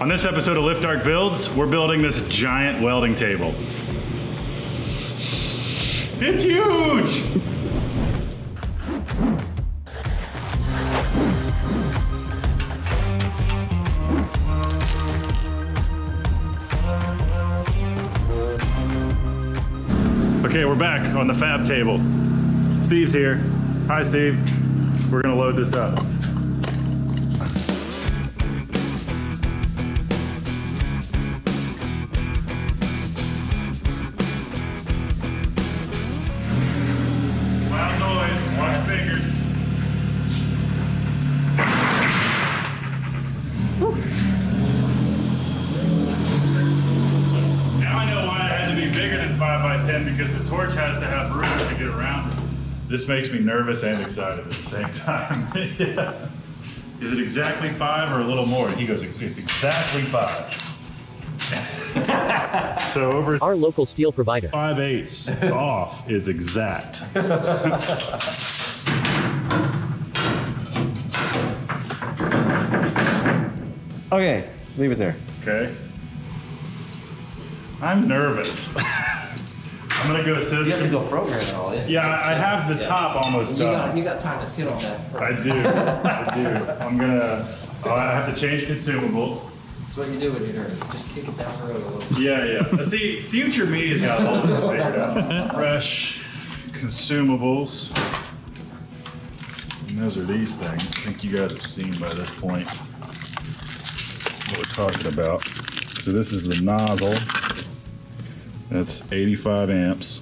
On this episode of Lift Arc Builds, we're building this giant welding table. It's huge! Okay, we're back on the fab table. Steve's here. Hi, Steve. We're gonna load this up. Loud noise, watch fingers. Now I know why I had to be bigger than 5x10, because the torch has to have room to get around it. This makes me nervous and excited at the same time. Yeah. Is it exactly 5 or a little more? He goes, it's exactly 5. So over our local steel provider. 5/8 off is exact. Okay, leave it there. Okay. I'm nervous. I'm gonna go sit. You have to go program it all in. Yeah, I have the top almost done. You got time to sit on that. I do. I'm gonna. I have to change consumables. That's what you do when you're nervous. Just kick it down the road a little bit. Yeah. See, future me has got all this figured out. Fresh consumables. And those are these things. I think you guys have seen by this point what we're talking about. So this is the nozzle. That's 85 amps.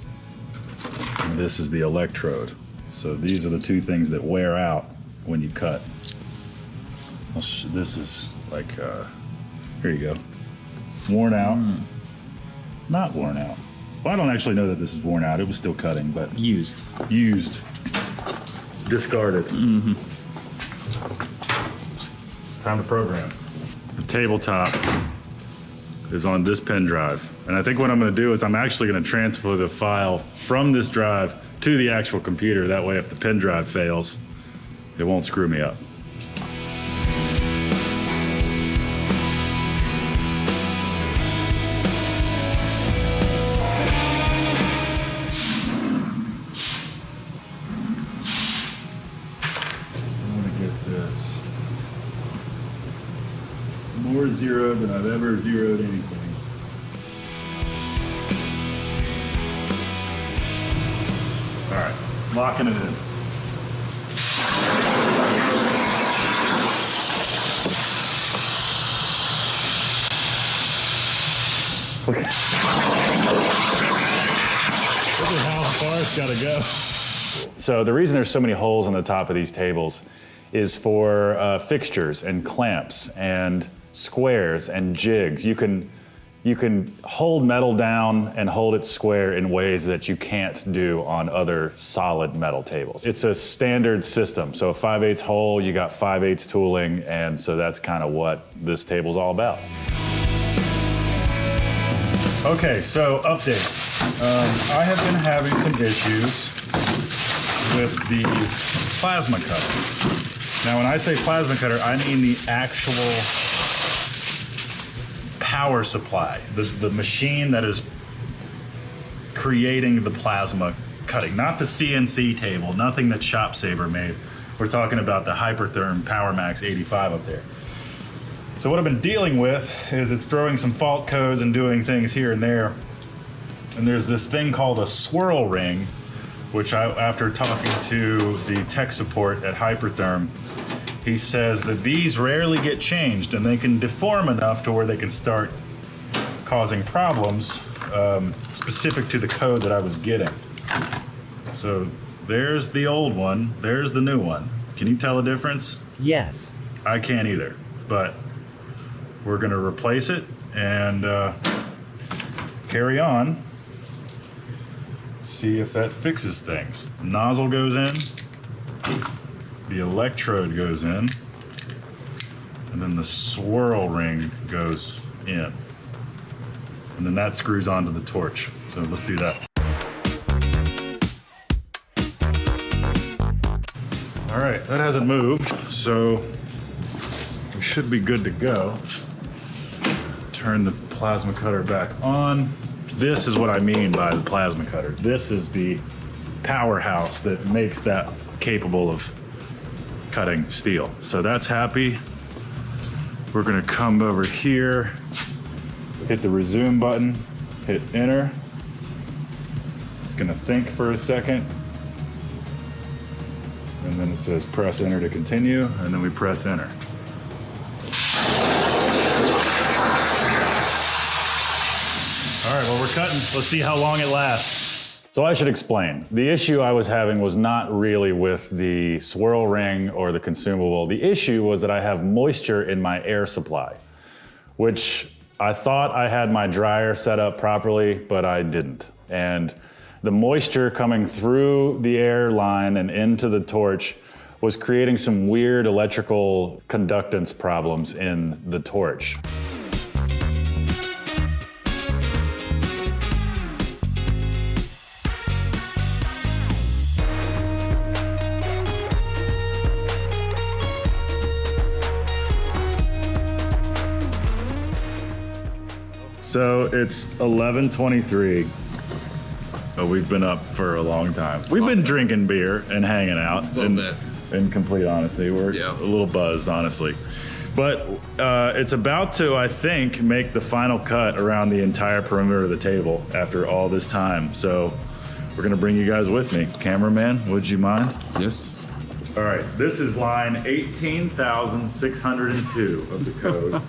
And this is the electrode. So these are the two things that wear out when you cut. This is like, here you go. Worn out. Not worn out. Well, I don't actually know that this is worn out. It was still cutting, but Used. Discarded. Time to program. The tabletop is on this pen drive. And I think what I'm gonna do is I'm actually gonna transfer the file from this drive to the actual computer. That way if the pen drive fails, it won't screw me up. I'm gonna get this more zeroed than I've ever zeroed anything. All right, locking it in. Look at how far it's gotta go. So the reason there's so many holes on the top of these tables is for fixtures and clamps and squares and jigs. You can hold metal down and hold it square in ways that you can't do on other solid metal tables. It's a standard system. So a 5/8 hole, you got 5/8 tooling, and so that's kind of what this table's all about. Okay, so update. I have been having some issues with the plasma cutter. Now, when I say plasma cutter, I mean the actual power supply, the machine that is creating the plasma cutting, not the CNC table, nothing that Shop Saver made. We're talking about the Hypertherm PowerMax 85 up there. So what I've been dealing with is it's throwing some fault codes and doing things here and there. And there's this thing called a swirl ring, which after talking to the tech support at Hypertherm, he says that these rarely get changed and they can deform enough to where they can start causing problems specific to the code that I was getting. So there's the old one, there's the new one. Can you tell the difference? Yes. I can't either, but we're gonna replace it and carry on. See if that fixes things. The nozzle goes in, the electrode goes in, and then the swirl ring goes in. And then that screws onto the torch. So let's do that. All right, that hasn't moved, so we should be good to go. turn the plasma cutter back on. This is what I mean by the plasma cutter. This is the powerhouse that makes that capable of cutting steel. So that's happy. We're gonna come over here, hit the resume button, hit enter. It's gonna think for a second. And then it says press enter to continue, and then we press enter. All right, well, we're cutting. Let's see how long it lasts. So I should explain. The issue I was having was not really with the swirl ring or the consumable. The issue was that I have moisture in my air supply, which I thought I had my dryer set up properly, but I didn't. And the moisture coming through the air line and into the torch was creating some weird electrical conductance problems in the torch. So it's 11:23. Oh, we've been up for a long time. We've been drinking beer and hanging out. A little bit. In complete honesty, we're a little buzzed, honestly. But it's about to, I think, make the final cut around the entire perimeter of the table after all this time. So we're gonna bring you guys with me. Cameraman, would you mind? Yes. All right, this is line 18,602 of the code.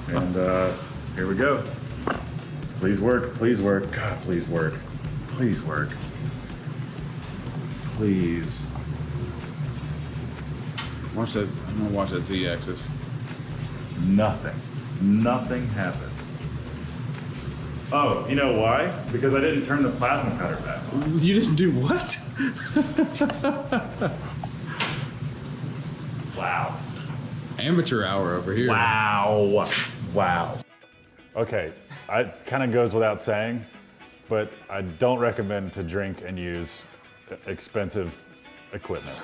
And here we go. Please work, please work. God, please work. Please work. Please. Watch that. I'm gonna watch that Z-axis. Nothing. Nothing happened. Oh, you know why? Because I didn't turn the plasma cutter back on. You didn't do what? Wow. Amateur hour over here. Wow. Wow. Okay, it kind of goes without saying, but I don't recommend to drink and use expensive equipment.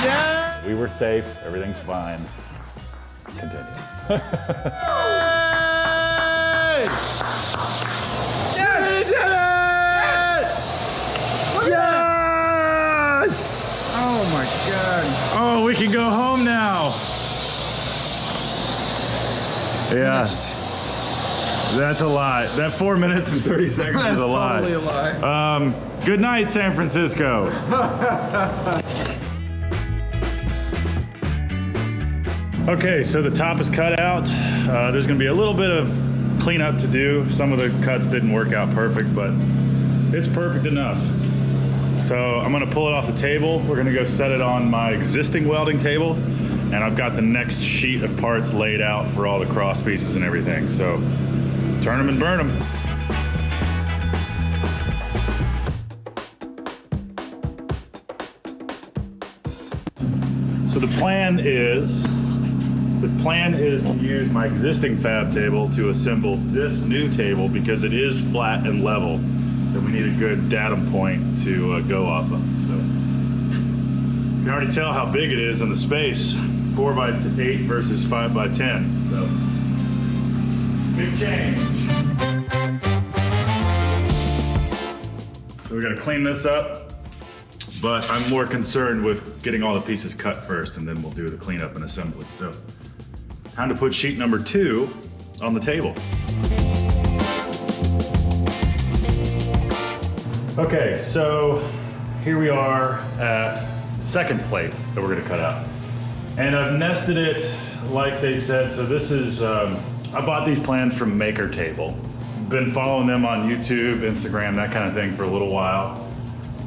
Yeah! We were safe, everything's fine. Continue. Oh my God. Oh, we can go home now. Yeah. That's a lie. That 4 minutes and 30 seconds is a lie. Totally a lie. Good night, San Francisco. Okay, so the top is cut out. There's gonna be a little bit of cleanup to do. Some of the cuts didn't work out perfect, but it's perfect enough. So I'm gonna pull it off the table. We're gonna go set it on my existing welding table, and I've got the next sheet of parts laid out for all the cross pieces and everything. So turn them and burn them. So the plan is to use my existing fab table to assemble this new table because it is flat and level. Then we need a good datum point to go off of. So you can already tell how big it is in the space. 4x8 versus 5x10. So big change. So we gotta clean this up, but I'm more concerned with getting all the pieces cut first, and then we'll do the cleanup and assembly. So time to put sheet number 2 on the table. Okay, so here we are at the second plate that we're gonna cut out. And I've nested it like they said. So this is, I bought these plans from Maker Table. Been following them on YouTube, Instagram, that kind of thing for a little while.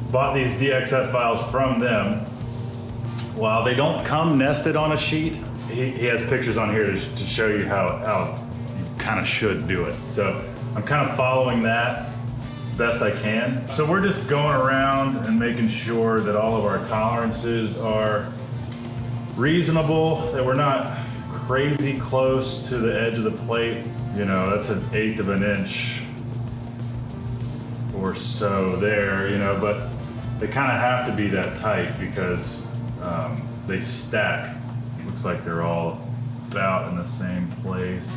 Bought these DXF files from them. While they don't come nested on a sheet, he has pictures on here to show you how you kind of should do it. So I'm kind of following that best I can. So we're just going around and making sure that all of our tolerances are reasonable, that we're not crazy close to the edge of the plate. You know, that's 1/8 of an inch or so there, you know, but they kind of have to be that tight because they stack. Looks like they're all about in the same place.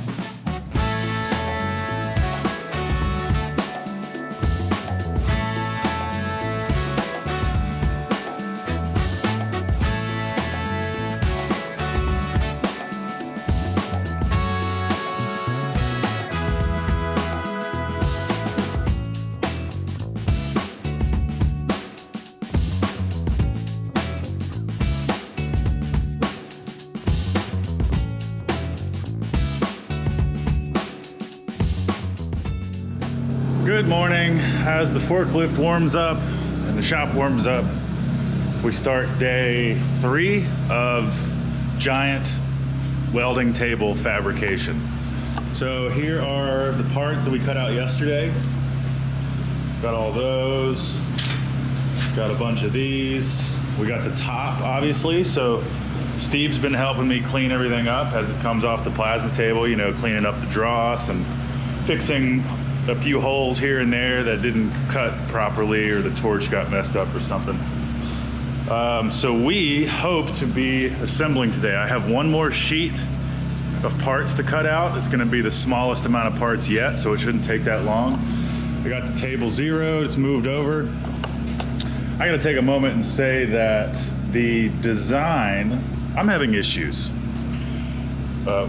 Good morning. As the forklift warms up and the shop warms up, we start day 3 of giant welding table fabrication. So here are the parts that we cut out yesterday. Got all those. Got a bunch of these. We got the top, obviously. So Steve's been helping me clean everything up as it comes off the plasma table, you know, cleaning up the dross and fixing a few holes here and there that didn't cut properly or the torch got messed up or something. So we hope to be assembling today. I have one more sheet of parts to cut out. It's gonna be the smallest amount of parts yet, so it shouldn't take that long. I got the table zeroed, it's moved over. I gotta take a moment and say that the design, I'm having issues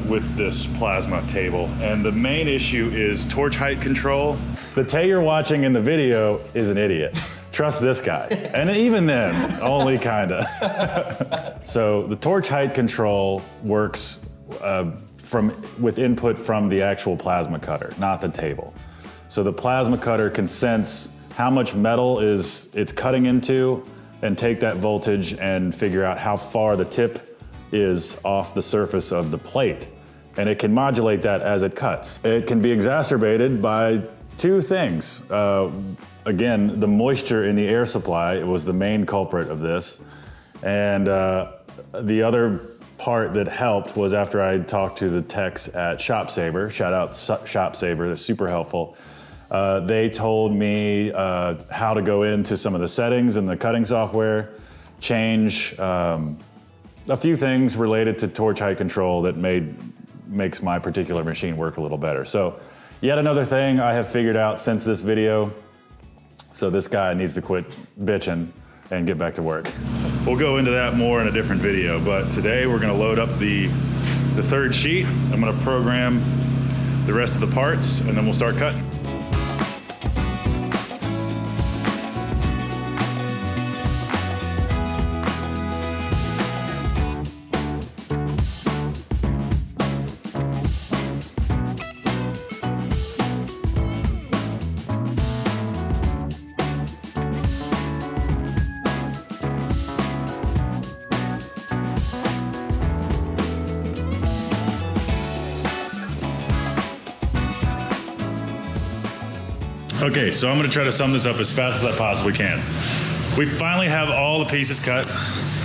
with this plasma table, and the main issue is torch height control. The Tay you're watching in the video is an idiot. Trust this guy. And even then, only kinda. So the torch height control works with input from the actual plasma cutter, not the table. So the plasma cutter can sense how much metal it's cutting into and take that voltage and figure out how far the tip is off the surface of the plate, and it can modulate that as it cuts. It can be exacerbated by 2 things. Again, the moisture in the air supply was the main culprit of this, and the other part that helped was after I talked to the techs at Shop Saver. Shout out Shop Saver, they're super helpful. They told me how to go into some of the settings in the cutting software, change a few things related to torch height control that makes my particular machine work a little better. So yet another thing I have figured out since this video. So this guy needs to quit bitching and get back to work. We'll go into that more in a different video, but today we're gonna load up the 3rd sheet. I'm gonna program the rest of the parts and then we'll start cutting. Okay, so I'm gonna try to sum this up as fast as I possibly can. We finally have all the pieces cut.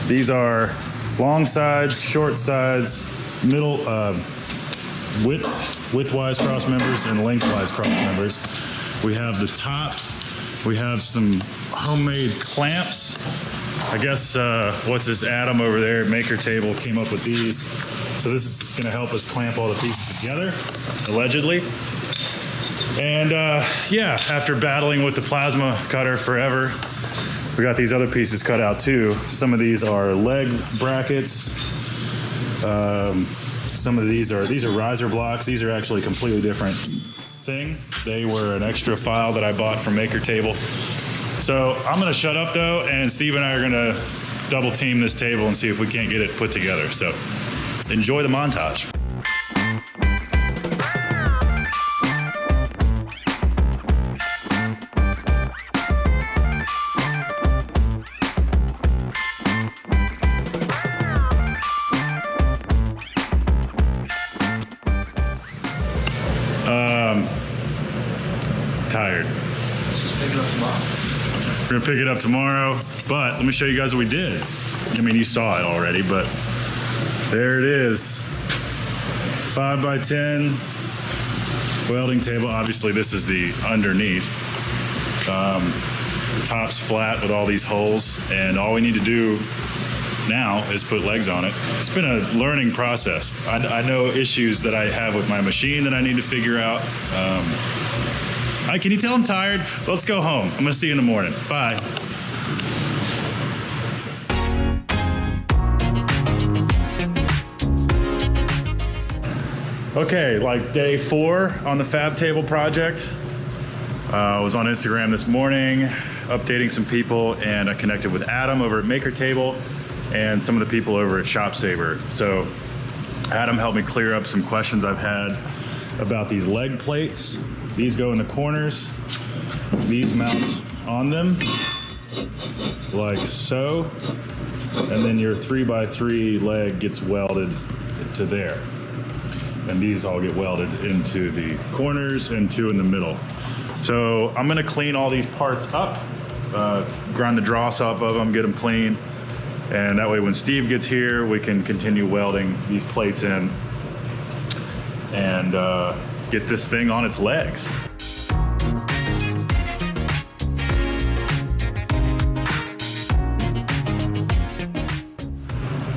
These are long sides, short sides, middle, widthwise cross members and lengthwise cross members. We have the top. We have some homemade clamps. I guess, what's this Adam over there at Maker Table came up with these. So this is gonna help us clamp all the pieces together, allegedly. And yeah, after battling with the plasma cutter forever, we got these other pieces cut out too. Some of these are leg brackets. Some of these are riser blocks. These are actually a completely different thing. They were an extra file that I bought from Maker Table. So I'm gonna shut up though, and Steve and I are gonna double team this table and see if we can't get it put together. So enjoy the montage. Tired. Let's just pick it up tomorrow. We're gonna pick it up tomorrow, but let me show you guys what we did. I mean, you saw it already, but There it is. 5x10 welding table. Obviously this is the underneath. The top's flat with all these holes, and all we need to do now is put legs on it. It's been a learning process. I know issues that I have with my machine that I need to figure out. Hi, can you tell I'm tired? Let's go home. I'm gonna see you in the morning. Bye. Okay, like day 4 on the fab table project. I was on Instagram this morning, updating some people, and I connected with Adam over at Maker Table and some of the people over at Shop Saver. So Adam helped me clear up some questions I've had about these leg plates. These go in the corners. These mount on them like so. And then your 3x3 leg gets welded to there. And these all get welded into the corners and 2 in the middle. So I'm gonna clean all these parts up, grind the dross off of them, get them clean. And that way when Steve gets here, we can continue welding these plates in and get this thing on its legs.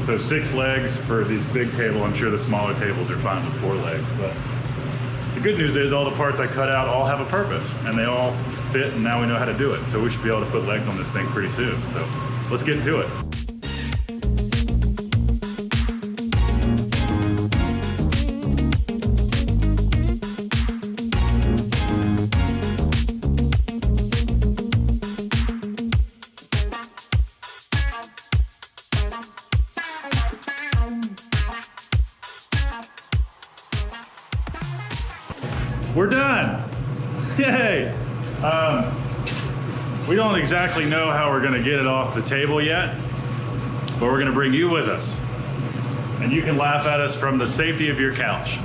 So 6 legs for these big table. I'm sure the smaller tables are fine with 4 legs, but the good news is all the parts I cut out all have a purpose and they all fit, and now we know how to do it. So we should be able to put legs on this thing pretty soon. So let's get to it. We're done. Yay. We don't exactly know how we're gonna get it off the table yet, but we're gonna bring you with us. And you can laugh at us from the safety of your couch.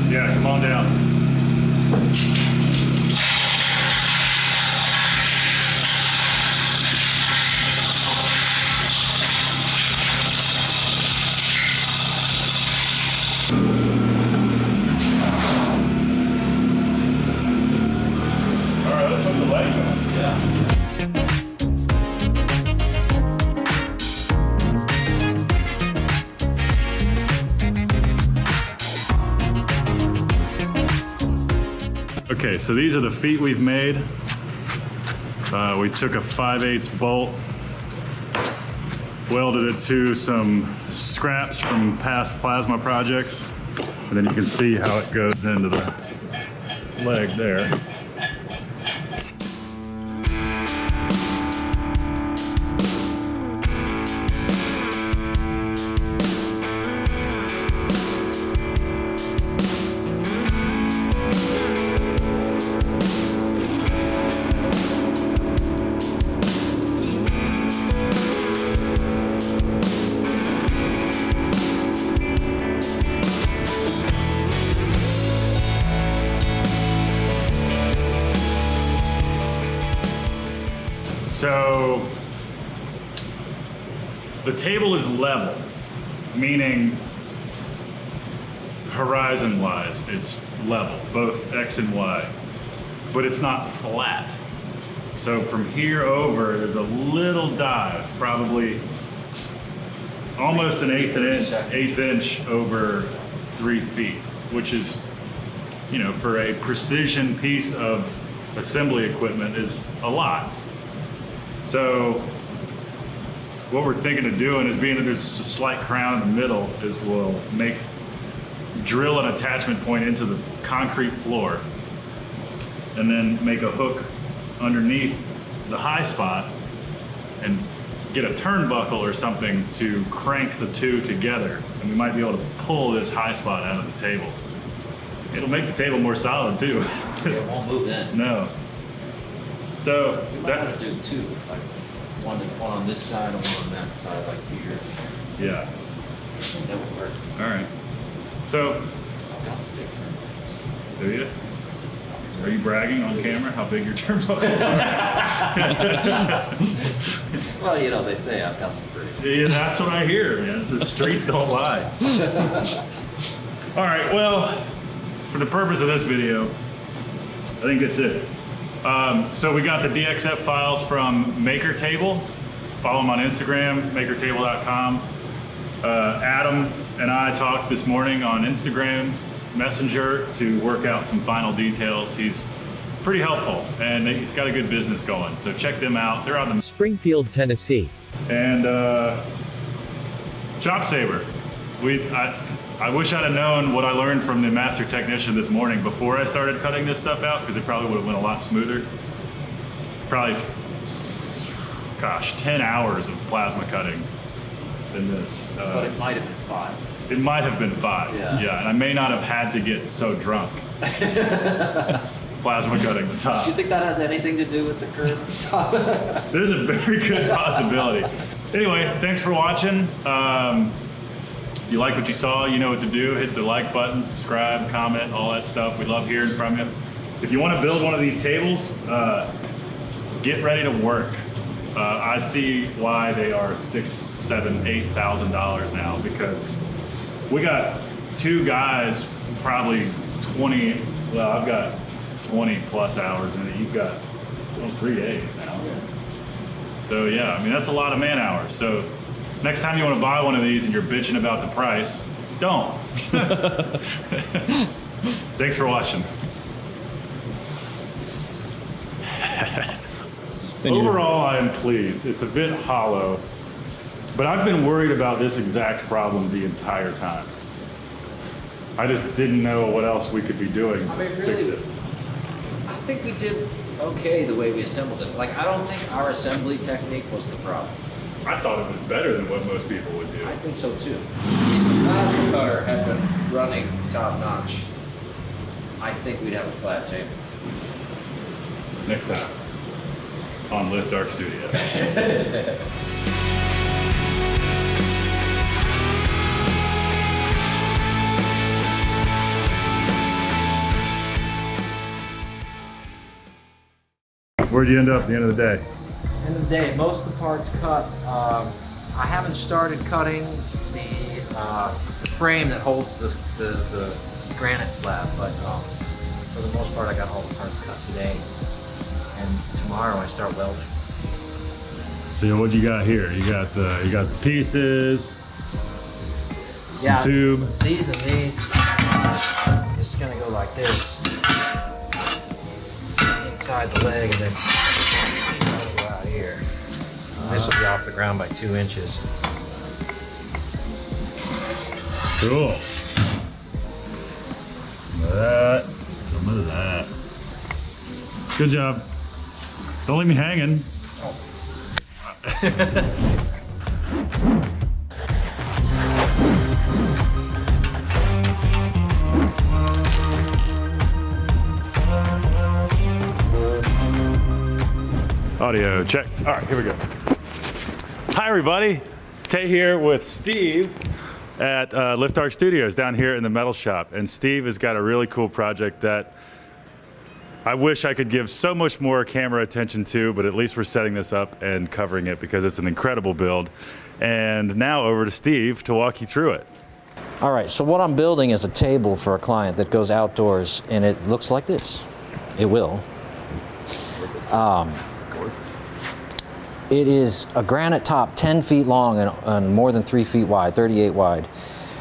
Yeah, come on down. All right, let's put the legs on. Yeah. Okay, so these are the feet we've made. We took a 5/8 bolt, welded it to some scraps from past plasma projects, and then you can see how it goes into the leg there. So the table is level, meaning horizon-wise, it's level, both X and Y, but it's not flat. So from here over, there's a little dive, probably almost an eighth inch over 3 feet, which is, you know, for a precision piece of assembly equipment is a lot. So what we're thinking of doing is, being that there's a slight crown in the middle, is we'll drill an attachment point into the concrete floor and then make a hook underneath the high spot and get a turnbuckle or something to crank the two together, and we might be able to pull this high spot out of the table. It'll make the table more solid too. It won't move in. No. So We might want to do two, like one on this side and one on that side, like here. yeah. That would work. All right. So, I've got some big turnbuckles. do you? Are you bragging on camera how big your turnbuckles are? Well, you know, they say I've got some pretty. Yeah, that's what I hear, man. The streets don't lie. All right, well, for the purpose of this video, I think that's it. So we got the DXF files from MakerTable. Follow them on Instagram, makertable.com. Adam and I talked this morning on Instagram Messenger to work out some final details. He's pretty helpful, and he's got a good business going. So check them out. They're out in Springfield, Tennessee. and chop saber. I wish I'd have known what I learned from the master technician this morning before I started cutting this stuff out, because it probably would have went a lot smoother. Probably, gosh, 10 hours of plasma cutting than this. But it might have been 5. It might have been 5. Yeah. And I may not have had to get so drunk. Plasma cutting the top. Do you think that has anything to do with the current top? There's a very good possibility. Anyway, thanks for watching. If you like what you saw, you know what to do. Hit the like button, subscribe, comment, all that stuff. We love hearing from you. If you want to build one of these tables, get ready to work. I see why they are $6,000, $7,000, $8,000 now, because we got 2 guys, probably 20. Well, I've got 20 plus hours in it. You've got 3 days now. So yeah, I mean, that's a lot of man hours. So next time you want to buy one of these and you're bitching about the price, don't. Thanks for watching. Overall, I am pleased. It's a bit hollow, but I've been worried about this exact problem the entire time. I just didn't know what else we could be doing I mean, to fix really, it. I think we did okay the way we assembled it. Like, I don't think our assembly technique was the problem. I thought it was better than what most people would do. I think so too. If the plasma cutter had been running top notch, I think we'd have a flat table. Next time on Lift Dark Studio. Where'd you end up at the end of the day? End of the day, most of the parts cut. I haven't started cutting the frame that holds the granite slab, but for the most part, I got all the parts cut today. And tomorrow I start welding. So what you got here? You got the pieces, some tube. These and these. This is gonna go like this inside the leg, and then these will go out here. This will be off the ground by 2 inches. Cool. Some of that. Good job. Don't leave me hanging. Audio check. All right, here we go. Hi, everybody. Tay here with Steve at Lift Arc Studios down here in the metal shop. And Steve has got a really cool project that I wish I could give so much more camera attention to, but at least we're setting this up and covering it because it's an incredible build. And now over to Steve to walk you through it. All right, so what I'm building is a table for a client that goes outdoors, and it looks like this. It will. It is a granite top 10 feet long and more than 3 feet wide, 38 wide.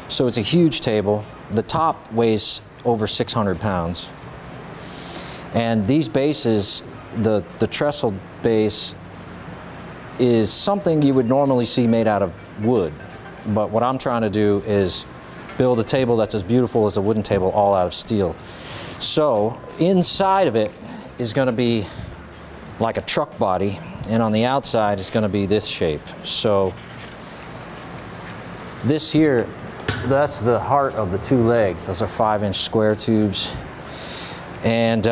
So it's a huge table. The top weighs over 600 pounds. And these bases, the trestle base is something you would normally see made out of wood. But what I'm trying to do is build a table that's as beautiful as a wooden table, all out of steel. So inside of it is going to be like a truck body, and on the outside it's going to be this shape. So this here, that's the heart of the two legs. Those are 5-inch square tubes. And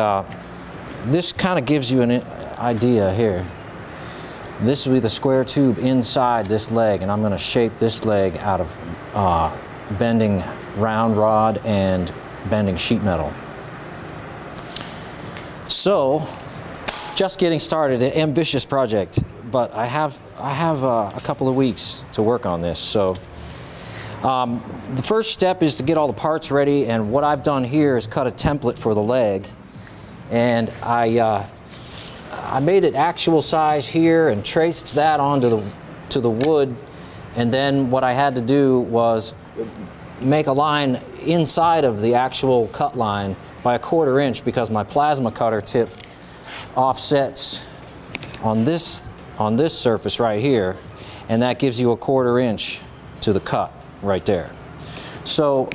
this kind of gives you an idea here. This will be the square tube inside this leg, and I'm going to shape this leg out of bending round rod and bending sheet metal. So, just getting started, an ambitious project, but I have a couple of weeks to work on this. So, the first step is to get all the parts ready, and what I've done here is cut a template for the leg, and I made it actual size here and traced that onto the wood, and then what I had to do was make a line inside of the actual cut line by 1/4 inch, because my plasma cutter tip offsets on this surface right here, and that gives you 1/4 inch to the cut right there. So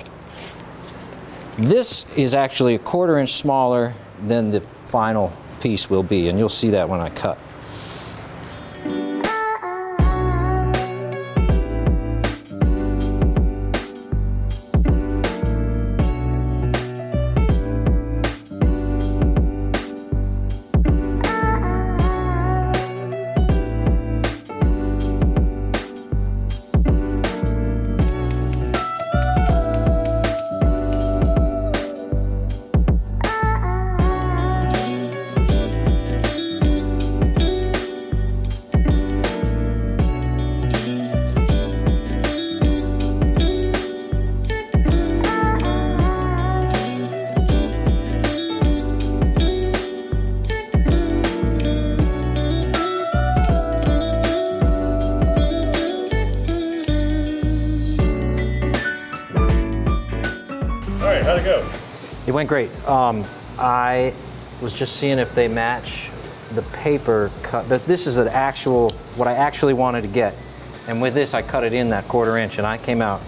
this is actually 1/4 inch smaller than the final piece will be, and you'll see that when I cut. How'd it go? It went great. I was just seeing if they match the paper cut. This is what I actually wanted to get. And with this, I cut it in that 1/4 inch, and I came out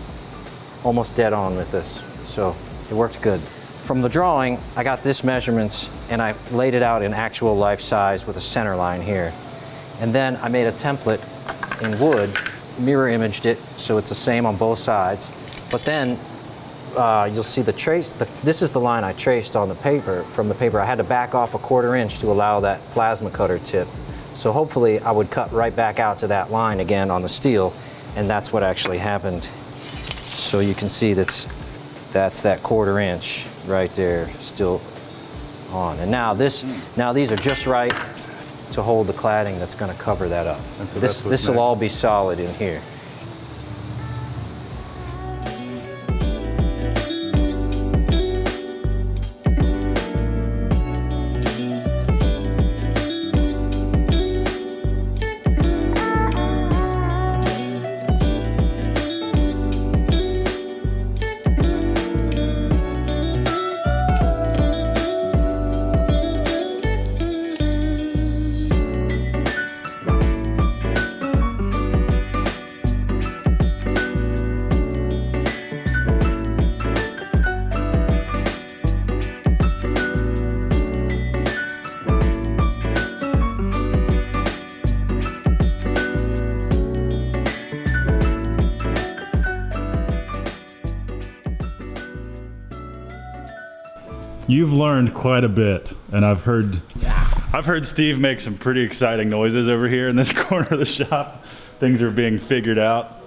almost dead on with this. So it worked good. From the drawing, I got this measurements, and I laid it out in actual life size with a center line here. And then I made a template in wood, mirror imaged it, so it's the same on both sides. But then you'll see the trace. This is the line I traced on the paper. From the paper, I had to back off 1/4 inch to allow that plasma cutter tip. So hopefully I would cut right back out to that line again on the steel, and that's what actually happened. So you can see that's that 1/4 inch right there still on. And now these are just right to hold the cladding that's going to cover that up. And so this will all be solid in here. You've learned quite a bit, and I've heard Steve make some pretty exciting noises over here in this corner of the shop. Things are being figured out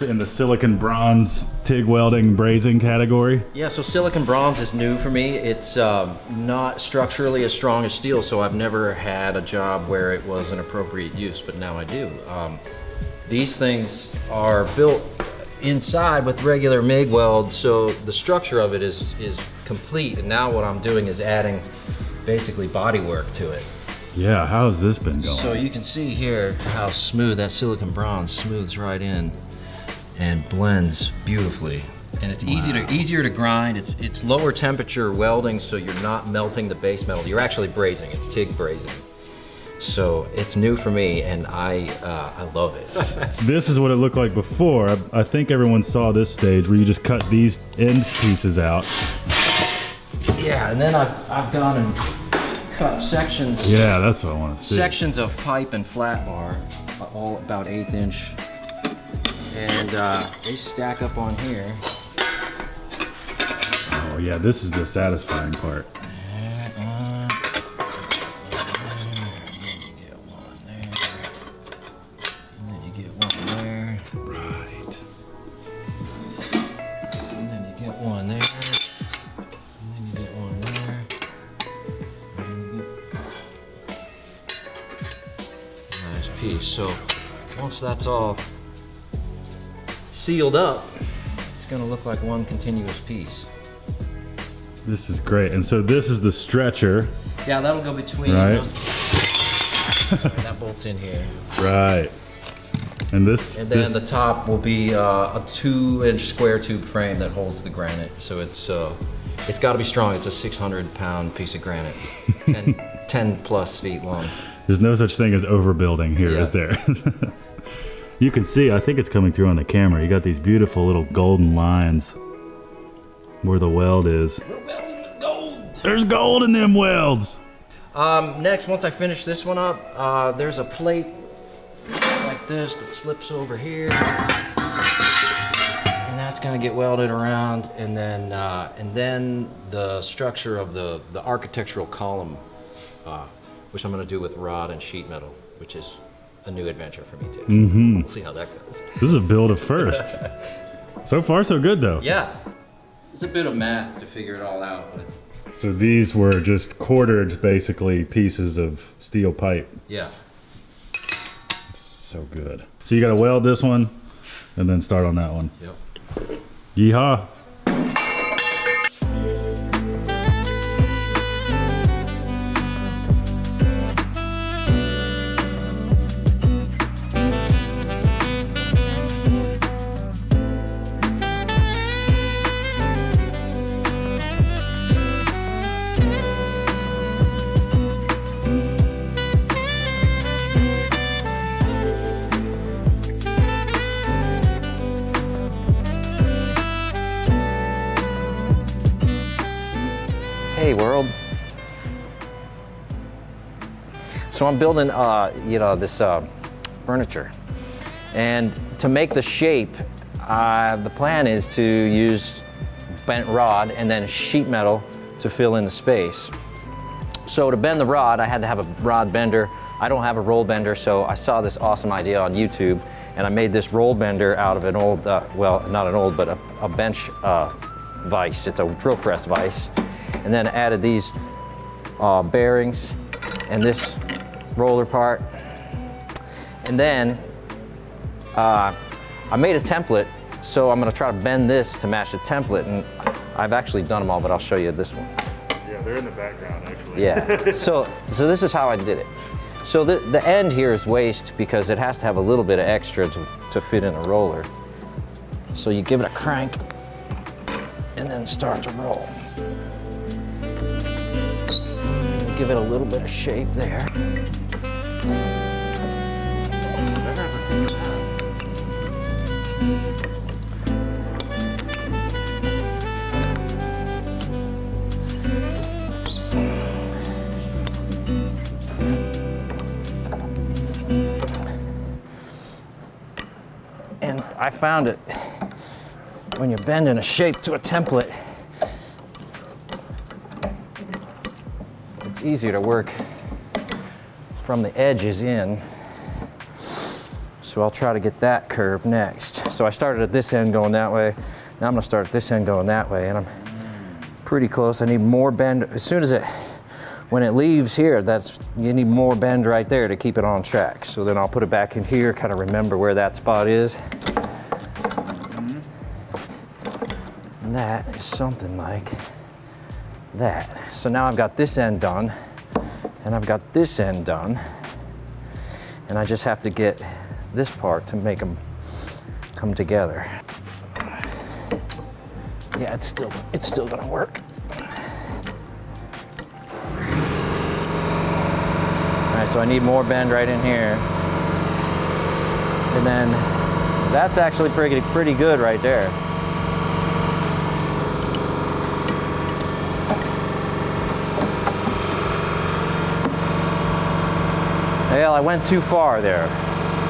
in the silicon bronze TIG welding brazing category. Yeah, so silicon bronze is new for me. It's not structurally as strong as steel, so I've never had a job where it was an appropriate use, but now I do. These things are built inside with regular MIG weld, so the structure of it is complete, and now what I'm doing is adding basically body work to it. Yeah, how's this been going? So you can see here how smooth that silicon bronze smooths right in and blends beautifully. And it's easier to grind. It's lower temperature welding, so you're not melting the base metal. You're actually brazing. It's TIG brazing. So it's new for me, and I love it. This is what it looked like before. I think everyone saw this stage where you just cut these end pieces out. Yeah, and then I've gone and cut sections. Yeah, that's what I want to see. Sections of pipe and flat bar, all about 1/8 inch, and they stack up on here. Oh yeah, this is the satisfying part. So once that's all sealed up, it's going to look like one continuous piece. This is great. And so this is the stretcher. Yeah, that'll go between right. That bolts in here. Right. And this. And then the top will be a 2-inch square tube frame that holds the granite. So it's got to be strong. It's a 600-pound piece of granite, 10 plus feet long. There's no such thing as overbuilding here, is there? You can see, I think it's coming through on the camera, you got these beautiful little golden lines where the weld is. We're welding with gold. There's gold in them welds. Next, once I finish this one up, there's a plate like this that slips over here. And that's gonna get welded around, and then the structure of the architectural column, which I'm gonna do with rod and sheet metal, which is a new adventure for me too. Mm-hmm. We'll see how that goes. This is a build of first. So far, so good though. Yeah. It's a bit of math to figure it all out, but. So these were just quartered, basically, pieces of steel pipe. Yeah. It's so good. So you gotta weld this one, and then start on that one. Yep. Yeehaw. Hey world. So I'm building, this furniture, and to make the shape, the plan is to use bent rod and then sheet metal to fill in the space. So to bend the rod, I had to have a rod bender. I don't have a roll bender, so I saw this awesome idea on YouTube, and I made this roll bender out of an old, well, not an old, but a bench vise. It's a drill press vise. And then added these bearings and this roller part. And then I made a template, so I'm gonna try to bend this to match the template. And I've actually done them all, but I'll show you this one. Yeah, they're in the background actually. Yeah, so this is how I did it. So the end here is waste because it has to have a little bit of extra to fit in a roller. So you give it a crank and then start to roll. Give it a little bit of shape there. And I found it when you're bending a shape to a template, it's easier to work from the edges in. So I'll try to get that curve next. So I started at this end going that way. Now I'm gonna start at this end going that way, and I'm pretty close. I need more bend. As soon as when it leaves here, you need more bend right there to keep it on track. So then I'll put it back in here, kind of remember where that spot is. And that is something like that. So now I've got this end done, and I've got this end done, and I just have to get this part to make them come together. Yeah, it's still gonna work. All right, so I need more bend right in here, and then that's actually pretty good right there. Well, I went too far there.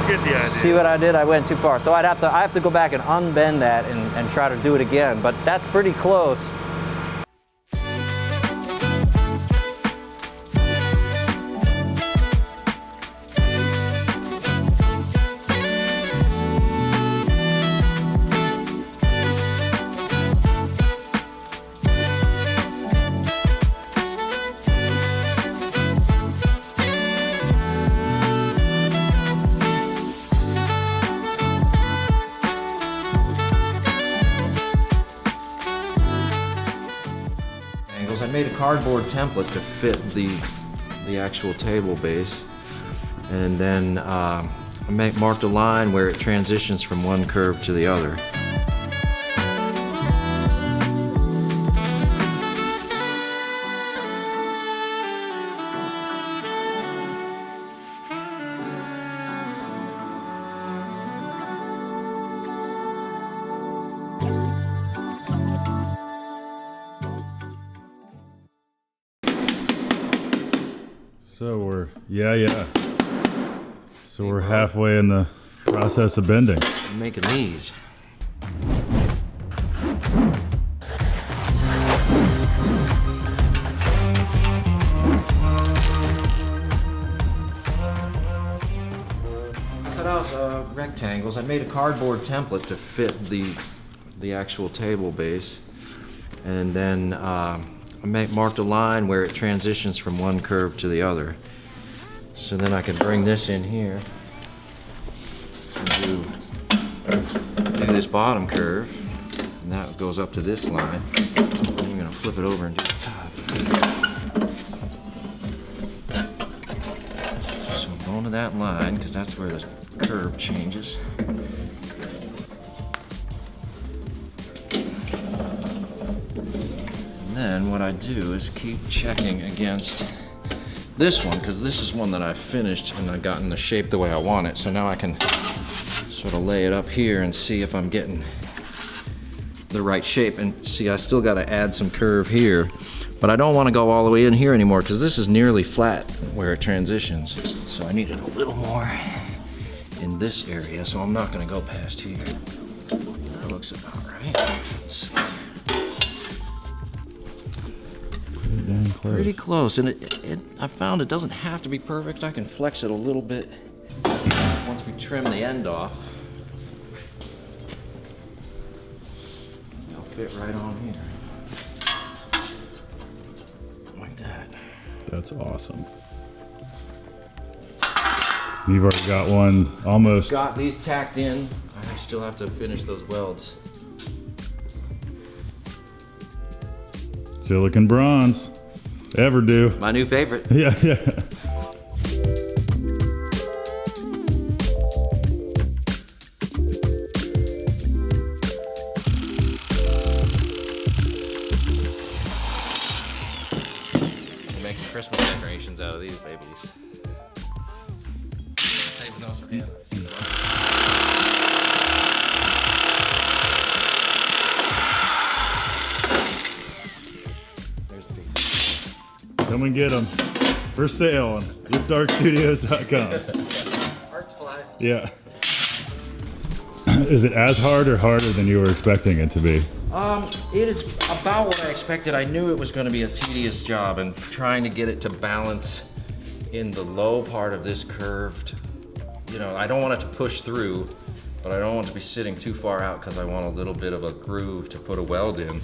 Get the idea. See what I did? I went too far. So I have to go back and unbend that and try to do it again, but that's pretty close. I made a cardboard template to fit the actual table base, and then I marked a line where it transitions from one curve to the other. So we're halfway in the process of bending. I'm making these. Cut out rectangles. I made a cardboard template to fit the actual table base, and then I marked a line where it transitions from one curve to the other. So then I can bring this in here and do this bottom curve, and that goes up to this line. And I'm gonna flip it over and do the top. So I'm going to that line because that's where the curve changes. And then what I do is keep checking against this one, because this is one that I've finished and I've gotten the shape the way I want it. So now I can sort of lay it up here and see if I'm getting the right shape. And see, I still got to add some curve here, but I don't want to go all the way in here anymore because this is nearly flat where it transitions. So I needed a little more in this area, so I'm not going to go past here. That looks about right. Let's see. Pretty close, and I found it doesn't have to be perfect. I can flex it a little bit once we trim the end off. It'll fit right on here. Like that. That's awesome. You've already got one almost. Got these tacked in. I still have to finish those welds. Silicon bronze. Ever do. My new favorite. Yeah, yeah. We're making Christmas decorations out of these babies. Saving those for Hannah. Come and get them. For sale on liftartstudios.com. Art supplies. Yeah. Is it as hard or harder than you were expecting it to be? It is about what I expected. I knew it was going to be a tedious job, and trying to get it to balance in the low part of this curved, you know, I don't want it to push through, but I don't want it to be sitting too far out because I want a little bit of a groove to put a weld in.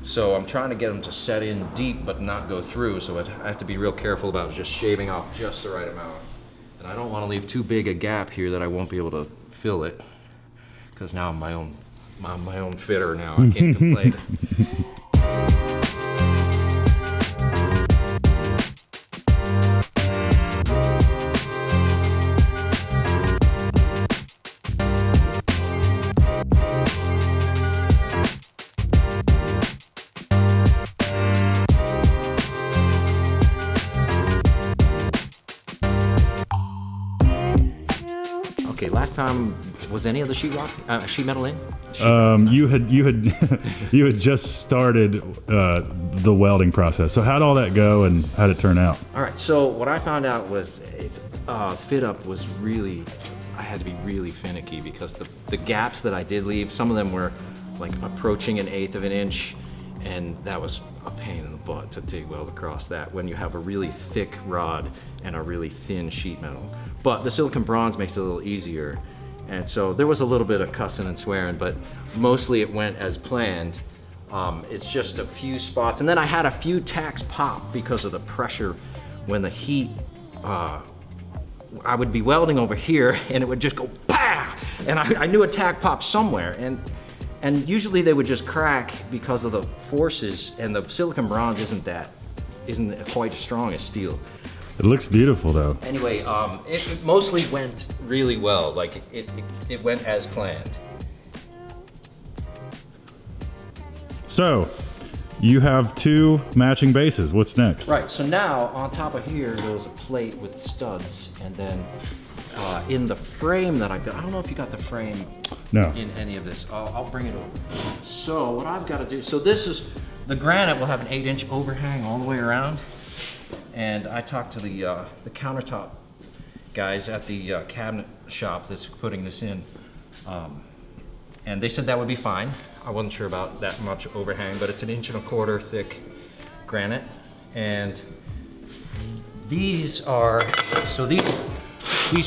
So I'm trying to get them to set in deep but not go through, so I have to be real careful about just shaving off just the right amount. And I don't want to leave too big a gap here that I won't be able to fill it, because now I'm my own fitter now. I can't complain. Okay, last time Was any of the sheet metal in? You had you had just started the welding process. So how'd all that go, and how'd it turn out? All right. So what I found out was it's fit up was really, I had to be really finicky because the gaps that I did leave, some of them were like approaching 1/8 of an inch, and that was a pain in the butt to TIG weld across that when you have a really thick rod and a really thin sheet metal. But the silicon bronze makes it a little easier. And so there was a little bit of cussing and swearing, but mostly it went as planned. It's just a few spots. And then I had a few tacks pop because of the pressure when the heat, I would be welding over here and it would just go bah! And I knew a tack popped somewhere. And usually they would just crack because of the forces, and the silicon bronze isn't quite as strong as steel. It looks beautiful though. Anyway, it mostly went really well. Like it went as planned. So, you have 2 matching bases. What's next? Right, so now on top of here goes a plate with studs, and then in the frame that I got, I don't know if you got the frame No. in any of this. I'll bring it over. So what I've got to do, so this is, the granite will have an 8-inch overhang all the way around. And I talked to the countertop guys at the cabinet shop that's putting this in. And they said that would be fine. I wasn't sure about that much overhang, but it's 1.25 inch thick granite. And these are, so these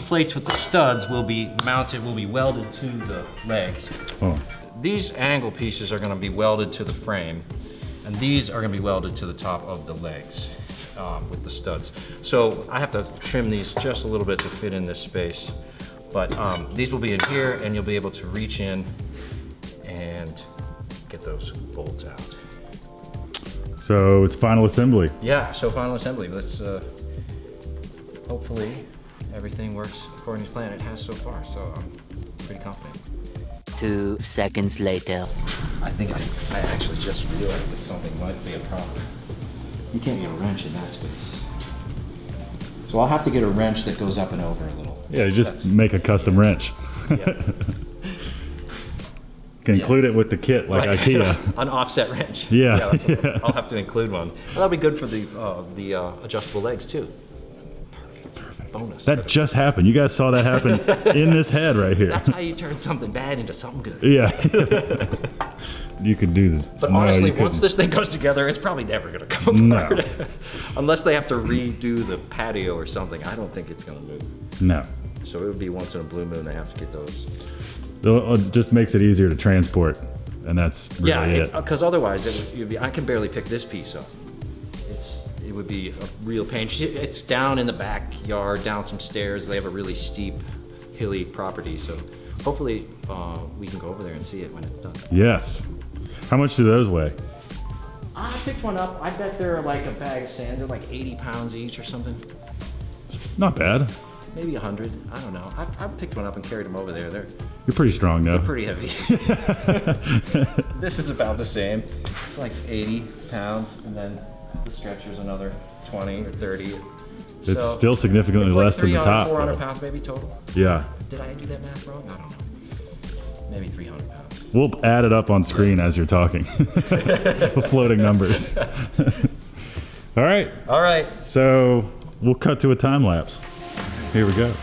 plates with the studs will be mounted, will be welded to the legs. Oh. These angle pieces are gonna be welded to the frame, and these are gonna be welded to the top of the legs with the studs. So I have to trim these just a little bit to fit in this space. But these will be in here, and you'll be able to reach in and get those bolts out. So it's final assembly. Yeah, so final assembly. Let's hopefully everything works according to plan. It has so far, so I'm pretty confident. 2 seconds later. I think I actually just realized that something might be a problem. You can't get a wrench in that space. So I'll have to get a wrench that goes up and over a little. Yeah, you just make a custom wrench. Yeah. Can include it with the kit like Right. IKEA. An offset wrench. Yeah. That's what I'll have to include one. Well, that'll be good for the adjustable legs too. Perfect. Bonus. That just happened. You guys saw that happen in this head right here. That's how you turn something bad into something good. Yeah. You could do this. But No, honestly, you once couldn't. this thing goes together, it's probably never gonna come No. apart. Unless they have to redo the patio or something. I don't think it's gonna move. No. So it would be once in a blue moon they have to get those. It just makes it easier to transport, and that's really it. Because otherwise you'd be, I can barely pick this piece up. It would be a real pain. It's down in the backyard, down some stairs. They have a really steep, hilly property, so hopefully we can go over there and see it when it's done. Yes. How much do those weigh? I picked one up. I bet they're like a bag of sand. They're like 80 pounds each or something. Not bad. Maybe 100. I don't know. I picked one up and carried them over there. They're You're pretty strong though. pretty heavy. This is about the same. It's like 80 pounds, and then the stretcher's another 20 or 30. It's still significantly it's like less than the 300, top. 400 though. pounds maybe total. Yeah. Did I do that math wrong? I don't know. Maybe 300 pounds. We'll add it up on screen as you're talking. Floating numbers. All right. All right. So we'll cut to a time lapse. Here we go.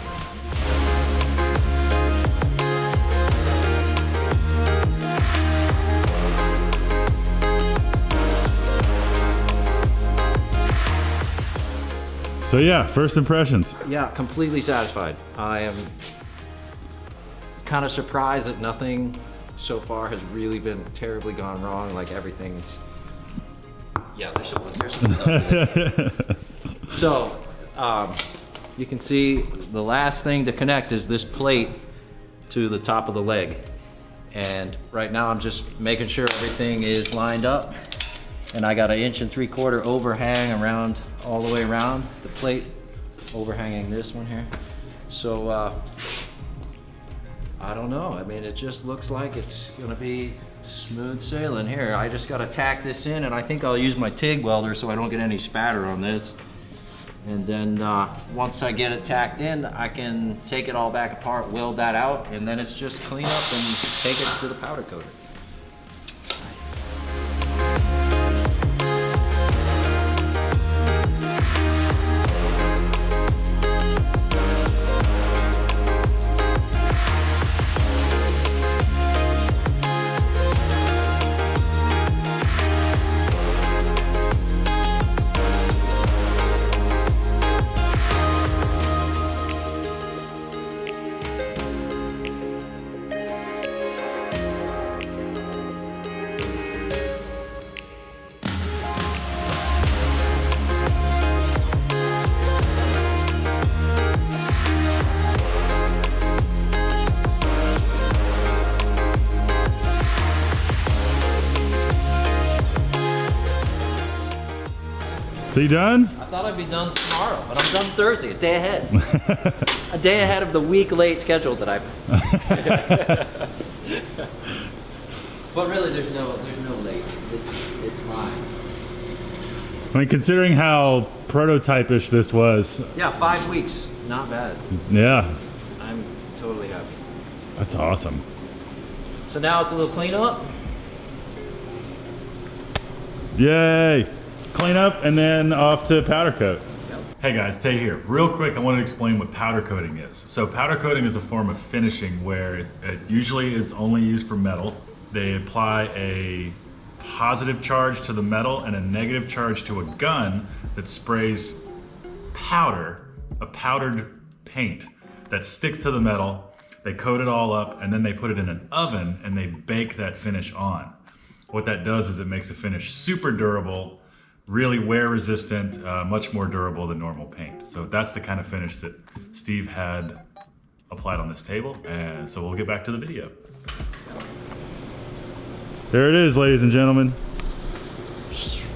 So yeah, first impressions. Yeah, completely satisfied. I am kind of surprised that nothing so far has really been terribly gone wrong. Like everything's, yeah, there's some So, you can see the last thing to connect is this plate to the top of the leg. And right now I'm just making sure everything is lined up. And I got 1 3/4 inch overhang around, all the way around the plate, overhanging this one here. So, I don't know. I mean, it just looks like it's gonna be smooth sailing here. I just gotta tack this in, and I think I'll use my TIG welder so I don't get any spatter on this. And then once I get it tacked in, I can take it all back apart, weld that out, and then it's just clean up and take it to the powder coater. So you done? I thought I'd be done tomorrow, but I'm done Thursday, a day ahead. A day ahead of the week late schedule that I. But really, there's no late. It's fine. I mean, considering how prototype-ish this was. Yeah, 5 weeks, not bad. Yeah, I'm totally happy. that's awesome. So now it's a little cleanup. Yay! Clean up and then off to powder coat. Yep. Hey guys, Tay here. Real quick, I want to explain what powder coating is. So powder coating is a form of finishing where it usually is only used for metal. They apply a positive charge to the metal and a negative charge to a gun that sprays powder, a powdered paint that sticks to the metal. They coat it all up and then they put it in an oven and they bake that finish on. What that does is it makes the finish super durable, really wear resistant, much more durable than normal paint. So that's the kind of finish that Steve had applied on this table. And so we'll get back to the video. There it is, ladies and gentlemen.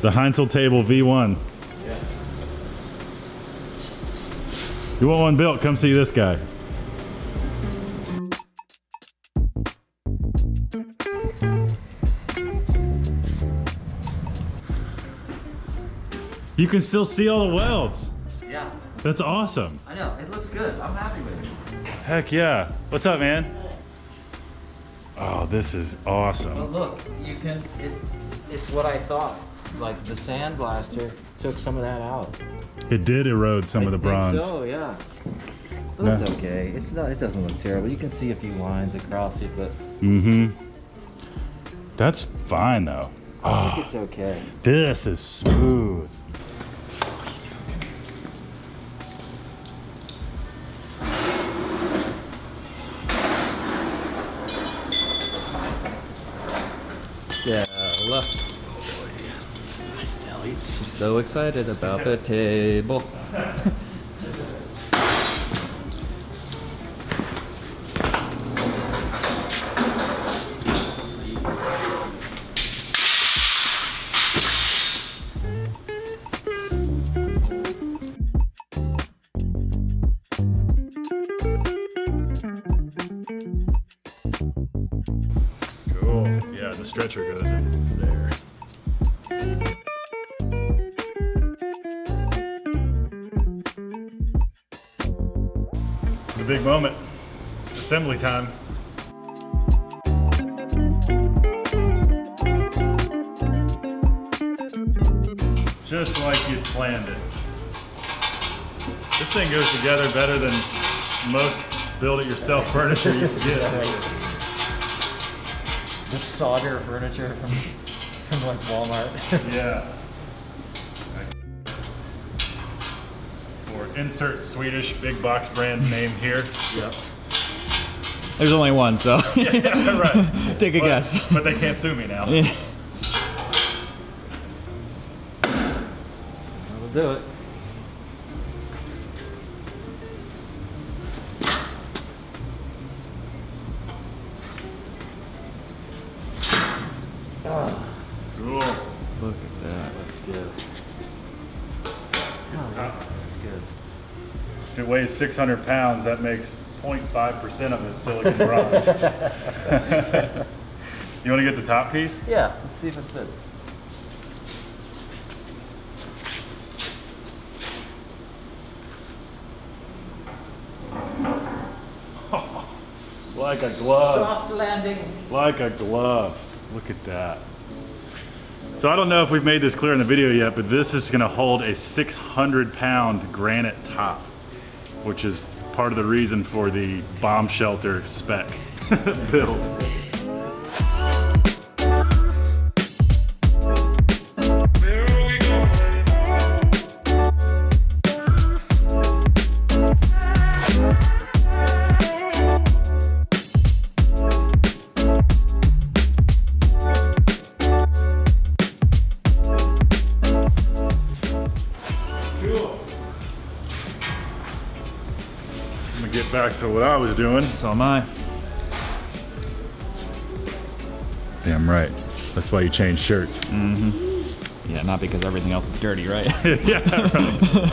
The Heintzel table V1. Yeah. You want one built, come see this guy. You can still see all the welds. Yeah. That's awesome. I know, it looks good. I'm happy with it. Heck yeah. What's up, man? Oh, this is But awesome. look, you can, it's what I thought. Like the sandblaster took some of that out. It did erode some of the bronze. Oh yeah. No. That's okay. It's not. It doesn't look terrible. You can see a few lines across it, but Mm-hmm. That's fine though. I think Oh, it's okay. this is smooth. Stella. She's so excited about the table. Cool. Yeah, the stretcher goes in there. The big moment. Assembly time. Just like you planned it. This thing goes together better than most build-it-yourself furniture you can get. Just solder furniture from like Walmart. Yeah. Or insert Swedish big box brand name here. Yep. There's only one, so Yeah, right. take a But- guess. But they can't sue me now. Yeah. That'll do it. Cool. Look at that. Looks good. Oh, that's good. If it weighs 600 pounds, that makes 0.5% of it silicon bronze. You want to get the top piece? Yeah, let's see if it fits. Like a glove. Soft landing. Like a glove. Look at that. So I don't know if we've made this clear in the video yet, but this is gonna hold a 600-pound granite top, which is part of the reason for the bomb shelter spec build. Get back to what I was doing. So am I. Damn right. That's why you change shirts. Mm-hmm. Yeah, not because everything else is dirty, right? Yeah, right.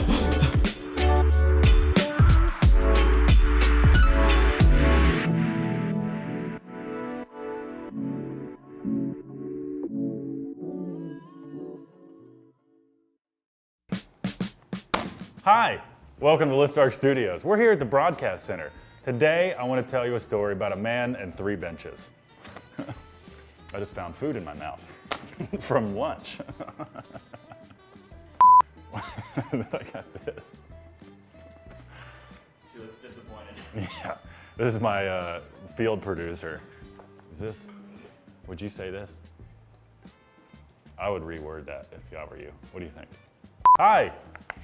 Hi, welcome to Lift Arc Studios. We're here at the Broadcast Center. Today, I want to tell you a story about a man and 3 benches. I just found food in my mouth from lunch. I got this. She looks disappointed. Yeah, this is my field producer. Is this, would you say this? I would reword that if I were you. What do you think? Hi,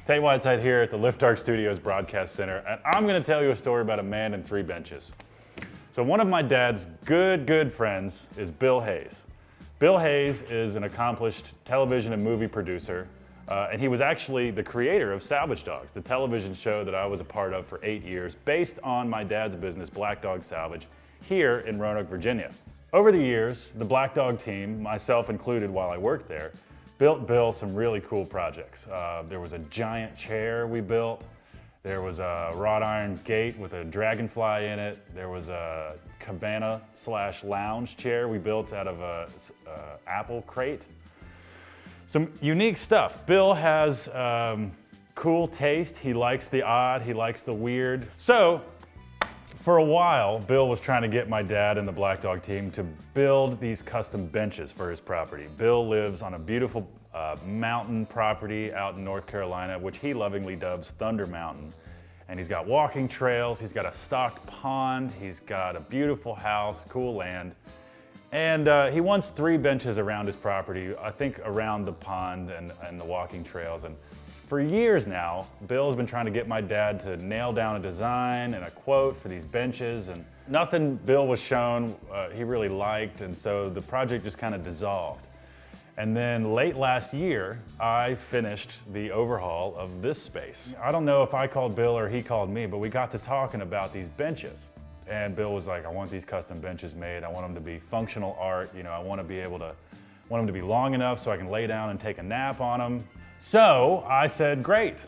Tate Whiteside here at the Lift Arc Studios Broadcast Center, and I'm gonna tell you a story about a man and 3 benches. So one of my dad's good friends is Bill Hayes. Bill Hayes is an accomplished television and movie producer, and he was actually the creator of Salvage Dogs, the television show that I was a part of for 8 years, based on my dad's business, Black Dog Salvage, here in Roanoke, Virginia. Over the years, the Black Dog team, myself included while I worked there, built Bill some really cool projects. There was a giant chair we built. There was a wrought iron gate with a dragonfly in it. There was a cabana/lounge chair we built out of a apple crate. Some unique stuff. Bill has cool taste. He likes the odd, he likes the weird. So, for a while, Bill was trying to get my dad and the Black Dog team to build these custom benches for his property. Bill lives on a beautiful mountain property out in North Carolina, which he lovingly dubs Thunder Mountain. And he's got walking trails, he's got a stocked pond, he's got a beautiful house, cool land. And he wants 3 benches around his property, I think around the pond and the walking trails. And for years now, Bill has been trying to get my dad to nail down a design and a quote for these benches, and nothing Bill was shown he really liked, and so the project just kind of dissolved. And then late last year, I finished the overhaul of this space. I don't know if I called Bill or he called me, but we got to talking about these benches. And Bill was like, I want these custom benches made. I want them to be functional art. You know, I want them to be long enough so I can lay down and take a nap on them. So I said, great.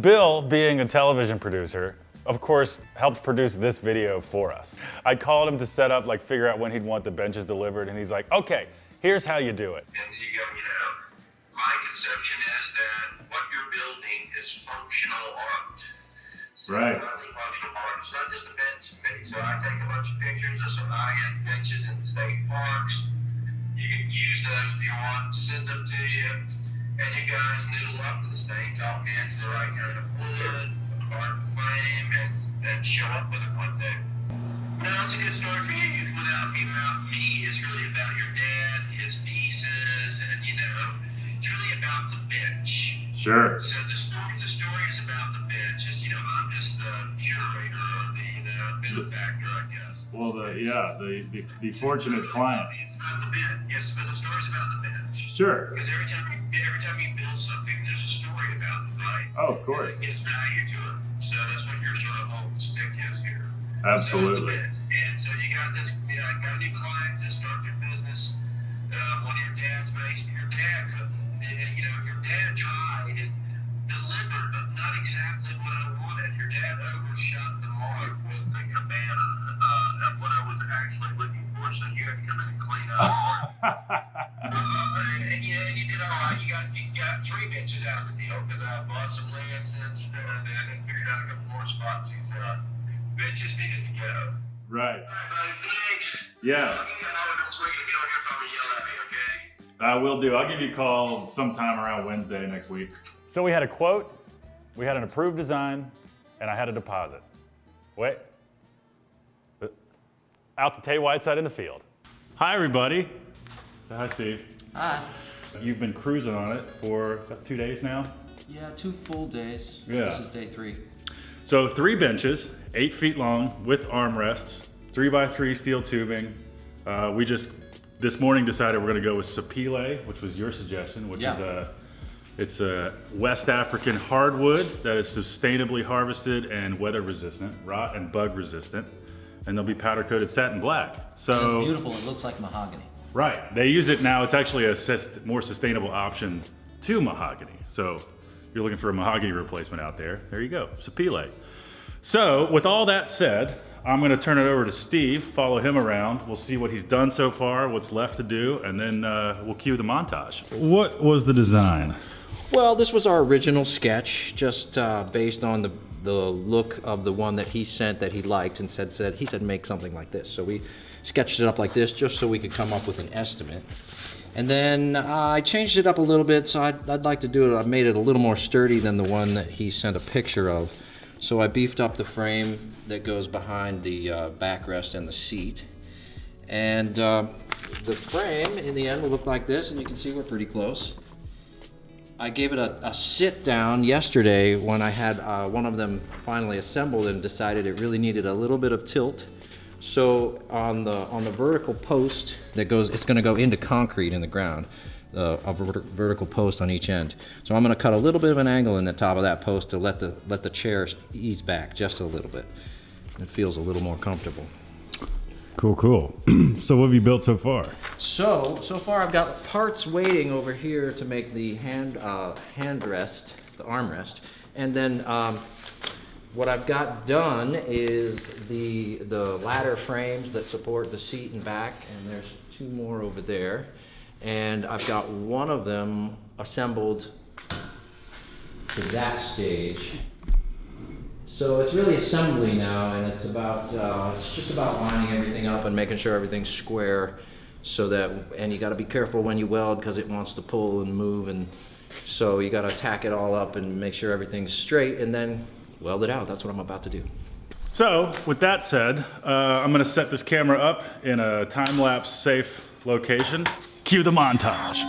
Bill, being a television producer, of course, helped produce this video for us. I called him to set up, figure out when he'd want the benches delivered, and he's like, okay, here's how you do it. And my conception is that what you're building is functional art. So Right. Functional art. It's not just a bench. So I take a bunch of pictures of some high-end benches in state parks. You can use those if you want, send them to you. And you guys noodle up to the state, talk me into the right kind of wood, a carbon frame, and show up with it one day. No, it's a good story for you. Without me, it's really about your dad, his pieces, and it's really about the bench. Sure. So the story is about the bench. I'm just the curator or the benefactor, I guess. Well, the fortunate client. It's about the bench. Yes, but the story's about the bench. Sure. Because every time you build something, there's a story about it, right? Oh, of course. And it gives value to it. So that's what your sort of whole stick is here. Absolutely. And so you got this, got a new client to start your business. One of your dad's mates, your dad couldn't, your dad tried and delivered, but not exactly what I wanted. Your dad overshot the mark with the cabana of what I was actually looking for, so you had to come in and clean up. And you did all right. You got 3 benches out of the deal because I bought some land since then and figured out a couple more spots. Benches needed to go. Right. But Yeah. I'll give you a holler this week. If you don't hear from me, yell at me, okay? I will do. I'll give you a call sometime around Wednesday next week. So we had a quote, we had an approved design, and I had a deposit. Wait. Out to Tay Whiteside in the field. Hi, everybody. Hi, Steve. Hi. You've been cruising on it for about 2 days now? Yeah, 2 full days. Yeah. This is day 3. So 3 benches, 8 feet long with armrests, 3x3 steel tubing. We just, this morning decided we're gonna go with sapele, which was your suggestion, which is it's a West African hardwood that is sustainably harvested and weather resistant, rot and bug resistant. And they'll be powder coated satin black. So It's beautiful, it looks like mahogany. right, they use it now. It's actually a more sustainable option to mahogany. So if you're looking for a mahogany replacement out there, there you go, sapele. So with all that said, I'm gonna turn it over to Steve, follow him around. We'll see what he's done so far, what's left to do, and then we'll cue the montage. What was the design? Well, this was our original sketch, just based on the look of the one that he sent that he liked and he said make something like this. So we sketched it up like this just so we could come up with an estimate. And then I changed it up a little bit, so I'd like to do it. I made it a little more sturdy than the one that he sent a picture of. So I beefed up the frame that goes behind the backrest and the seat. And the frame in the end will look like this, and you can see we're pretty close. I gave it a sit down yesterday when I had one of them finally assembled and decided it really needed a little bit of tilt. So on the vertical post that goes, it's going to go into concrete in the ground, a vertical post on each end. So I'm going to cut a little bit of an angle in the top of that post to let the chair ease back just a little bit. It feels a little more comfortable. Cool, cool. So what have you built so far? So far I've got parts waiting over here to make the handrest, the armrest, and then what I've got done is the ladder frames that support the seat and back, and there's 2 more over there, and I've got one of them assembled to that stage. So it's really assembly now, and it's just about lining everything up and making sure everything's square, so that, and you got to be careful when you weld because it wants to pull and move, and so you got to tack it all up and make sure everything's straight, and then weld it out. That's what I'm about to do. So with that said, I'm gonna set this camera up in a time-lapse safe location. Cue the montage.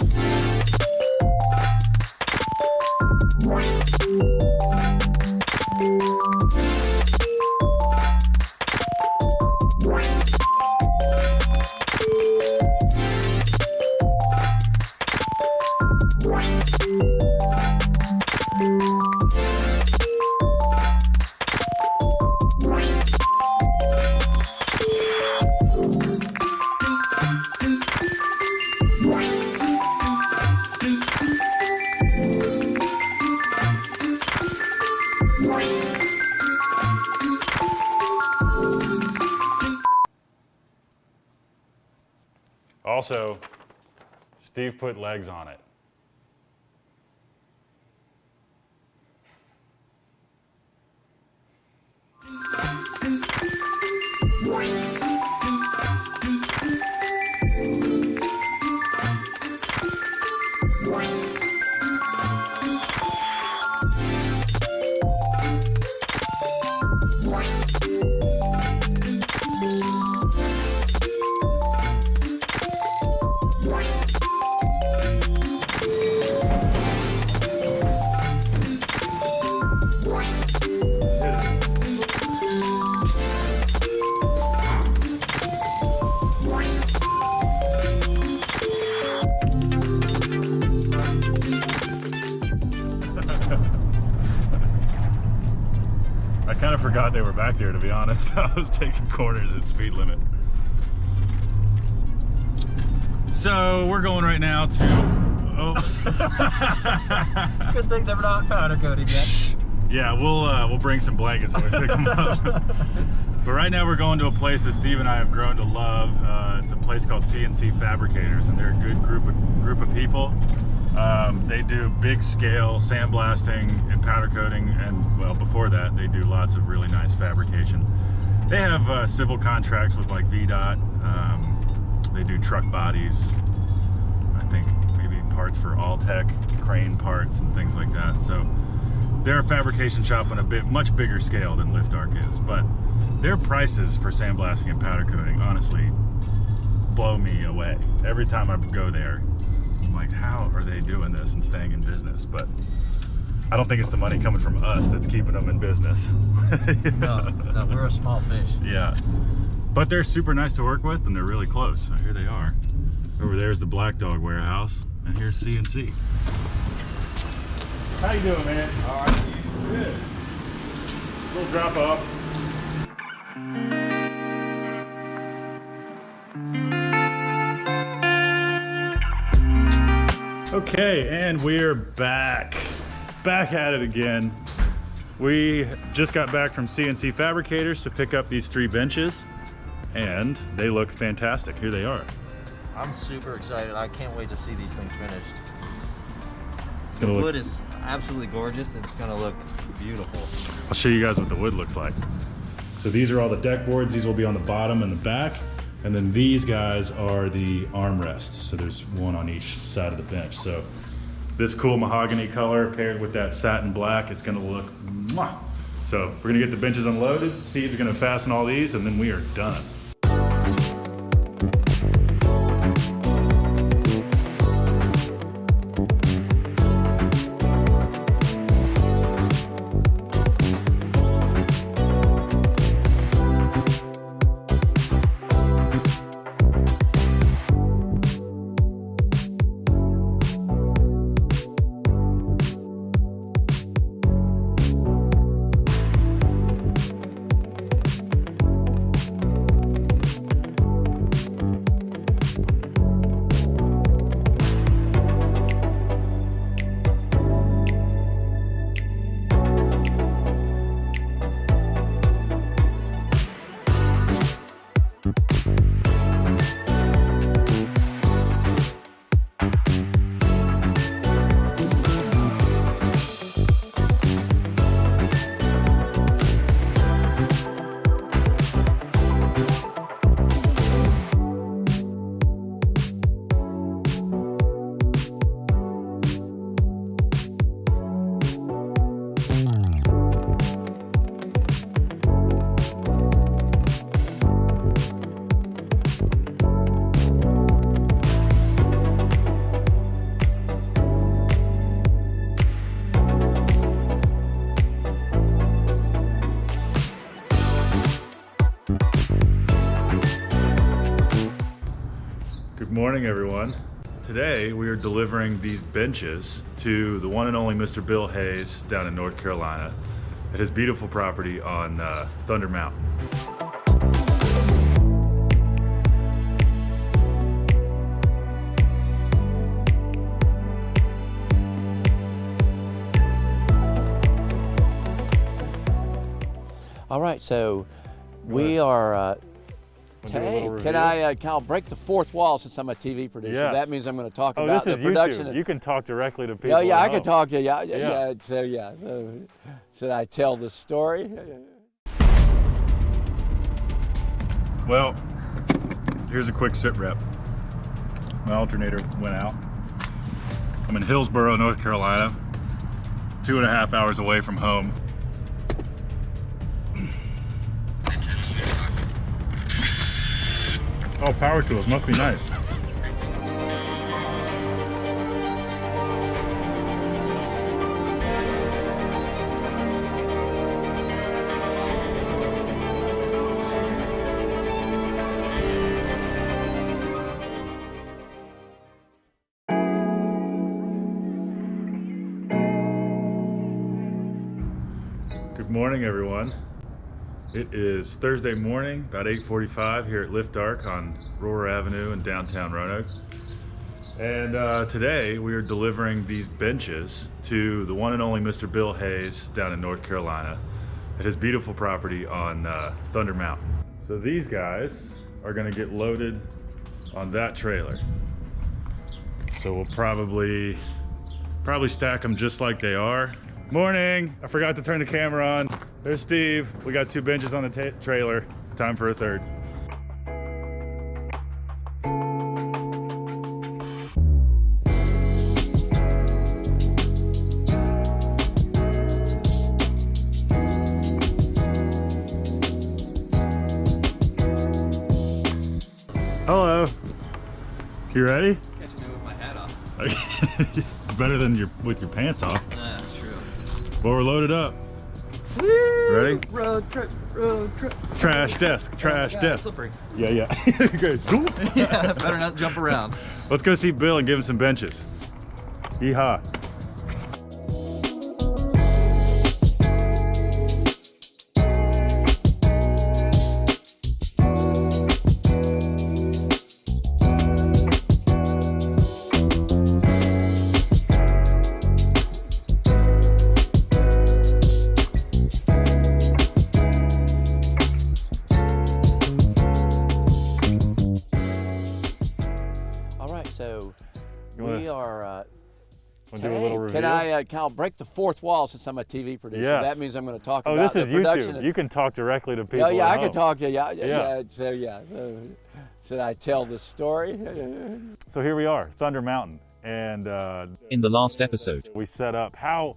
Also, Steve put legs on it. I kind of forgot they were back there, to be honest. I was taking corners at speed limit. So we're going right now to, Good thing they're not powder coated yet. yeah, we'll bring some blankets when we pick them up. But right now we're going to a place that Steve and I have grown to love. It's a place called CNC Fabricators, and they're a good group of people. They do big scale sandblasting and powder coating, and well, before that they do lots of really nice fabrication. They have civil contracts with like VDOT, They do truck bodies, I think maybe parts for All-Tech, crane parts and things like that. So they're a fabrication shop on a much bigger scale than Lift Arc is, but their prices for sandblasting and powder coating honestly blow me away. Every time I go there, I'm like, how are they doing this and staying in business? But I don't think it's the money coming from us that's keeping them in business. No, we're a small fish. Yeah, but they're super nice to work with and they're really close. So here they are. Over there's the Black Dog warehouse and here's CNC. How you doing, man? All right. Good. Little drop off. Okay, and we're back at it again. We just got back from CNC Fabricators to pick up these 3 benches, and they look fantastic. Here they are. I'm super excited. I can't wait to see these things finished. It's The gonna wood look, is absolutely gorgeous and it's gonna look beautiful. I'll show you guys what the wood looks like. So these are all the deck boards. These will be on the bottom and the back. And then these guys are the armrests. So there's one on each side of the bench. So this cool mahogany color paired with that satin black, it's gonna look mwah. So we're gonna get the benches unloaded. Steve's gonna fasten all these and then we are done. Good morning, everyone. Today we are delivering these benches to the one and only Mr. Bill Hayes down in North Carolina at his beautiful property on Thunder Mountain. All right, so we are. Hey, I'll break the fourth wall since I'm a TV producer. Yes. That means I'm going to talk Oh, about this the is production. YouTube. You can talk directly to people. Yeah, yeah, at I can home. talk to you. Yeah. So should I tell the story? Well, here's a quick sit rep. My alternator went out. I'm in Hillsborough, North Carolina, 2.5 hours away from home. Oh, power tools, must be nice. Good morning, everyone. It is Thursday morning, about 8:45 here at Lift Arc on Roar Avenue in downtown Roanoke. And today we are delivering these benches to the one and only Mr. Bill Hayes down in North Carolina at his beautiful property on Thunder Mountain. So these guys are gonna get loaded on that trailer. So we'll probably stack them just like they are. Morning, I forgot to turn the camera on. There's Steve. We got 2 benches on the trailer. Time for a third. You ready? Catch me with my hat off. Better than with your pants off. Nah, that's true. Well, we're loaded up. Ready? Road trip, road trip. Trash desk, trash desk. Slippery. Yeah, yeah. Okay, zoom. Yeah, better not jump around. Let's go see Bill and give him some benches. Yeehaw. So You we are. Wanna do a little review? Can I, Cal, break the fourth wall since I'm a TV producer? Yes. That means I'm going to talk Oh, about this is the production. YouTube. You can talk directly to people. Oh, yeah, at I can home. talk to you. Yeah. So, should I tell the story? So here we are, Thunder Mountain, and In the last episode, we set up how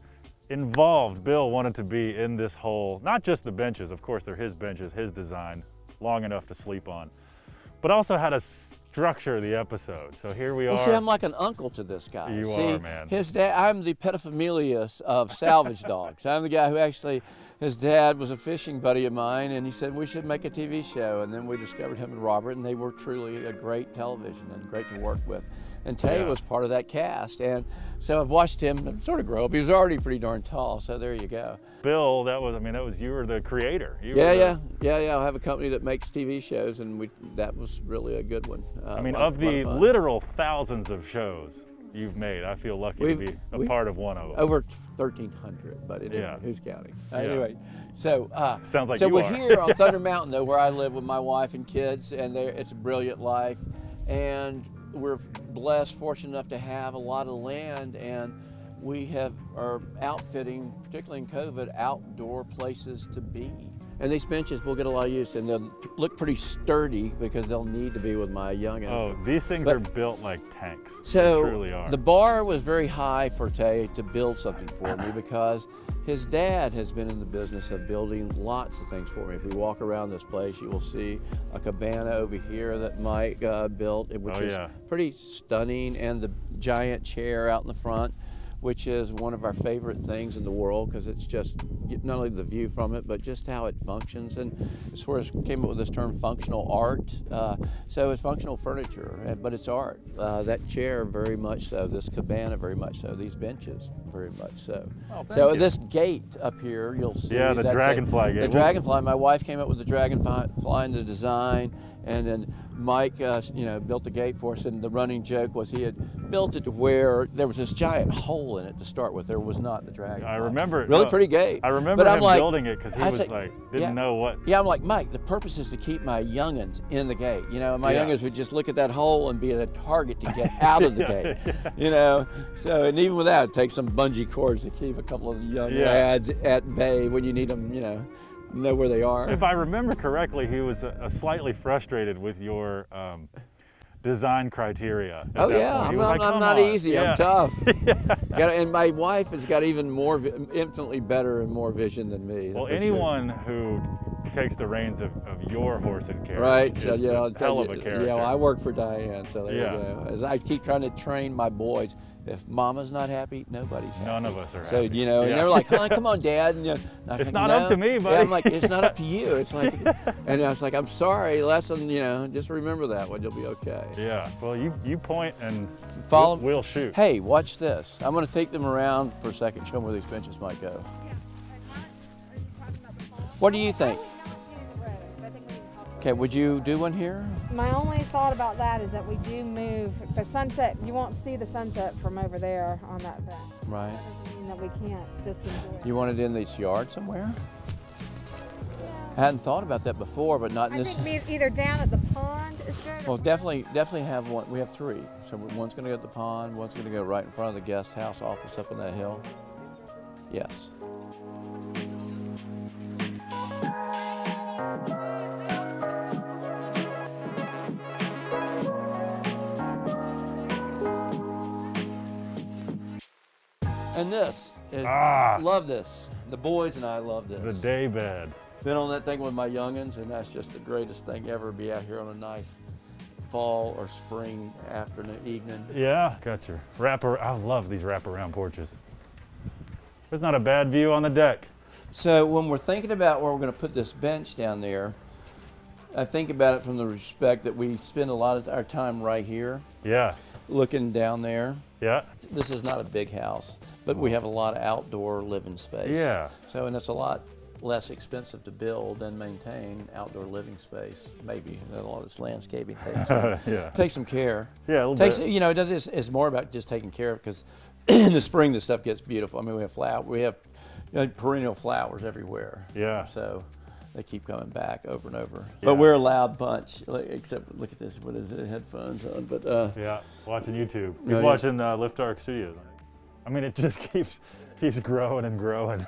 involved Bill wanted to be in this whole, not just the benches, of course they're his benches, his design, long enough to sleep on, but also how to structure the episode. So here we are. Well, see, I'm like an uncle to this guy. You see, are, man. His dad, I'm the pedophilia of salvage dogs. I'm the guy who actually, his dad was a fishing buddy of mine, and he said we should make a TV show. And then we discovered him and Robert, and they were truly a great television and great to work with. And Tay was part of that cast, and so I've watched him sort of grow up. He was already pretty darn tall, so there you go. Bill, that was you were the creator. You Yeah, were yeah. I have a company that makes TV shows, and that was really a good one. I mean, lot of the fun. literal thousands of shows you've made, I feel lucky to be a part of one of them. Over 1,300, but who's counting? Anyway, so sounds like so you we're are. here on Thunder Mountain, though, where I live with my wife and kids, and it's a brilliant life, and we're blessed, fortunate enough to have a lot of land, and we are outfitting, particularly in COVID, outdoor places to be. And these benches will get a lot of use, and they'll look pretty sturdy because they'll need to be with my youngins. Oh, these things are built like tanks. So They truly are. the bar was very high for Tay to build something for me because his dad has been in the business of building lots of things for me. If we walk around this place, you will see a cabana over here that Mike built, which is pretty stunning, and the giant chair out in the front, which is one of our favorite things in the world because it's just not only the view from it, but just how it functions. And it's where it came up with this term functional art. So it's functional furniture, but it's art. That chair, very much so. This cabana, very much so. These benches, very much so. Oh, so you. This gate up here, you'll see. Yeah, the dragonfly gate. The dragonfly. My wife came up with the dragonfly in the design, and then Mike, built the gate for us, and the running joke was he had built it to where there was this giant hole in it to start with. There was not the dragonfly. I remember it. Really pretty gate. I remember but him building it because he was didn't know what. Yeah, I'm like, Mike, the purpose is to keep my youngins in the gate. And my youngins would just look at that hole and be a target to get out of the gate. So, and even with that, it takes some bungee cords to keep a couple of young lads at bay when you need them, know where they are. If I remember correctly, he was slightly frustrated with your design criteria. Oh yeah, I'm not easy. I'm tough. And my wife has got even more, infinitely better and more vision than me. Well, anyone who takes the reins of your horse and carriage right. is So yeah, a hell of a character. Yeah, well, I work for Diane, so there you go. As I keep trying to train my boys, if Mama's not happy, nobody's happy. None of us are so, happy. And they're like, "Honey, come on, Dad." And, it's not up to me, buddy. Yeah, I'm like, it's not up to you. It's like, and I was like, I'm sorry, lesson. Just remember that one. You'll be okay. Yeah. Well, you point and follow. We'll shoot. Hey, watch this. I'm going to take them around for a second, show them where these benches might go. What do you think? Okay, would you do one here? My only thought about that is that we do move the sunset. You won't see the sunset from over there on that bench. Right. That doesn't mean that we can't just enjoy it. You want it in this yard somewhere? I hadn't thought about that before, but not in this. I think either down at the pond is good. Well, definitely have one. We have three. So one's going to go at the pond, one's going to go right in front of the guest house office up on that hill. Yes. And this, love this. The boys and I love this. The day bed. Been on that thing with my youngins, and that's just the greatest thing ever, be out here on a nice fall or spring afternoon, evening. Yeah, got your wrapper. I love these wraparound porches. There's not a bad view on the deck. So when we're thinking about where we're going to put this bench down there, I think about it from the respect that we spend a lot of our time right here. Yeah. Looking down there. Yeah. This is not a big house, but we have a lot of outdoor living space. Yeah. So, and it's a lot less expensive to build and maintain outdoor living space. Maybe a lot of this landscaping takes some care. Yeah, a little bit. You know, it's more about just taking care of, because in the spring this stuff gets beautiful. I mean, we have perennial flowers everywhere. Yeah. So they keep coming back over and over. Yeah. But we're a loud bunch, except look at this. What is it? Headphones on. But yeah, watching YouTube. He's watching Lift Arc Studios. I mean, it just keeps growing and growing.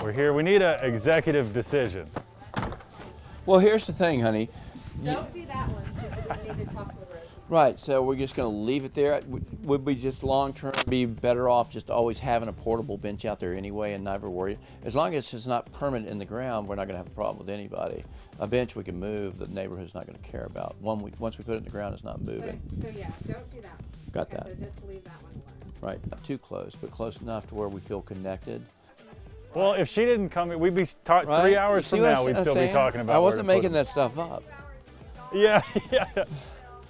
We're here. We need an executive decision. Well, here's the thing, honey. Don't do that one because we need to talk to the road. Right, so we're just going to leave it there. Would we just long-term be better off just always having a portable bench out there anyway and never worry? As long as it's not permanent in the ground, we're not going to have a problem with anybody. A bench we can move, the neighborhood's not going to care about. Once we put it in the ground, it's not moving. So yeah, don't do that one. Got Okay, that. So just leave that one alone. Right, not too close, but close enough to where we feel connected. Well, if she didn't come, we'd be Right? 3 hours from now, we'd still be talking about. I wasn't making that stuff up. Yeah, yeah.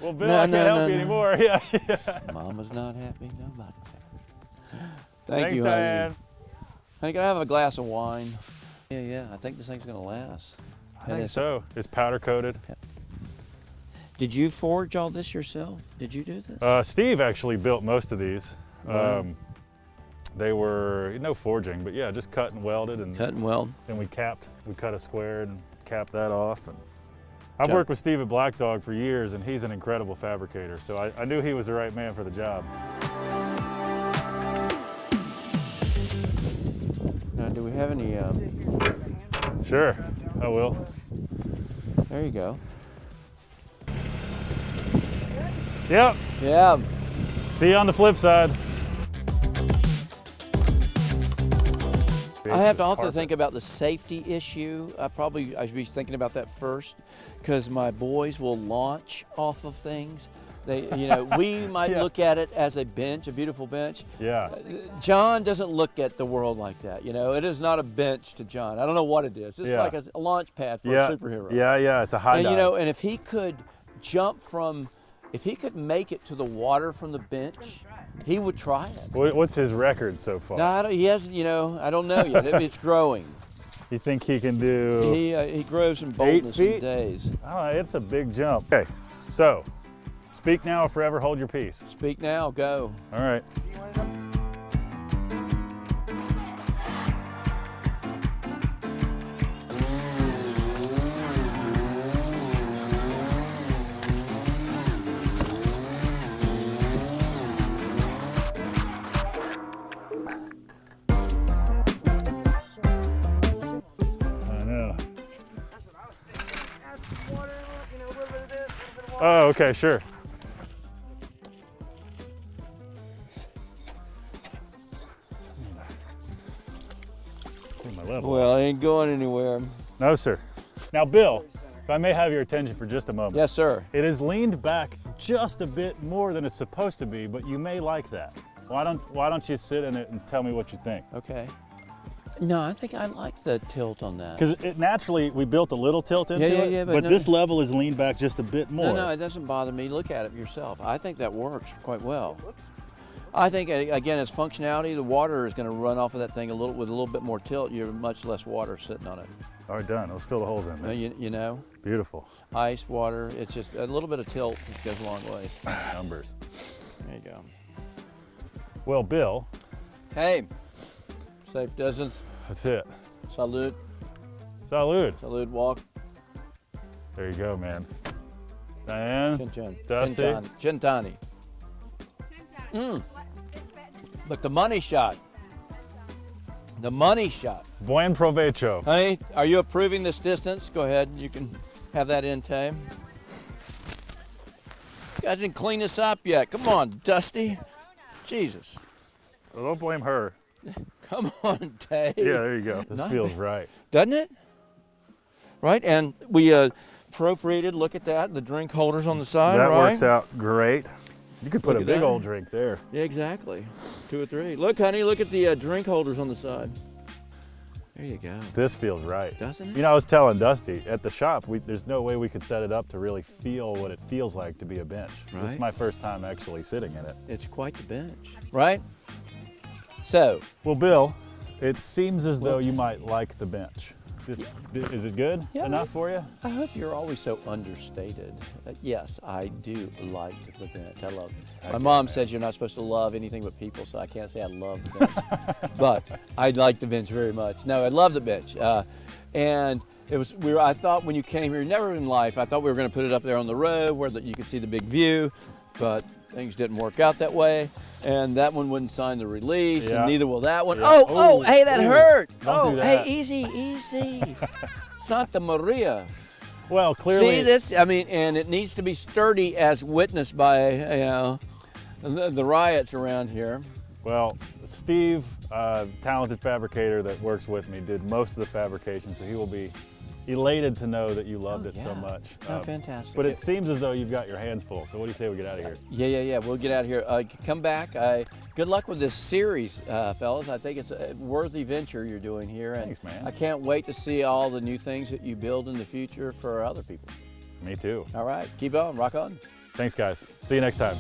Well, Bill, I can't help you anymore. Yeah, yeah. Mama's not happy, nobody's happy. Thanks, you, Diane. Honey, can I have a glass of wine? Yeah, I think this thing's gonna last. I think so. It's powder coated. Did you forge all this yourself? Did you do this? Steve actually built most of these. Wow. They were no forging, but yeah, just cut and welded, and cut and weld. Then we cut a square and capped that off. And I've worked with Steve at Black Dog for years, and he's an incredible fabricator. So I knew he was the right man for the job. Now, do we have any? Sure, I will. There you go. Yep. Yeah. See you on the flip side. I have to also think about the safety issue. I should be thinking about that first, because my boys will launch off of things. We might look at it as a bench, a beautiful bench. Yeah. John doesn't look at the world like that. It is not a bench to John. I don't know what it is. It's like a launch pad for a superhero. Yeah, it's a high dive. And if he could if he could make it to the water from the bench, he would try it. What's his record so far? No, he hasn't. I don't know yet. It's growing. You think he can do? He grows in boldness in days. Oh, it's a big jump. Okay, so speak now or forever hold your peace. Speak now, go. All right. Oh, okay, sure. Well, it ain't going anywhere. No, sir. Now, Bill, if I may have your attention for just a moment. Yes, sir. It is leaned back just a bit more than it's supposed to be, but you may like that. Why don't you sit in it and tell me what you think? Okay. No, I think I like the tilt on that. Because naturally, we built a little tilt into it, but this level is leaned back just a bit more. No, it doesn't bother me. Look at it yourself. I think that works quite well. I think, again, its functionality, the water is going to run off of that thing with a little bit more tilt. You're much less water sitting on it. All right, done. Let's fill the holes in there. You know? Beautiful. Ice, water, it's just a little bit of tilt goes a long ways. Numbers. There you go. Well, Bill. Hey, safe distance. That's it. Salute. Salute. Salute, walk. There you go, man. Diane. Chin chin. Dusty. Chintani. Look, the money shot. The money shot. Buen provecho. Honey, are you approving this distance? Go ahead, you can have that in time. You guys didn't clean this up yet. Come on, Dusty. Jesus. Well, don't blame her. Come on, Dave. Yeah, there you go. This feels right. Doesn't it? Right, and we appropriated. Look at that. The drink holders on the side, That right? works out great. You could put Look a at big that. old drink there. Yeah, exactly. 2 or 3. Look, honey, look at the drink holders on the side. There you go. This feels right. Doesn't it? You know, I was telling Dusty, at the shop, there's no way we could set it up to really feel what it feels like to be a bench. This is Right. my first time actually sitting in it. It's quite the bench, right? So, Well, Bill, it seems as though Well, you might like the bench. Is it good Yeah. enough for you? I hope you're always so understated. Yes, I do like the bench. I love it. My mom says you're not supposed to love anything but people, so I can't say I love the bench. But I like the bench very much. No, I love the bench. And it was, I thought when you came here, never in life, I thought we were going to put it up there on the road where you could see the big view, but things didn't work out that way. And that one wouldn't sign the release, Yeah. and neither will that one. Yeah. Oh, hey, that hurt. Don't do Hey, that. easy. Santa Maria. Well, clearly. See this? I mean, and it needs to be sturdy as witnessed by, the riots around here. Well, Steve, talented fabricator that works with me, did most of the fabrication, so he will be elated to know that you loved it so much. Oh, fantastic. But it seems as though you've got your hands full, so what do you say we get out of here? Yeah. We'll get out of here. Come back. Good luck with this series, fellas. I think it's a worthy venture you're doing here. And Thanks, man. I can't wait to see all the new things that you build in the future for other people. Me too. All right. Keep on. Rock on. Thanks, guys. See you next time.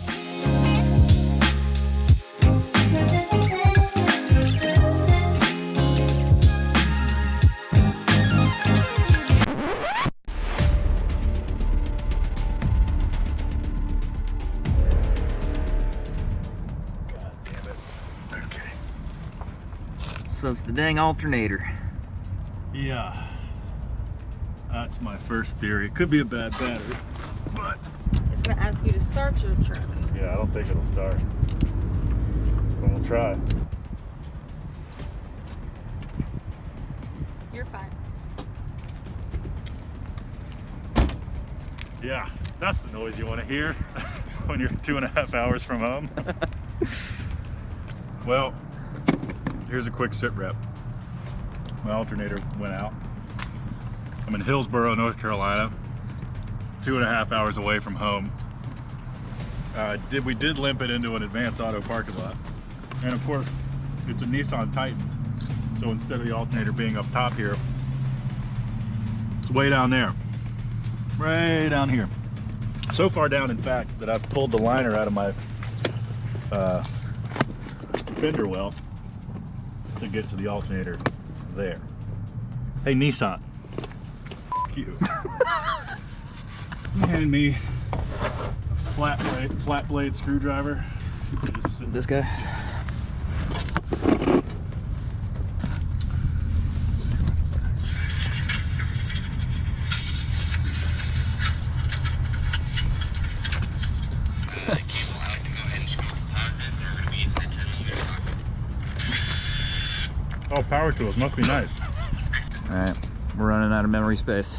So it's the dang alternator. Yeah. That's my first theory. It could be a bad battery, but It's gonna ask you to start your truck. yeah, I don't think it'll start. But we'll try. You're fine. Yeah, that's the noise you want to hear when you're 2.5 hours from home. Well, here's a quick sit rep. My alternator went out. I'm in Hillsboro, North Carolina, 2.5 hours away from home. We did limp it into an Advanced Auto parking lot. And of course, it's a Nissan Titan. So instead of the alternator being up top here, it's way down there. Way down here. So far down, in fact, that I've pulled the liner out of my fender well to get to the alternator there. Hey, Nissan. F you. Hand me a flat blade screwdriver. This guy? Oh, power tools must be nice. All right, we're running out of memory space.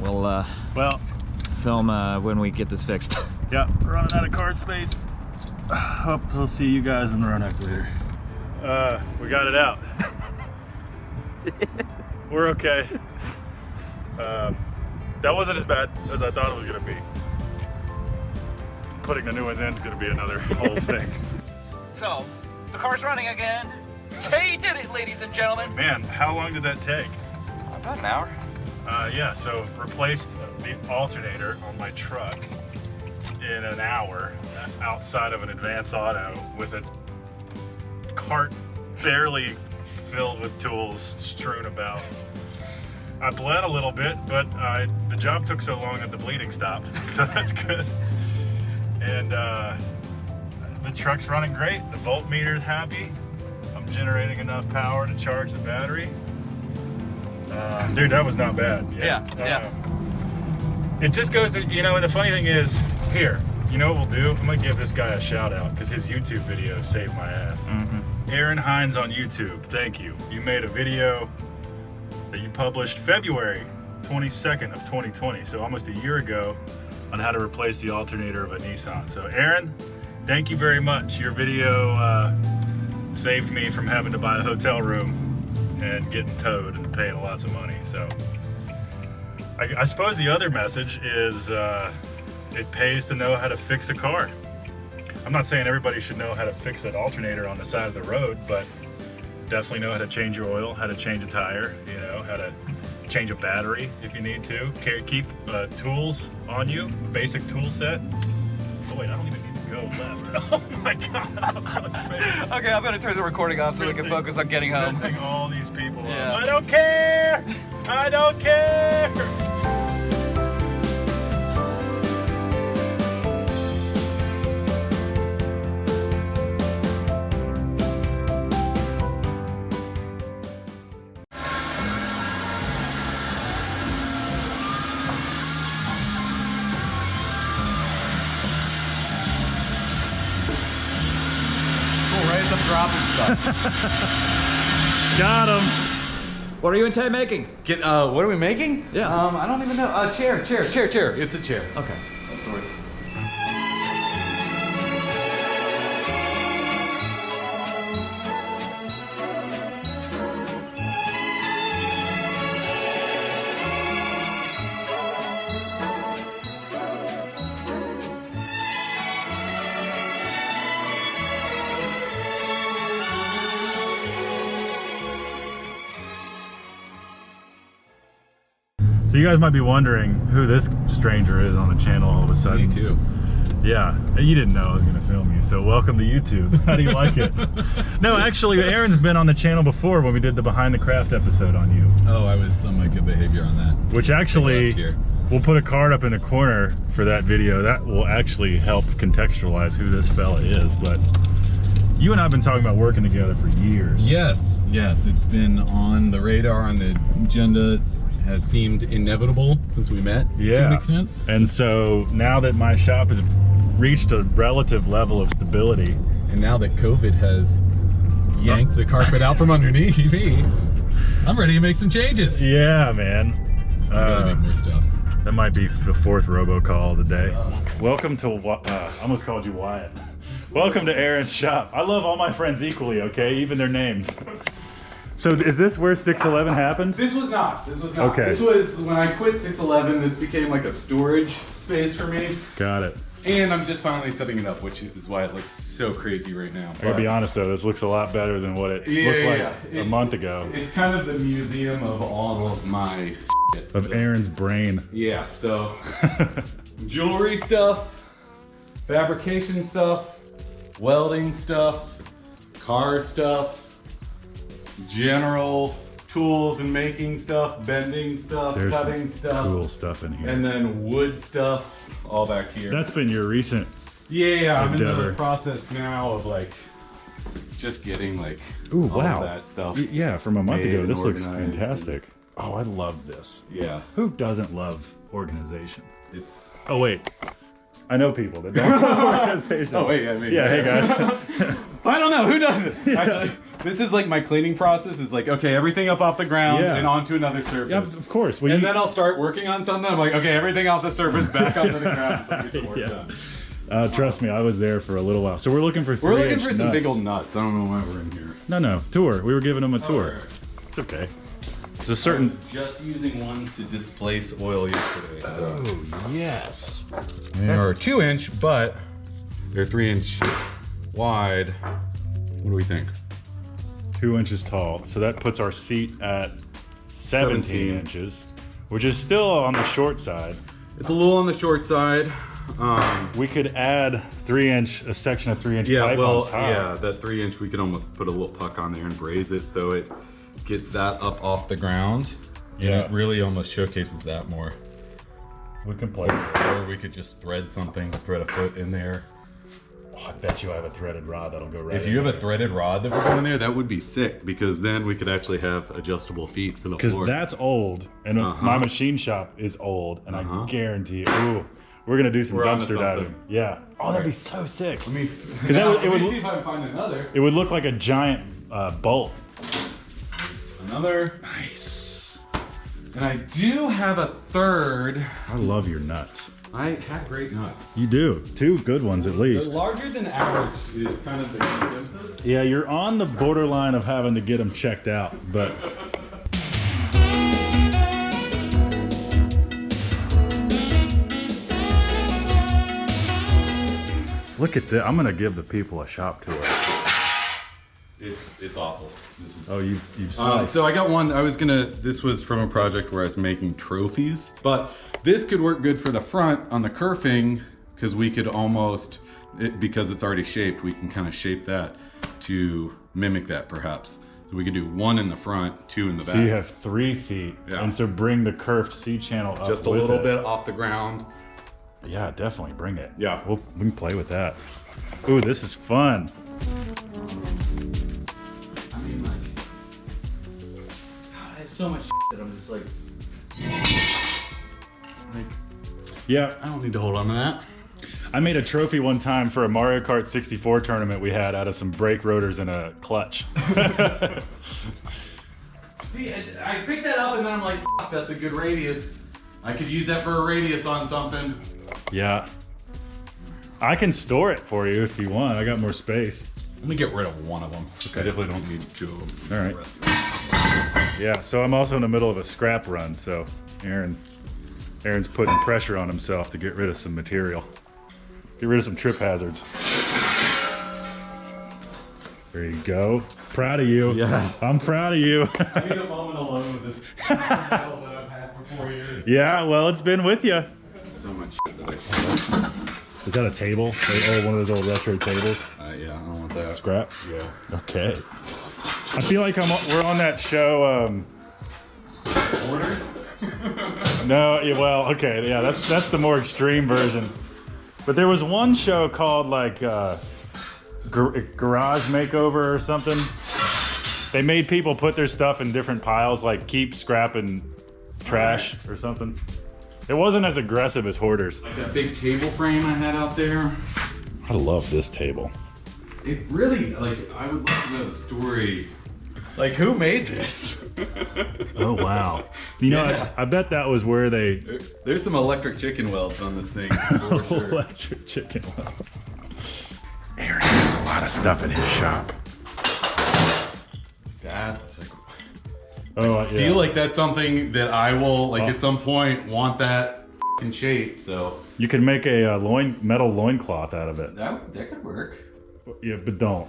We'll Well, film when we get this fixed. yeah, we're running out of card space. Hope we'll see you guys in the run-up later. We got it out. We're okay. That wasn't as bad as I thought it was gonna be. Putting the new ones in is gonna be another whole thing. So, the car's running again. Tay did it, ladies and gentlemen. Man, how long did that take? About an hour. Yeah, so replaced the alternator on my truck in an hour outside of an Advanced Auto with a cart barely filled with tools strewn about. I bled a little bit, but the job took so long that the bleeding stopped, so that's good. And the truck's running great. The voltmeter's happy. I'm generating enough power to charge the battery. Dude, that was not bad. Yeah. It just goes to, you know, and the funny thing is, here, you know what we'll do? I'm gonna give this guy a shout out because his YouTube video saved my ass. Aaron Hines on YouTube, thank you. You made a video that you published February 22nd of 2020, so almost a year ago, on how to replace the alternator of a Nissan. So Aaron, thank you very much. Your video saved me from having to buy a hotel room and getting towed and paying lots of money. So I suppose the other message is it pays to know how to fix a car. I'm not saying everybody should know how to fix an alternator on the side of the road, but definitely know how to change your oil, how to change a tire, you know, how to change a battery if you need to. Keep tools on you, a basic tool set. Oh wait, I don't even need to go left. Oh my God. Okay, I'm gonna turn the recording off so we can focus on getting home. Missing all these people. Yeah. I don't care. I don't care. Got him. What are you and Tay making? What are we making? Yeah. I don't even know. Chair. It's a chair. Okay. Of sorts. So you guys might be wondering who this stranger is on the channel all of a sudden. Me too. Yeah, you didn't know I was gonna film you, so welcome to YouTube. How do you like it? No, actually, Aaron's been on the channel before when we did the Behind the Craft episode on you. Oh, I was on my good behavior on that. Which actually, we'll put a card up in the corner for that video. That will actually help contextualize who this fella is. But you and I have been talking about working together for years. Yes, it's been on the radar, on the agenda. It has seemed inevitable since we met to an extent. And so now that my shop has reached a relative level of stability, and now that COVID has yanked the carpet out from underneath me, I'm ready to make some changes. Yeah, man. I gotta make more stuff. That might be the fourth robocall of the day. Welcome to, I almost called you Wyatt. Welcome to Aaron's shop. I love all my friends equally, okay? Even their names. So is this where 611 happened? This was not. Okay. This was when I quit 611. This became like a storage space for me. Got it. And I'm just finally setting it up, which is why it looks so crazy right now. I gotta be honest though, this looks a lot better than what it looked like a month ago. It's kind of the museum of all of my shit. Of Aaron's brain. Yeah, so jewelry stuff, fabrication stuff, welding stuff, car stuff, general tools and making stuff, bending stuff, There's cutting some stuff. cool stuff in here. And then wood stuff, all back here. That's been your recent I'm in endeavor. the process now of like just getting like Ooh, all wow. of that stuff. Yeah, from a month made ago, and this looks organized. fantastic. Oh, I love this. Yeah. Who doesn't love organization? It's Oh wait, I know people that don't love organization. Oh wait, yeah, maybe. Yeah, hey guys. I don't know, who doesn't? Actually, this is like my cleaning process is like, okay, everything up off the ground and onto another surface. Yeah, of course. Well, and then I'll start working on something. I'm like, okay, everything off the surface, back onto the ground. So I get some work done. Trust me, I was there for a little while. So we're looking for 3-inch We're looking for some nuts. big old nuts. I don't know why we're in here. No, tour. We were giving them a tour. It's okay. There's a certain. I was just using one to displace oil yesterday. So. Oh yes. They are 2-inch, but they're 3-inch wide. What do we think? 2 inches tall. So that puts our seat at 17 inches, which is still on the short side. It's a little on the short side. We could add a section of 3-inch pipe on top. Yeah, that 3-inch, we could almost put a little puck on there and braze it so it gets that up off the ground. Yeah. And it really almost showcases that more. We can play with it. Or we could just thread something, thread a foot in there. Oh, I bet you I have a threaded rod that'll go right If you have a threaded rod that would go in there, that would be sick because then we could actually have adjustable feet for the floor. Because that's old, and my machine shop is old, and I guarantee you, ooh, we're gonna do some dumpster diving. Yeah. Oh, that'd be so sick. Let me see if I can find another. It would look like a giant bolt. Another. Nice. And I do have a third. I love your nuts. I have great nuts. You do. 2 good ones at least. The larger than average is kind of the consensus. Yeah, you're on the borderline of having to get them checked out, but Look at this. I'm gonna give the people a shop tour. It's awful. This is, you've sliced. so I got one. This was from a project where I was making trophies, but this could work good for the front on the kerfing, because we could almost, because it's already shaped, we can kind of shape that to mimic that perhaps. So we could do 1 in the front, 2 in the back. So you have 3 feet, and so bring the curved C channel up just a little bit off the ground. Yeah, definitely bring it. Yeah, we can play with that. Ooh, this is fun. I mean, like, God, I have so much that I'm just like, yeah, I don't need to hold on to that. I made a trophy one time for a Mario Kart 64 tournament we had out of some brake rotors and a clutch. See, I picked that up and then I'm like, fuck, that's a good radius. I could use that for a radius on something. Yeah. I can store it for you if you want. I got more space. Let me get rid of one of them. Okay. I definitely don't need 2 of them. All right. Yeah, so I'm also in the middle of a scrap run, so Aaron's putting pressure on himself to get rid of some material. Get rid of some trip hazards. There you go. Proud of you. Yeah. I'm proud of you. I need a moment alone with this metal that I've had for 4 years. Yeah, well, it's been with you. So much shit that I Is that a table? Oh, one of those old retro tables? yeah, I don't want that. Scrap? Yeah. Okay. I feel like we're on that show, Orders? No, yeah, well, okay, yeah, that's the more extreme version. But there was one show called like Garage Makeover or something. They made people put their stuff in different piles, like keep, scrap, and trash or something. It wasn't as aggressive as Hoarders. Like that big table frame I had out there. I love this table. It really, like, I would love to know the story. Like, who made this? Oh, wow. You know, I bet that was where they... There's some electric chicken welds on this thing. For sure. Electric chicken welds. Aaron has a lot of stuff in his shop. That's like... I feel like that's something that I will, like, at some point, want that f***ing shape, so... You can make a metal loincloth out of it. That could work. Yeah, but don't.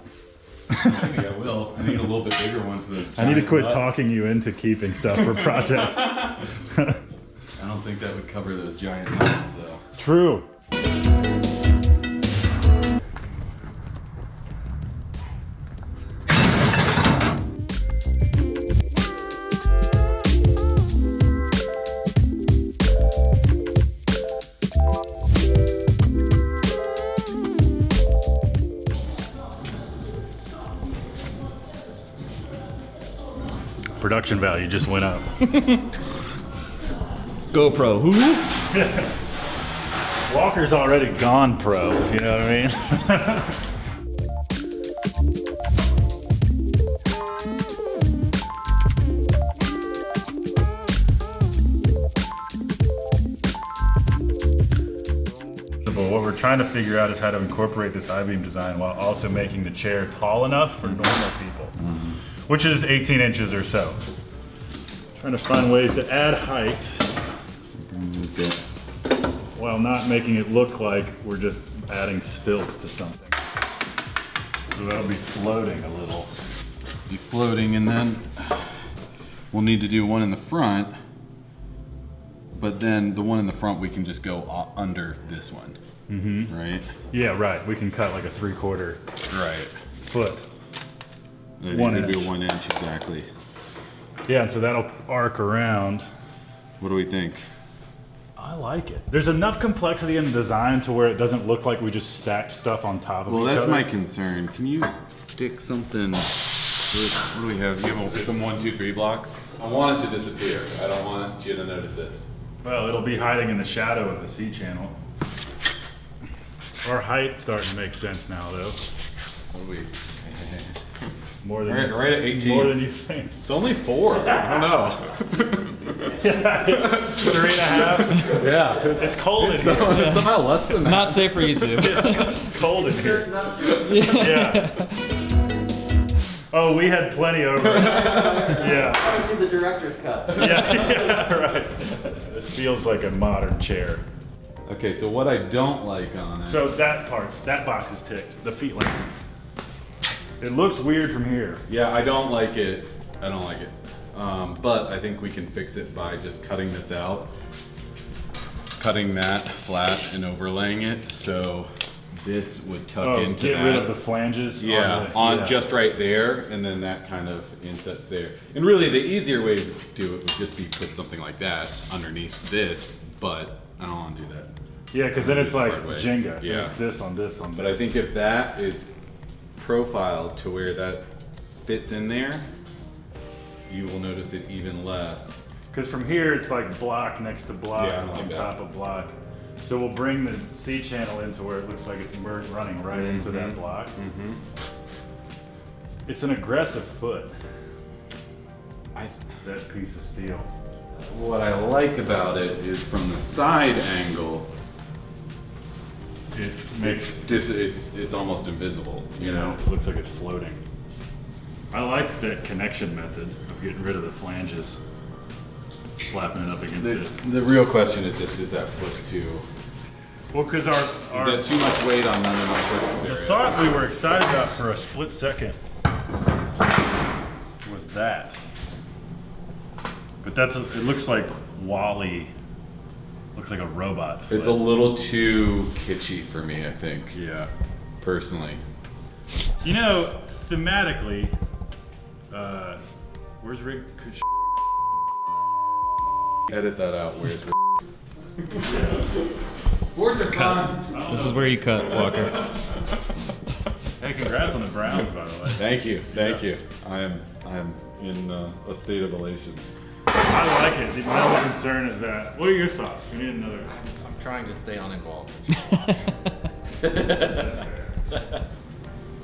Maybe I will. I need a little bit bigger one for the I need to quit nuts. talking you into keeping stuff for projects. I don't think that would cover those giant nuts, so... True. Production value just went up. GoPro, who? Walker's already gone pro, you know what I mean? But what we're trying to figure out is how to incorporate this I-beam design while also making the chair tall enough for normal people. Which is 18 inches or so. Trying to find ways to add height while not making it look like we're just adding stilts to something. So that'll be floating a little. Be floating, and then we'll need to do one in the front, but then the one in the front we can just go under this one, right? Yeah, right. We can cut like a 3/4 foot. It'd 1 be inch. 1 inch, exactly. Yeah, and so that'll arc around. What do we think? I like it. There's enough complexity in the design to where it doesn't look like we just stacked stuff on top of each other. Well, that's my concern. Can you stick something? What do we have? You have some 1, 2, 3 blocks? I want it to disappear. I don't want you to notice it. Well, it'll be hiding in the shadow of the C channel. Our height's starting to make sense now, though. What do we? More than right at 18. More than you think. It's only 4. I don't know. 3.5. Yeah. It's cold in here. It's somehow less than that. Not safe for YouTube. It's cold in here. Yeah. Oh, we had plenty over. Yeah. I want to see the director's cut. Yeah, right. This feels like a modern chair. Okay, so what I don't like on it. So that part, that box is ticked, the feet length. It looks weird from here. Yeah, I don't like it. I don't like it. But I think we can fix it by just cutting this out. Cutting that flat and overlaying it. So this would tuck into get that. rid of the flanges? Yeah, on just right there, and then that kind of insets there. And really the easier way to do it would just be put something like that underneath this, but I don't want to do that. Yeah, because then it's like Jenga. Yeah. It's this on this on this. But I think if that is profiled to where that fits in there, you will notice it even less. Because from here it's like block next to block on top of block. So we'll bring the C channel into where it looks like it's running right into that block. It's an aggressive foot, that piece of steel. What I like about it is from the side angle, it makes it's almost invisible, you know? It looks like it's floating. I like that connection method of getting rid of the flanges, slapping it up against it. The real question is just, is that foot too? Well, because is that too much weight on none of my surface area? The thought we were excited about for a split second was that. But it looks like Wall-E, looks like a robot foot. It's a little too kitschy for me, I think. Yeah. Personally. You know, thematically, where's Rick? Edit that out, where's Rick? Sports are fun. This is where you cut, Walker. Hey, congrats on the Browns, by the way. Thank you, thank you. I am in a state of elation. I like it. My only concern is that. What are your thoughts? We need another. I'm trying to stay uninvolved.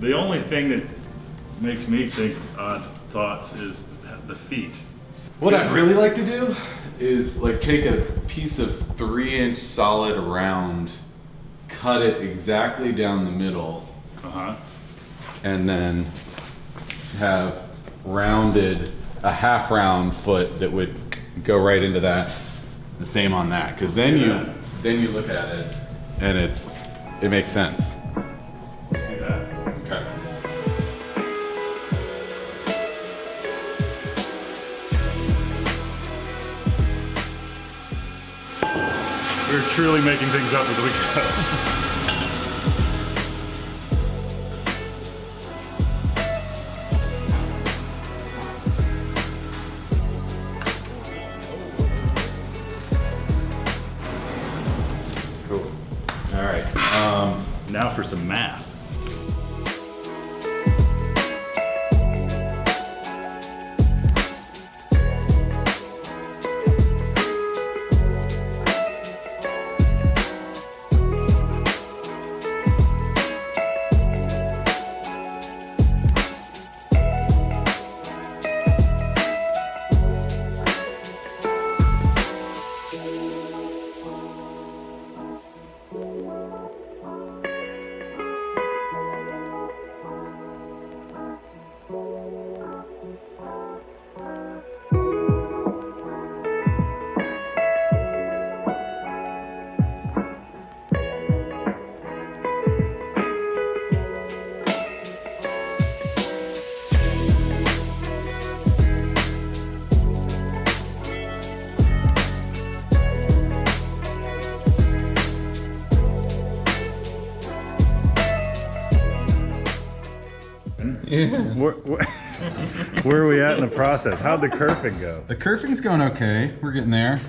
The only thing that makes me think odd thoughts is the feet. What I'd really like to do is like take a piece of 3-inch solid round, cut it exactly down the middle, and then have rounded a half round foot that would go right into that. The same on that, because then you look at it and it makes sense. Let's do that. Okay. We're truly making things up as we go. Cool. All right. Now for some math. Where are we at in the process? How'd the kerfing go? The kerfing's going okay. We're getting there.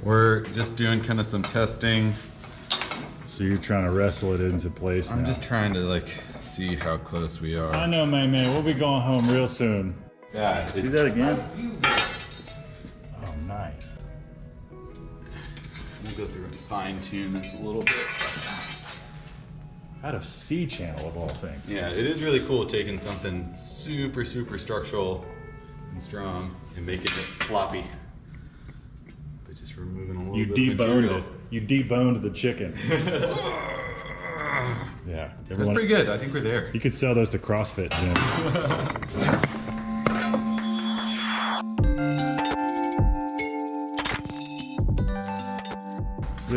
We're just doing kind of some testing. So you're trying to wrestle it into place now? I'm just trying to like see how close we are. I know, man. We'll be going home real soon. Yeah. Do that again. Oh, nice. We'll go through and fine tune this a little bit. Out of C channel of all things. Yeah, it is really cool taking something super, super structural and strong and making it floppy. But just removing a little bit of material. it. You deboned the chicken. Yeah. That's pretty good. I think we're there. You could sell those to CrossFit gyms.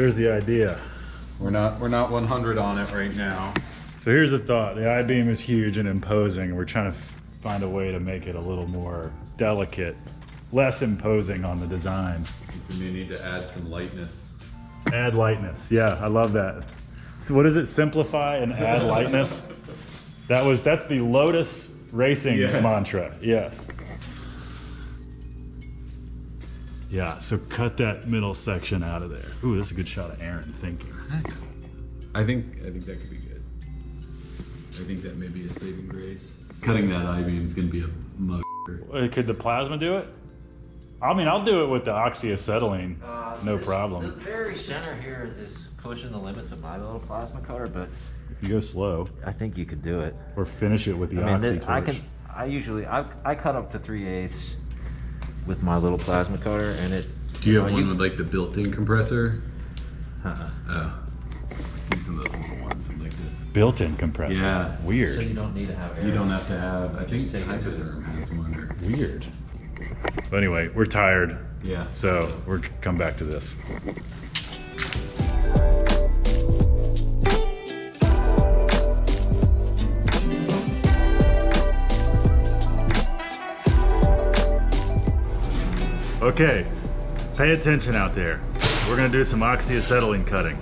there's the idea. We're not 100 on it right now. So here's the thought. The I-beam is huge and imposing. We're trying to find a way to make it a little more delicate, less imposing on the design. We may need to add some lightness. Add lightness. Yeah, I love that. So what is it? Simplify and add lightness? That's the Lotus racing mantra. Yes. Yeah, so cut that middle section out of there. Ooh, this is a good shot of Aaron thinking. I think that could be good. I think that may be a saving grace. Cutting that I-beam is going to be a mug. Could the plasma do it? I mean, I'll do it with the oxyacetylene, no problem. The very center here is pushing the limits of my little plasma cutter, but If you go slow. I think you could do it. Or finish it with the oxy torch. I cut up to 3/8 with my little plasma cutter, and it. Do you have one with like the built-in compressor? Uh-uh. Oh. I've seen some of those little ones with like the built-in compressor. Yeah. Weird. So you don't need to have air. You don't have to have. I think take Hypertherm has one. Weird. But anyway, we're tired. Yeah. So we're come back to this. Okay, pay attention out there. We're gonna do some oxyacetylene cutting.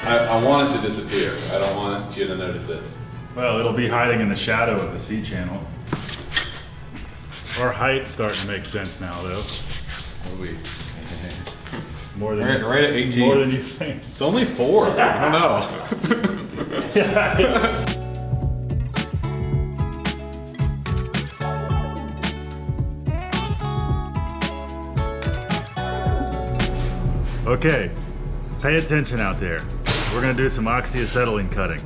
I want it to disappear. I don't want you to notice it. Well, it'll be hiding in the shadow of the C channel. Our height's starting to make sense now, though. What are we? More than right at 18. More than you think. It's only 4. I don't know. Okay, pay attention out there. We're gonna do some oxyacetylene cutting.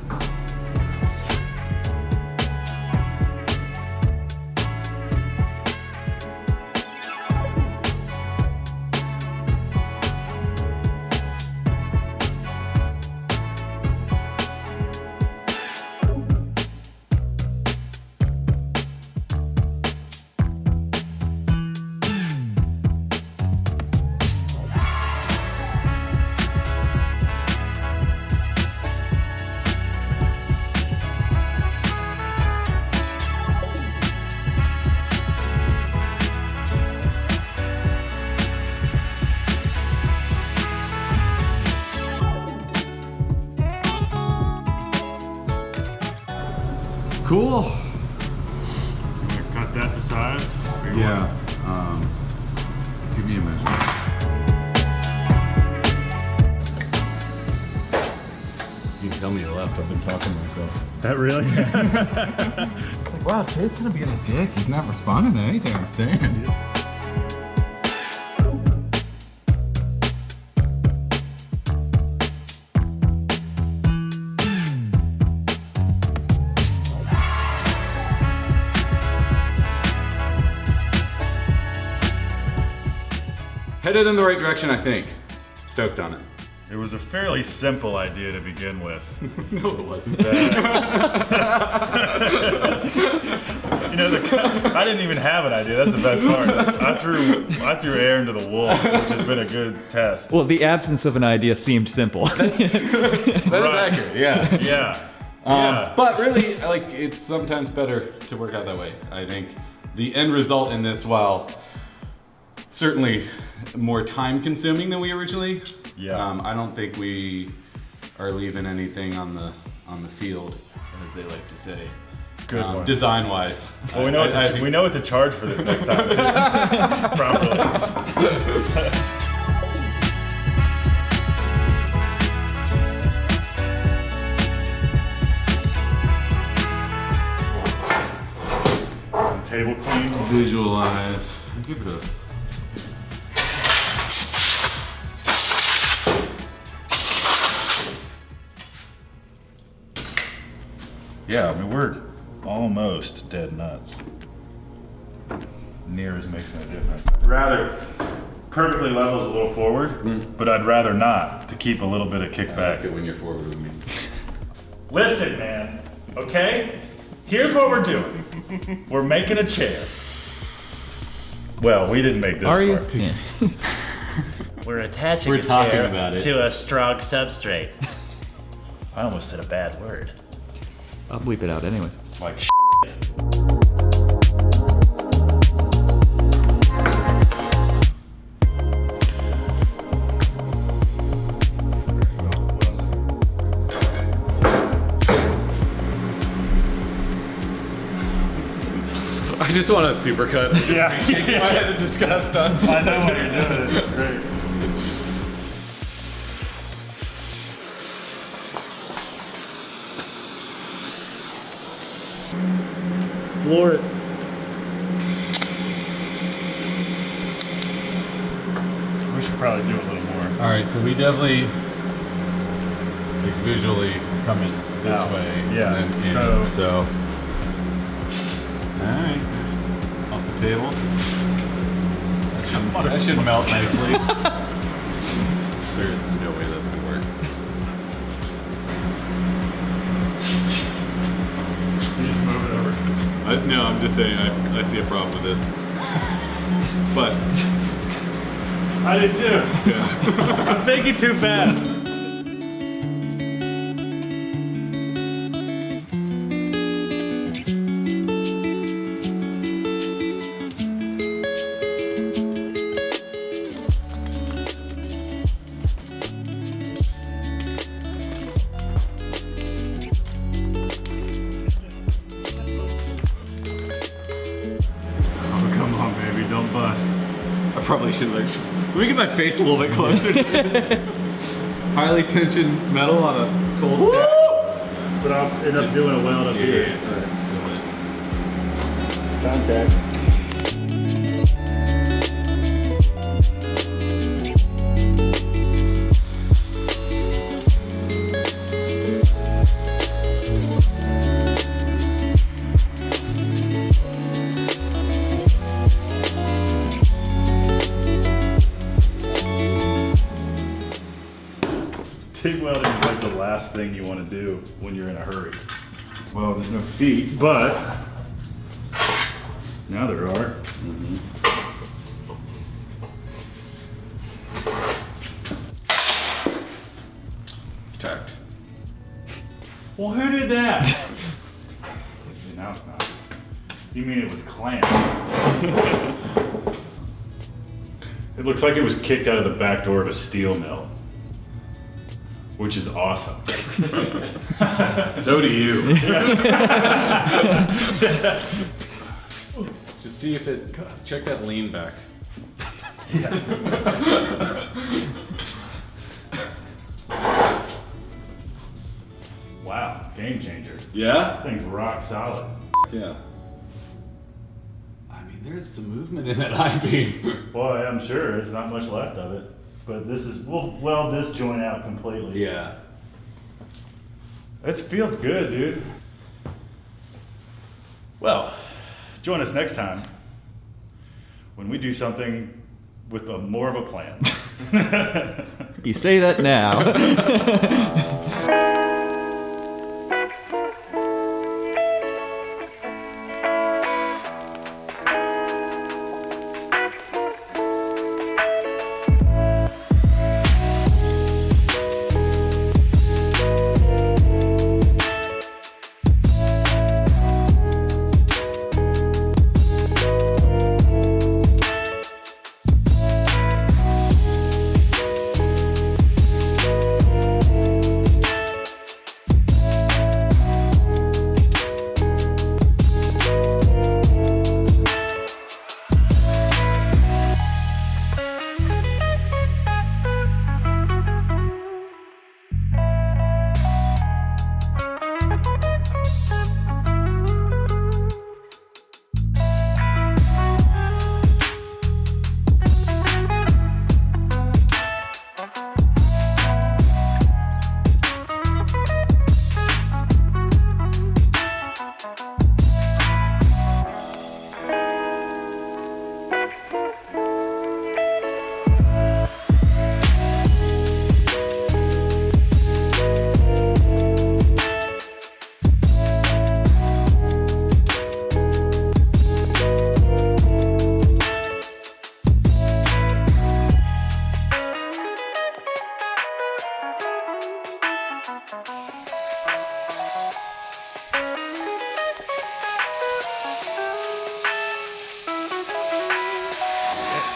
Cool. You want to cut that to size? Yeah. Give me a measurement. You can tell me you left. I've been talking to myself. That really? It's like, wow, Jay's gonna be a dick. He's not responding to anything I'm saying. Headed in the right direction, I think. Stoked on it. It was a fairly simple idea to begin with. No, it wasn't. You know, I didn't even have an idea. That's the best part. I threw Aaron to the wolves, which has been a good test. Well, the absence of an idea seemed simple. That is accurate. Yeah. Yeah. But really, like, it's sometimes better to work out that way. I think the end result in this, while certainly more time consuming than we originally. Yeah. I don't think we are leaving anything on the field, as they like to say. Good one. Design wise. Well, we know what to charge for this next time too. Properly. Is the table clean? Visualize. Give it a. Yeah, I mean, we're almost dead nuts. near as makes no difference. I'd rather perfectly level's a little forward, but I'd rather not to keep a little bit of kickback. I like it when you're forward with me. Listen, man, okay? Here's what we're doing. We're making a chair. Well, we didn't make this Are you? part. Yeah. We're attaching We're a talking chair about it. to a strong substrate. I almost said a bad word. I'll bleep it out anyway. Like I just want a supercut. Yeah. Shaking my head in disgust on. I know what you're doing. It's great. Floor it. We should probably do a little more. All right, so we definitely like visually come in this Out. way. Yeah, And then in. so- All right, off the table. That should melt nicely. There's no way that's gonna work. You just move it over. No, I'm just saying I see a problem with this. But I did too. yeah. I'm thinking too fast. Oh, come on, baby, don't bust. I probably should like. Let me get my face a little bit closer to this. Highly tension metal on a cold tap. But I'll end up doing a weld up here. Contact. TIG welding is like the last thing you want to do when you're in a hurry. Well, there's no feet, but now there are. It's tacked. Well, who did that? Now it's not. You mean it was clamped? It looks like it was kicked out of the back door of a steel mill. Which is awesome. So do you. Just see if it. Check that lean back. Wow, game changer. Yeah? That thing's rock solid. Yeah. I mean, there's some movement in that I-beam. Well, I'm sure there's not much left of it. But this is, we'll weld this joint out completely. Yeah. It feels good, dude. Well, join us next time when we do something with more of a plan. You say that now.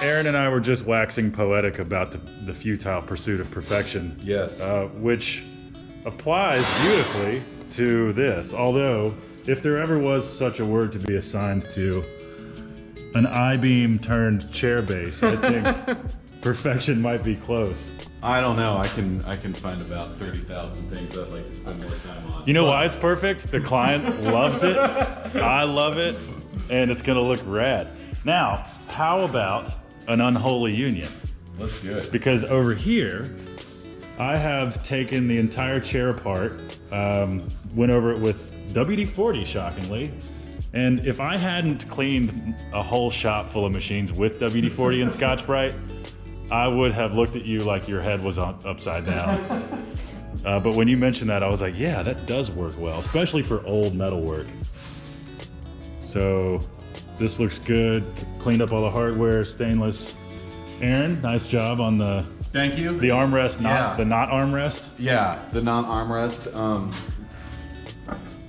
Aaron and I were just waxing poetic about the futile pursuit of perfection. Yes. Which applies beautifully to this. Although, if there ever was such a word to be assigned to an I-beam turned chair base, I think perfection might be close. I don't know. I can find about 30,000 things I'd like to spend more time on. You know why it's perfect? The client loves it. I love it, and it's gonna look rad. Now, how about an unholy union? Let's do it. Because over here, I have taken the entire chair apart, went over it with WD-40, shockingly. And if I hadn't cleaned a whole shop full of machines with WD-40 and Scotch-Brite, I would have looked at you like your head was upside down. But when you mentioned that, I was like, yeah, that does work well, especially for old metal work. So this looks good. Cleaned up all the hardware, stainless. Aaron, nice job on the Thank you. The armrest, the not armrest. Yeah, the not armrest.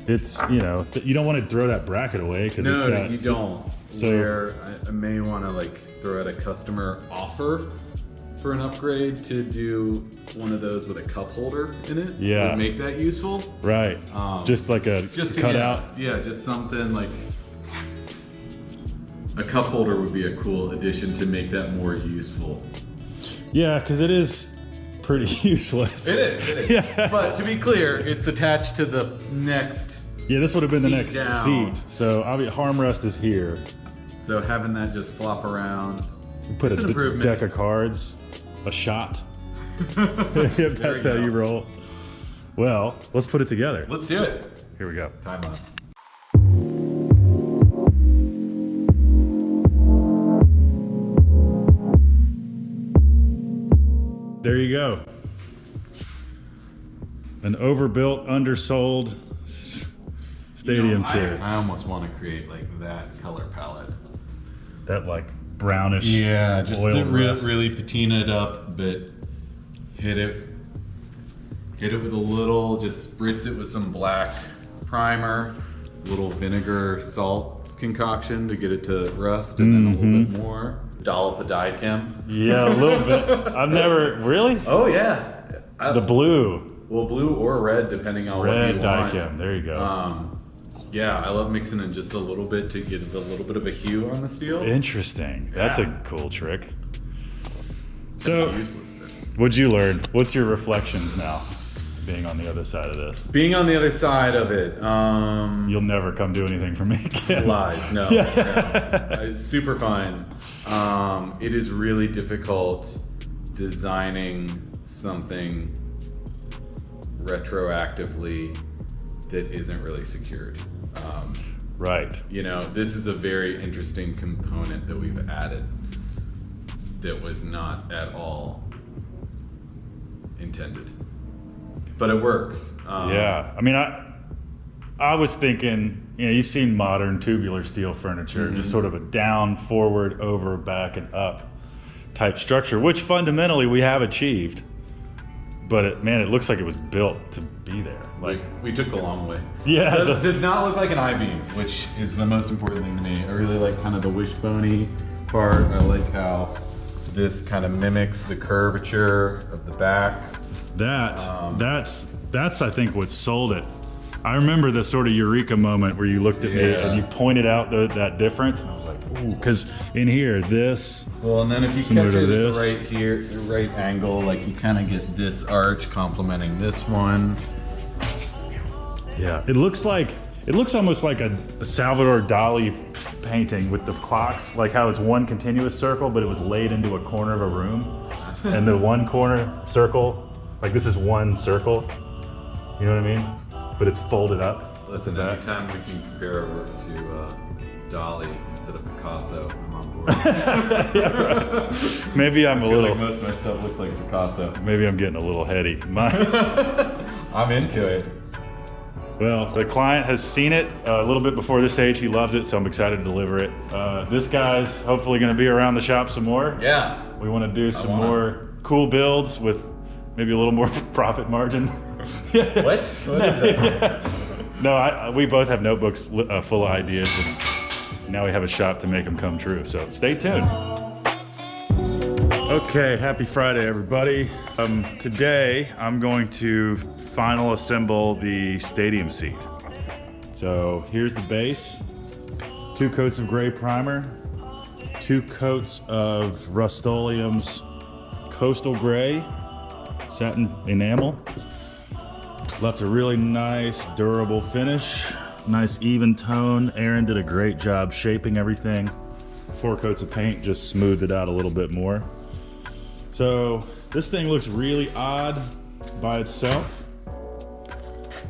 It's, you know, you don't want to throw that bracket away because it's got. You don't. So where I may want to like throw out a customer offer for an upgrade to do one of those with a cup holder in it. Yeah. Would make that useful. Right. Just like a cutout. Yeah, just something like a cup holder would be a cool addition to make that more useful. Yeah, because it is pretty useless. It is. Yeah. But to be clear, it's attached to the next. Yeah, this would have been the next down. seat. So armrest is here. So having that just flop around. You put a deck of cards, a shot. If that's how you roll. Well, let's put it together. Let's do it. Here we go. Time lapse. There you go. An overbuilt, undersold stadium chair. I almost want to create like that color palette. That like brownish. Yeah, just oil really patina it up, but hit it with a little, just spritz it with some black primer, a little vinegar salt concoction to get it to rust, and then a little bit more. Dollop of dye chem. Yeah, a little bit. I've never, really? Oh yeah. The blue. Well, blue or red, depending on what you Red want. dye chem, there you go. Yeah, I love mixing in just a little bit to get a little bit of a hue on the steel. Interesting. That's a cool trick. So, Useless. what'd you learn? What's your reflections now, being on the other side of this? Being on the other side of it, you'll never come do anything for me again. Lies, no. Yeah. It's super fine. It is really difficult designing something retroactively that isn't really secured. Right. You know, this is a very interesting component that we've added that was not at all intended, but it works. Yeah, I mean, I was thinking, you know, you've seen modern tubular steel furniture, just sort of a down, forward, over, back, and up type structure, which fundamentally we have achieved. But it looks like it was built to be there. Like we took the long way. Yeah, it does not look like an I-beam, which is the most important thing to me. I really like kind of the wishbone-y part. I like how this kind of mimics the curvature of the back. That's I think what sold it. I remember the sort of eureka moment where you looked at me and you pointed out that difference, and I was like, ooh, because in here, this. Well, and then if you catch it right here, right angle, like you kind of get this arch complementing this one. Yeah, it looks almost like a Salvador Dali painting with the clocks, like how it's one continuous circle, but it was laid into a corner of a room, and the one corner circle, like this is one circle. You know what I mean? But it's folded up. Listen, anytime we can compare our work to Dali instead of Picasso, I'm on board. Yeah, right. Maybe I'm a little. Like most of my stuff looks like Picasso. Maybe I'm getting a little heady. I'm into it. Well, the client has seen it a little bit before this stage. He loves it, so I'm excited to deliver it. This guy's hopefully going to be around the shop some more. Yeah. We want to do some more cool builds with maybe a little more profit margin. What is that? No, we both have notebooks full of ideas, and now we have a shop to make them come true. So stay tuned. Okay, happy Friday, everybody. Today I'm going to final assemble the stadium seat. So here's the base, 2 coats of gray primer, 2 coats of Rust-Oleum's coastal gray satin enamel. Left a really nice durable finish, nice even tone. Aaron did a great job shaping everything. 4 coats of paint just smoothed it out a little bit more. So this thing looks really odd by itself,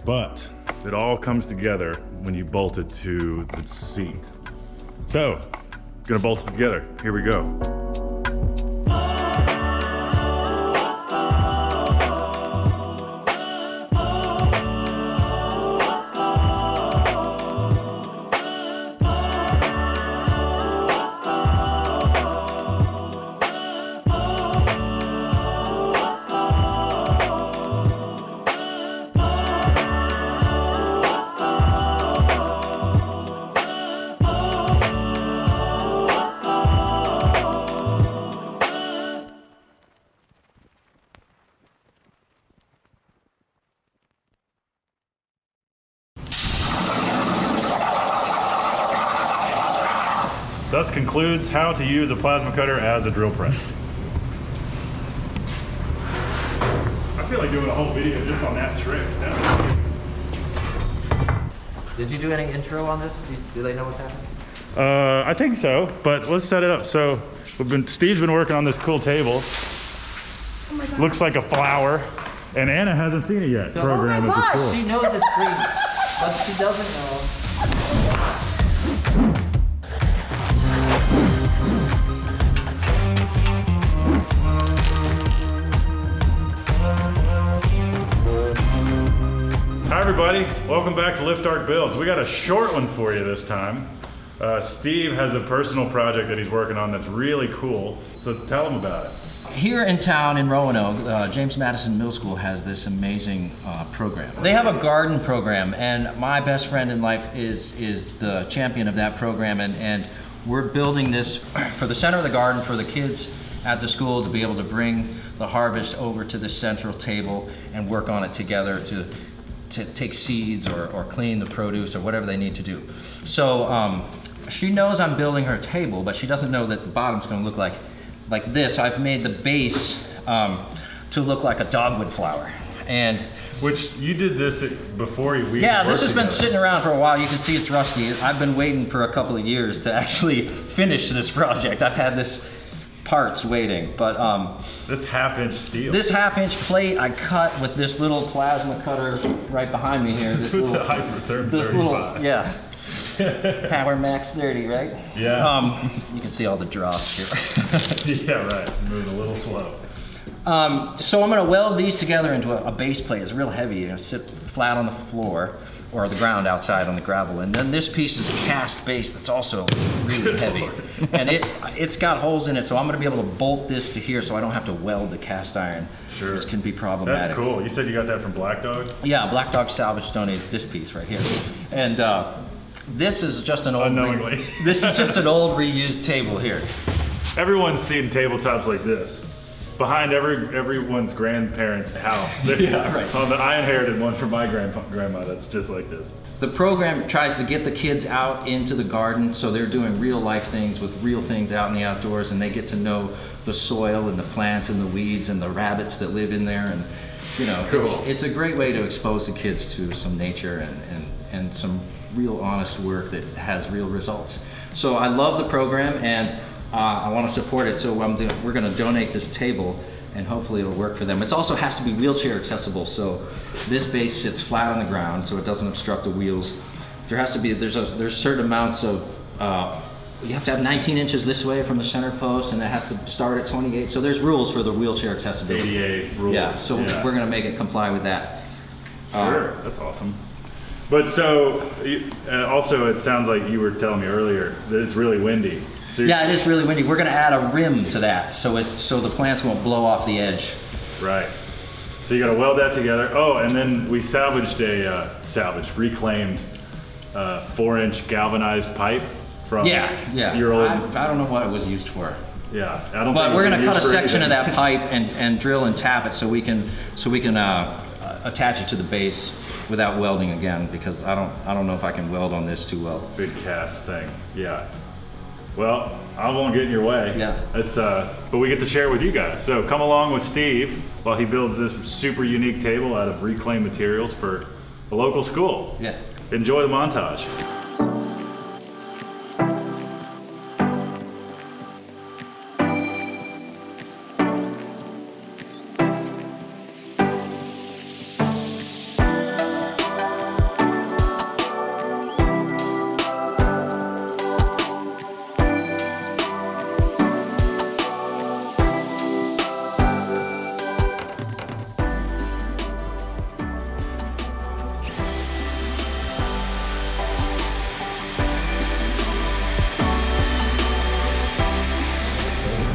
but it all comes together when you bolt it to the seat. So, gonna bolt it together. Here we go. Thus concludes how to use a plasma cutter as a drill press. I feel like doing a whole video just on that trick. Did you do any intro on this? Do they know what's happening? I think so, but let's set it up. So Steve's been working on this cool table. Oh my God. Looks like a flower, and Anna hasn't seen it yet. Program at the school. She knows it's green, but she doesn't know. Hi everybody, welcome back to Lift Arc Builds. We got a short one for you this time. Steve has a personal project that he's working on that's really cool, so tell him about it. Here in town in Roanoke, James Madison Middle School has this amazing program. They have a garden program, and my best friend in life is the champion of that program, and we're building this for the center of the garden for the kids at the school to be able to bring the harvest over to the central table and work on it together to take seeds or clean the produce or whatever they need to do. So she knows I'm building her table, but she doesn't know that the bottom's gonna look like this. I've made the base to look like a dogwood flower. And which you did this before we yeah, this has been sitting around for a while. You can see it's rusty. I've been waiting for a couple of years to actually finish this project. I've had this parts waiting, but that's 1/2-inch steel. This 1/2-inch plate I cut with this little plasma cutter right behind me here. This little Hypertherm 35. Yeah. Power Max 30, right? Yeah. You can see all the drops here. Yeah, right. Moving a little slow. So I'm gonna weld these together into a base plate. It's real heavy. You're gonna sit flat on the floor or the ground outside on the gravel. And then this piece is a cast base that's also really heavy. And it's got holes in it, so I'm gonna be able to bolt this to here so I don't have to weld the cast iron. Sure. Which can be problematic. That's cool. You said you got that from Black Dog? Yeah, Black Dog Salvage donated this piece right here. And this is just an old unknowingly. This is just an old reused table here. Everyone's seen tabletops like this. Behind everyone's grandparents' house. Yeah, right. I inherited one from my grandma that's just like this. The program tries to get the kids out into the garden, so they're doing real life things with real things out in the outdoors, and they get to know the soil and the plants and the weeds and the rabbits that live in there. And you know, cool. It's a great way to expose the kids to some nature and some real honest work that has real results. So I love the program, and I want to support it, so we're going to donate this table, and hopefully it'll work for them. It also has to be wheelchair accessible, so this base sits flat on the ground, so it doesn't obstruct the wheels. There has to be, there's certain amounts of, you have to have 19 inches this way from the center post, and it has to start at 28. So there's rules for the wheelchair accessibility. ADA rules. Yeah, so we're going to make it comply with that. Sure, that's awesome. But so, also it sounds like you were telling me earlier that it's really windy. So yeah, it is really windy. We're going to add a rim to that, so the plants won't blow off the edge. Right. So you got to weld that together. Oh, and then we salvaged reclaimed 4-inch galvanized pipe from yeah. your old. I don't know what it was used for. Yeah, I don't But think we're it's gonna cut a used for section of anything. that pipe and drill and tap it so we can attach it to the base without welding again, because I don't know if I can weld on this too well. Big cast thing, yeah. Well, I won't get in your way. Yeah. It's but we get to share with you guys. So come along with Steve while he builds this super unique table out of reclaimed materials for a local school. Yeah. Enjoy the montage.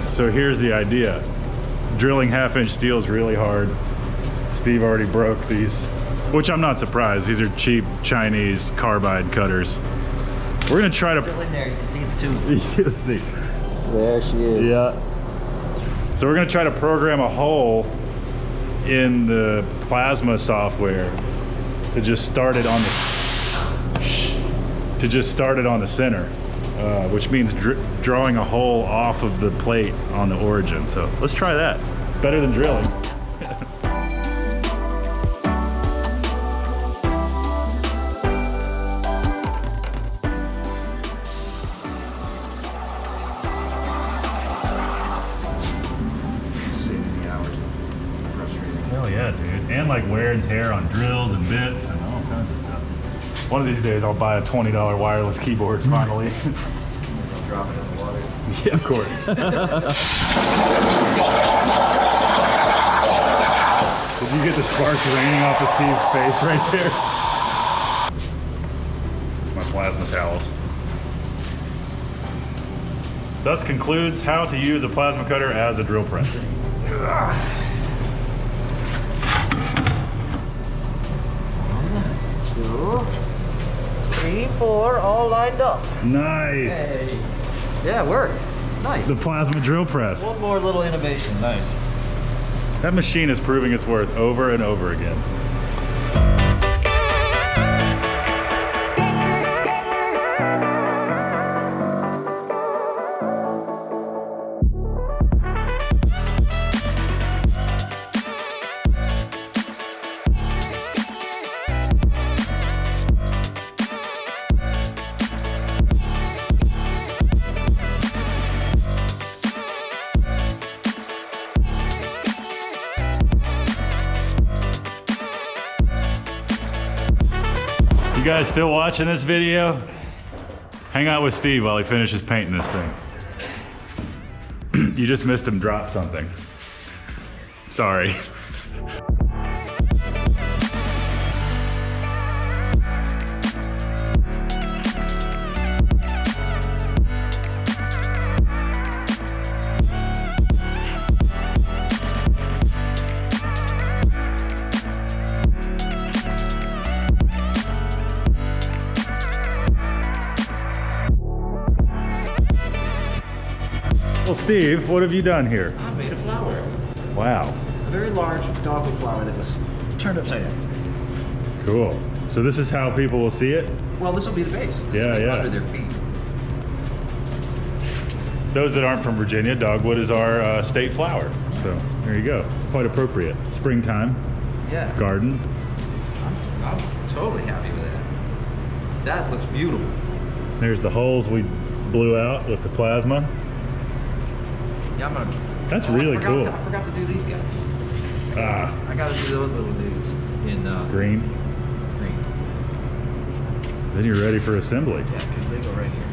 So here's the idea. Drilling 1/2-inch steel is really hard. Steve already broke these, which I'm not surprised. These are cheap Chinese carbide cutters. We're gonna try to... Still in there, you can see the tube. You can see. There she is. Yeah. So we're gonna try to program a hole in the plasma software to just start it on the center, which means drawing a hole off of the plate on the origin. So let's try that. Better than drilling. Hell yeah, dude. And like wear and tear on drills and bits and all kinds of stuff. One of these days I'll buy a $20 wireless keyboard finally. Drop it in the water. Yeah, of course. Did you get the sparks raining off of Steve's face right there? My plasma towels. Thus concludes how to use a plasma cutter as a drill press. 2, 3, 4, all lined up. Nice. Hey. Yeah, it worked. Nice. The plasma drill press. One more little innovation. Nice. That machine is proving its worth over and over again. You guys still watching this video? Hang out with Steve while he finishes painting this thing. You just missed him drop something. Sorry. Well, Steve, what have you done here? I made a flower. Wow. A very large dogwood flower that was turned upside down. Cool. So this is how people will see it? Well, this will be the base. This will be under their feet. Those that aren't from Virginia, dogwood is our state flower. So there you go. Quite appropriate. Springtime. Yeah. Garden. I'm totally happy with that. That looks beautiful. There's the holes we blew out with the plasma. Yeah, I'm gonna. That's really cool. I forgot to do these guys. Ah. I gotta do those little dudes in Green. green. Then you're ready for assembly. Yeah, because they go right here.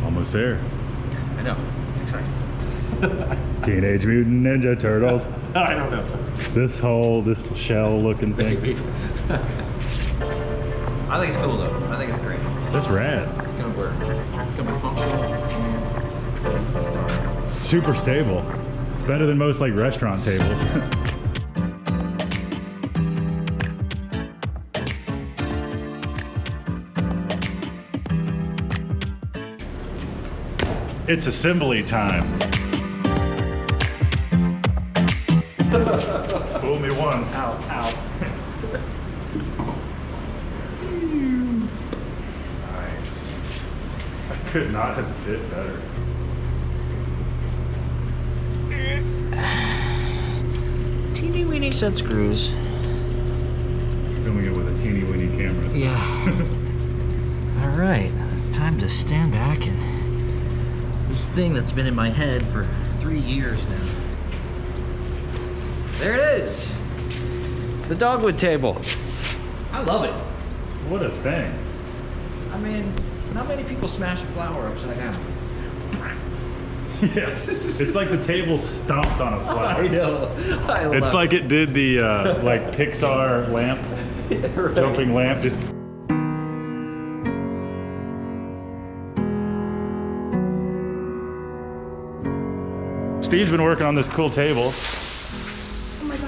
Almost there. I know. It's exciting. Teenage Mutant Ninja Turtles. I don't know. This shell looking thing. I think it's cool though. I think it's great. That's rad. It's gonna work. It's gonna be functional. Super stable. Better than most like restaurant tables. It's assembly time. Fool me once. Ow, ow. Nice. I could not have fit better. Teeny weeny set screws. Filming it with a teeny weeny camera. Yeah. All right, it's time to stand back and this thing that's been in my head for 3 years now. There it is. The dogwood table. I love it. What a thing. I mean, not many people smash a flower upside down. Yeah, it's like the table stomped on a flower. I know. I love It's like it did the like Pixar lamp, right. jumping lamp. Just Steve's been working on this cool table.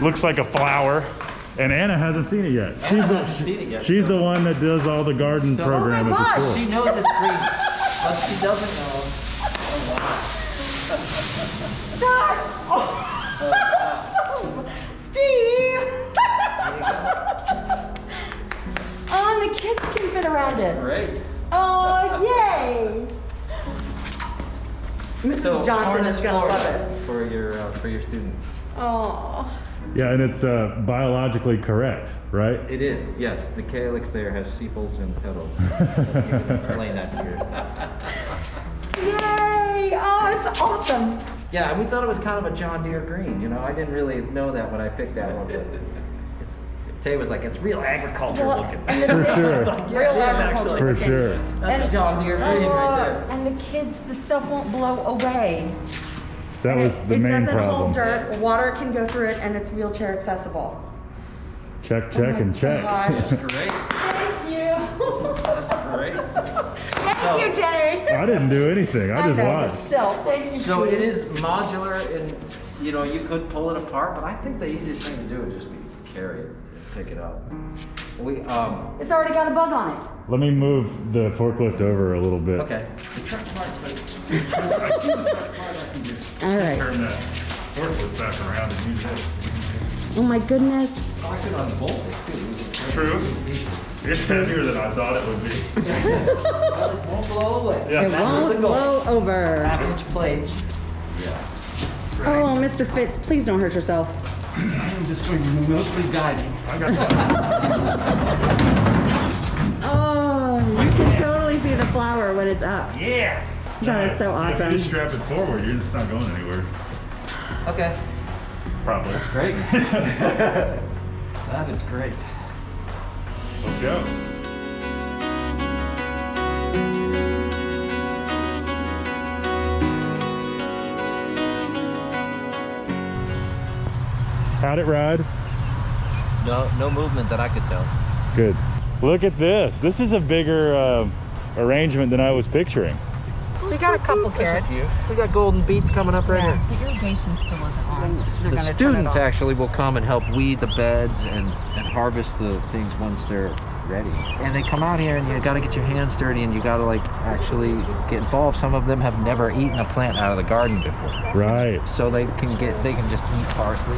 Looks like a flower, and Anna hasn't seen it yet. She's the one that does all the garden program at the school. She knows it's green, but she doesn't know. Steve! Oh, and the kids can fit around it. Great. Oh, yay! Mrs. Johnson is gonna love it. For your students. Oh. Yeah, and it's biologically correct, right? It is, yes. The calyx there has sepals and petals. You can explain that to you. Yay! Oh, it's awesome. Yeah, we thought it was kind of a John Deere green. You know, I didn't really know that when I picked that one, but Tay was like, it's real agriculture looking. For sure. Like, yeah, Real it is agriculture actually. For looking. sure. That's a John Deere green right there. And the kids, the stuff won't blow away. That was the main It doesn't problem. hold dirt, water can go through it, and it's wheelchair accessible. Check, check, and check. Gosh. Great. Thank you. That's great. Thank you, Jay. I didn't do anything. I just know, but watched. still, thank you. So Steve. it is modular, and you know you could pull it apart, but I think the easiest thing to do would just be carry it, pick it up. We It's already got a bug on it. Let me move the forklift over a little bit. okay. All right. Turn that forklift back around and use it. Oh my goodness. I could unbolt it too. True. It's heavier than I thought it would be. It won't blow away. Yeah. It won't blow over. Half-inch plate. Oh, Mr. Fitz, please don't hurt yourself. I'm just going to mostly guide you. I got that. Oh, you can totally see the flower when it's up. Yeah. That is so If awesome. you just strap it forward, you're just not going anywhere. Okay. Probably. That's great. That is great. Let's go. How'd it ride? No movement that I could tell. Good. Look at this. This is a bigger arrangement than I was picturing. We got a couple carrots. We got golden beets coming up right here. The irrigation still isn't on. The students actually will come and help weed the beds and harvest the things once they're ready. And they come out here and you gotta get your hands dirty and you gotta like actually get involved. Some of them have never eaten a plant out of the garden before. Right. So they can just eat parsley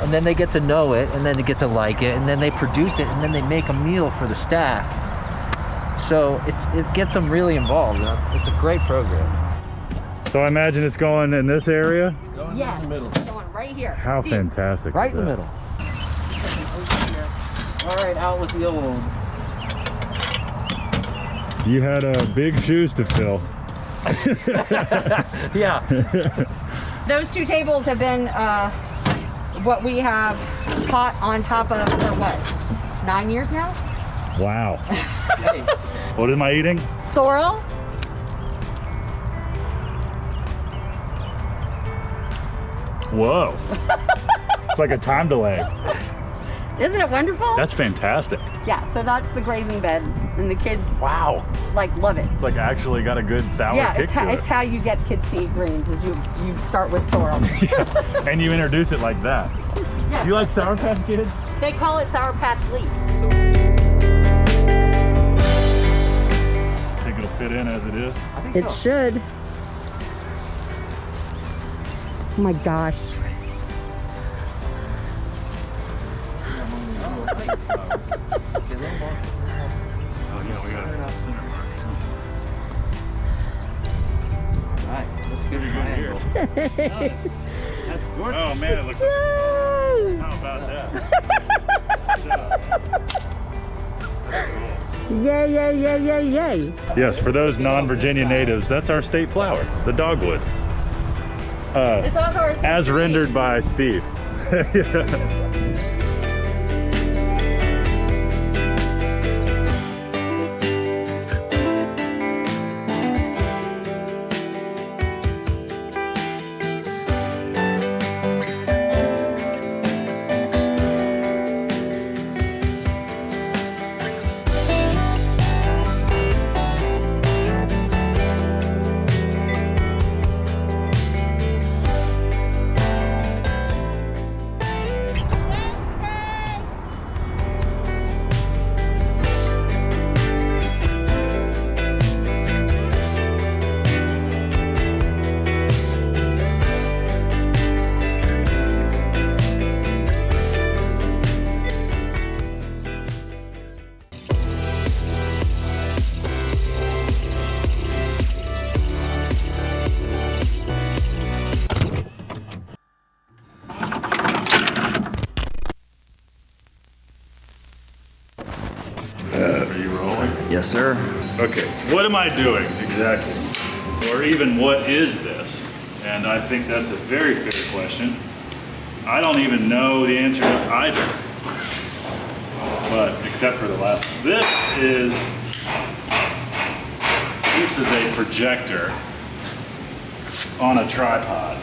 and then they get to know it and then they get to like it and then they produce it and then they make a meal for the staff. So it gets them really involved. It's a great program. So I imagine it's going in this area? Yeah, going right here. How Steve. fantastic. Right is in the that? middle. All right, out with the old. You had big shoes to fill. Yeah. Those two tables have been what we have taught on top of for what, 9 years now? Wow. What am I eating? Sorrel. Whoa. It's like a time delay. Isn't it wonderful? That's fantastic. Yeah, so that's the grazing bed, and the kids Wow. like love it. It's like actually got a good sour Yeah, kick to it. it's how you get kids to eat greens, is you start with sorrel. And you introduce it like that. Yeah. You like Sour Patch Kids? They call it Sour Patch Leaf. Think it'll fit in as it is? It should. Oh my gosh. Oh yeah, we got a center mark. Right, looks good in my angle. That's gorgeous. Oh man, it looks like. How about that? Yay, yay, yay, yay, yay. Yes, for those non-Virginia natives, that's our state flower, the dogwood. It's also our state as tree. rendered by Steve. Yeah. Are you rolling? Yes, sir. Okay, what am I doing exactly? Or even what is this? And I think that's a very fair question. I don't even know the answer to either. But except for the last one. This is a projector on a tripod.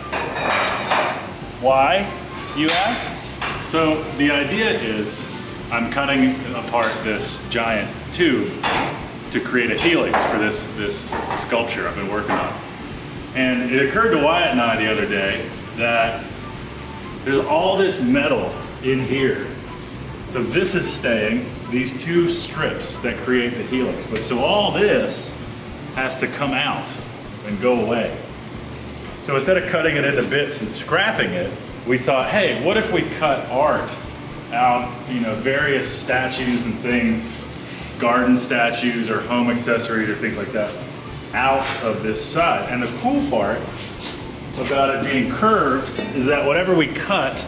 Why, you ask? So the idea is I'm cutting apart this giant tube to create a helix for this sculpture I've been working on. And it occurred to Wyatt and I the other day that there's all this metal in here. So this is staying, these two strips that create the helix. But so all this has to come out and go away. So instead of cutting it into bits and scrapping it, we thought, hey, what if we cut art out, various statues and things, garden statues or home accessories or things like that, out of this side. And the cool part about it being curved is that whatever we cut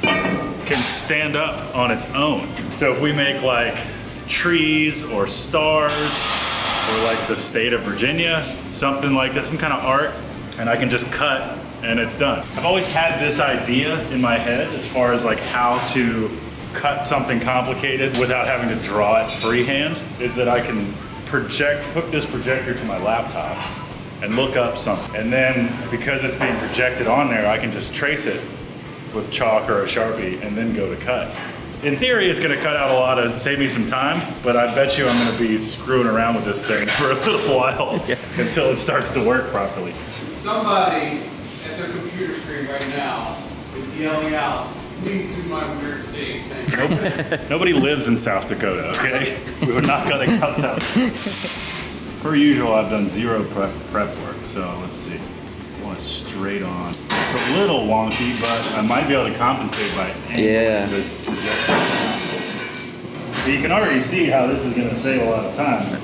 can stand up on its own. So if we make like trees or stars or like the state of Virginia, something like that, some kind of art, and I can just cut and it's done. I've always had this idea in my head as far as like how to cut something complicated without having to draw it freehand, is that I can hook this projector to my laptop and look up something. And then because it's being projected on there, I can just trace it with chalk or a Sharpie and then go to cut. In theory, it's gonna cut out save me some time, but I bet you I'm gonna be screwing around with this thing for a little while until it starts to work properly. Somebody at their computer screen right now is yelling out, "Please do my weird state thing." Nobody lives in South Dakota, okay? We were not cutting out South. Per usual, I've done zero prep work, so let's see. I want it straight on. It's a little wonky, but I might be able to compensate by angling the projection. But you can already see how this is going to save a lot of time.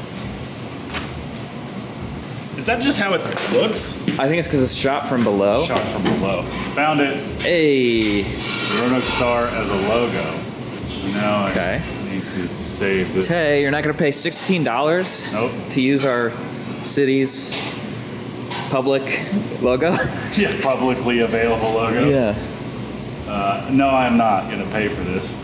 Is that just how it looks? I think it's because it's shot from below. Shot from below. Found it. Hey. Roanoke Star as a logo. Now I need to save this. Tay, you're not going to pay $16 to use our city's public logo? Yeah, publicly available logo. Yeah. No, I'm not going to pay for this.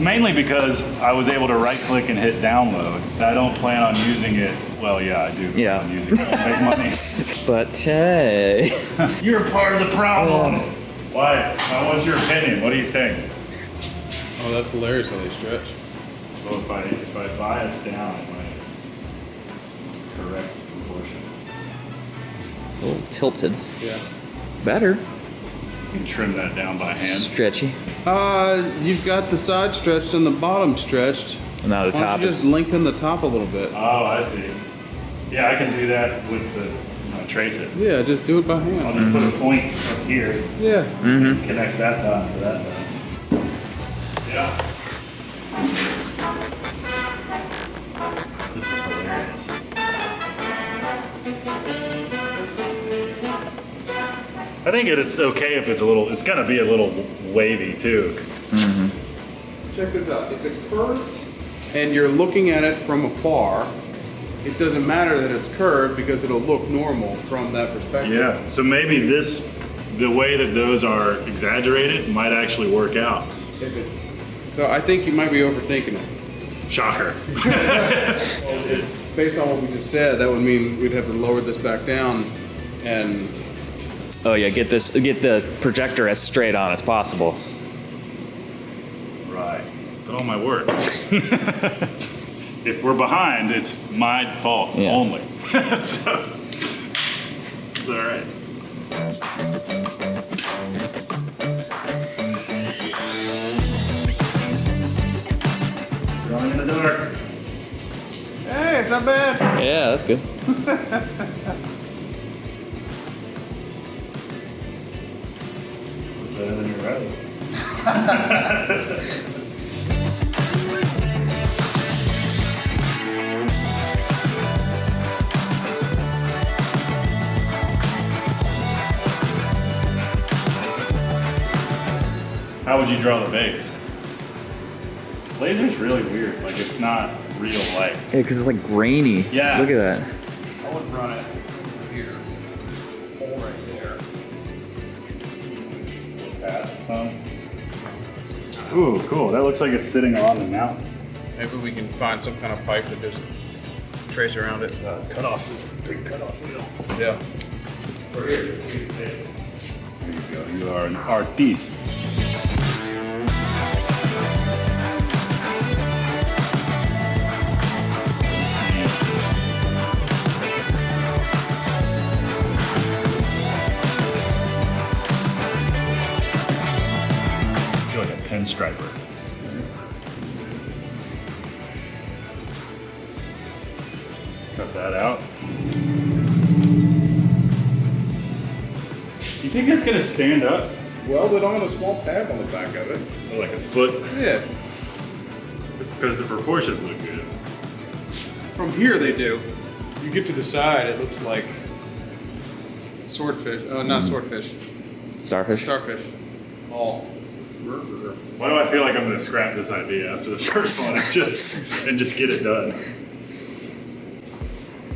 Mainly because I was able to right click and hit download. I don't plan on using it. Well, yeah, I do plan on using it to make money. But Tay. You're part of the problem. Why? What's your opinion? What do you think? Oh, that's hilarious how they stretch. So if I bias down, it might correct the proportions. It's a little tilted. Yeah. Better. You can trim that down by hand. Stretchy. You've got the side stretched and the bottom stretched. Now the top is. Just lengthen the top a little bit. Oh, I see. Yeah, I can do that with my to trace it. Yeah, just do it by hand. I'll just put a point up here. Yeah. Connect that dot to that dot. Yeah. This is hilarious. I think it's okay if it's a little, it's gonna be a little wavy too. Check this out. If it's curved and you're looking at it from afar, it doesn't matter that it's curved because it'll look normal from that perspective. Yeah, so maybe this, the way that those are exaggerated might actually work out. If it's, so I think you might be overthinking it. Shocker. Based on what we just said, that would mean we'd have to lower this back down and... Oh yeah, get the projector as straight on as possible. Right, but all my work. If we're behind, it's my fault only. So, it's all right. Drawing in the dark. Hey, it's not bad. Yeah, that's good. Better than your right. How would you draw the base? Laser's really weird. Like, it's not real light. Yeah, because it's like grainy. Yeah. Look at that. I would run it here. Hole right there. Past some. Ooh, cool. That looks like it's sitting on the mountain. Maybe we can find some kind of pipe that just trace around it. Cut off. Big cut off wheel. Yeah. Or here, just a piece of tape. There you go. You are an artiste. Striper. Cut that out. You think it's gonna stand up? Weld it on a small tab on the back of it. Or like a foot? Yeah. Because the proportions look good. From here they do. You get to the side, it looks like swordfish. Oh, not swordfish. Starfish? Starfish. All. Why do I feel like I'm gonna scrap this idea after the first one? It's just, and just get it done.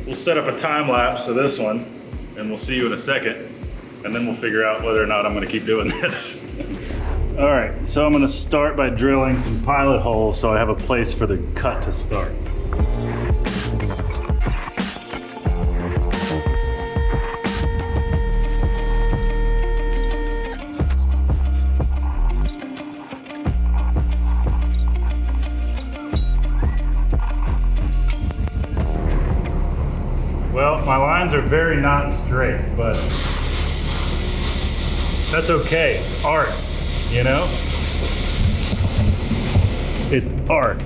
We'll set up a time lapse of this one, and we'll see you in a second, and then we'll figure out whether or not I'm gonna keep doing this. All right, so I'm gonna start by drilling some pilot holes so I have a place for the cut to start. Well, my lines are very not straight, but that's okay. It's art, you know? It's art.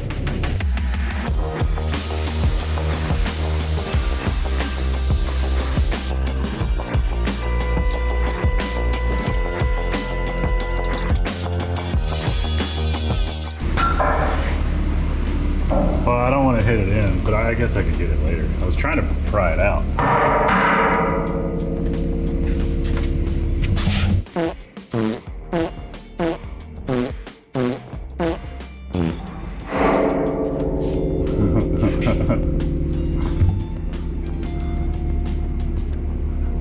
Well, I don't want to hit it in, but I guess I could get it later. I was trying to pry it out.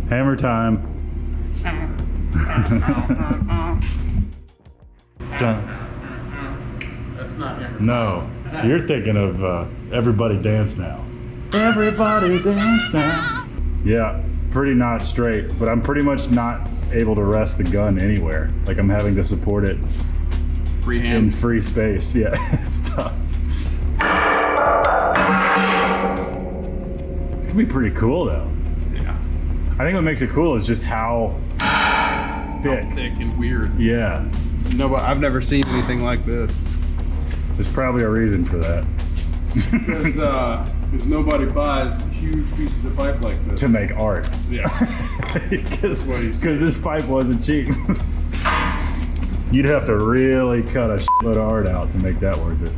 Hammer time. Done. That's not hammer. No. You're thinking of Everybody Dance Now. Everybody Dance Now. Yeah, pretty not straight, but I'm pretty much not able to rest the gun anywhere. Like I'm having to support it in free space. Yeah, it's tough. It's gonna be pretty cool though. Yeah. I think what makes it cool is just how thick. How thick and weird. Yeah. No, but I've never seen anything like this. There's probably a reason for that. Because Because nobody buys huge pieces of pipe like this. To make art. Yeah. Because this pipe wasn't cheap. You'd have to really cut a shitload of art out to make that worth it.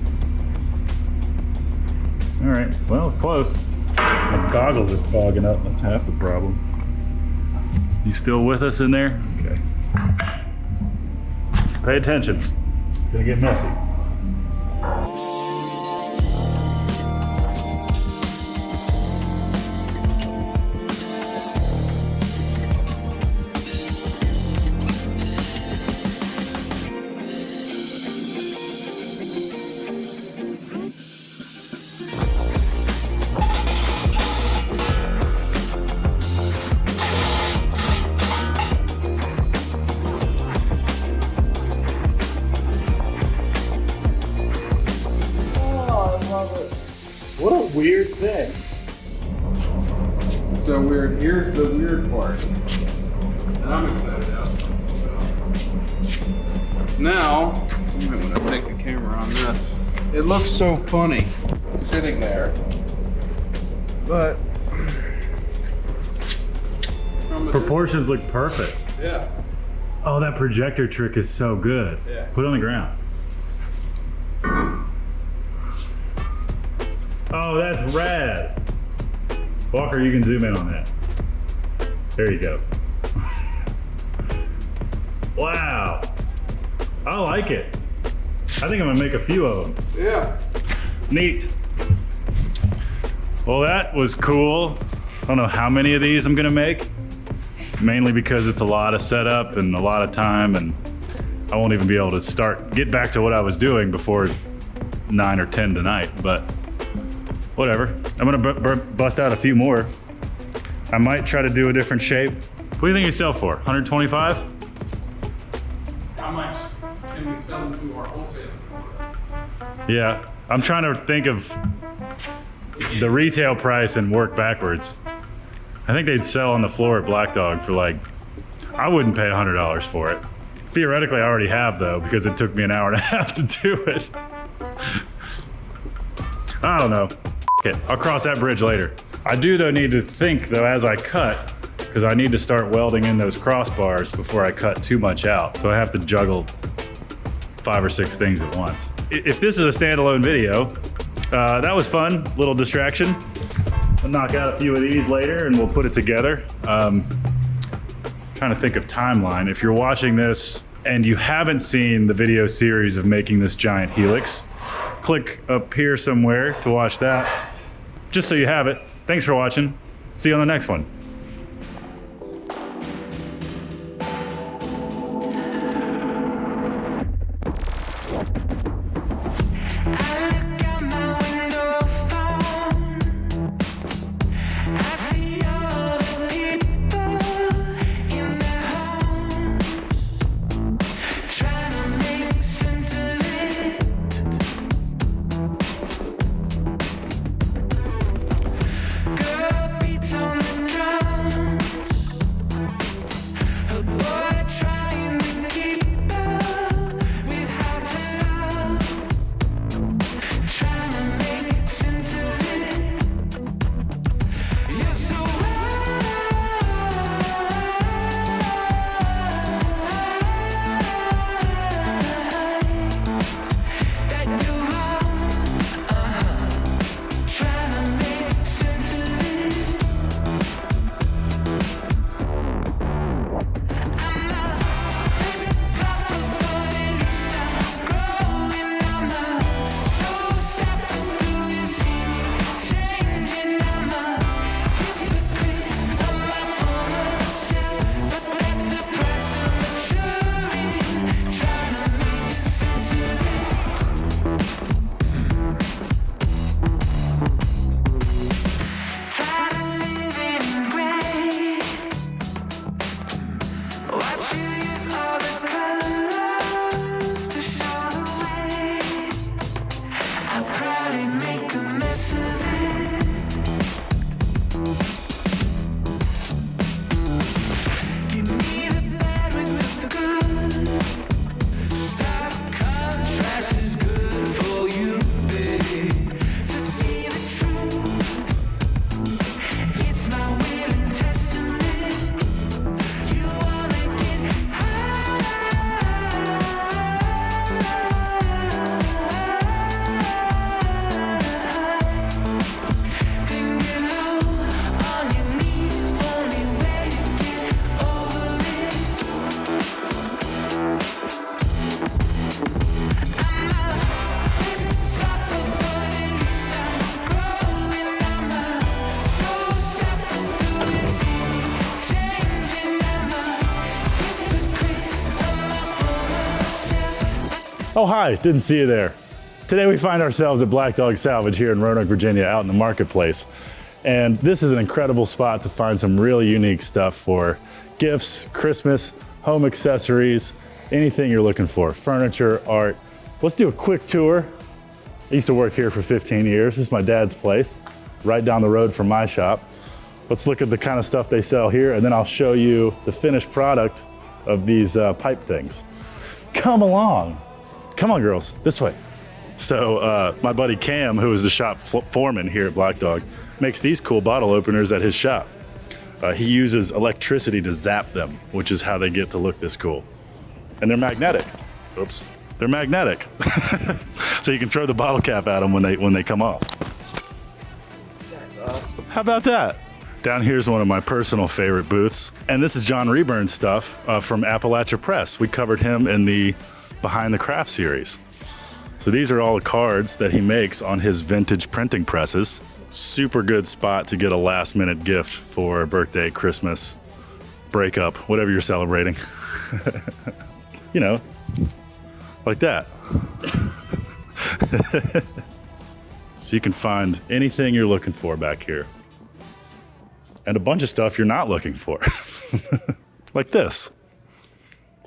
All right, well, close. My goggles are fogging up. That's half the problem. You still with us in there? Okay. Pay attention. It's gonna get messy. What a weird thing. So weird. Here's the weird part. And I'm excited about. Now, I'm gonna take the camera on this. It looks so funny sitting there. But Proportions look perfect. yeah. Oh, that projector trick is so good. Yeah. Put it on the ground. Oh, that's rad. Walker, you can zoom in on that. There you go. Wow. I like it. I think I'm gonna make a few of them. Yeah. Neat. Well, that was cool. I don't know how many of these I'm gonna make. Mainly because it's a lot of setup and a lot of time, and I won't even be able to get back to what I was doing before 9 or 10 tonight, but whatever. I'm gonna bust out a few more. I might try to do a different shape. What do you think you sell for? 125? How much can we sell them to our wholesaler? Yeah, I'm trying to think of the retail price and work backwards. I think they'd sell on the floor at Black Dog for like, I wouldn't pay $100 for it. Theoretically, I already have though, because it took me an hour and a half to do it. I don't know. It. I'll cross that bridge later. I do though need to think though as I cut, because I need to start welding in those crossbars before I cut too much out. So I have to juggle 5 or 6 things at once. If this is a standalone video, that was fun, little distraction. I'll knock out a few of these later and we'll put it together. Trying to think of timeline. If you're watching this and you haven't seen the video series of making this giant helix, click up here somewhere to watch that, just so you have it. Thanks for watching. See you on the next one. Girl beats on the drum. Oh, hi, didn't see you there. Today we find ourselves at Black Dog Salvage here in Roanoke, Virginia, out in the marketplace. And this is an incredible spot to find some really unique stuff for gifts, Christmas, home accessories, anything you're looking for, furniture, art. Let's do a quick tour. I used to work here for 15 years. This is my dad's place, right down the road from my shop. Let's look at the kind of stuff they sell here, and then I'll show you the finished product of these pipe things. Come along. Come on, girls, this way. So my buddy Cam, who is the shop foreman here at Black Dog, makes these cool bottle openers at his shop. He uses electricity to zap them, which is how they get to look this cool. And they're magnetic. Oops. They're magnetic. So you can throw the bottle cap at them when they come off. That's awesome. How about that? Down here's one of my personal favorite booths. And this is John Reburn's stuff from Appalachia Press. We covered him in the Behind the Craft series. So these are all the cards that he makes on his vintage printing presses. Super good spot to get a last minute gift for a birthday, Christmas, breakup, whatever you're celebrating. You know, like that. So you can find anything you're looking for back here. And a bunch of stuff you're not looking for. Like this.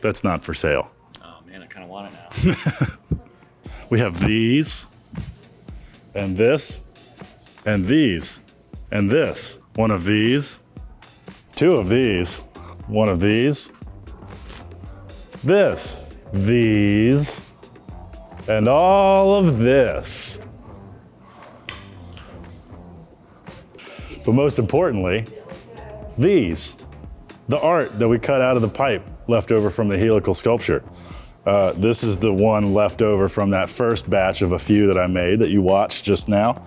That's not for sale. Oh man, I kind of want it now. We have these, and this, and these, and this. One of these, two of these, one of these, this, these, and all of this. But most importantly, these, the art that we cut out of the pipe left over from the helical sculpture. This is the one left over from that first batch of a few that I made that you watched just now.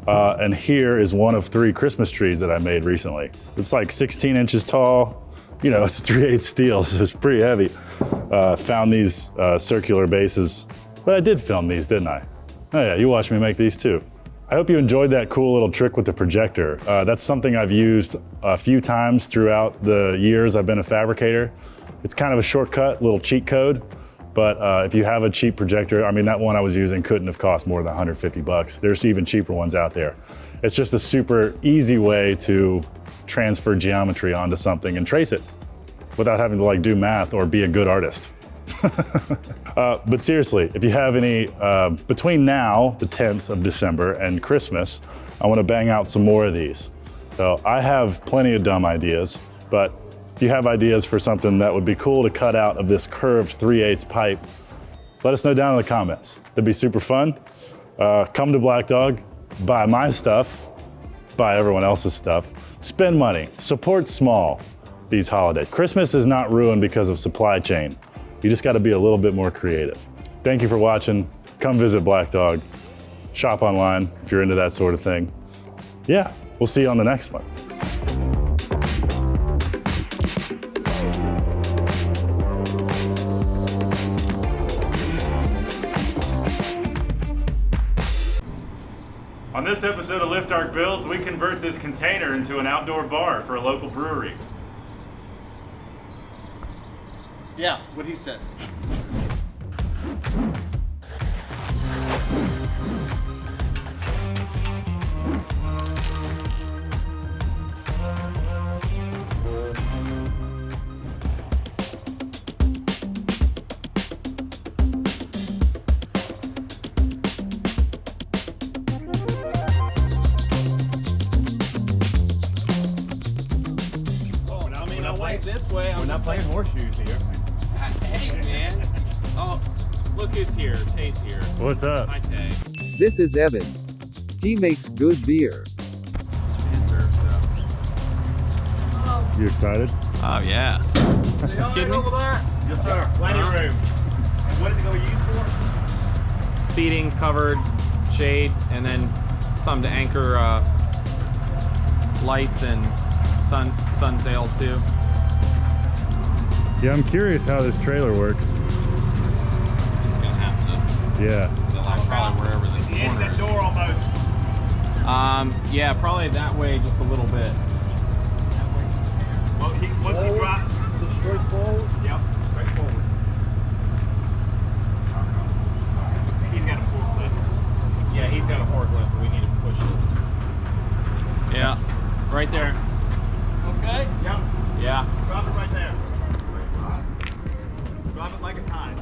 And here is one of 3 Christmas trees that I made recently. It's like 16 inches tall. You know, it's 3/8 steel, so it's pretty heavy. Found these circular bases, but I did film these, didn't I? Oh yeah, you watched me make these too. I hope you enjoyed that cool little trick with the projector. That's something I've used a few times throughout the years I've been a fabricator. It's kind of a shortcut, little cheat code. But if you have a cheap projector, I mean, that one I was using couldn't have cost more than 150 bucks. There's even cheaper ones out there. It's just a super easy way to transfer geometry onto something and trace it without having to like do math or be a good artist. But seriously, if you have any, between now, the 10th of December, and Christmas, I want to bang out some more of these. So I have plenty of dumb ideas, but if you have ideas for something that would be cool to cut out of this curved 3/8 pipe, let us know down in the comments. That'd be super fun. Come to Black Dog, buy my stuff, buy everyone else's stuff, spend money, support small these holidays. Christmas is not ruined because of supply chain. You just gotta be a little bit more creative. Thank you for watching. Come visit Black Dog. Shop online if you're into that sort of thing. Yeah, we'll see you on the next one. On this episode of Lift Arc Builds, we convert this container into an outdoor bar for a local brewery. Yeah, what he said. This way, we're not playing horseshoes here. Hey, man. Oh, look who's here. Tay's here. What's up? Hi, Tay. This is Evan. He makes good beer. You excited? Oh, yeah. Kidding me? Over there? Yes, sir. Plenty of room. And what is it going to be used for? Seating, covered, shade, and then some to anchor lights and sun sails too. Yeah, I'm curious how this trailer works. It's gonna have to. Yeah. So like probably wherever this corner is. That door almost. Yeah, probably that way just a little bit. Well, once he drives. Straight forward? Yep, straight forward. Right there. Okay? Yep. Yeah. Drop it right there. Drop it like it's high.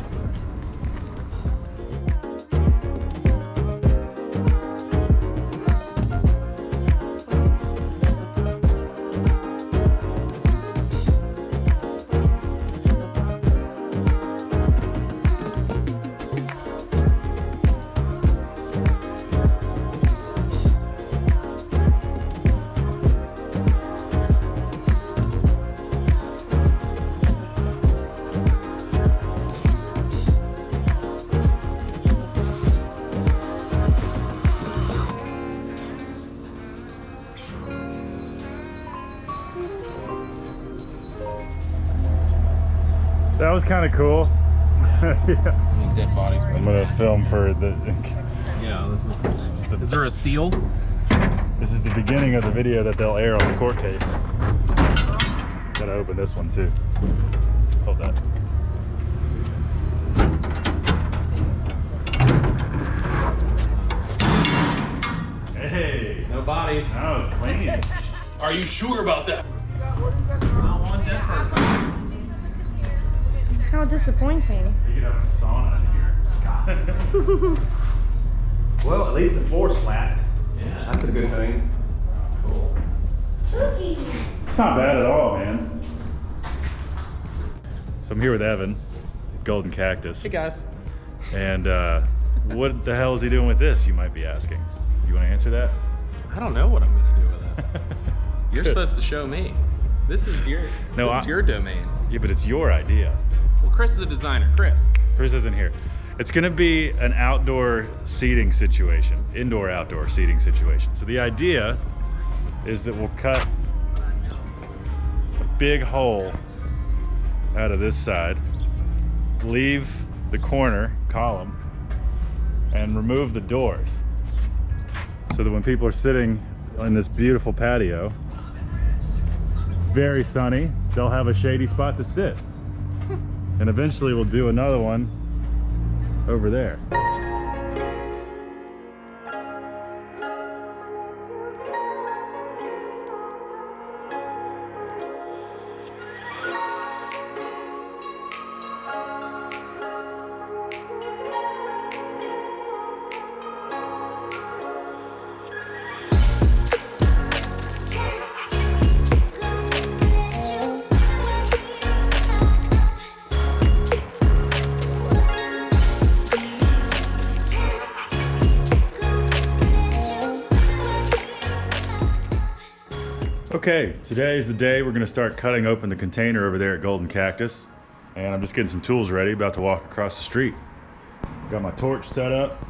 That was kind of cool. Yeah. Dead bodies. I'm gonna film for the. Yeah, is there a seal? This is the beginning of the video that they'll air on the court case. Gotta open this one too. Hold that. Hey! No bodies. No, it's clean. Are you sure about that? How disappointing. You could have a sauna in here. Well, at least the floor's flat. Yeah. That's a good thing. Cool. It's not bad at all, man. So I'm here with Evan, Golden Cactus. Hey guys. And what the hell is he doing with this, you might be asking? You want to answer that? I don't know what I'm gonna do with that. You're supposed to show me. This is your your domain. Yeah, but it's your idea. Well, Chris is the designer. Chris isn't here. It's gonna be an outdoor seating situation, indoor-outdoor seating situation. So the idea is that we'll cut a big hole out of this side, leave the corner column, and remove the doors. So that when people are sitting in this beautiful patio, very sunny, they'll have a shady spot to sit. And eventually we'll do another one over there. Okay, today is the day we're gonna start cutting open the container over there at Golden Cactus. And I'm just getting some tools ready, about to walk across the street. Got my torch set up.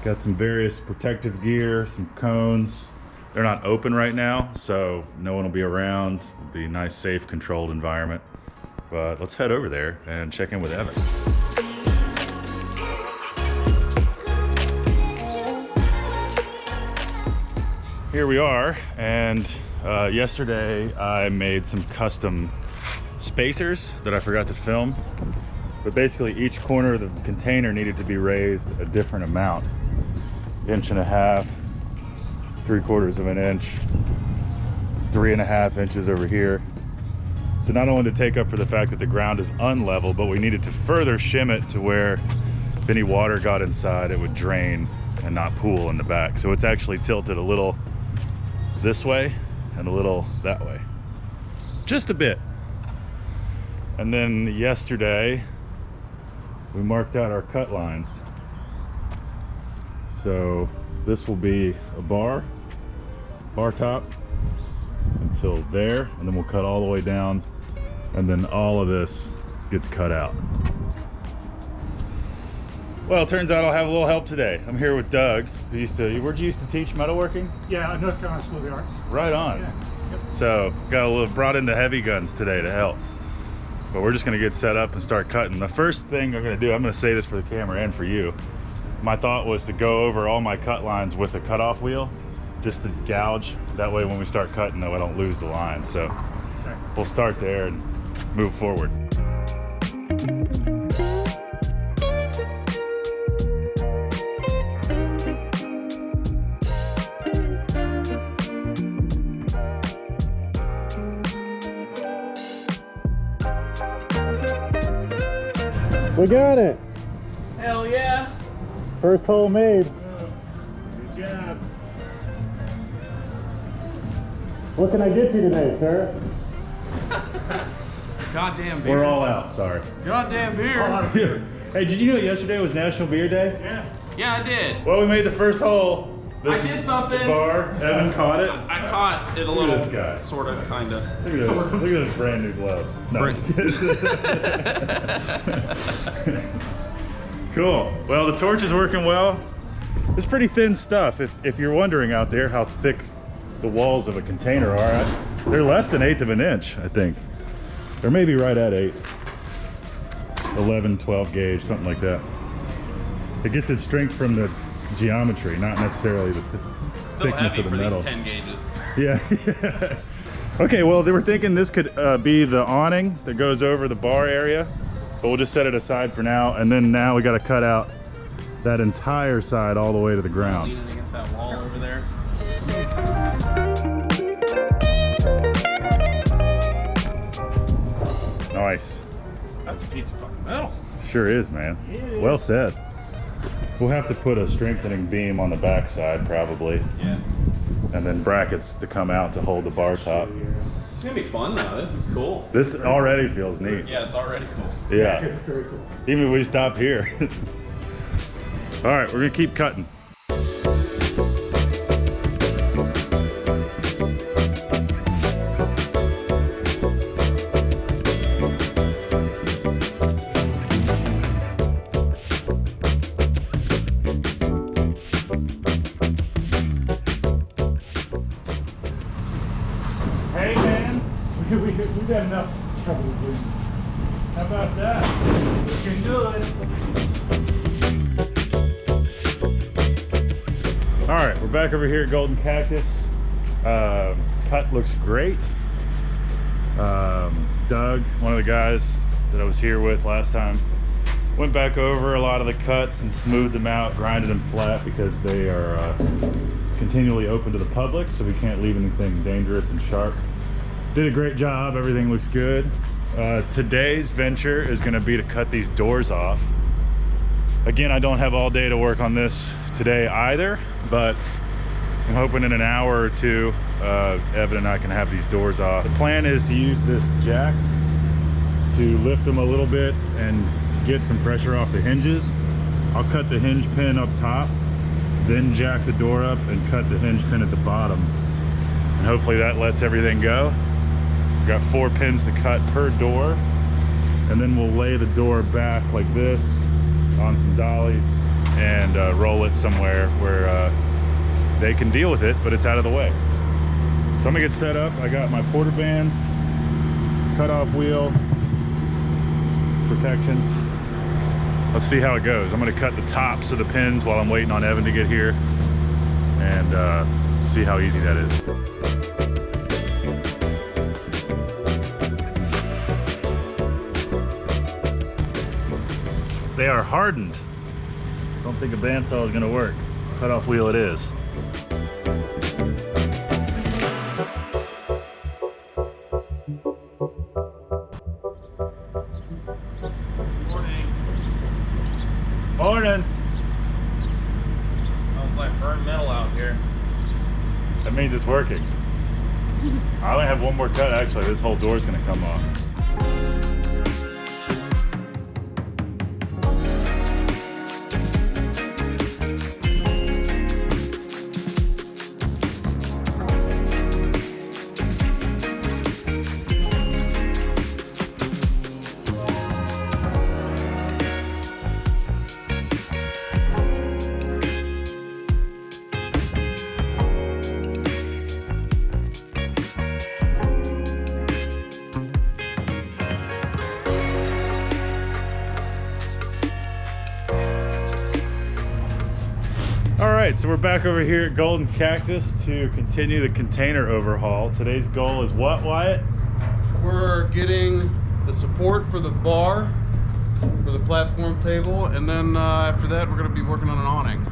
Got some various protective gear, some cones. They're not open right now, so no one will be around. It'll be a nice, safe, controlled environment. But let's head over there and check in with Evan. Here we are, and yesterday I made some custom spacers that I forgot to film. But basically each corner of the container needed to be raised a different amount. 1.5 inches, 3/4 of an inch, 3.5 inches over here. So not only to take up for the fact that the ground is unlevel, but we needed to further shim it to where if any water got inside, it would drain and not pool in the back. So it's actually tilted a little this way and a little that way, just a bit. And then yesterday we marked out our cut lines. So this will be a bar top until there, and then we'll cut all the way down, and then all of this gets cut out. Well, it turns out I'll have a little help today. I'm here with Doug, who where'd you used to teach metalworking? Yeah, North Carolina School of the Arts. Right on. Yeah. Yep. So brought in the heavy guns today to help. But we're just gonna get set up and start cutting. The first thing I'm gonna do, I'm gonna say this for the camera and for you. My thought was to go over all my cut lines with a cutoff wheel, just to gouge. That way when we start cutting, though, I don't lose the line. So we'll start there and move forward. We got it. Hell yeah. First hole made. Good job. What can I get you today, sir? Goddamn beer. We're all out, sorry. Goddamn beer. Hey, did you know yesterday was National Beer Day? Yeah. Yeah, I did. Well, we made the first hole. I did something. The bar. Evan caught it. I caught it a Look little. at this guy. Sort of, kind of. Look at those. Look at those brand new gloves. No. Cool. Well, the torch is working well. It's pretty thin stuff. If you're wondering out there how thick the walls of a container are, they're less than 1/8 of an inch, I think. Or maybe right at 8. 11, 12 gauge, something like that. It gets its strength from the geometry, not necessarily the Still thickness heavy of the for metal. these 10 gauges. Yeah. Okay, well, they were thinking this could be the awning that goes over the bar area, but we'll just set it aside for now. And then now we got to cut out that entire side all the way to the ground. Leaning against that wall over there. Nice. That's a piece of fucking metal. Sure is, man. Well said. We'll have to put a strengthening beam on the back side probably. Yeah. And then brackets to come out to hold the bar top. It's gonna be fun though. This is cool. This already feels neat. Yeah, it's already cool. Yeah. Very cool. Even if we stop here. All right, we're gonna keep cutting. Hey man, we've got enough trouble with you. How about that? Looking good. All right, we're back over here at Golden Cactus. Cut looks great. Doug, one of the guys that I was here with last time, went back over a lot of the cuts and smoothed them out, grinded them flat because they are continually open to the public, so we can't leave anything dangerous and sharp. Did a great job, everything looks good. Today's venture is gonna be to cut these doors off. Again, I don't have all day to work on this today either, but I'm hoping in an hour or two, Evan and I can have these doors off. The plan is to use this jack to lift them a little bit and get some pressure off the hinges. I'll cut the hinge pin up top, then jack the door up and cut the hinge pin at the bottom. And hopefully that lets everything go. We've got 4 pins to cut per door, and then we'll lay the door back like this on some dollies and roll it somewhere where they can deal with it, but it's out of the way. So I'm gonna get set up. I got my porter band, cutoff wheel, protection. Let's see how it goes. I'm gonna cut the tops of the pins while I'm waiting on Evan to get here and see how easy that is. They are hardened. Don't think a bandsaw is gonna work. Cutoff wheel it is. Morning. Smells like burnt metal out here. That means it's working. I only have one more cut actually. This whole door's gonna come off. Alright, so we're back over here at Golden Cactus to continue the container overhaul. Today's goal is what, Wyatt? We're getting the support for the bar, for the platform table, and then after that we're going to be working on an awning.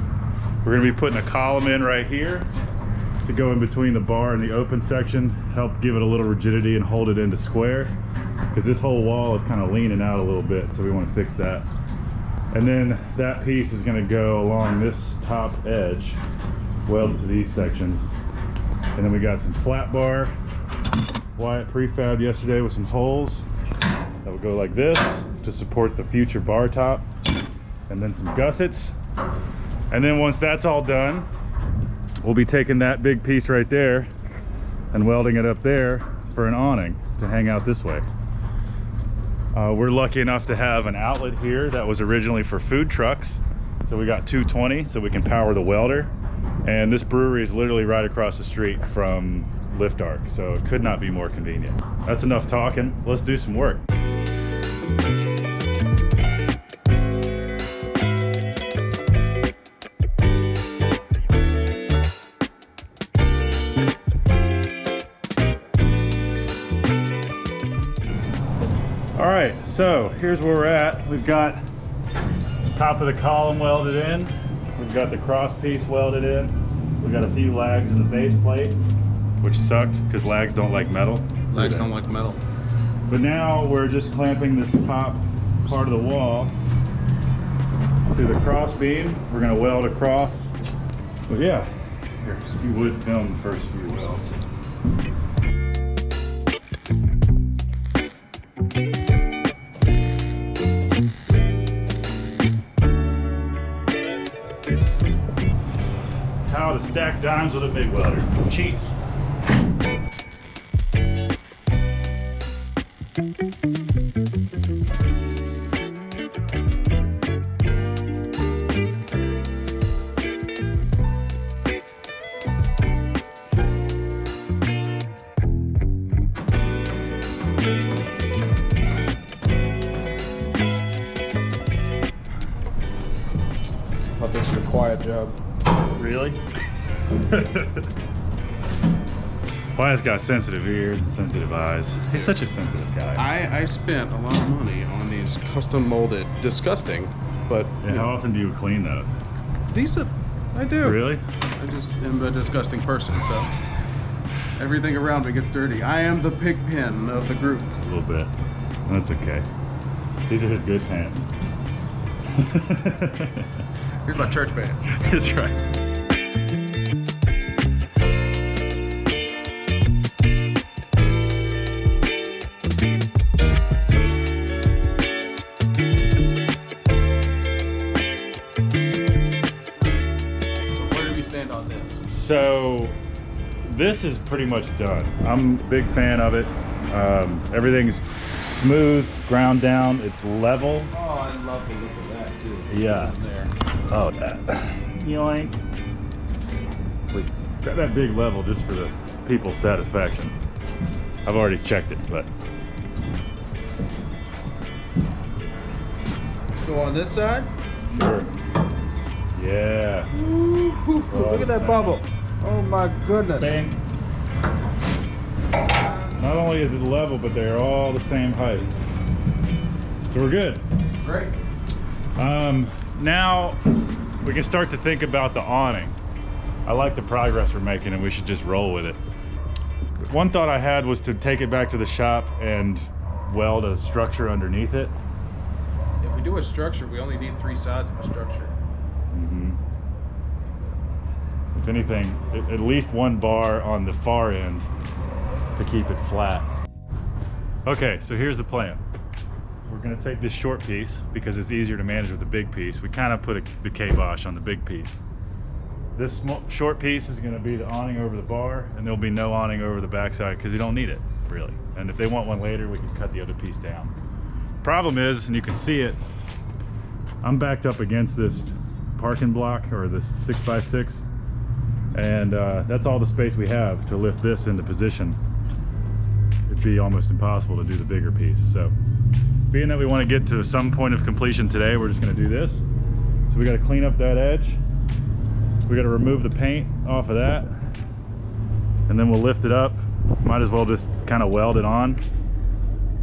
We're going to be putting a column in right here to go in between the bar and the open section, help give it a little rigidity and hold it into square, because because this whole wall is kind of leaning out a little bit, so we want to fix that. And then that piece is going to go along this top edge, welded to these sections. And then we got some flat bar Wyatt prefab yesterday with some holes that will go like this to support the future bar top, and then some gussets. And then once that's all done, we'll be taking that big piece right there and welding it up there for an awning to hang out this way. We're lucky enough to have an outlet here that was originally for food trucks. So we got 220 so we can power the welder. And this brewery is literally right across the street from Lift Arc, so it could not be more convenient. That's enough talking. Let's do some work. All right, so here's where we're at. We've got the top of the column welded in. We've got the cross piece welded in. We've got a few lags in the base plate, which sucks because lags don't like metal. Lags don't like metal. But now we're just clamping this top part of the wall to the cross beam. We're gonna weld across. But yeah, here, if you would film the first few welds. How to stack dimes with a MIG welder. Cheat. Thought this was a quiet job. Really? Wyatt's got sensitive ears and sensitive eyes. He's such a sensitive guy. I spent a lot of money on these custom molded, disgusting, but... And how often do you clean those? Decent. I do. Really? I just am a disgusting person, so everything around me gets dirty. I am the pig pen of the group. A little bit. That's okay. These are his good pants. Here's my church pants. That's right. So this is pretty much done. I'm a big fan of it. Everything's smooth, ground down, it's level. Oh, I love the look of that too. Yeah. There. Oh, that. Yoink. We got that big level just for the people's satisfaction. I've already checked it, but. Let's go on this side. Sure. Yeah. Ooh, look at that bubble. Oh my goodness. Bang. Not only is it level, but they're all the same height. So we're good. Great. Now we can start to think about the awning. I like the progress we're making and we should just roll with it. One thought I had was to take it back to the shop and weld a structure underneath it. If we do a structure, we only need 3 sides of a structure. If anything, at least one bar on the far end to keep it flat. Okay, so here's the plan. We're gonna take this short piece because it's easier to manage with the big piece. We kind of put the kibosh on the big piece. This short piece is gonna be the awning over the bar, and there'll be no awning over the backside because you don't need it, really. And if they want one later, we can cut the other piece down. Problem is, and you can see it, I'm backed up against this parking block, or this 6x6, and that's all the space we have to lift this into position. It'd be almost impossible to do the bigger piece. So being that we want to get to some point of completion today, we're just going to do this. So we got to clean up that edge, we got to remove the paint off of that, and then we'll lift it up. Might as well just kind of weld it on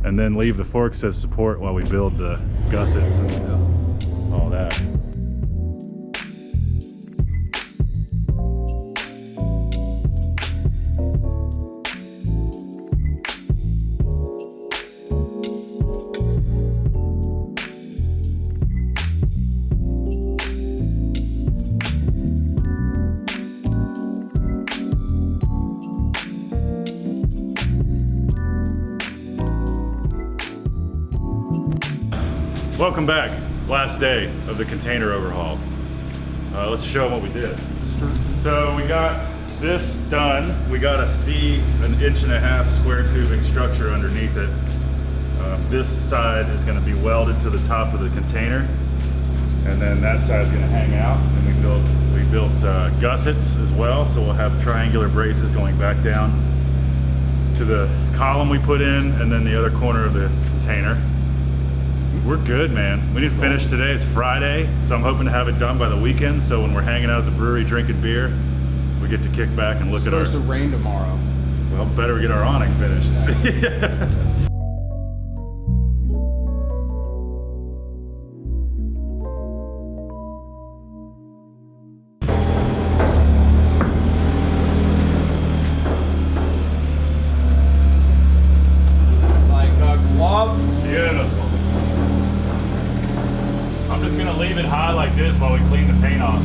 and then leave the forks as support while we build the gussets and all that. Welcome back. Last day of the container overhaul. Let's show them what we did. So we got this done. We got an 1.5 inch square tubing structure underneath it. This side is going to be welded to the top of the container, and then that side is going to hang out. And we built gussets as well, so we'll have triangular braces going back down to the column we put in, and then the other corner of the container. We're good, man. We need to finish today. It's Friday, so I'm hoping to have it done by the weekend, so when we're hanging out at the brewery drinking beer, we get to kick back and look at our... It's supposed to rain tomorrow. Well, better get our awning finished. Like a glove. Beautiful. I'm just gonna leave it high like this while we clean the paint off.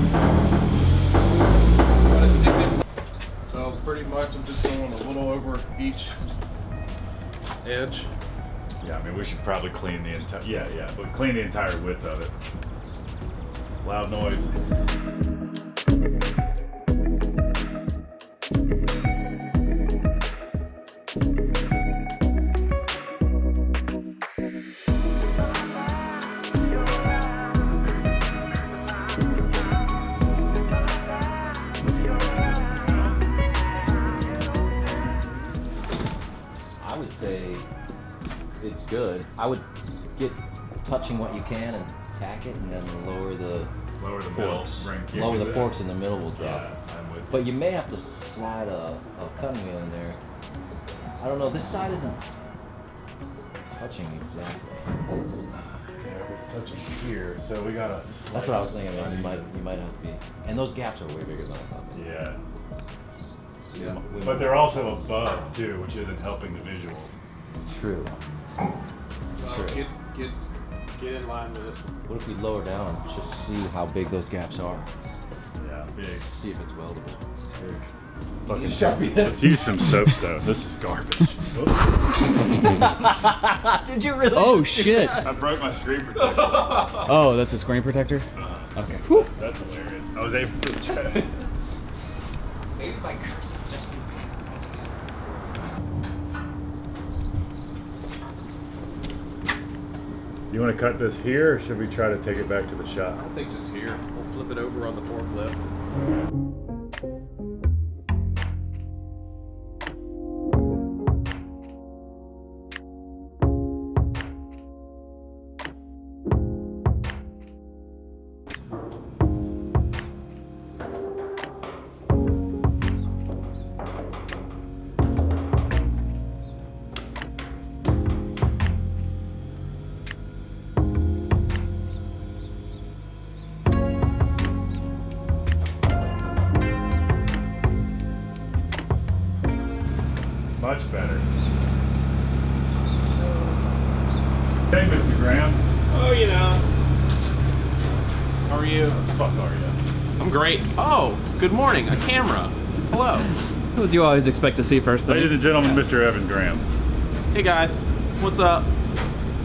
Gotta stick it. So pretty much I'm just going a little over each edge. Yeah, I mean, we should probably clean the entire, yeah, but clean the entire width of it. Loud noise. I would say it's good. I would get touching what you can and tack it, and then lower the middle, forks. Lower the forks in the middle will drop. Yeah, I'm with you. But you may have to slide a cutting wheel in there. I don't know. This side isn't touching exactly. Yeah, it's touching here, so we gotta. That's what I was thinking. Man. You might have to be. And those gaps are way bigger than I thought. Yeah. Yeah. But they're also above too, which isn't helping the visuals. True. Well, get in line with it. What if we lower down just to see how big those gaps are? Yeah, big. See if it's weldable. Let's use some soaps though. This is garbage. Did you really? Oh shit! I broke my screen protector. Oh, that's a screen protector? Okay. Whew. That's hilarious. I was able to check. Maybe my curse has just been passed. You want to cut this here, or should we try to take it back to the shop? I think just here. We'll flip it over on the forklift. Much better. Hey, Mr. Graham. Oh, you know. How are you? How the fuck are you? I'm great. Oh, good morning. A camera. Hello. Who do you always expect to see first thing? Ladies and gentlemen, Mr. Evan Graham. Hey guys, what's up?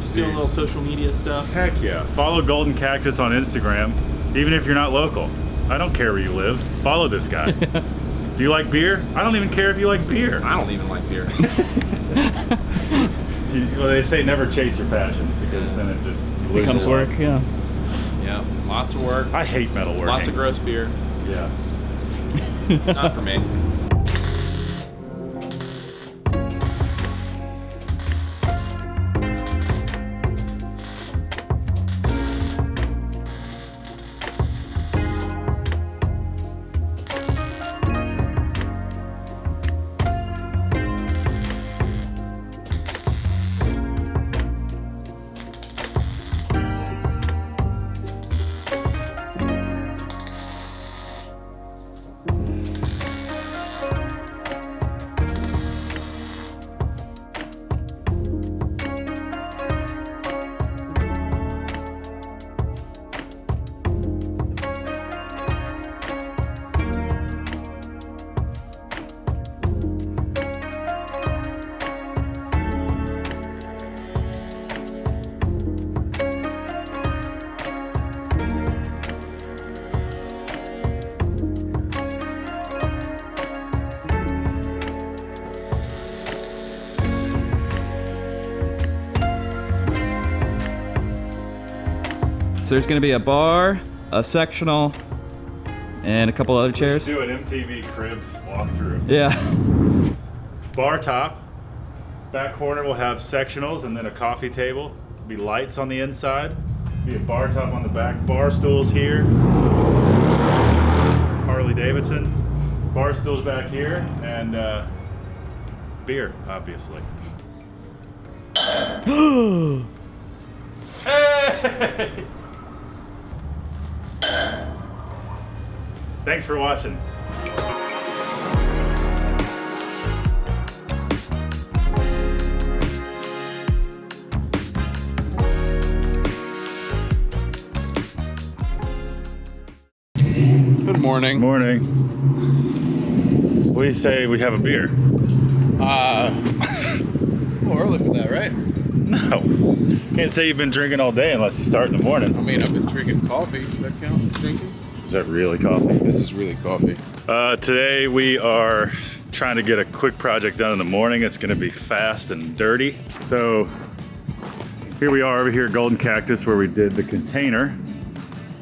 Just doing a little social media stuff. Heck yeah. Follow Golden Cactus on Instagram, even if you're not local. I don't care where you live. Follow this guy. Do you like beer? I don't even care if you like beer. I don't even like beer. Well, they say never chase your passion, because then it just becomes work, yeah. Yeah, lots of work. I hate metalworking. Lots of gross beer. Yeah. Not for me. So there's gonna be a bar, a sectional, and a couple other chairs. Do an MTV Cribs walkthrough. Yeah. Bar top. Back corner will have sectionals and then a coffee table. Be lights on the inside. Be a bar top on the back. Bar stools here. Harley Davidson. Bar stools back here, and beer, obviously. Hey! Thanks for watching. Good morning. Morning. We say we have a beer. Well, early for that, right? No. Can't say you've been drinking all day unless you start in the morning. I mean, I've been drinking coffee. Does that count as drinking? Is that really coffee? This is really coffee. Today we are trying to get a quick project done in the morning. It's gonna be fast and dirty. So here we are over here at Golden Cactus where we did the container.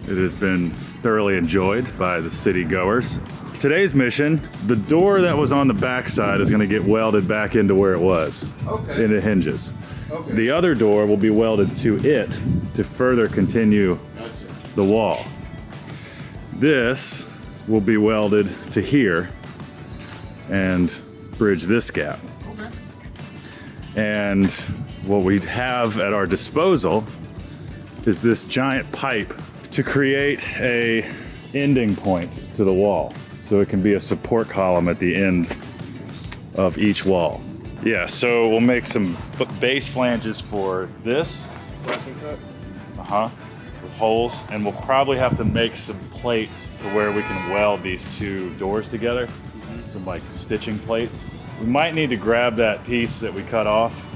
It has been thoroughly enjoyed by the city goers. Today's mission, the door that was on the back side is gonna get welded back into where it was, into hinges. Okay. The other door will be welded to it to further continue the wall. This will be welded to here and bridge this gap. Okay. And what we have at our disposal is this giant pipe to create a ending point to the wall. So it can be a support column at the end of each wall. Yeah, so we'll make some base flanges for this. With holes, and we'll probably have to make some plates to where we can weld these two doors together. Some like stitching plates. We might need to grab that piece that we cut off,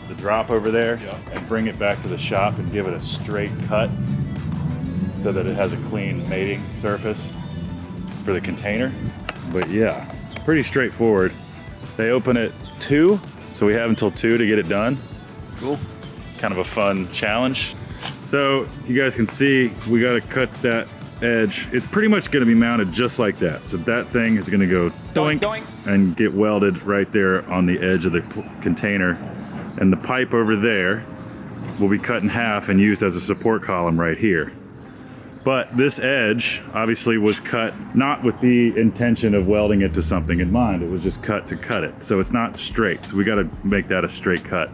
the drop over there, and bring it back to the shop and give it a straight cut so that it has a clean mating surface for the container. But yeah, pretty straightforward. They open at 2, so we have until 2 to get it done. Cool. Kind of a fun challenge. So you guys can see we got to cut that edge. It's pretty much going to be mounted just like that. So that thing is going to go doink, doink and get welded right there on the edge of the container. And the pipe over there will be cut in half and used as a support column right here. But this edge obviously was cut not with the intention of welding it to something in mind. It was just cut to cut it. So it's not straight. So we got to make that a straight cut.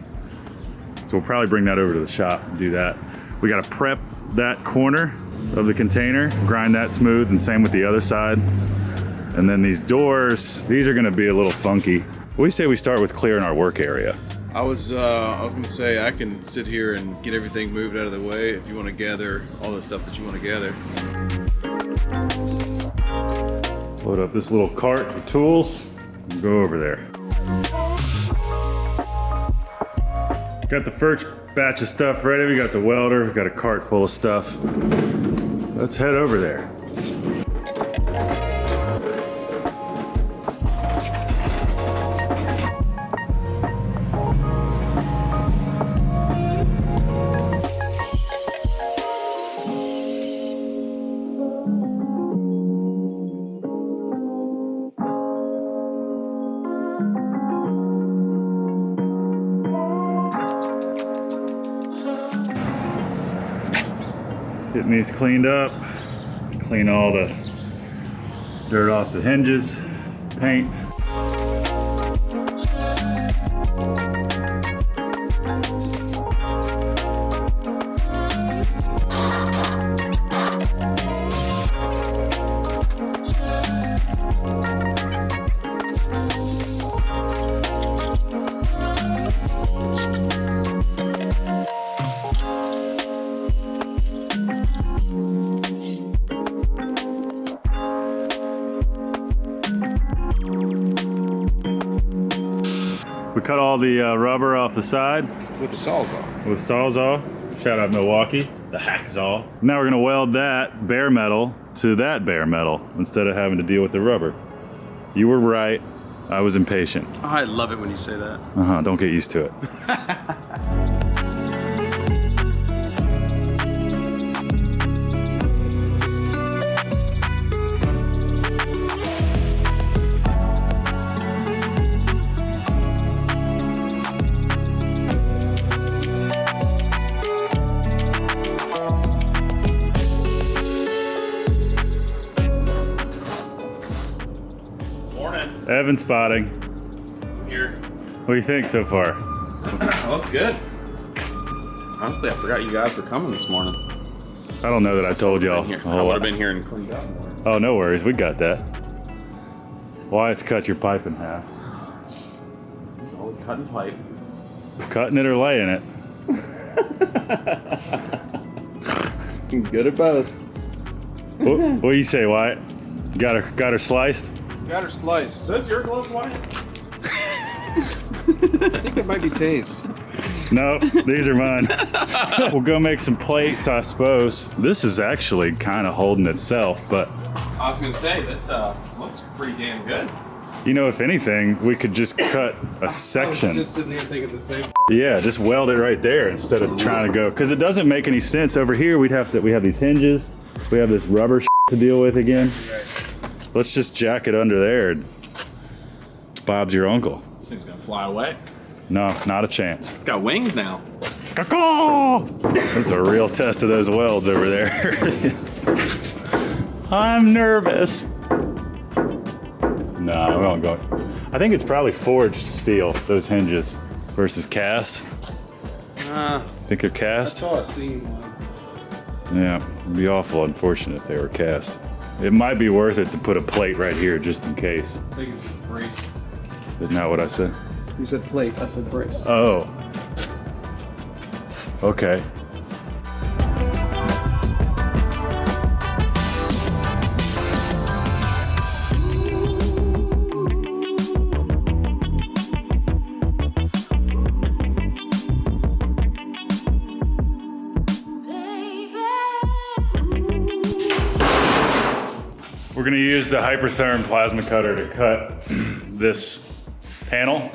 So we'll probably bring that over to the shop and do that. We got to prep that corner of the container, grind that smooth, and same with the other side. And then these doors, these are going to be a little funky. We say we start with clearing our work area. I was gonna say I can sit here and get everything moved out of the way if you want to gather all the stuff that you want to gather. Load up this little cart for tools and go over there. Got the first batch of stuff ready. We got the welder, we got a cart full of stuff. Let's head over there. Getting these cleaned up, clean all the dirt off the hinges, paint. We cut all the rubber off the side. With the Sawzall. With Sawzall. Shout out Milwaukee. The Hacksaw. Now we're gonna weld that bare metal to that bare metal instead of having to deal with the rubber. You were right. I was impatient. I love it when you say that. Don't get used to it. Evan spotting. Here. What do you think so far? Looks good. Honestly, I forgot you guys were coming this morning. I don't know that I told y'all. I would have been here and cleaned up more. Oh, no worries. We got that. Wyatt's cut your pipe in half. He's always cutting pipe. Cutting it or laying it. He's good at both. What do you say, Wyatt? Got her sliced? Got her sliced. Those your gloves, Wyatt? I think that might be Tay's. No, these are mine. We'll go make some plates, I suppose. This is actually kind of holding itself, but I was gonna say that looks pretty damn good. you know, if anything, we could just cut a section. I was just sitting here thinking the same. Yeah, just weld it right there instead of trying to go, because it doesn't make any sense. Over here, we have these hinges. We have this rubber to deal with again. Let's just jack it under there. Bob's your uncle. This thing's gonna fly away. No, not a chance. It's got wings now. This is a real test of those welds over there. I'm nervous. No, we won't go. I think it's probably forged steel, those hinges, versus cast. Think they're cast? I saw a seam one. Yeah, it'd be awful unfortunate if they were cast. It might be worth it to put a plate right here just in case. I was thinking just a brace. Isn't that what I said? You said plate, I said brace. Oh. Okay. We're going to use the Hypertherm plasma cutter to cut this panel,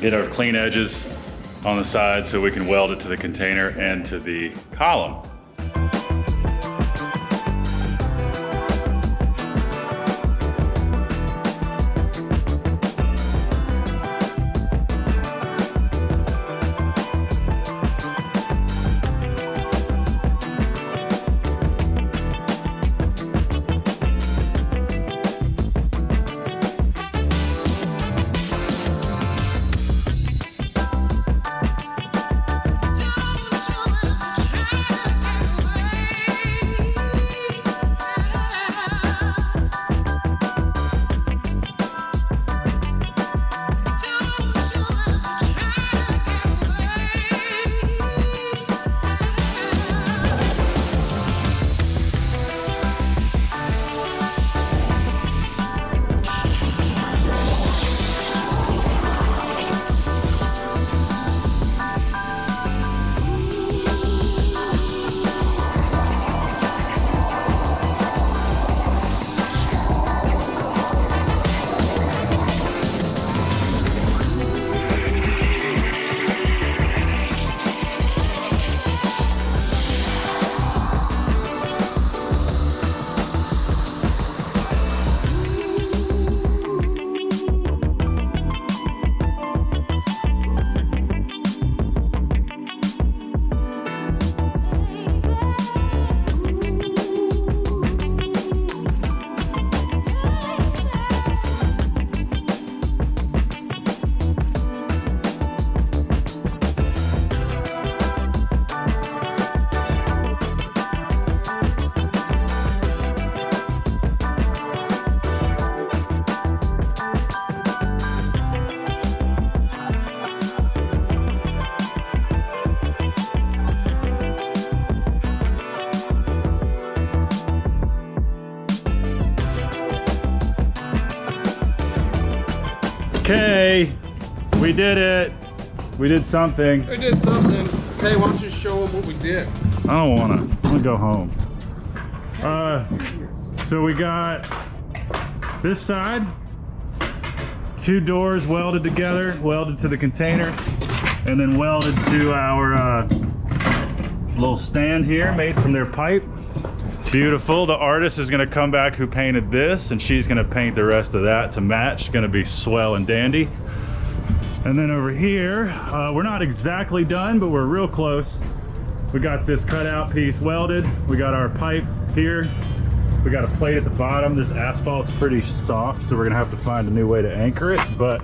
get our clean edges on the side so we can weld it to the container and to the column. Okay, we did it. We did something. We did something. Tay, why don't you show them what we did? I don't wanna. I'm gonna go home. So we got this side, 2 doors welded together, welded to the container, and then welded to our little stand here made from their pipe. Beautiful. The artist is gonna come back who painted this, and she's gonna paint the rest of that to match. It's gonna be swell and dandy. And then over here, we're not exactly done, but we're real close. We got this cutout piece welded. We got our pipe here. We got a plate at the bottom. This asphalt's pretty soft, so we're gonna have to find a new way to anchor it, but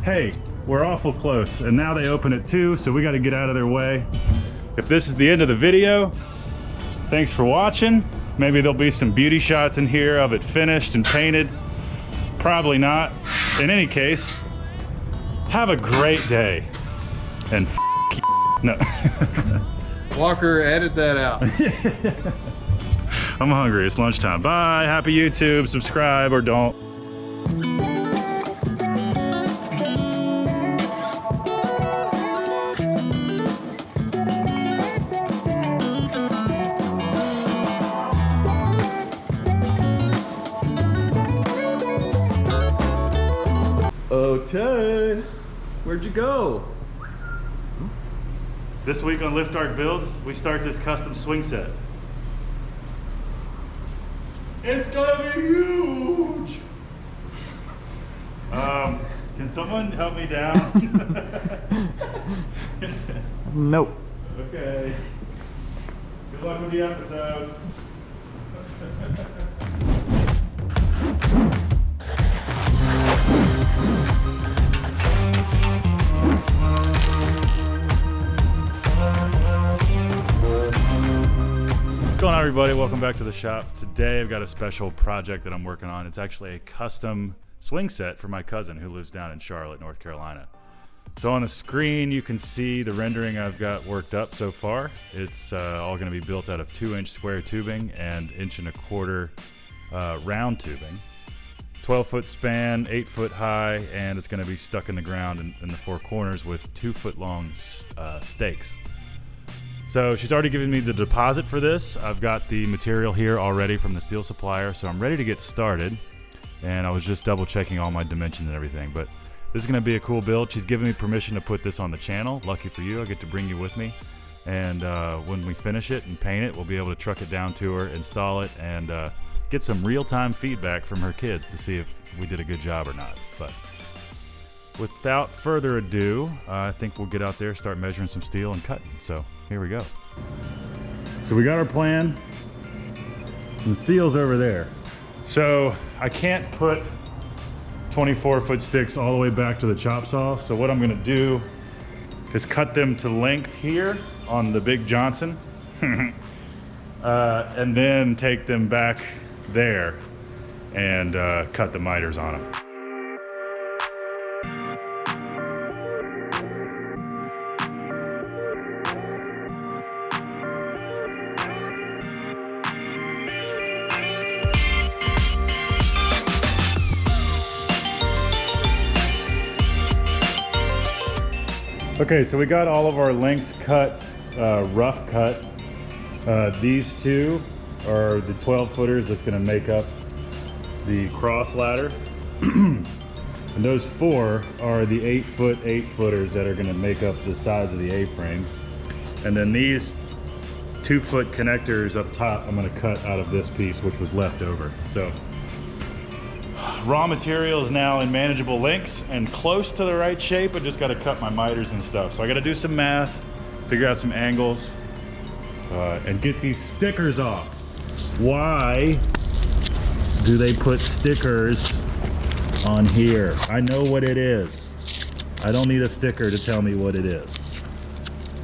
hey, we're awful close. And now they open it too, so we gotta get out of their way. If this is the end of the video, thanks for watching. Maybe there'll be some beauty shots in here of it finished and painted. Probably not. In any case, have a great day. And no. Walker, edit that out. I'm hungry, it's lunchtime. Bye, happy YouTube, subscribe or don't. Okay, where'd you go? This week on Lift Art Builds, we start this custom swing set. It's gonna be huge! Can someone help me down? Nope. Okay. Good luck with the episode. What's going on, everybody? Welcome back to the shop. Today I've got a special project that I'm working on. It's actually a custom swing set for my cousin who lives down in Charlotte, North Carolina. So on the screen you can see the rendering I've got worked up so far. It's all going to be built out of 2-inch square tubing and 1.25 inch round tubing. 12-foot span, 8-foot high, and it's going to be stuck in the ground in the four corners with 2-foot long stakes. So she's already given me the deposit for this. I've got the material here already from the steel supplier, so I'm ready to get started. And I was just double checking all my dimensions and everything, but this is gonna be a cool build. She's given me permission to put this on the channel. Lucky for you, I get to bring you with me. And when we finish it and paint it, we'll be able to truck it down to her, install it, and get some real-time feedback from her kids to see if we did a good job or not. But without further ado, I think we'll get out there, start measuring some steel and cutting. So here we go. So we got our plan, and the steel's over there. So I can't put 24-foot sticks all the way back to the chop saw. So what I'm gonna do is cut them to length here on the big Johnson, and then take them back there and cut the miters on them. Okay, so we got all of our lengths cut, rough cut. These two are the 12-footers that's gonna make up the cross ladder. And those four are the 8-foot 8-footers that are gonna make up the sides of the A-frame. And then these 2-foot connectors up top, I'm gonna cut out of this piece, which was left over. So raw material is now in manageable lengths and close to the right shape. I just got to cut my miters and stuff. So I got to do some math, figure out some angles, and get these stickers off. Why do they put stickers on here? I know what it is. I don't need a sticker to tell me what it is.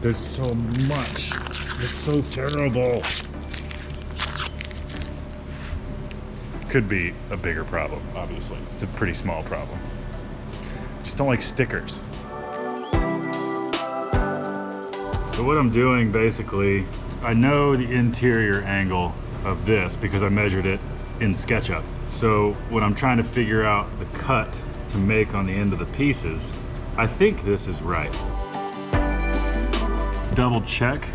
There's so much. It's so terrible. Could be a bigger problem, obviously. It's a pretty small problem. Just don't like stickers. So what I'm doing basically, I know the interior angle of this because I measured it in SketchUp. So when I'm trying to figure out the cut to make on the end of the pieces, I think this is right. Double check,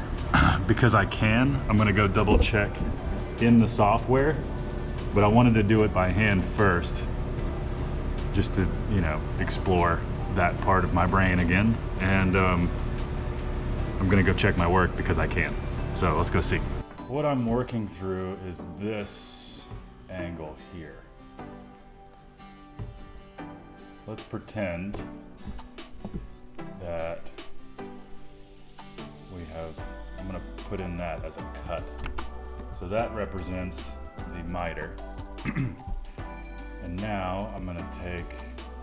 because I can. I'm gonna go double check in the software. But I wanted to do it by hand first, just to, you know, explore that part of my brain again. And I'm gonna go check my work because I can. So let's go see. What I'm working through is this angle here. Let's pretend that we have, I'm gonna put in that as a cut. So that represents the miter. And now I'm gonna take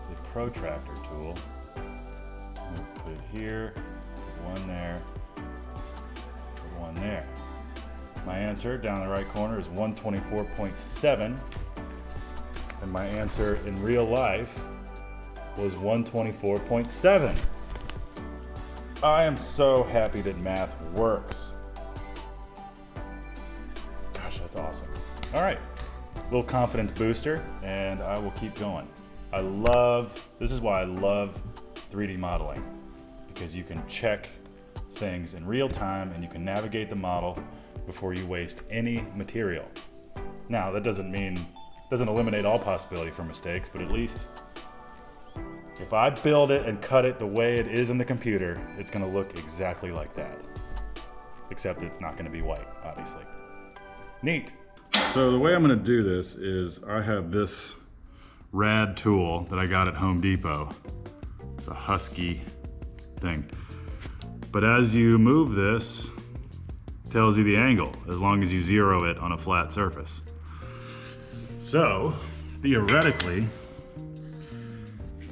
the protractor tool, I'm gonna put it here, put one there, put one there. My answer down in the right corner is 124.7, and my answer in real life was 124.7. I am so happy that math works. Gosh, that's awesome. All right, little confidence booster, and I will keep going. This is why I love 3D modeling, because you can check things in real time and you can navigate the model before you waste any material. Now, that doesn't eliminate all possibility for mistakes, but at least if I build it and cut it the way it is in the computer, it's gonna look exactly like that. Except it's not gonna be white, obviously. Neat. So the way I'm gonna do this is I have this rad tool that I got at Home Depot. It's a Husky thing. But as you move this, it tells you the angle, as long as you zero it on a flat surface. So, theoretically,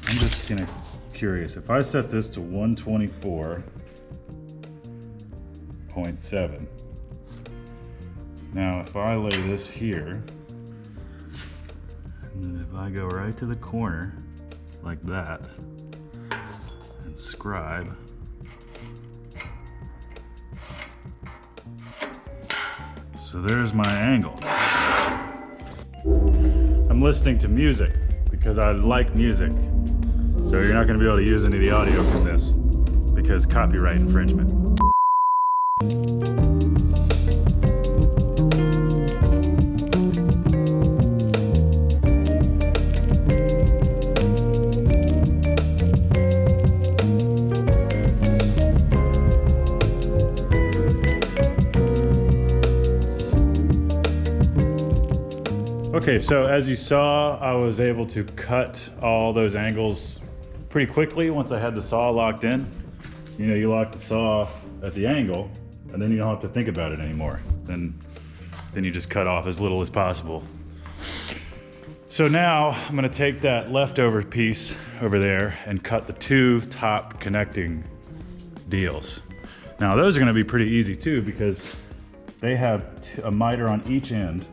I'm just curious, if I set this to 124.7, now if I lay this here, and then if I go right to the corner, like that, and scribe, so there's my angle. I'm listening to music because I like music. So you're not gonna be able to use any of the audio from this because copyright infringement. Okay, so as you saw, I was able to cut all those angles pretty quickly once I had the saw locked in. You know, you lock the saw at the angle and then you don't have to think about it anymore. Then you just cut off as little as possible. So now I'm gonna take that leftover piece over there and cut the two top connecting deals. Now those are gonna be pretty easy too because they have a miter on each end.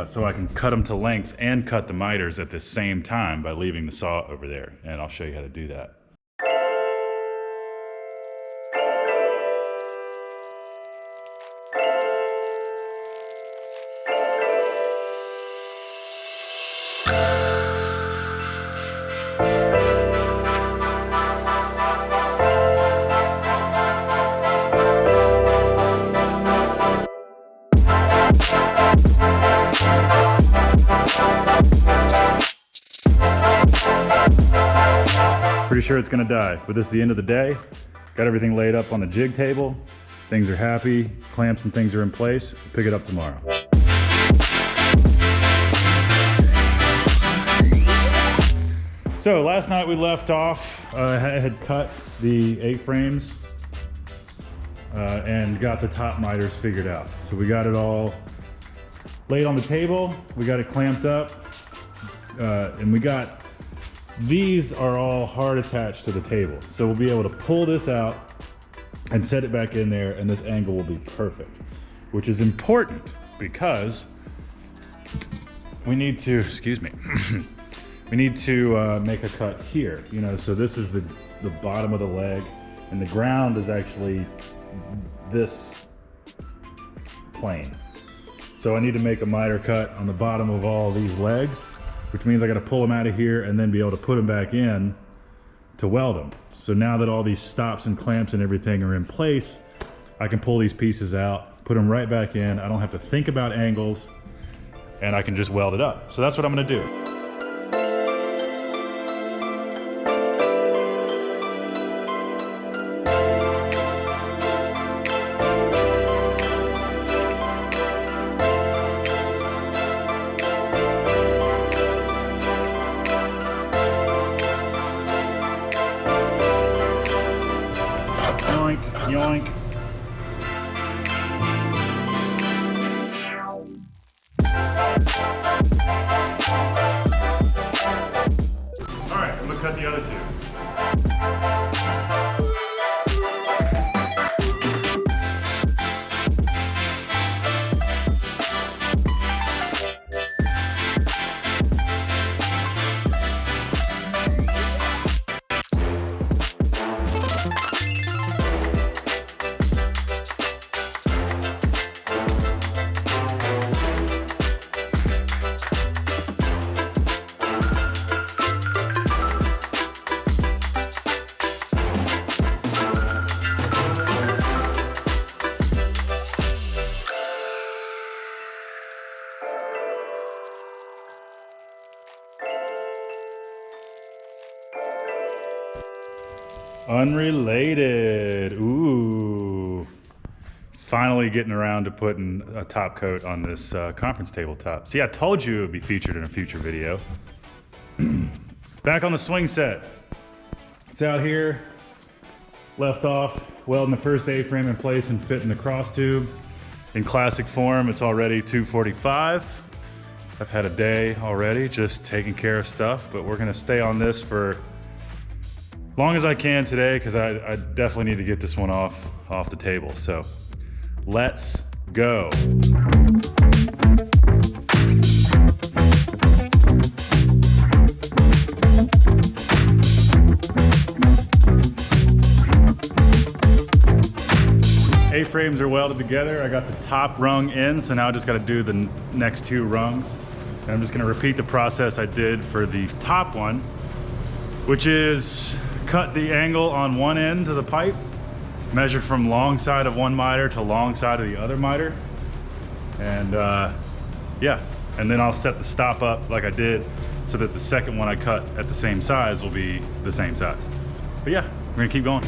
So I can cut them to length and cut the miters at the same time by leaving the saw over there. And I'll show you how to do that. Pretty sure it's gonna die, but this is the end of the day. Got everything laid up on the jig table. Things are happy, clamps and things are in place. Pick it up tomorrow. So last night we left off, I had cut the A-frames and got the top miters figured out. So we got it all laid on the table, we got it clamped up, and these are all hard attached to the table. So we'll be able to pull this out and set it back in there and this angle will be perfect, which is important because we need to, excuse me, we need to make a cut here. You know, so this is the bottom of the leg and the ground is actually this plane. So I need to make a miter cut on the bottom of all these legs, which means I got to pull them out of here and then be able to put them back in to weld them. So now that all these stops and clamps and everything are in place, I can pull these pieces out, put them right back in. I don't have to think about angles and I can just weld it up. So that's what I'm gonna do. Yoink. All right, I'm gonna cut the other two. Unrelated. Ooh. Finally getting around to putting a top coat on this conference tabletop. See, I told you it would be featured in a future video. Back on the swing set. It's out here. Left off, welding the first A-frame in place and fitting the cross tube. In classic form, it's already 2:45. I've had a day already just taking care of stuff, but we're gonna stay on this for long as I can today, because I definitely need to get this one off the table. So let's go. A-frames are welded together. I got the top rung in, so now I just got to do the next two rungs. And I'm just going to repeat the process I did for the top one, which is cut the angle on one end of the pipe, measured from long side of one miter to long side of the other miter. And yeah, and then I'll set the stop up like I did so that the second one I cut at the same size will be the same size. But yeah, we're gonna keep going.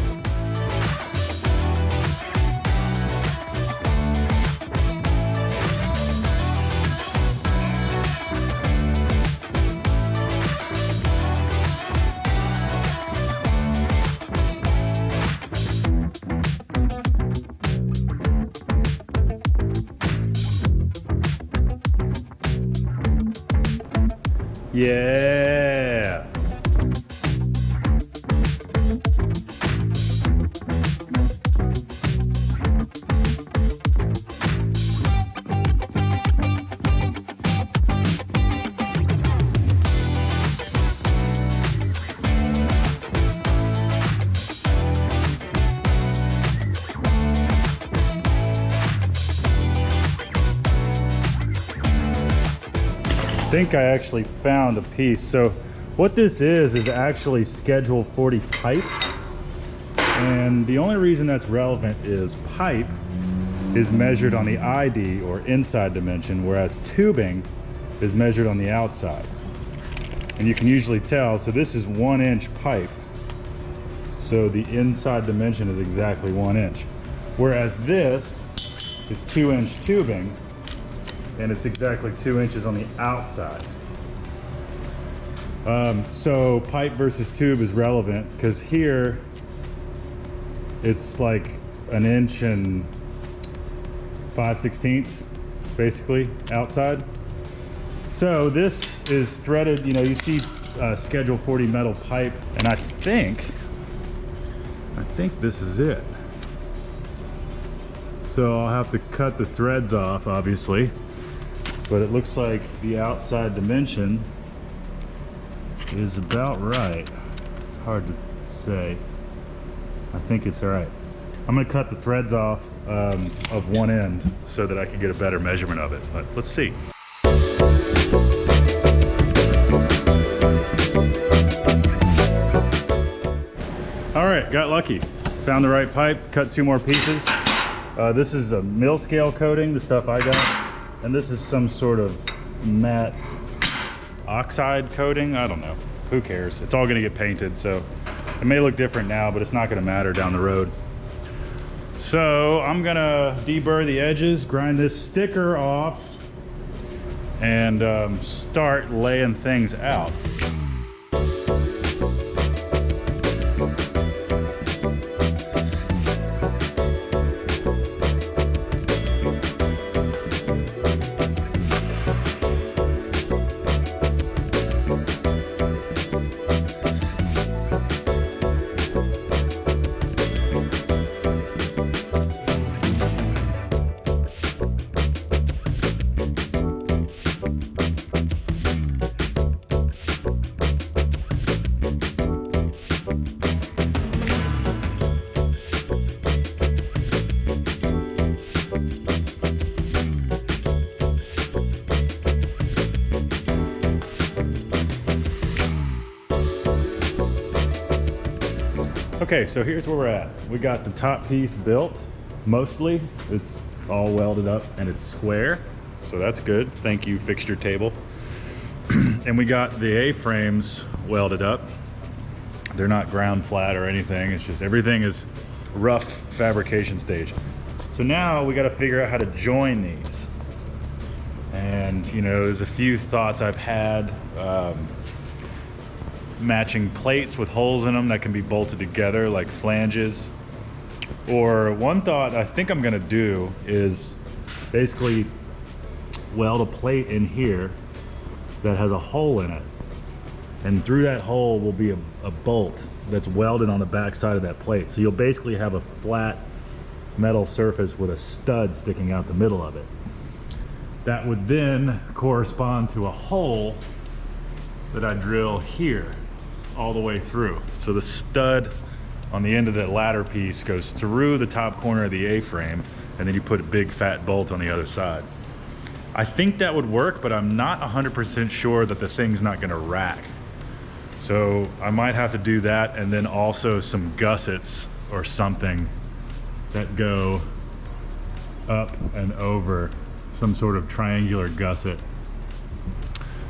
Yeah. I think I actually found a piece. So what this is actually Schedule 40 pipe. And the only reason that's relevant is pipe is measured on the ID or inside dimension, whereas tubing is measured on the outside. And you can usually tell, so this is 1 inch pipe. So the inside dimension is exactly 1 inch. Whereas this is 2 inch tubing, and it's exactly 2 inches on the outside. So pipe versus tube is relevant because here it's like 1 inch and 5/16 basically outside. So this is threaded, you know, you see Schedule 40 metal pipe, and I think this is it. So I'll have to cut the threads off, obviously. But it looks like the outside dimension is about right. It's hard to say. I think it's all right. I'm gonna cut the threads off of one end so that I can get a better measurement of it, but let's see. All right, got lucky. Found the right pipe, cut 2 more pieces. This is a mill scale coating, the stuff I got. And this is some sort of matte oxide coating. I don't know, who cares? It's all gonna get painted, so it may look different now, but it's not gonna matter down the road. So I'm gonna deburr the edges, grind this sticker off, and start laying things out. Okay, so here's where we're at. We got the top piece built, mostly. It's all welded up and it's square, so that's good. Thank you, fixture table. And we got the A-frames welded up. They're not ground flat or anything. It's just everything is rough fabrication stage. So now we got to figure out how to join these. And you know, there's a few thoughts I've had. Matching plates with holes in them that can be bolted together like flanges. Or one thought I think I'm gonna do is basically weld a plate in here that has a hole in it. And through that hole will be a bolt that's welded on the back side of that plate. So you'll basically have a flat metal surface with a stud sticking out the middle of it. That would then correspond to a hole that I drill here all the way through. So the stud on the end of that ladder piece goes through the top corner of the A-frame, and then you put a big fat bolt on the other side. I think that would work, but I'm not 100% sure that the thing's not gonna rack. So I might have to do that, and then also some gussets or something that go up and over, some sort of triangular gusset.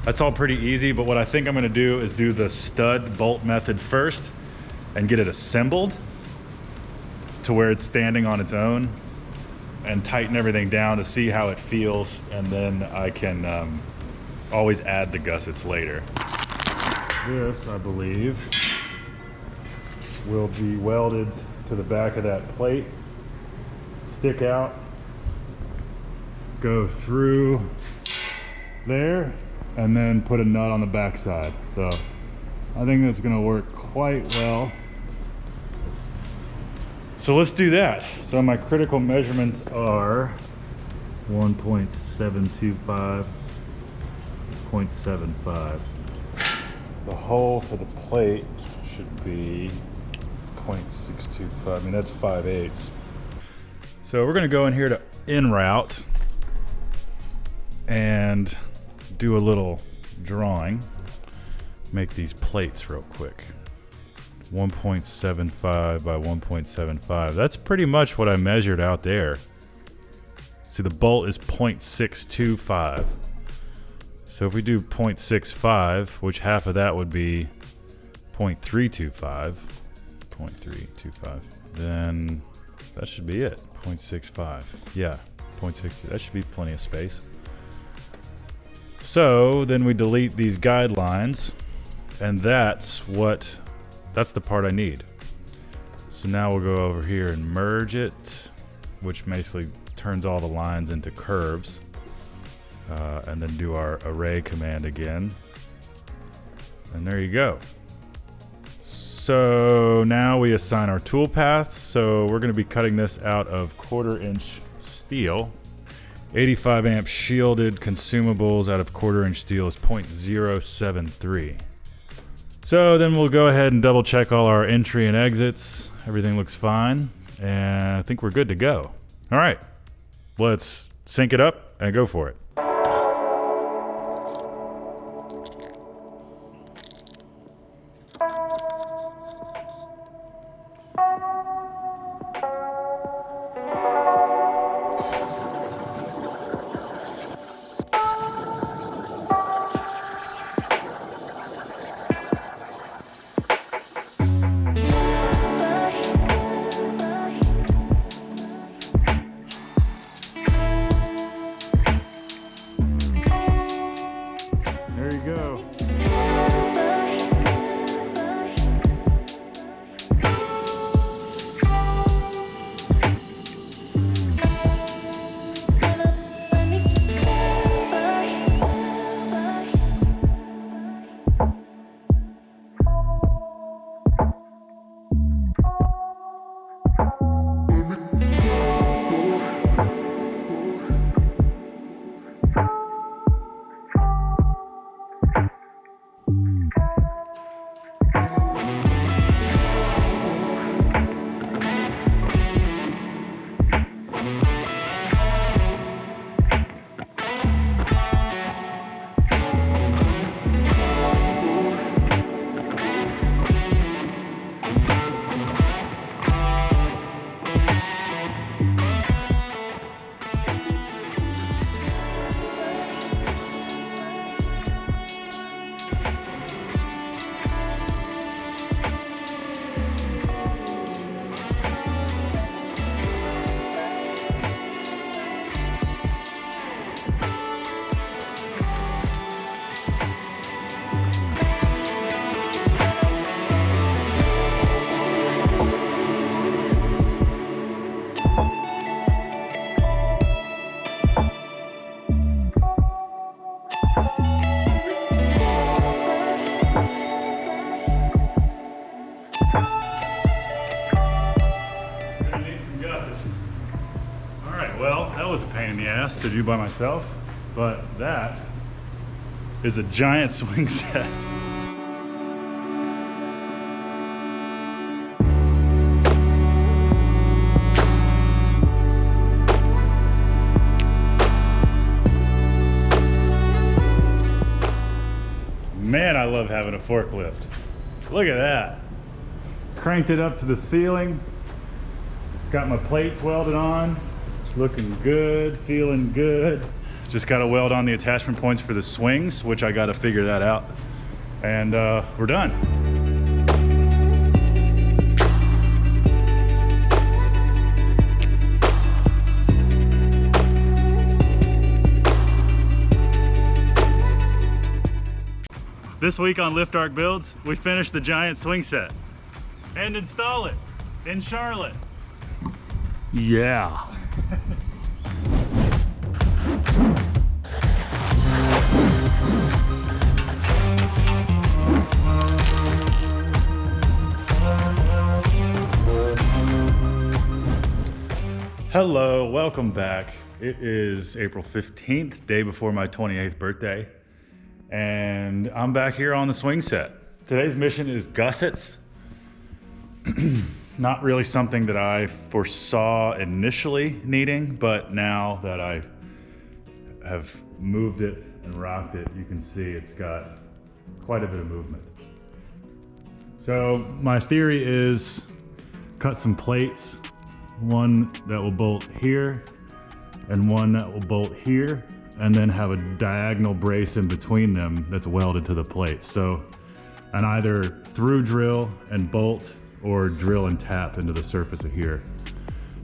That's all pretty easy, but what I think I'm gonna do is do the stud bolt method first and get it assembled to where it's standing on its own and tighten everything down to see how it feels, and then I can always add the gussets later. This, I believe, will be welded to the back of that plate, stick out, go through there, and then put a nut on the back side. So I think that's gonna work quite well. So let's do that. So my critical measurements are 1.725, 0.75. The hole for the plate should be 0.625. I mean, that's 5/8. So we're gonna go in here to in route and do a little drawing. Make these plates real quick. 1.75 by 1.75. That's pretty much what I measured out there. See, the bolt is 0.625. So if we do 0.65, which half of that would be 0.325, then that should be it. 0.65. Yeah, 0.62. That should be plenty of space. So then we delete these guidelines, and that's the part I need. So now we'll go over here and merge it, which basically turns all the lines into curves, and then do our array command again. And there you go. So now we assign our tool paths. So we're going to be cutting this out of 1/4-inch steel. 85 amp shielded consumables out of 1/4-inch steel is 0.073. So then we'll go ahead and double check all our entry and exits. Everything looks fine, and I think we're good to go. All right, let's sync it up and go for it. mess to do by myself, but that is a giant swing set. Man, I love having a forklift. Look at that. Cranked it up to the ceiling. Got my plates welded on. Looking good, feeling good. Just got to weld on the attachment points for the swings, which I got to figure that out. And we're done. This week on Lift Arc Builds, we finished the giant swing set and install it in Charlotte. Yeah. Hello, welcome back. It is April 15th, day before my 28th birthday. And I'm back here on the swing set. Today's mission is gussets. Not really something that I foresaw initially needing, but now that I have moved it and rocked it, you can see it's got quite a bit of movement. So my theory is cut some plates, one that will bolt here and one that will bolt here, and then have a diagonal brace in between them that's welded to the plate. So an either through drill and bolt or drill and tap into the surface of here.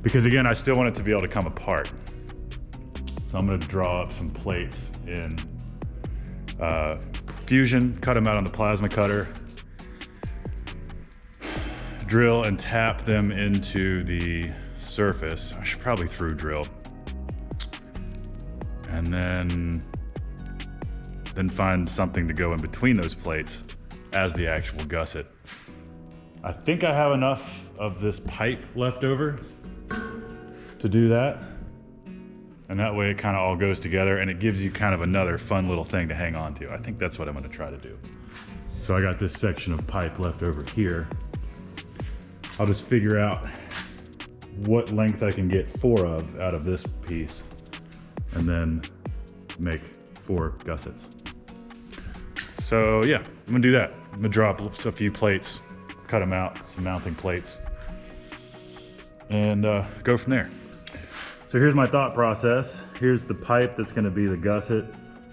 Because again, I still want it to be able to come apart. So I'm gonna draw up some plates in Fusion, cut them out on the plasma cutter, drill and tap them into the surface. I should probably through drill. And then find something to go in between those plates as the actual gusset. I think I have enough of this pipe left over to do that. And that way it kind of all goes together and it gives you kind of another fun little thing to hang on to. I think that's what I'm gonna try to do. So I got this section of pipe left over here. I'll just figure out what length I can get 4 of out of this piece, and then make 4 gussets. So yeah, I'm gonna do that. I'm gonna drop a few plates, cut them out, some mounting plates, and go from there. So here's my thought process. Here's the pipe that's gonna be the gusset,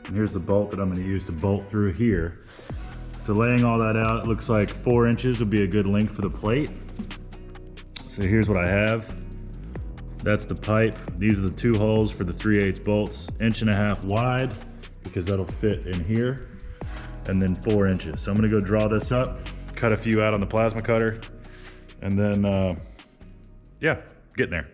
and here's the bolt that I'm gonna use to bolt through here. So laying all that out, it looks like 4 inches would be a good length for the plate. So here's what I have. That's the pipe. These are the 2 holes for the 3/8 bolts, 1.5 inches wide, because that'll fit in here, and then 4 inches. So I'm gonna go draw this up, cut a few out on the plasma cutter, and then, yeah, getting there.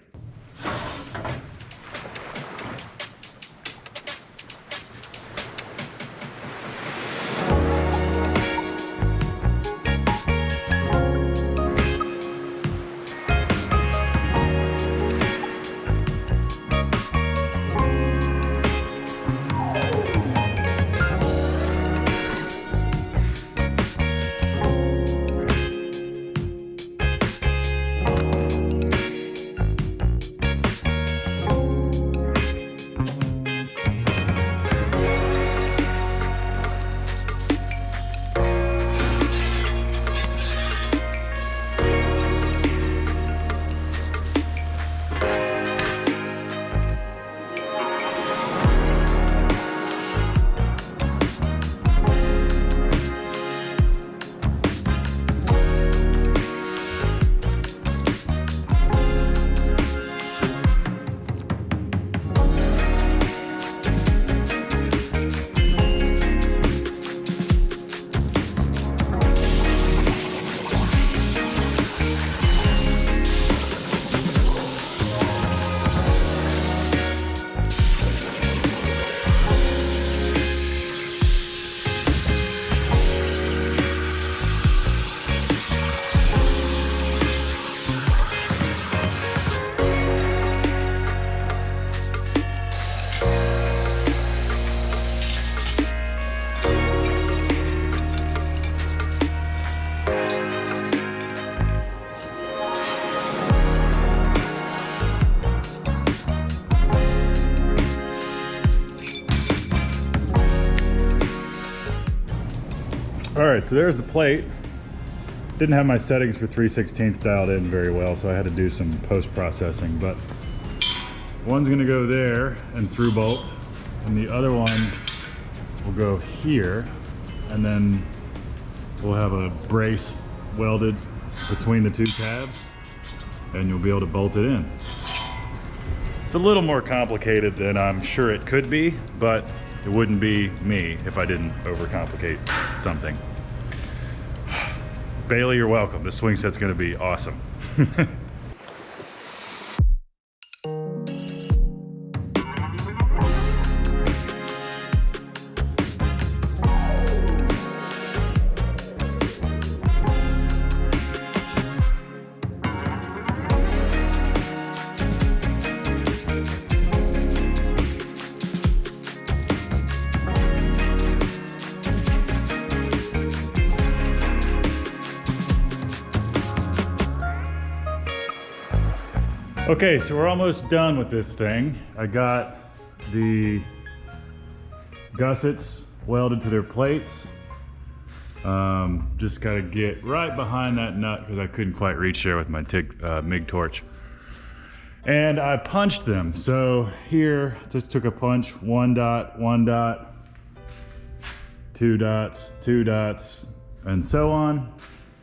All right, so there's the plate. Didn't have my settings for 3/16 dialed in very well, so I had to do some post-processing, but one's gonna go there and through bolt, and the other one will go here, and then we'll have a brace welded between the two tabs, and you'll be able to bolt it in. It's a little more complicated than I'm sure it could be, but it wouldn't be me if I didn't overcomplicate something. Bailey, you're welcome. This swing set's gonna be awesome. Okay, so we're almost done with this thing. I got the gussets welded to their plates. Just gotta get right behind that nut because I couldn't quite reach there with my MIG torch. And I punched them. So here, just took a punch, 1 dot, 1 dot, 2 dots, 2 dots, and so on,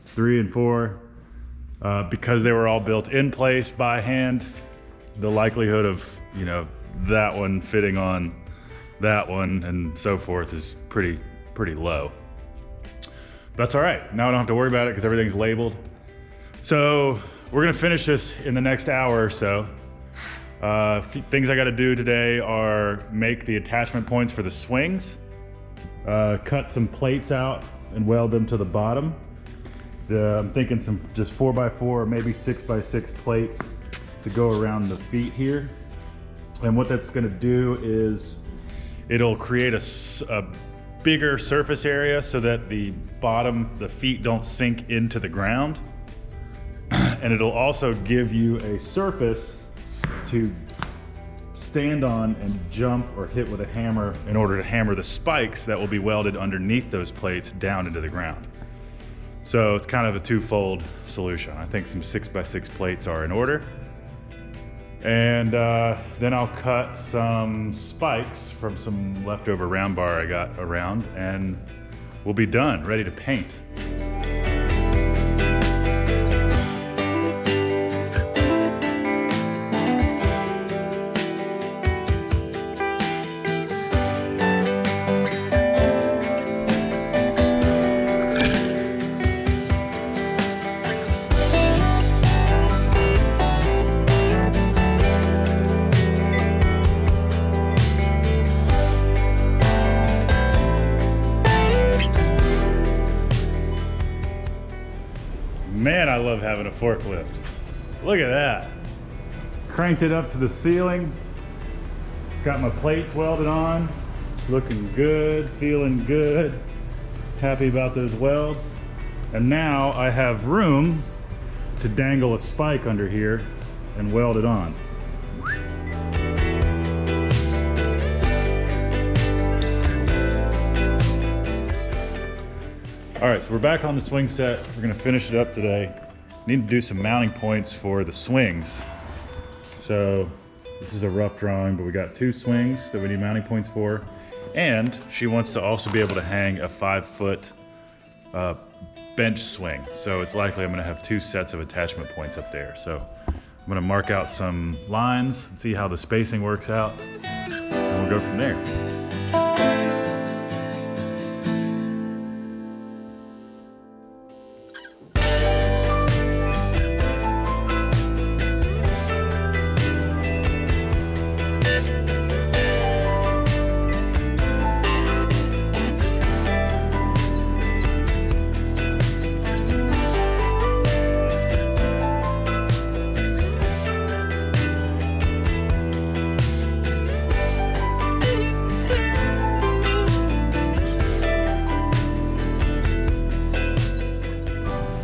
3 and 4. Because they were all built in place by hand, the likelihood of, you know, that one fitting on that one and so forth is pretty low. That's all right. Now I don't have to worry about it because everything's labeled. So we're gonna finish this in the next hour or so. Things I gotta do today are make the attachment points for the swings, cut some plates out and weld them to the bottom. I'm thinking some just 4x4 or maybe 6x6 plates to go around the feet here. And what that's gonna do is it'll create a bigger surface area so that the feet don't sink into the ground. And it'll also give you a surface to stand on and jump or hit with a hammer in order to hammer the spikes that will be welded underneath those plates down into the ground. So it's kind of a twofold solution. I think some 6x6 plates are in order. And then I'll cut some spikes from some leftover round bar I got around, and we'll be done, ready to paint. Man, I love having a forklift. Look at that. Cranked it up to the ceiling. Got my plates welded on. Looking good, feeling good. Happy about those welds. And now I have room to dangle a spike under here and weld it on. All right, so we're back on the swing set. We're gonna finish it up today. Need to do some mounting points for the swings. So this is a rough drawing, but we got 2 swings that we need mounting points for. And she wants to also be able to hang a 5-foot bench swing. So it's likely I'm gonna have 2 sets of attachment points up there. So I'm gonna mark out some lines and see how the spacing works out, and we'll go from there.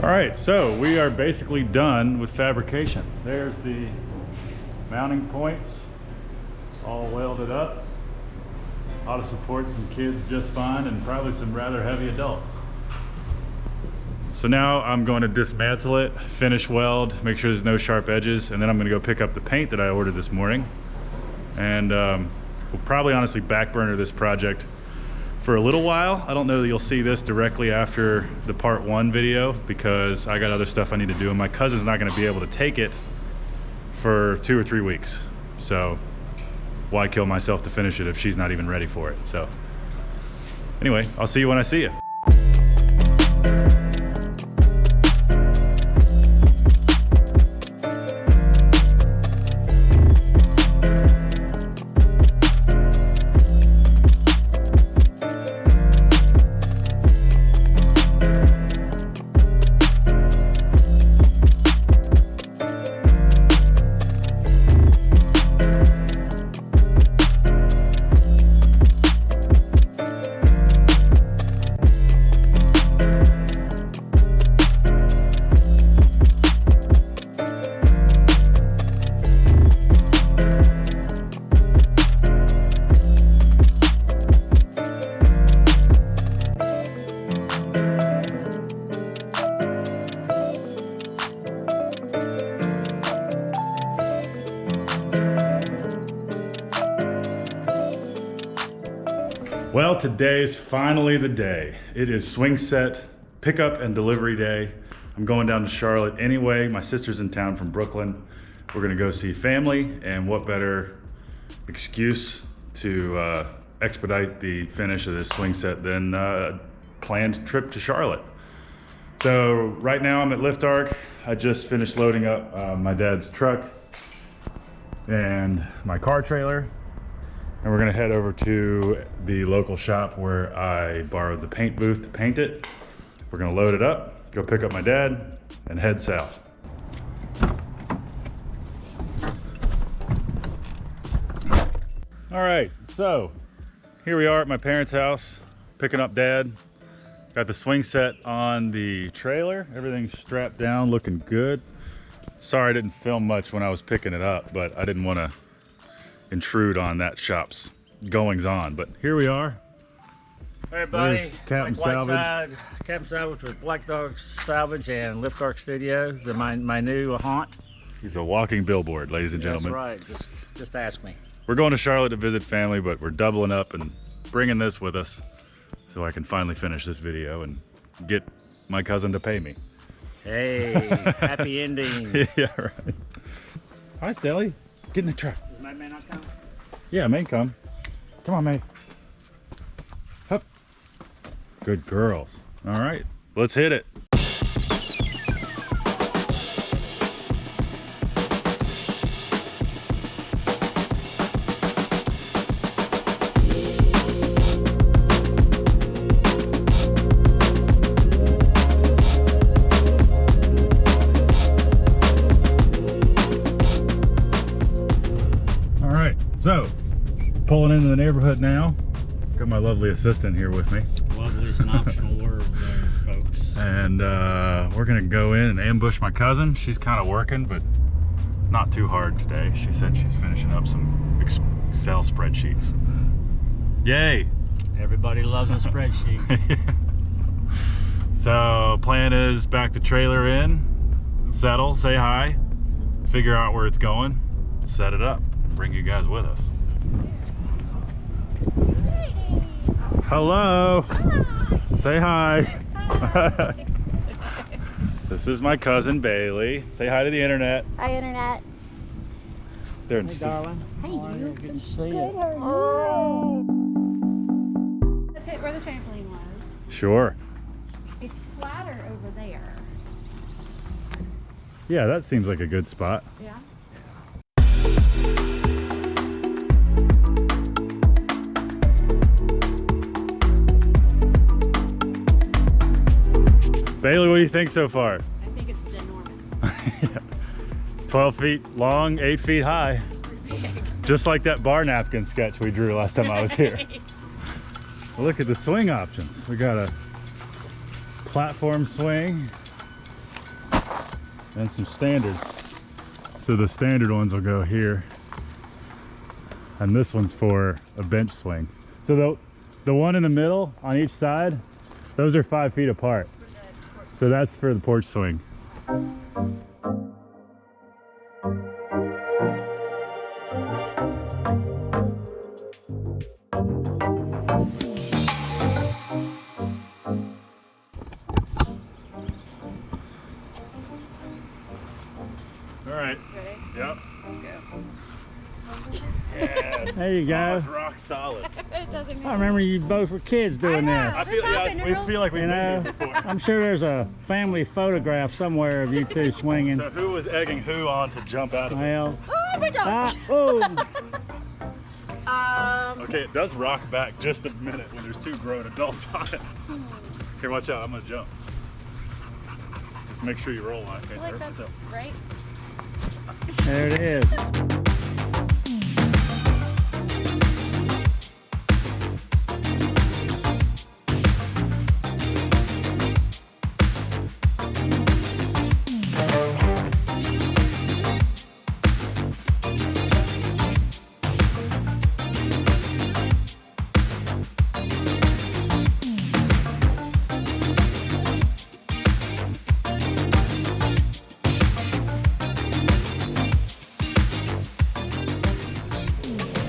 All right, so we are basically done with fabrication. There's the mounting points all welded up. Ought to support some kids just fine and probably some rather heavy adults. So now I'm going to dismantle it, finish weld, make sure there's no sharp edges, and then I'm gonna go pick up the paint that I ordered this morning. And we'll probably honestly back burner this project for a little while. I don't know that you'll see this directly after the part 1 video because I got other stuff I need to do, and my cousin's not gonna be able to take it for 2 or 3 weeks. So why kill myself to finish it if she's not even ready for it? So anyway, I'll see you when I see you. Well, today's finally the day. It is swing set pickup and delivery day. I'm going down to Charlotte anyway. My sister's in town from Brooklyn. We're gonna go see family, and what better excuse to expedite the finish of this swing set than a planned trip to Charlotte. So right now I'm at Lift Arc. I just finished loading up my dad's truck and my car trailer. And we're gonna head over to the local shop where I borrowed the paint booth to paint it. We're gonna load it up, go pick up my dad, and head south. All right, so here we are at my parents' house, picking up dad. Got the swing set on the trailer. Everything's strapped down, looking good. Sorry I didn't film much when I was picking it up, but I didn't wanna intrude on that shop's goings on, but here we are. Hey everybody, There's Captain Salvage. Whiteside, Captain Salvage with Black Dog Salvage and Lift Arc Studio, my new haunt. He's a walking billboard, ladies and gentlemen. That's right, just ask me. We're going to Charlotte to visit family, but we're doubling up and bringing this with us so I can finally finish this video and get my cousin to pay me. Hey, happy ending. Yeah, right. Hi, Stelly. Get in the truck. Does my man not come? Yeah, May come. Come on, May. Hup. Good girls. All right, let's hit it. So, pulling into the neighborhood now. Got my lovely assistant here with me. Lovely is an optional word there, folks. And we're gonna go in and ambush my cousin. She's kind of working, but not too hard today. She said she's finishing up some Excel spreadsheets. Yay! Everybody loves a spreadsheet. So, plan is back the trailer in, settle, say hi, figure out where it's going, set it up. Bring you guys with us. Hello. Hi. Say hi. Hi. This is my cousin Bailey. Say hi to the internet. Hi, internet. There. Hey, darling. Hey, you. Good to see you. Oh. The pit where the trampoline was. Sure. It's flatter over there. Yeah, that seems like a good spot. Yeah. Bailey, what do you think so far? I think it's ginormous. 12 feet long, 8 feet high. Just like that bar napkin sketch we drew last time I was here. Well, look at the swing options. We got a platform swing and some standards. So the standard ones will go here. And this one's for a bench swing. So the one in the middle on each side, those are 5 feet apart. So that's for the porch swing. All right. Ready? Yep. Go. Yes. There you go. That was rock solid. It doesn't mean I remember you both were kids doing this. I feel, we feel like we've been here before. I'm sure there's a family photograph somewhere of you two swinging. So who was egging who on to jump out of it? Well, Oh, my dog! Okay, it does rock back just a minute when there's two grown adults on it. Here, watch out, I'm gonna jump. Just make sure you roll on it in case I hurt myself. Right? there it is.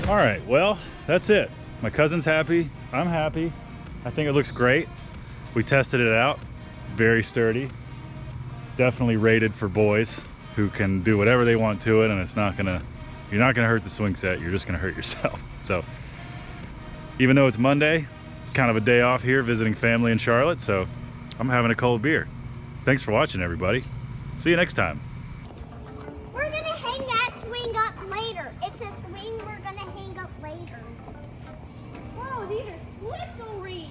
All right, well, that's it. My cousin's happy, I'm happy. I think it looks great. We tested it out, it's very sturdy. Definitely rated for boys who can do whatever they want to it, and it's not gonna, you're not gonna hurt the swing set, you're just gonna hurt yourself. So, even though it's Monday, it's kind of a day off here visiting family in Charlotte, so I'm having a cold beer. Thanks for watching, everybody. See you next time. We're gonna hang that swing up later. It's a swing we're gonna hang up later. Whoa, these are slippery.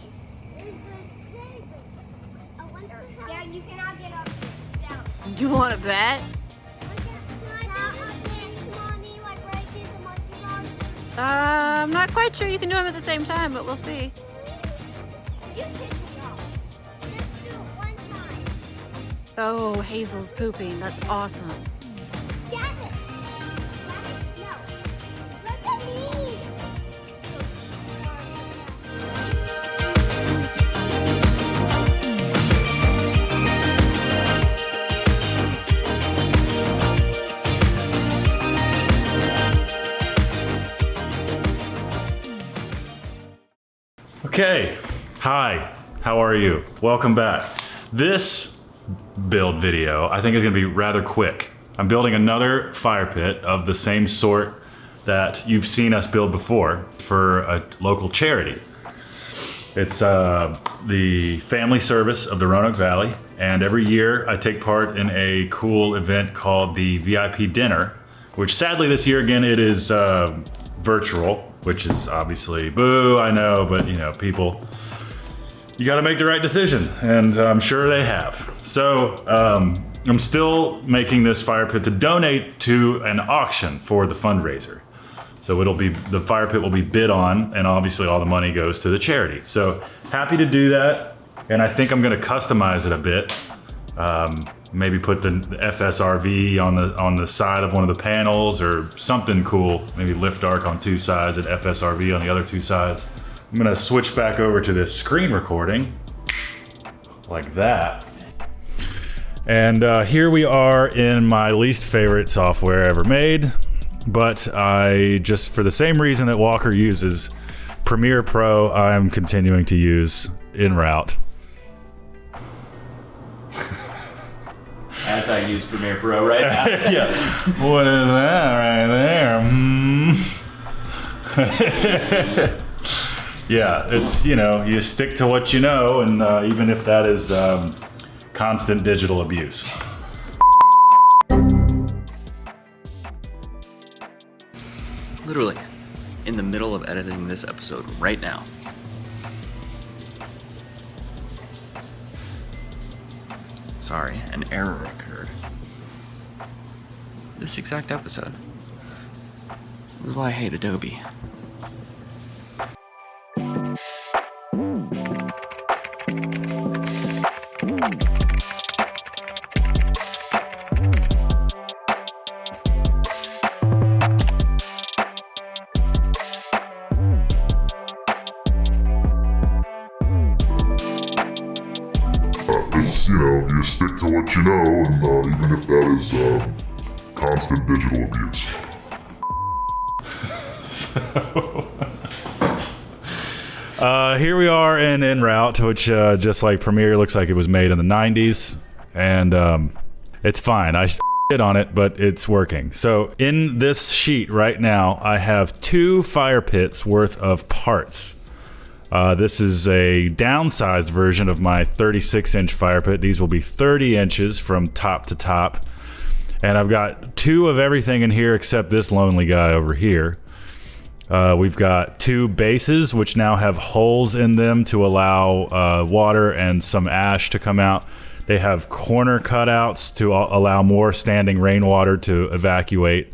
I wonder how. Yeah, you cannot get up down. You want to bet? I'm not quite sure you can do them at the same time, but we'll see. You pick me up. Let's do it one time. Oh, Hazel's pooping. That's awesome. Gavin. No. Look at me. Okay, hi, how are you? Welcome back. This build video I think is gonna be rather quick. I'm building another fire pit of the same sort that you've seen us build before for a local charity. It's the family service of the Roanoke Valley, and every year I take part in a cool event called the VIP dinner, which sadly this year again it is virtual, which is obviously boo, I know, but you know, people, you gotta make the right decision, and I'm sure they have. So I'm still making this fire pit to donate to an auction for the fundraiser. So it'll be, the fire pit will be bid on, and obviously all the money goes to the charity. So happy to do that, and I think I'm gonna customize it a bit. Maybe put the FSRV on the side of one of the panels or something cool. Maybe lift arc on two sides and FSRV on the other two sides. I'm gonna switch back over to this screen recording like that. And here we are in my least favorite software ever made, but I just, for the same reason that Walker uses Premiere Pro, I'm continuing to use InRoute. As I use Premiere Pro right now. Yeah. What is that right there? Yeah, it's, you know, you stick to what you know, and even if that is constant digital abuse. Literally, in the middle of editing this episode right now. Sorry, an error occurred. This exact episode. This is why I hate Adobe. This just, you know, you stick to what you know, and even if that is constant digital abuse. Here we are in En Route, which just like Premiere, looks like it was made in the 90s, and it's fine. I shit on it, but it's working. So in this sheet right now, I have 2 fire pits worth of parts. This is a downsized version of my 36-inch fire pit. These will be 30 inches from top to top, and I've got 2 of everything in here except this lonely guy over here. We've got 2 bases, which now have holes in them to allow water and some ash to come out. They have corner cutouts to allow more standing rainwater to evacuate.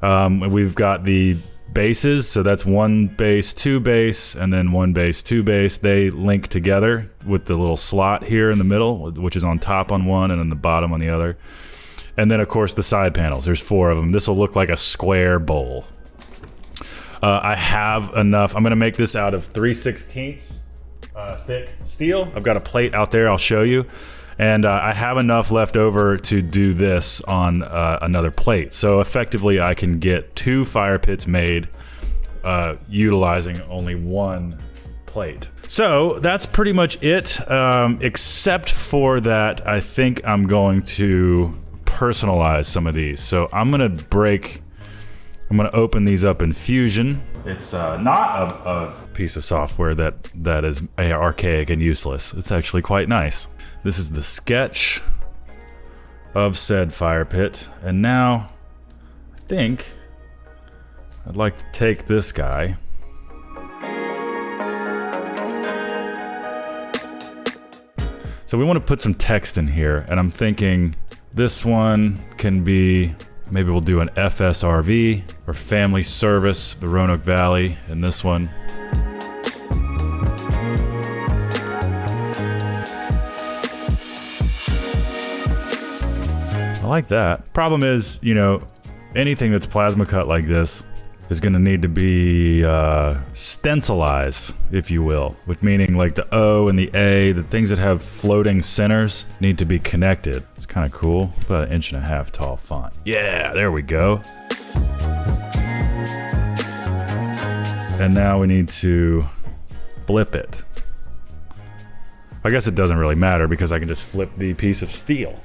We've got the bases, so that's 1 base, 2 base, and then 1 base, 2 base. They link together with the little slot here in the middle, which is on top on one and on the bottom on the other. And then, of course, the side panels. There's 4 of them. This will look like a square bowl. I have enough. I'm going to make this out of 3/16 thick steel. I've got a plate out there I'll show you. And I have enough left over to do this on another plate. So effectively I can get 2 fire pits made utilizing only 1 plate. So that's pretty much it, except for that I think I'm going to personalize some of these. So I'm going to open these up in Fusion. It's not a piece of software that is archaic and useless. It's actually quite nice. This is the sketch of said fire pit. And now, I think I'd like to take this guy. So we want to put some text in here, and I'm thinking this one can be, maybe we'll do an FSRV or Family Service, the Roanoke Valley, and this one. I like that. Problem is, you know, anything that's plasma cut like this is going to need to be stencilized, if you will, which meaning like the O and the A, the things that have floating centers need to be connected. It's kind of cool. About 1.5 inch tall font. Yeah, there we go. And now we need to flip it. I guess it doesn't really matter because I can just flip the piece of steel.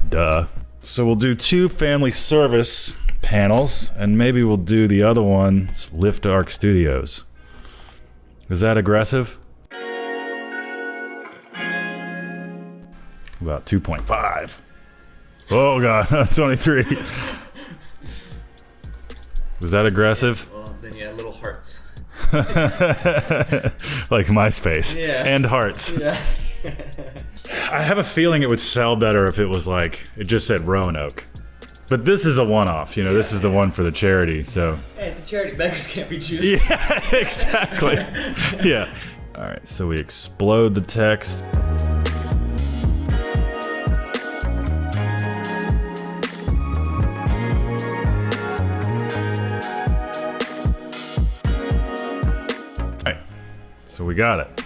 Duh. So we'll do 2 Family Service panels, and maybe we'll do the other one's Lift Arc Studios. Is that aggressive? About 2.5. Oh god, that's only 3. Was that aggressive? Well, then you had little hearts. Like MySpace. Yeah. And hearts. Yeah. I have a feeling it would sell better if it was like, it just said Roanoke. But this is a one-off, you know, this is the one for the charity, so. Hey, it's a charity, beggars can't be choosers. Yeah, exactly. Yeah. All right, so we explode the text. All right, so we got it.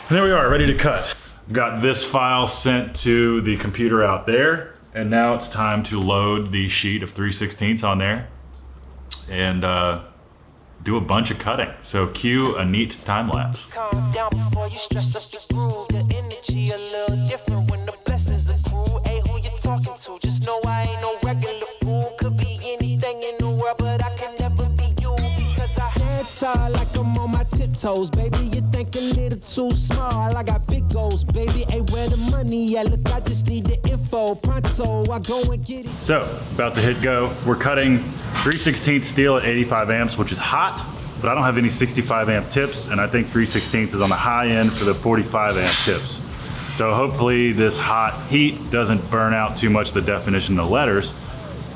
And there we are, ready to cut. I've got this file sent to the computer out there, and now it's time to load the sheet of 3/16 on there and do a bunch of cutting. So cue a neat time lapse. Calm down before you stress up the groove. The energy a little different when the blessings accrue. Hey, who you talking to? Just know I ain't no regular fool. Could be anything in the world, but I can never be you because I stand tall like I'm on my tiptoes, baby. You think a little too small. I got big goals, baby. Hey, where the money at? Look, I just need the info. Pronto, I go and get it. So, about to hit go. We're cutting 3/16 steel at 85 amps, which is hot, but I don't have any 65 amp tips, and I think 3/16 is on the high end for the 45 amp tips. So hopefully this hot heat doesn't burn out too much the definition of the letters.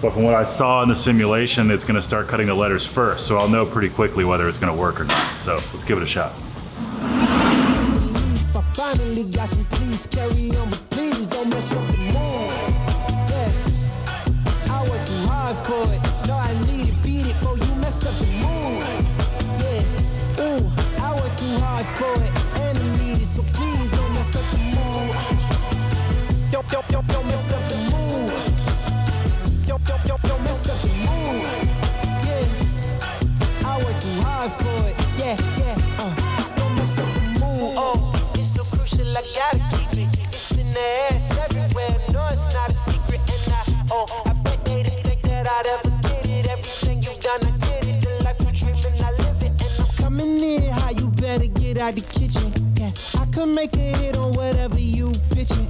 But from what I saw in the simulation, it's gonna start cutting the letters first, so I'll know pretty quickly whether it's gonna work or not. So let's give it a shot. finally got some please. Carry on, but please don't mess up the mood. Yeah, I work too hard for it. No, I need it, beat it, before you mess up the mood. Yeah, ooh, I work too hard for it, and I need it, so please don't mess up the mood. Don't mess up the mood. Don't mess up the mood. Yeah, I work too hard for it. Yeah, don't mess up the mood. Oh, it's so crucial, I gotta keep it. It's in the ass everywhere. No, it's not a secret, and I bet they didn't think that I'd ever get it. Everything you've done, I did it. The life you're dreaming, I live it, and I'm coming in hot. You better get out the kitchen. Yeah, I could make a hit on whatever you pitching.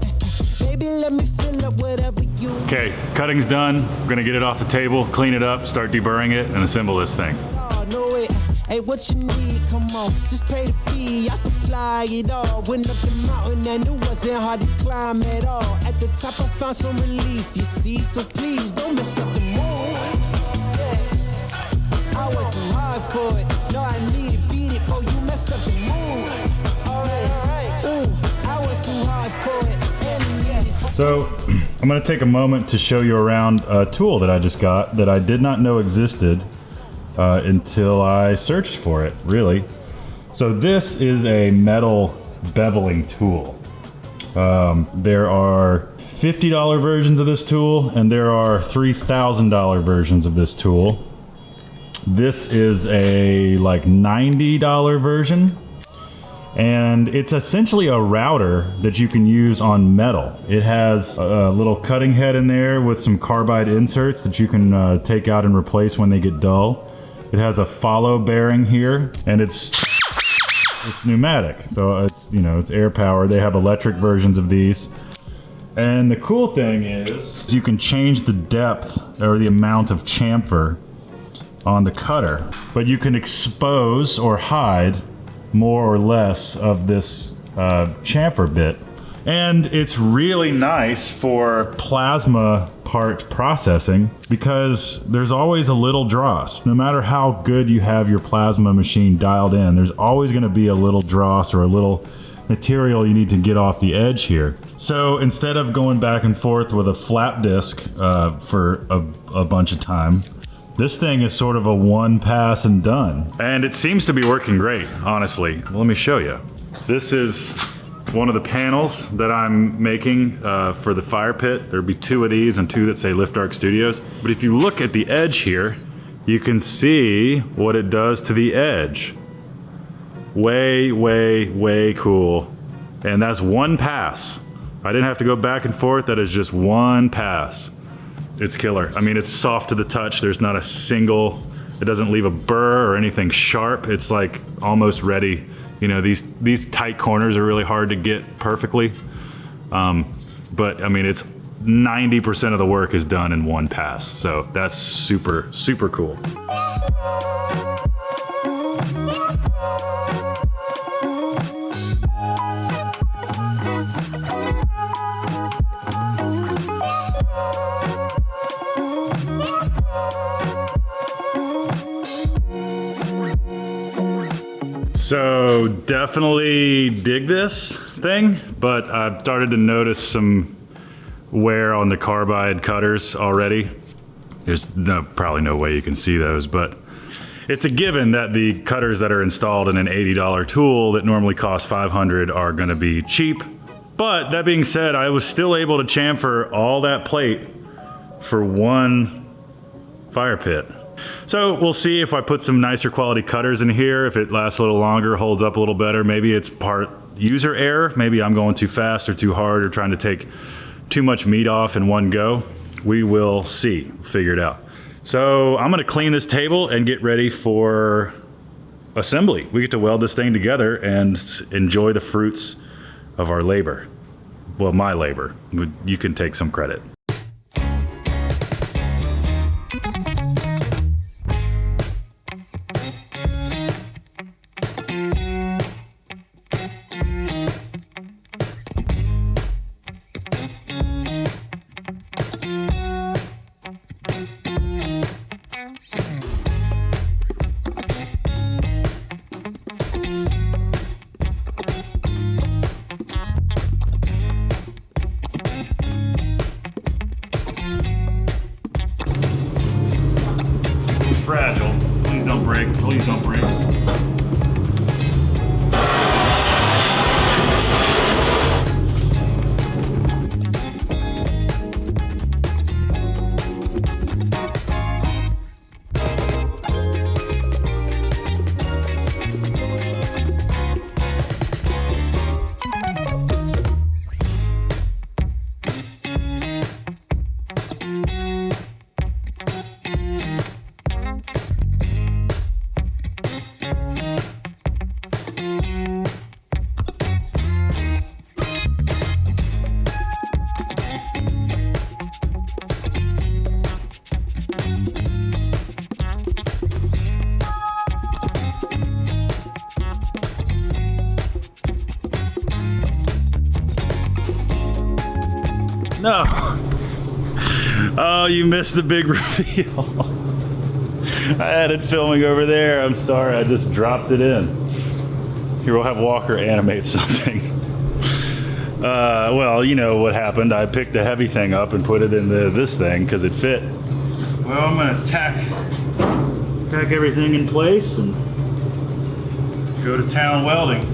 Baby, let me fill up whatever you. Okay, cutting's done. We're gonna get it off the table, clean it up, start deburring it, and assemble this thing. Oh, no way. Hey, what you need? Come on, just pay the fee. I supply it all. Went up the mountain and it wasn't hard to climb at all. At the top, I found some relief, you see. So please don't mess up the mood. Yeah, I work too hard for it. No, I need it, beat it, before you mess up the mood. Alright, ooh, I work too hard for it. So I'm going to take a moment to show you around a tool that I just got that I did not know existed until I searched for it, really. So this is a metal beveling tool. There are $50 versions of this tool, and there are $3,000 versions of this tool. This is a like $90 version. And it's essentially a router that you can use on metal. It has a little cutting head in there with some carbide inserts that you can take out and replace when they get dull. It has a follow bearing here, and it's pneumatic, so it's, you know, it's air powered. They have electric versions of these. And the cool thing is you can change the depth or the amount of chamfer on the cutter, but you can expose or hide more or less of this chamfer bit. And it's really nice for plasma part processing because there's always a little dross. No matter how good you have your plasma machine dialed in, there's always going to be a little dross or a little material you need to get off the edge here. So instead of going back and forth with a flap disc for a bunch of time, this thing is sort of a one pass and done. And it seems to be working great, honestly. Let me show you. This is one of the panels that I'm making for the fire pit. There'll be 2 of these and 2 that say Lift Arc Studios. But if you look at the edge here, you can see what it does to the edge. Way, way, way cool. And that's one pass. I didn't have to go back and forth. That is just one pass. It's killer. I mean, it's soft to the touch. There's not a single, it doesn't leave a burr or anything sharp. It's like almost ready. You know, these tight corners are really hard to get perfectly. But I mean, it's 90% of the work is done in one pass. So that's super, super cool. So definitely dig this thing, but I've started to notice some wear on the carbide cutters already. There's probably no way you can see those, but it's a given that the cutters that are installed in an $80 tool that normally cost $500 are gonna be cheap. But that being said, I was still able to chamfer all that plate for one fire pit. So we'll see if I put some nicer quality cutters in here, if it lasts a little longer, holds up a little better. Maybe it's part user error. Maybe I'm going too fast or too hard or trying to take too much meat off in one go. We will see, figure it out. So I'm gonna clean this table and get ready for assembly. We get to weld this thing together and enjoy the fruits of our labor. Well, my labor. You can take some credit. No. Oh, you missed the big reveal. I had it filming over there. I'm sorry, I just dropped it in. Here, we'll have Walker animate something. Well, you know what happened. I picked the heavy thing up and put it into this thing because it fit. Well, I'm gonna tack everything in place and go to town welding.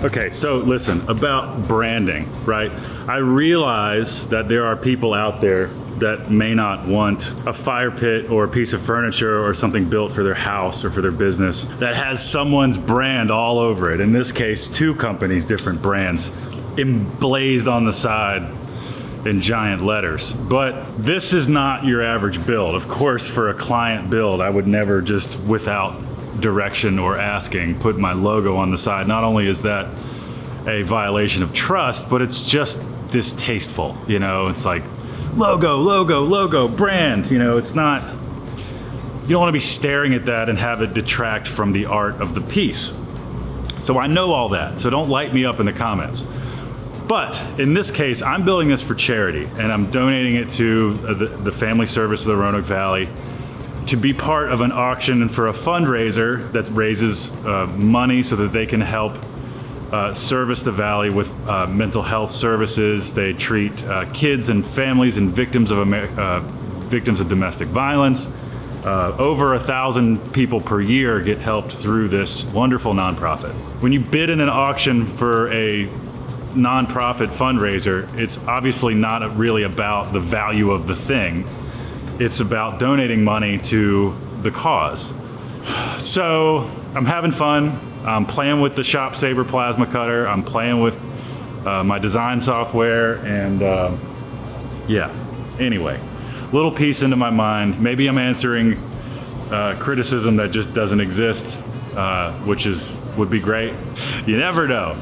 Okay, so listen, about branding, right? I realize that there are people out there that may not want a fire pit or a piece of furniture or something built for their house or for their business that has someone's brand all over it. In this case, 2 companies, different brands, emblazed on the side in giant letters. But this is not your average build. Of course, for a client build, I would never just without direction or asking put my logo on the side. Not only is that a violation of trust, but it's just distasteful. You know, it's like logo, brand. You know, it's not, you don't want to be staring at that and have it detract from the art of the piece. So I know all that, so don't light me up in the comments. But in this case, I'm building this for charity and I'm donating it to the Family Service of the Roanoke Valley to be part of an auction and for a fundraiser that raises money so that they can help service the valley with mental health services. They treat kids and families and victims of domestic violence. Over 1,000 people per year get helped through this wonderful nonprofit. When you bid in an auction for a nonprofit fundraiser, it's obviously not really about the value of the thing. It's about donating money to the cause. So I'm having fun. I'm playing with the Shop Saber plasma cutter. I'm playing with my design software, and yeah. Anyway, little piece into my mind. Maybe I'm answering criticism that just doesn't exist, which would be great. You never know.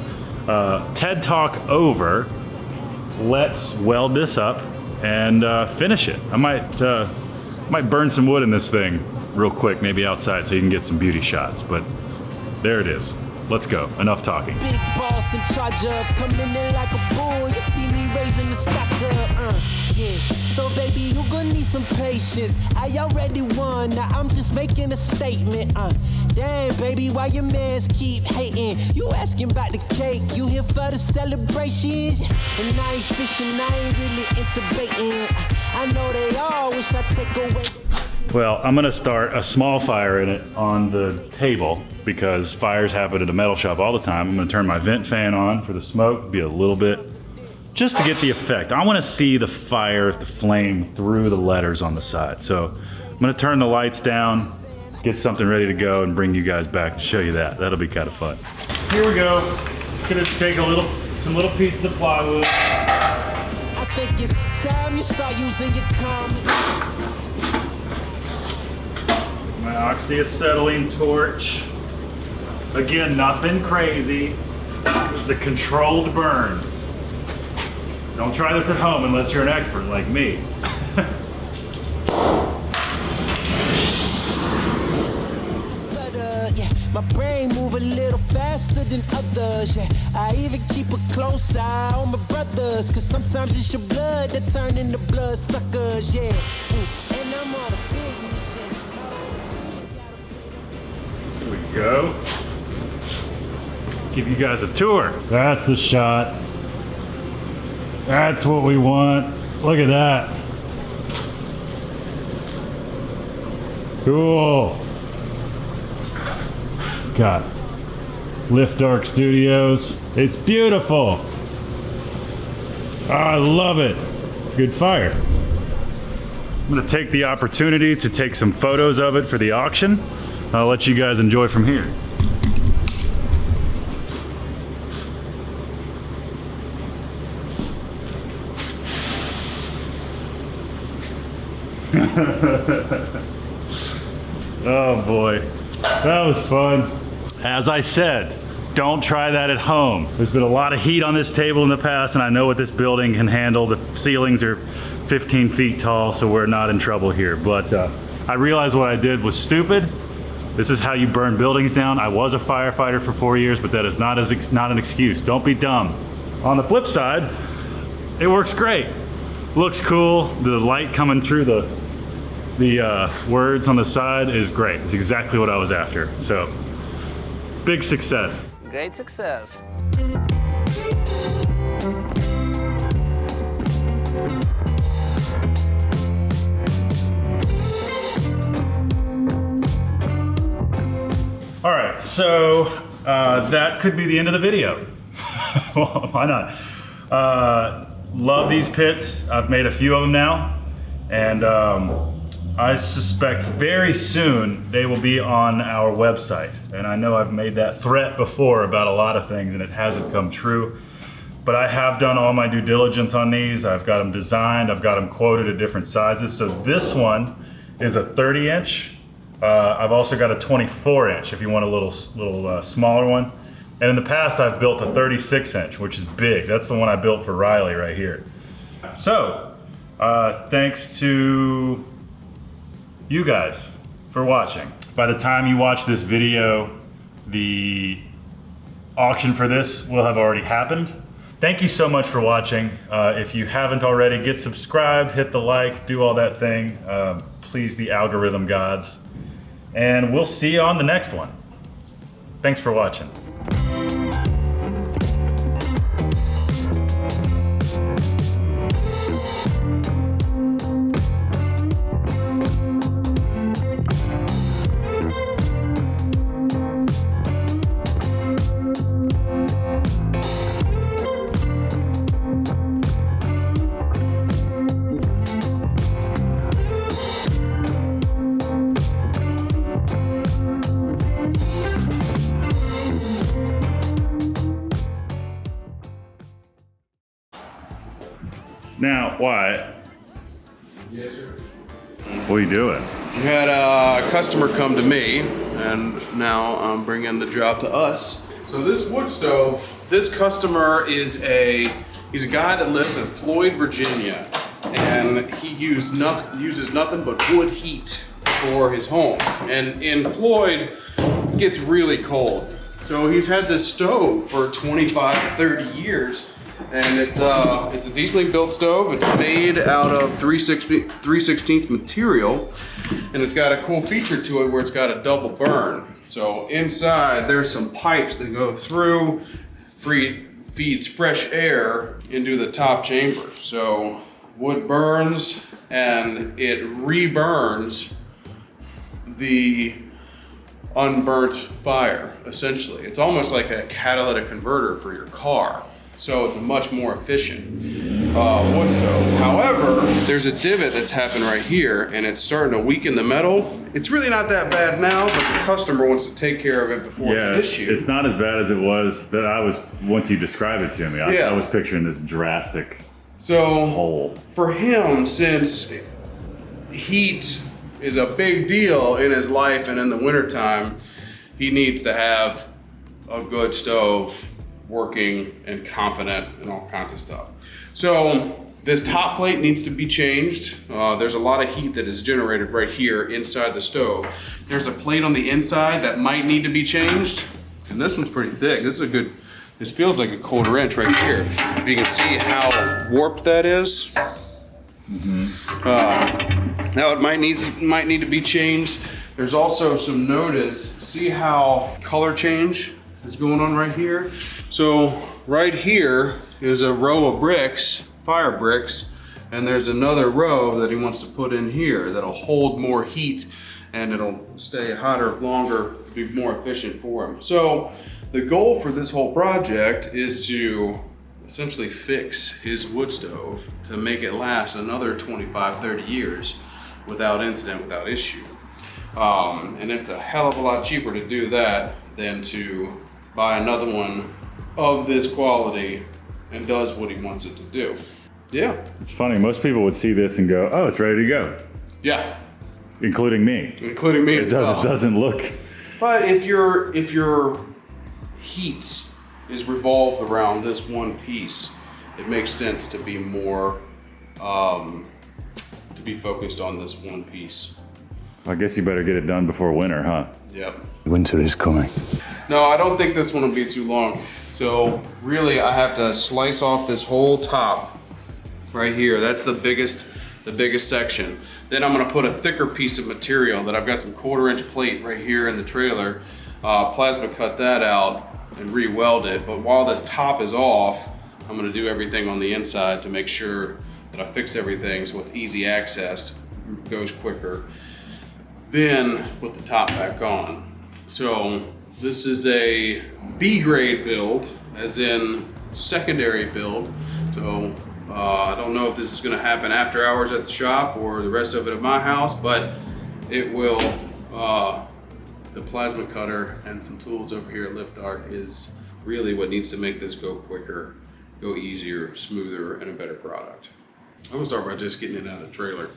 TED Talk over. Let's weld this up and finish it. I might burn some wood in this thing real quick, maybe outside, so you can get some beauty shots. But there it is. Let's go. Enough talking. Big boss in charge of coming in like a bull. You see me raising the stock up, yeah. So baby, you gonna need some patience. I already won. Now I'm just making a statement, Damn, baby, why your mans keep hating? You asking about the cake, you here for the celebrations? And I ain't fishing, I ain't really into baiting. I know they all wish I take away. Well, I'm gonna start a small fire in it on the table because fires happen at a metal shop all the time. I'm gonna turn my vent fan on for the smoke, be a little bit, just to get the effect. I wanna see the fire, the flame through the letters on the side. So I'm gonna turn the lights down, get something ready to go and bring you guys back and show you that. That'll be kind of fun. Here we go. It's gonna take some little pieces of plywood. I think it's time you start using your common. My oxyacetylene torch. Again, nothing crazy. This is a controlled burn. Don't try this at home unless you're an expert like me. My brain move a little faster than others, yeah. I even keep a close eye on my brothers, cause sometimes it's your blood that turn into blood suckers, yeah. And I'm on a big mission. Here we go. Give you guys a tour. That's the shot. That's what we want. Look at that. Cool. Got Lift Dark Studios. It's beautiful. I love it. Good fire. I'm gonna take the opportunity to take some photos of it for the auction. I'll let you guys enjoy from here. Oh boy, that was fun. As I said, Don't try that at home. There's been a lot of heat on this table in the past, and I know what this building can handle. The ceilings are 15 feet tall, so we're not in trouble here. But I realized what I did was stupid. This is how you burn buildings down. I was a firefighter for 4 years, but that is not an excuse. Don't be dumb. On the flip side, it works great. Looks cool. The light coming through the words on the side is great. It's exactly what I was after. So, big success. Great success. All right, so that could be the end of the video. Well, why not? Love these pits. I've made a few of them now, and I suspect very soon they will be on our website. And I know I've made that threat before about a lot of things, and it hasn't come true. But I have done all my due diligence on these. I've got them designed. I've got them quoted at different sizes. So this one is a 30-inch. I've also got a 24-inch if you want a little smaller one. And in the past, I've built a 36-inch, which is big. That's the one I built for Riley right here. So, thanks to you guys for watching. By the time you watch this video, the auction for this will have already happened. Thank you so much for watching. If you haven't already, get subscribed, hit the like, do all that thing. Please the algorithm gods. And we'll see you on the next one. Thanks for watching. Now, Wyatt. Yes, sir. What are you doing? We had a customer come to me, and now I'm bringing the job to us. So this wood stove, this customer he's a guy that lives in Floyd, Virginia, and he uses nothing but wood heat for his home. And in Floyd, it gets really cold. So he's had this stove for 25, 30 years. And it's a decently built stove. It's made out of 3/16 material, and it's got a cool feature to it where it's got a double burn. So inside there's some pipes that go through, feeds fresh air into the top chamber. So wood burns and it reburns the unburnt fire, essentially. It's almost like a catalytic converter for your car. So it's a much more efficient wood stove. However, there's a divot that's happened right here, and it's starting to weaken the metal. It's really not that bad now, but the customer wants to take care of it before it's an issue. It's not as bad as it was that I was, once you described it to me, I was picturing this drastic hole. For him, since heat is a big deal in his life and in the wintertime, he needs to have a good stove, working and confident and all kinds of stuff. So this top plate needs to be changed. There's a lot of heat that is generated right here inside the stove. There's a plate on the inside that might need to be changed. And this one's pretty thick. This feels like a quarter inch right here. If you can see how warped that is. Now it might need to be changed. There's also some notice. See how color change is going on right here? So right here is a row of bricks, fire bricks, and there's another row that he wants to put in here that'll hold more heat and it'll stay hotter longer, be more efficient for him. So the goal for this whole project is to essentially fix his wood stove to make it last another 25, 30 years without incident, without issue. And it's a hell of a lot cheaper to do that than to buy another one of this quality and does what he wants it to do. Yeah. It's funny, most people would see this and go, oh, it's ready to go. Yeah. Including me. Including me as well. It doesn't look. But if your heat is revolved around this one piece, it makes sense to be more, to be focused on this one piece. I guess you better get it done before winter, huh? Yep. Winter is coming. No, I don't think this one will be too long. So really I have to slice off this whole top right here. That's the biggest section. Then I'm gonna put a thicker piece of material that I've got some 1/4 inch plate right here in the trailer, plasma cut that out and re-weld it. But while this top is off, I'm gonna do everything on the inside to make sure that I fix everything so it's easy accessed, goes quicker. Then put the top back on. So this is a B grade build, as in secondary build. So I don't know if this is gonna happen after hours at the shop or the rest of it at my house, but it will. The plasma cutter and some tools over here at Lift Arc is really what needs to make this go quicker, go easier, smoother, and a better product. I'm gonna start by just getting it out of the trailer.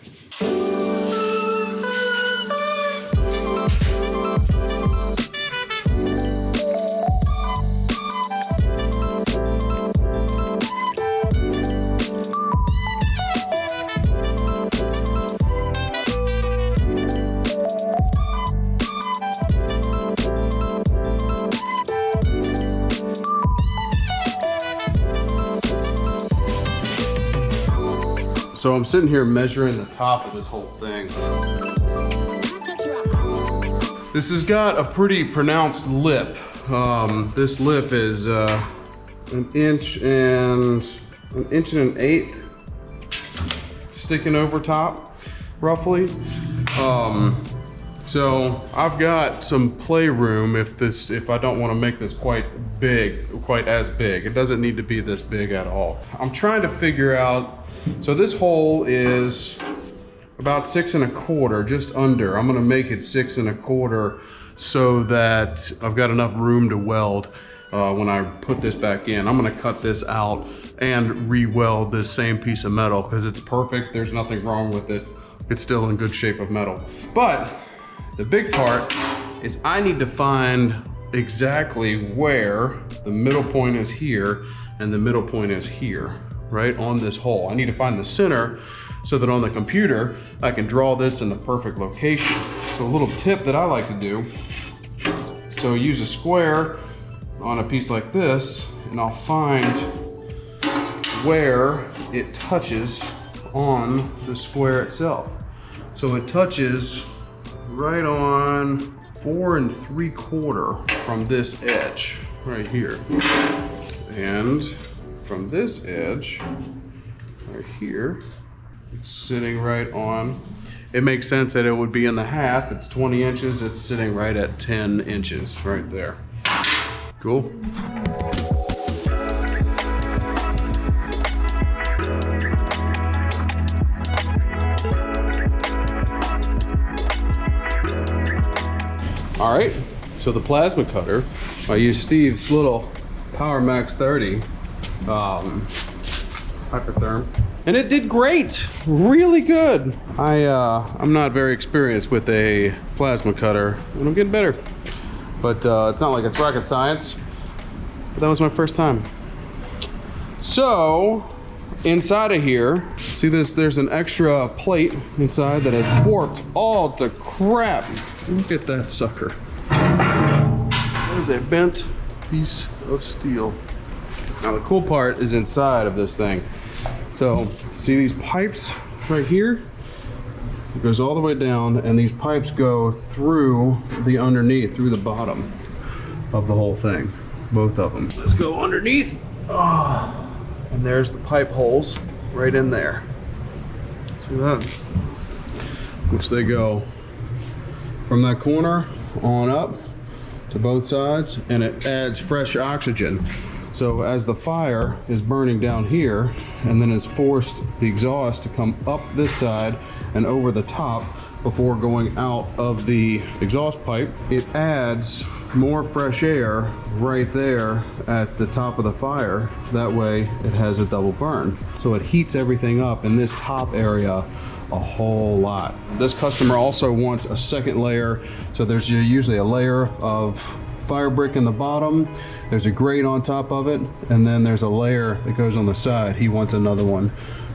So I'm sitting here measuring the top of this whole thing. This has got a pretty pronounced lip. This lip is 1 inch and 1.125" sticking over top, roughly. So I've got some play room if I don't want to make this quite as big. It doesn't need to be this big at all. I'm trying to figure out, so this hole is about 6 1/4, just under. I'm gonna make it 6 1/4 so that I've got enough room to weld when I put this back in. I'm gonna cut this out and re-weld this same piece of metal because it's perfect. There's nothing wrong with it. It's still in good shape of metal. But the big part is I need to find exactly where the middle point is here and the middle point is here, right on this hole. I need to find the center so that on the computer, I can draw this in the perfect location. So a little tip that I like to do, so use a square on a piece like this, and I'll find where it touches on the square itself. So it touches right on 4 3/4 from this edge right here. And from this edge right here, it's sitting right on. It makes sense that it would be in the half. It's 20 inches. It's sitting right at 10 inches right there. Cool. All right, so the plasma cutter, I used Steve's little Power Max 30 Hypertherm, and it did great, really good. I'm not very experienced with a plasma cutter, and I'm getting better. But it's not like it's rocket science, but that was my first time. So, inside of here, see this, there's an extra plate inside that has warped all to crap. Look at that sucker. That is a bent piece of steel. Now the cool part is inside of this thing. So see these pipes right here? It goes all the way down, and these pipes go through the underneath, through the bottom of the whole thing. Both of them. Let's go underneath. Oh, and there's the pipe holes right in there. See that? Which they go from that corner on up to both sides, and it adds fresh oxygen. So as the fire is burning down here and then has forced the exhaust to come up this side and over the top before going out of the exhaust pipe, it adds more fresh air right there at the top of the fire. That way it has a double burn. So it heats everything up in this top area a whole lot. This customer also wants a second layer, so there's usually a layer of fire brick in the bottom, there's a grate on top of it, and then there's a layer that goes on the side. He wants another one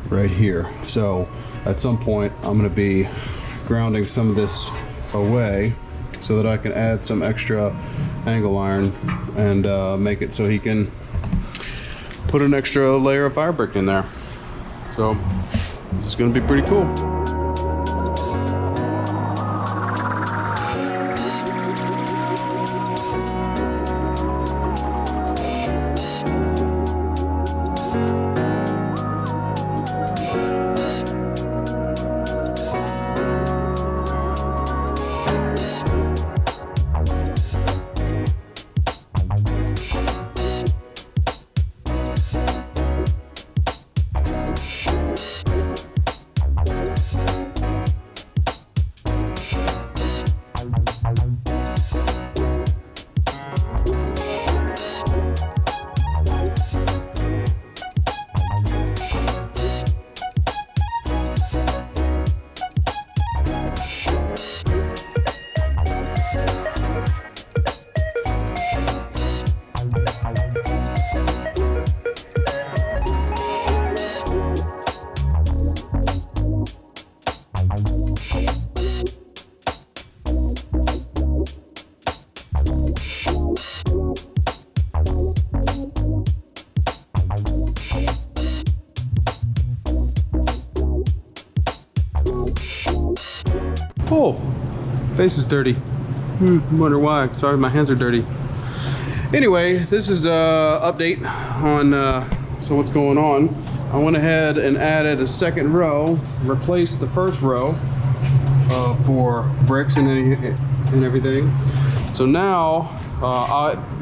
right here. So at some point I'm going to be grounding some of this away so that I can add some extra angle iron and make it so he can put an extra layer of fire brick in there. So this is going to be pretty cool. Oh, face is dirty. Wonder why. Sorry, my hands are dirty. Anyway, this is a update on so what's going on. I went ahead and added a second row, replaced the first row for bricks and everything. So now,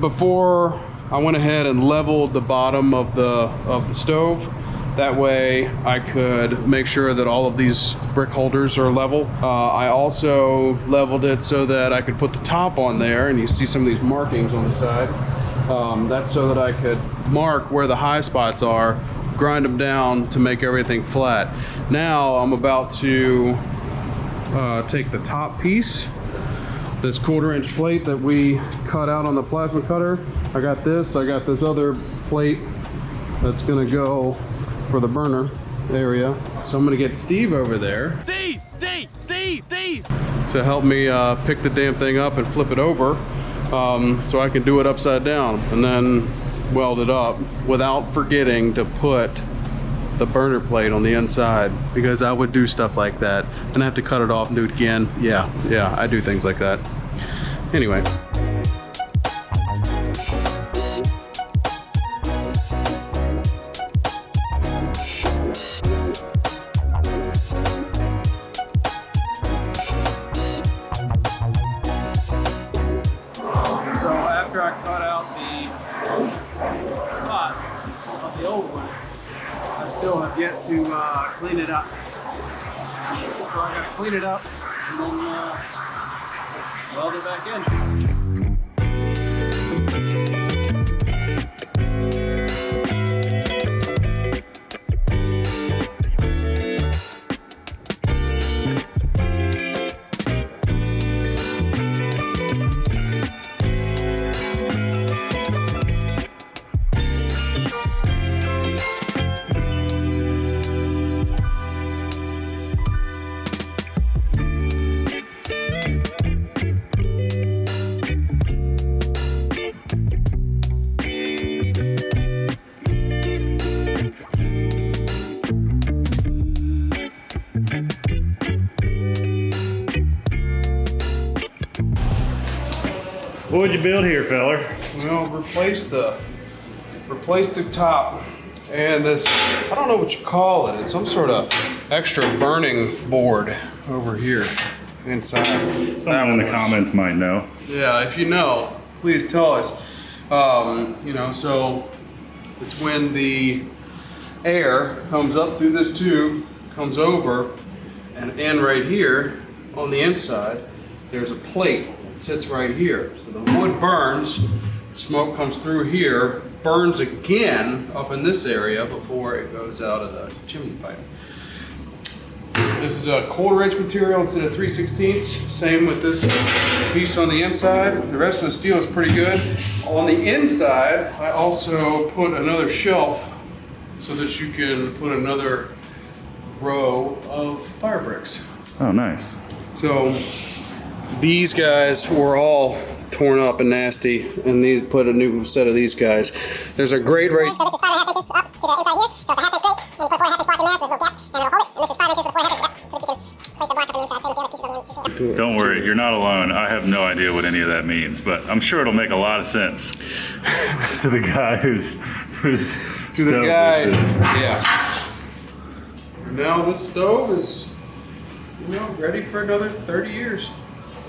before I went ahead and leveled the bottom of the stove. That way I could make sure that all of these brick holders are level. I also leveled it so that I could put the top on there, and you see some of these markings on the side. That's so that I could mark where the high spots are, grind them down to make everything flat. Now I'm about to take the top piece, this 1/4 inch plate that we cut out on the plasma cutter. I got this other plate that's gonna go for the burner area. So I'm gonna get Steve over there to help me pick the damn thing up and flip it over so I can do it upside down and then weld it up without forgetting to put the burner plate on the inside, because I would do stuff like that and I have to cut it off and do it again. Yeah, I do things like that. Anyway. Yet to clean it up. So I gotta clean it up and then weld it back in. What would you build here, feller? Well, replace the top and this, I don't know what you call it. It's some sort of extra burning board over here inside. Someone in the comments might know. Yeah, if you know, please tell us. You know, so it's when the air comes up through this tube, comes over, and in right here on the inside, there's a plate that sits right here. So the wood burns, smoke comes through here, burns again up in this area before it goes out of the chimney pipe. This is a 1/4 inch material instead of 3/16. Same with this piece on the inside. The rest of the steel is pretty good. On the inside, I also put another shelf so that you can put another row of fire bricks. Oh, nice. So these guys were all torn up and nasty, and these put a new set of these guys. There's a grade right. So this is 5.5 inches up to the inside here. So it's a 1/2 inch grate, and you put a 4.5 inch block in there, so there's no gap, and it'll hold it. And this is 5 inches with 4.5 inches up, so that you can place the block up on the inside, same with the other pieces on the Don't worry, you're not alone. I have no idea what any of that means, but I'm sure it'll make a lot of sense to the guy who's to the guy. Yeah. Now this stove is, you know, ready for another 30 years.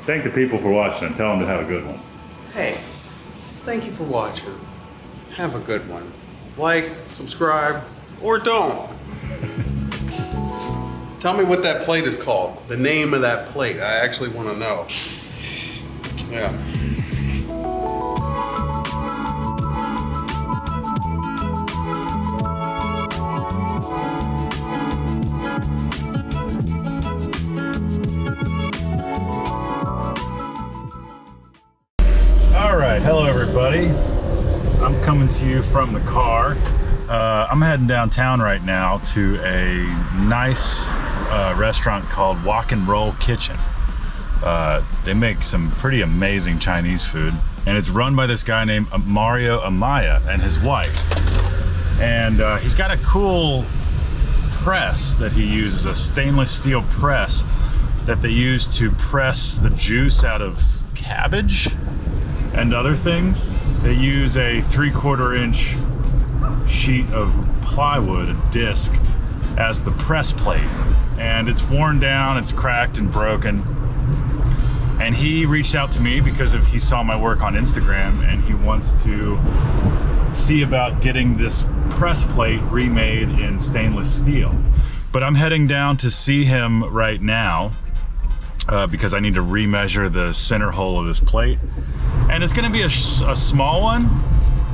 Thank the people for watching and tell them to have a good one. Hey, thank you for watching. Have a good one. Like, subscribe, or don't. Tell me what that plate is called. The name of that plate. I actually want to know. Yeah. All right, hello everybody. I'm coming to you from the car. I'm heading downtown right now to a nice restaurant called Walk and Roll Kitchen. They make some pretty amazing Chinese food, and it's run by this guy named Mario Amaya and his wife. And he's got a cool press that he uses, a stainless steel press that they use to press the juice out of cabbage and other things. They use a 3/4 inch sheet of plywood, a disc, as the press plate. And it's worn down, it's cracked and broken. And he reached out to me because he saw my work on Instagram, and he wants to see about getting this press plate remade in stainless steel. But I'm heading down to see him right now because I need to remeasure the center hole of this plate. And it's gonna be a small one,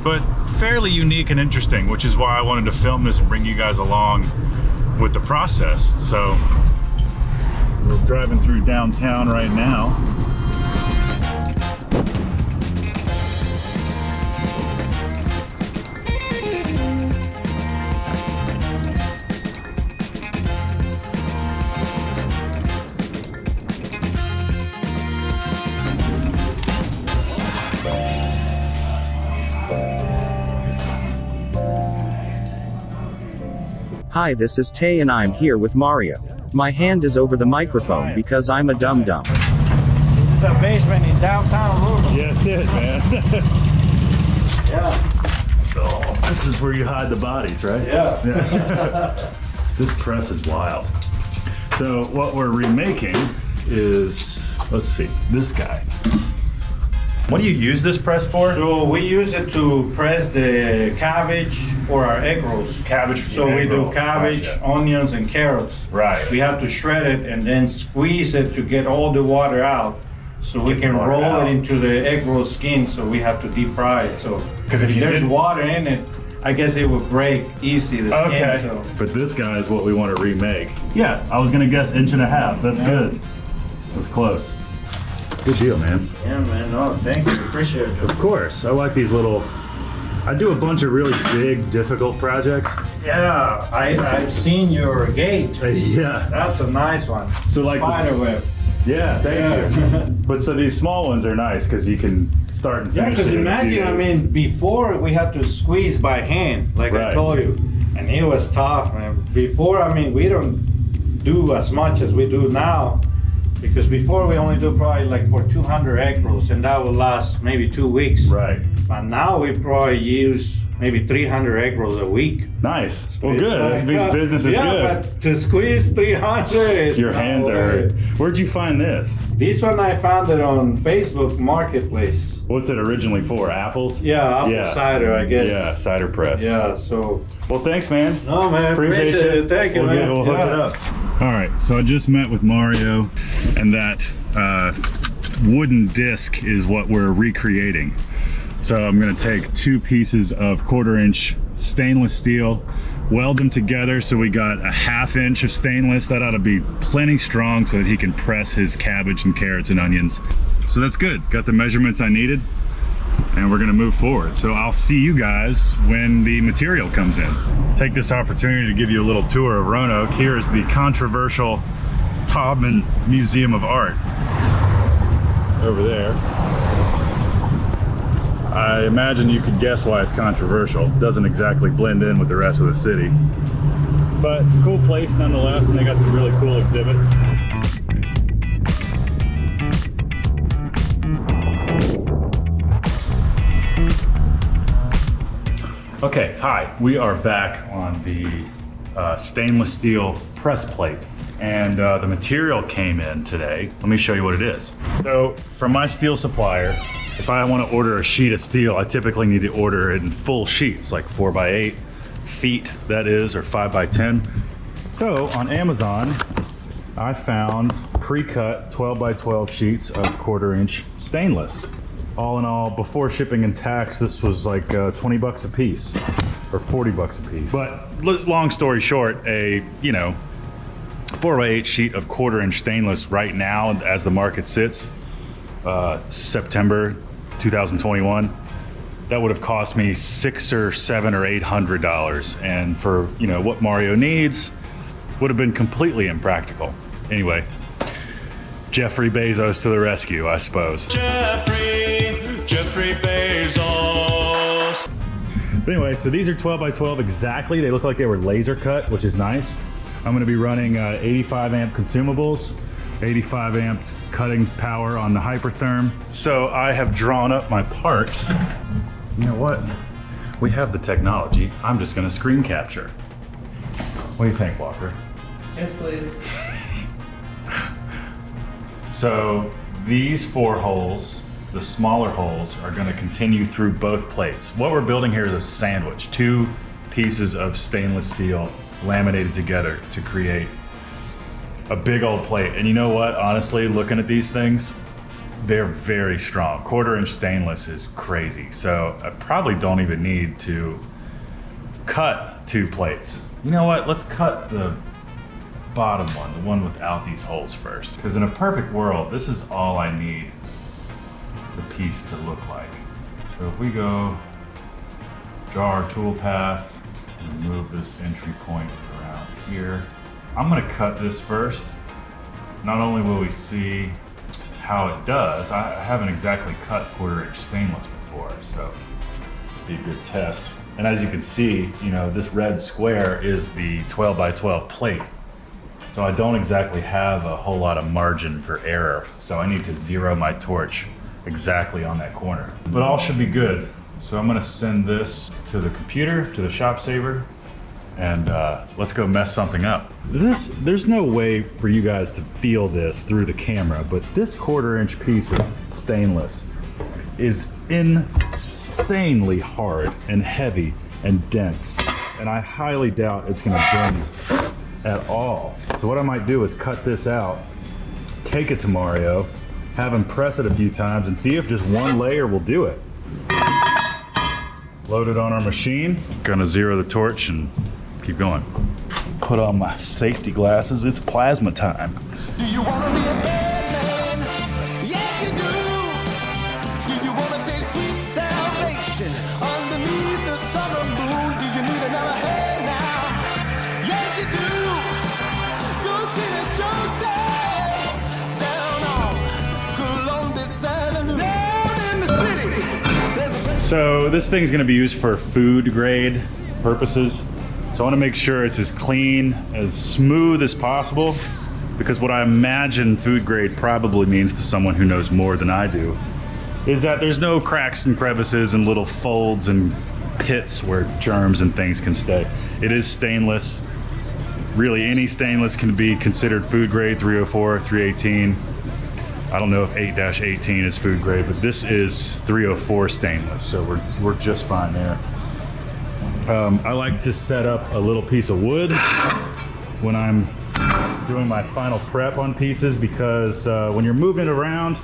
but fairly unique and interesting, which is why I wanted to film this and bring you guys along with the process. So we're driving through downtown right now. Hi, this is Tay and I'm here with Mario. My hand is over the microphone because I'm a dum-dum. This is a basement in downtown Louisville. Yeah, that's it, man. Yeah. Oh, this is where you hide the bodies, right? Yeah. This press is wild. So what we're remaking is, let's see, this guy. What do you use this press for? So we use it to press the cabbage for our egg rolls. Cabbage for So egg we do rolls. cabbage, Gotcha. onions, and carrots. Right. We have to shred it and then squeeze it to get all the water out. So we can roll it into the egg roll skin. So we have to deep fry it. So because if there's water in it, I guess it would break easy, the skin. Okay. So. But this guy is what we want to remake. Yeah, I was gonna guess 1.5 inches. That's good. That's close. Good deal, man. Yeah, man. Oh, thank you. Appreciate it. Of course. I like these little. I do a bunch of really big, difficult projects. Yeah, I've seen your gate. Yeah. That's a nice one. So like spider web. Yeah, thank you. But so these small ones are nice because you can start and Yeah, finish. because it in a few imagine, I days. mean, before we had to squeeze by hand, like I Right. told you, and it was tough, man. Before, I mean, we don't do as much as we do now, because before we only do probably like for 200 egg rolls, and that would last maybe 2 weeks. Right. But now we probably use maybe 300 egg rolls a week. Nice. Well, good. That means business is yeah, good. But to squeeze 300 is Your hands are hurt. Where'd you find this? This one I found it on Facebook Marketplace. What's it originally for? Apples? Yeah, apple cider, I guess. Yeah, cider press. Yeah, so. Well, thanks, man. No, man. Appreciate it. Thank you, man. We'll hook it up. All right, so I just met with Mario, and that wooden disc is what we're recreating. So I'm gonna take 2 pieces of 1/4 inch stainless steel weld them together. So we got a 1/2 inch of stainless. That ought to be plenty strong so that he can press his cabbage and carrots and onions. So that's good. Got the measurements I needed, and we're gonna move forward. So I'll see you guys when the material comes in. Take this opportunity to give you a little tour of Roanoke. Here is the controversial Taubman Museum of Art. Over there. I imagine you could guess why it's controversial. It doesn't exactly blend in with the rest of the city. But it's a cool place nonetheless, and they got some really cool exhibits. Okay, hi. We are back on the stainless steel press plate. And the material came in today. Let me show you what it is. So from my steel supplier, if I want to order a sheet of steel, I typically need to order it in full sheets, like 4x8 feet, that is, or 5x10. So on Amazon, I found pre-cut 12x12 sheets of 1/4 inch stainless. All in all, before shipping and tax, this was like 20 bucks a piece, or 40 bucks a piece. But long story short, a, 4x8 sheet of 1/4 inch stainless right now, as the market sits, September 2021, that would have cost me $600 or $700 or $800, and for what Mario needs, would have been completely impractical. Anyway, Jeffrey Bezos to the rescue, I suppose. Jeffrey Bezos. But anyway, so these are 12x12 exactly. They look like they were laser cut, which is nice. I'm going to be running 85 amp consumables, 85 amps cutting power on the Hypertherm. So I have drawn up my parts. You know what? We have the technology. I'm just going to screen capture. What do you think, Walker? Yes, please. So these 4 holes, the smaller holes, are going to continue through both plates. What we're building here is a sandwich, 2 pieces of stainless steel laminated together to create a big old plate. And you know what, honestly, looking at these things, they're very strong. 1/4 inch stainless is crazy. So I probably don't even need to cut 2 plates. You know what, let's cut the bottom one, the one without these holes first. Because in a perfect world, this is all I need the piece to look like. So if we go, draw our tool path, remove this entry point around here. I'm gonna cut this first. Not only will we see how it does, I haven't exactly cut 1/4 inch stainless before, so it'll be a good test. And as you can see, this red square is the 12x12 plate. So I don't exactly have a whole lot of margin for error. So I need to zero my torch exactly on that corner. But all should be good. So I'm gonna send this to the computer, to the shop saver, and let's go mess something up. There's no way for you guys to feel this through the camera, but this 1/4 inch piece of stainless is insanely hard and heavy and dense. And I highly doubt it's gonna bend at all. So what I might do is cut this out, take it to Mario, have him press it a few times and see if just one layer will do it. Load it on our machine. Gonna zero the torch and keep going. Put on my safety glasses. It's plasma time. Do you wanna be a bad man? Yes, you do. Do you wanna taste sweet salvation underneath the summer moon? Do you need another hand now? Yes, you do. Go see this Joseph down on Columbus Avenue. Down in the city. So this thing's gonna be used for food grade purposes. So I wanna make sure it's as clean, as smooth as possible, because what I imagine food grade probably means to someone who knows more than I do is that there's no cracks and crevices and little folds and pits where germs and things can stay. It is stainless. Really, any stainless can be considered food grade, 304, 318. I don't know if 8-18 is food grade, but this is 304 stainless, so we're just fine there. I like to set up a little piece of wood when I'm doing my final prep on pieces, because when you're moving it around,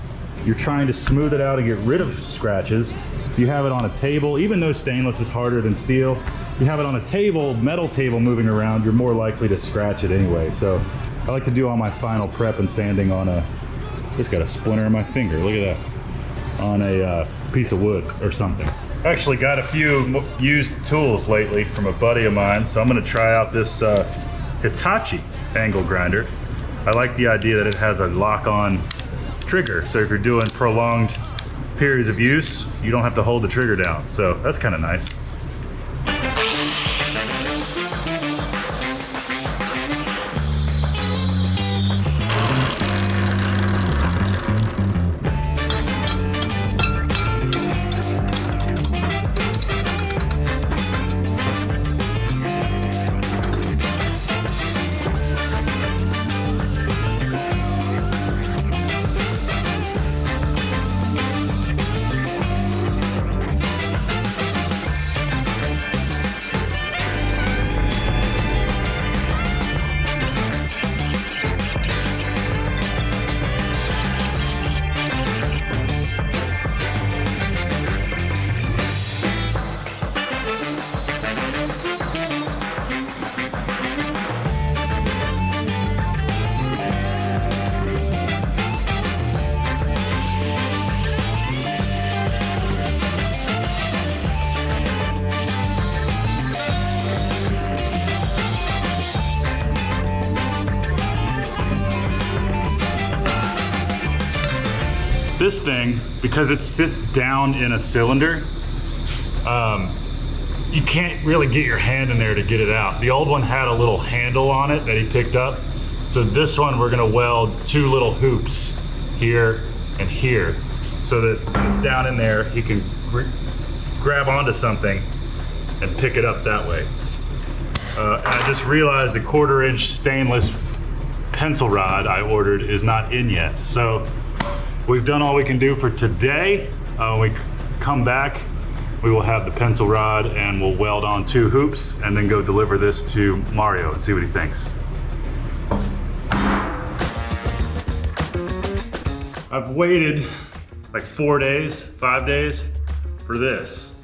you're trying to smooth it out and get rid of scratches. If you have it on a table, even though stainless is harder than steel, you have it on a table, metal table moving around, you're more likely to scratch it anyway. So I like to do all my final prep and sanding on a, just got a splinter in my finger, look at that, on a piece of wood or something. Actually got a few used tools lately from a buddy of mine, so I'm gonna try out this Hitachi angle grinder. I like the idea that it has a lock-on trigger, so if you're doing prolonged periods of use, you don't have to hold the trigger down, so that's kind of nice. This thing, because it sits down in a cylinder, you can't really get your hand in there to get it out. The old one had a little handle on it that he picked up. So this one, we're gonna weld two little hoops here and here so that it's down in there, he can grab onto something and pick it up that way. And I just realized the 1/4-inch stainless pencil rod I ordered is not in yet. So we've done all we can do for today. When we come back, we will have the pencil rod and we'll weld on 2 hoops and then go deliver this to Mario and see what he thinks. I've waited like 4 days, 5 days for this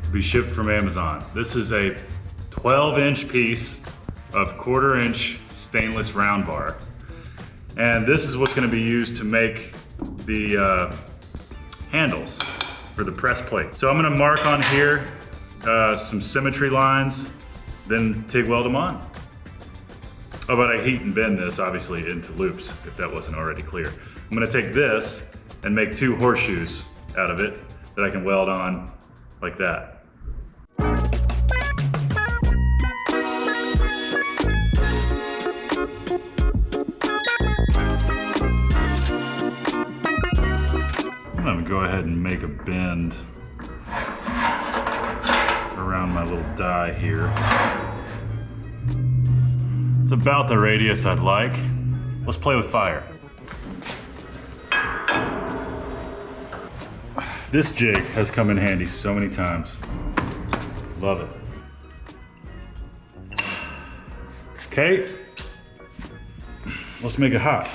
to be shipped from Amazon. This is a 12-inch piece of 1/4-inch stainless round bar. And this is what's gonna be used to make the handles for the press plate. So I'm gonna mark on here some symmetry lines, then TIG weld them on. Oh, but I heat and bend this obviously into loops, if that wasn't already clear. I'm gonna take this and make 2 horseshoes out of it that I can weld on like that. I'm gonna go ahead and make a bend around my little die here. It's about the radius I'd like. Let's play with fire. This jig has come in handy so many times. Love it. Okay, let's make it hot.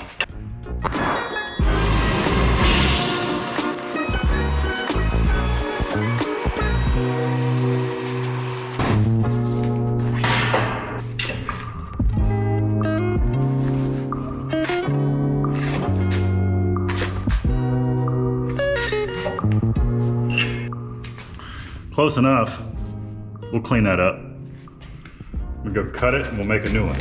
Close enough. We'll clean that up. We'll go cut it and we'll make a new one.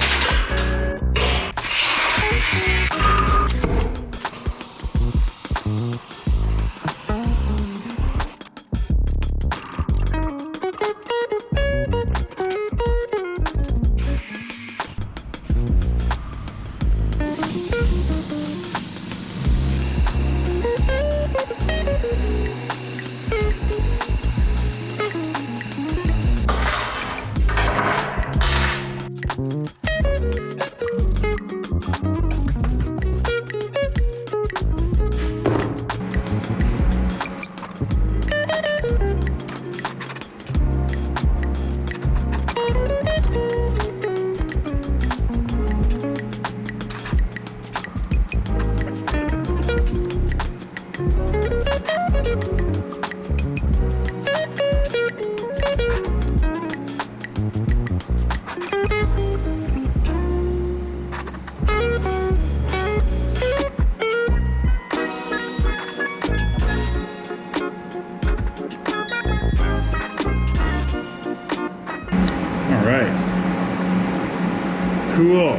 Cool.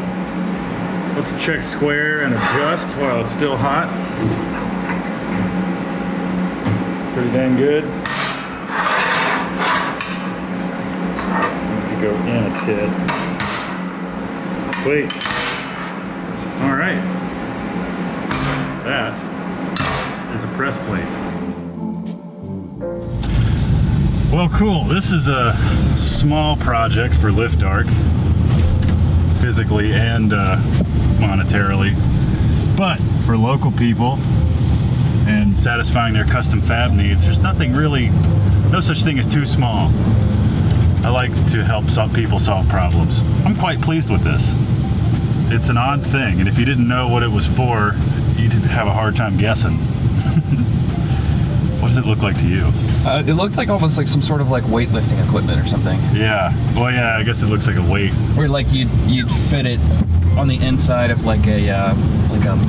Let's check square and adjust while it's still hot. Pretty dang good. Let me go in a tid. Sweet. All right. That is a press plate. Well, cool. This is a small project for Lift Arc, physically and monetarily, but for local people and satisfying their custom fab needs, there's nothing really, no such thing as too small. I like to help some people solve problems. I'm quite pleased with this. It's an odd thing, and if you didn't know what it was for, you'd have a hard time guessing. What does it look like to you? It looked like almost like some sort of like weightlifting equipment or something. Yeah. Well, yeah, I guess it looks like a weight. Where like you'd fit it on the inside of like a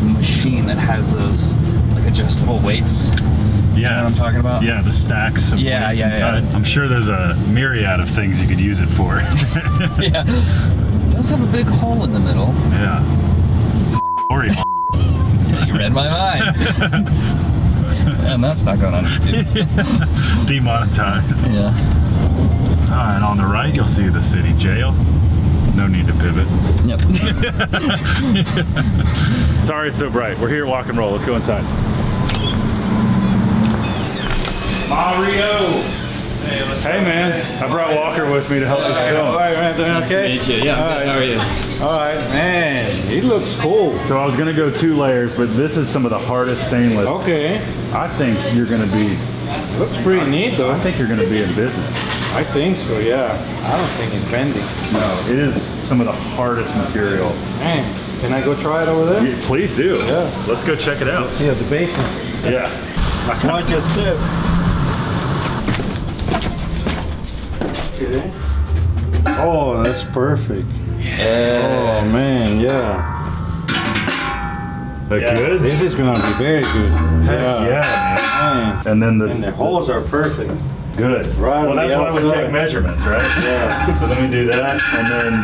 machine that has those like adjustable weights. Yes. You know what I'm talking about? Yeah, the stacks of weights inside. I'm sure there's a myriad of things you could use it for. Yeah. It does have a big hole in the middle. Yeah. Sorry. Yeah, you read my mind. And that's not going on YouTube. Demonetized. Yeah. And on the right, you'll see the city jail. No need to pivot. Yep. Sorry it's so bright. We're here at Walk and Roll. Let's go inside. Mario! Hey man, I brought Walker with me to help us film. All right, man, doing okay? Nice to meet you. Yeah, all right. how are you? All right, man, he looks cool. So I was gonna go 2 layers, but this is some of the hardest stainless. Okay. I think you're gonna be... Looks pretty neat though. I think you're gonna be in business. I think so, yeah. I don't think it's bending. No, it is some of the hardest material. Man, can I go try it over there? Yeah, please do. Yeah. Let's go check it out. Let's see at the basement. Yeah. Not just it. Okay. Oh, that's perfect. Yes. Oh man, yeah. That good? This is gonna be very good. Heck yeah, man. And then the holes are perfect. Good. Right. Well, that's why we take measurements, right? Yeah. So let me do that, and then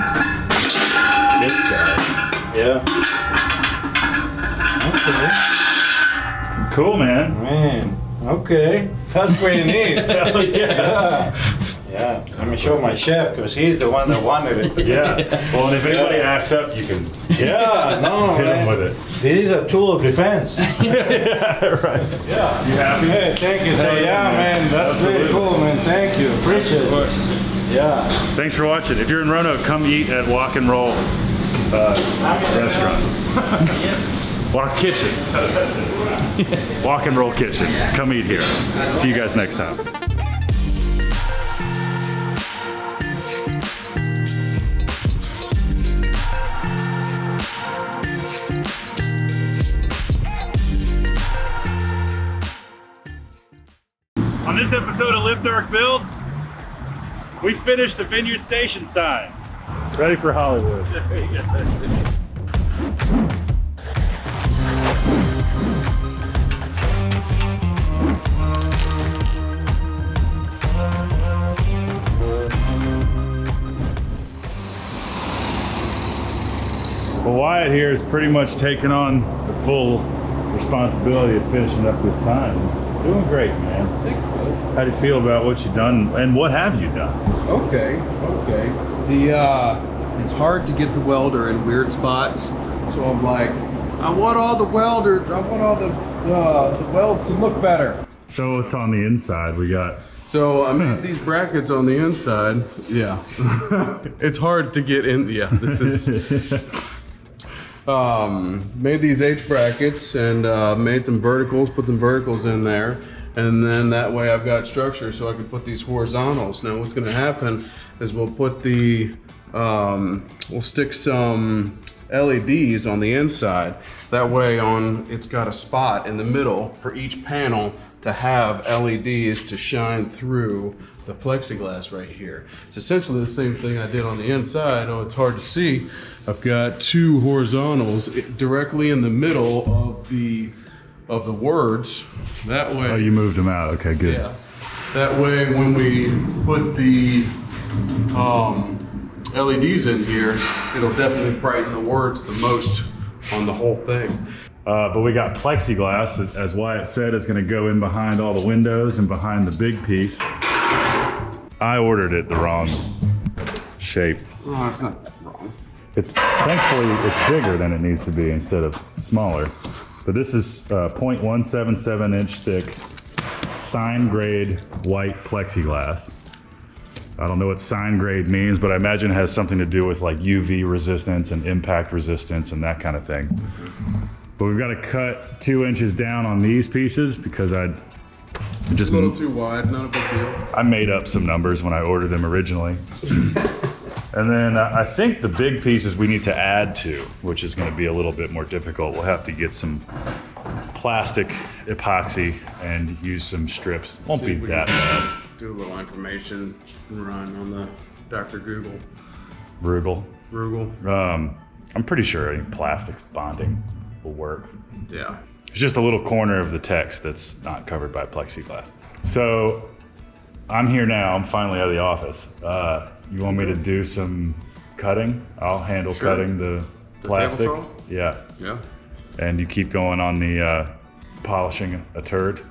this guy. Yeah. Okay. Cool, man. Man. Okay. That's pretty neat. Hell yeah. Yeah. Let me show my chef because he's the one that wanted it. Yeah. Well, and if anybody acts up, you can. Yeah. No. Hit man. them with it. This is a tool of defense. Yeah. Right. Yeah. You happy? Hey, thank you. Yeah, man. That's really cool, man. Thank you. Appreciate it. Yeah. Thanks for watching. If you're in Roanoke, come eat at Walk and Roll restaurant. Walk Kitchen. Walk and Roll Kitchen. Come eat here. See you guys next time. On this episode of Lift Arc Builds, we finished the Vineyard Station sign. Ready for Hollywood. Well, Wyatt here has pretty much taken on the full responsibility of finishing up this sign. Doing great, man. Thank you. How do you feel about what you've done, and what have you done? Okay. It's hard to get the welder in weird spots, so I'm like, I want all the welds to look better. So what's on the inside? We got. So I made these brackets on the inside. Yeah, it's hard to get in. Yeah, this is. Made these H brackets and made some verticals, put some verticals in there, and then that way I've got structure so I can put these horizontals. Now what's going to happen is we'll put the, we'll stick some LEDs on the inside. That way it's got a spot in the middle for each panel to have LEDs to shine through the plexiglass right here. It's essentially the same thing I did on the inside. I know it's hard to see. I've got 2 horizontals directly in the middle of the words. That way. Oh, you moved them out. Okay, good. Yeah. That way, when we put the LEDs in here, it'll definitely brighten the words the most on the whole thing. But we got plexiglass, as Wyatt said, is gonna go in behind all the windows and behind the big piece. I ordered it the wrong shape. Oh, that's not wrong. Thankfully, it's bigger than it needs to be instead of smaller. But this is 0.177 inch thick, sign grade white plexiglass. I don't know what sign grade means, but I imagine it has something to do with like UV resistance and impact resistance and that kind of thing. But we've got to cut 2 inches down on these pieces because Just a little too wide, not a big deal. I made up some numbers when I ordered them originally. And then I think the big pieces we need to add to, which is going to be a little bit more difficult. We'll have to get some plastic epoxy and use some strips. Won't be that bad. Do a little information run on the Dr. Google. Rugel. I'm pretty sure any plastics bonding will work. Yeah. It's just a little corner of the text that's not covered by plexiglass. So I'm here now. I'm finally out of the office. You want me to do some cutting? I'll handle cutting the plastic. Table saw? Yeah. Yeah. And you keep going on the polishing a turd.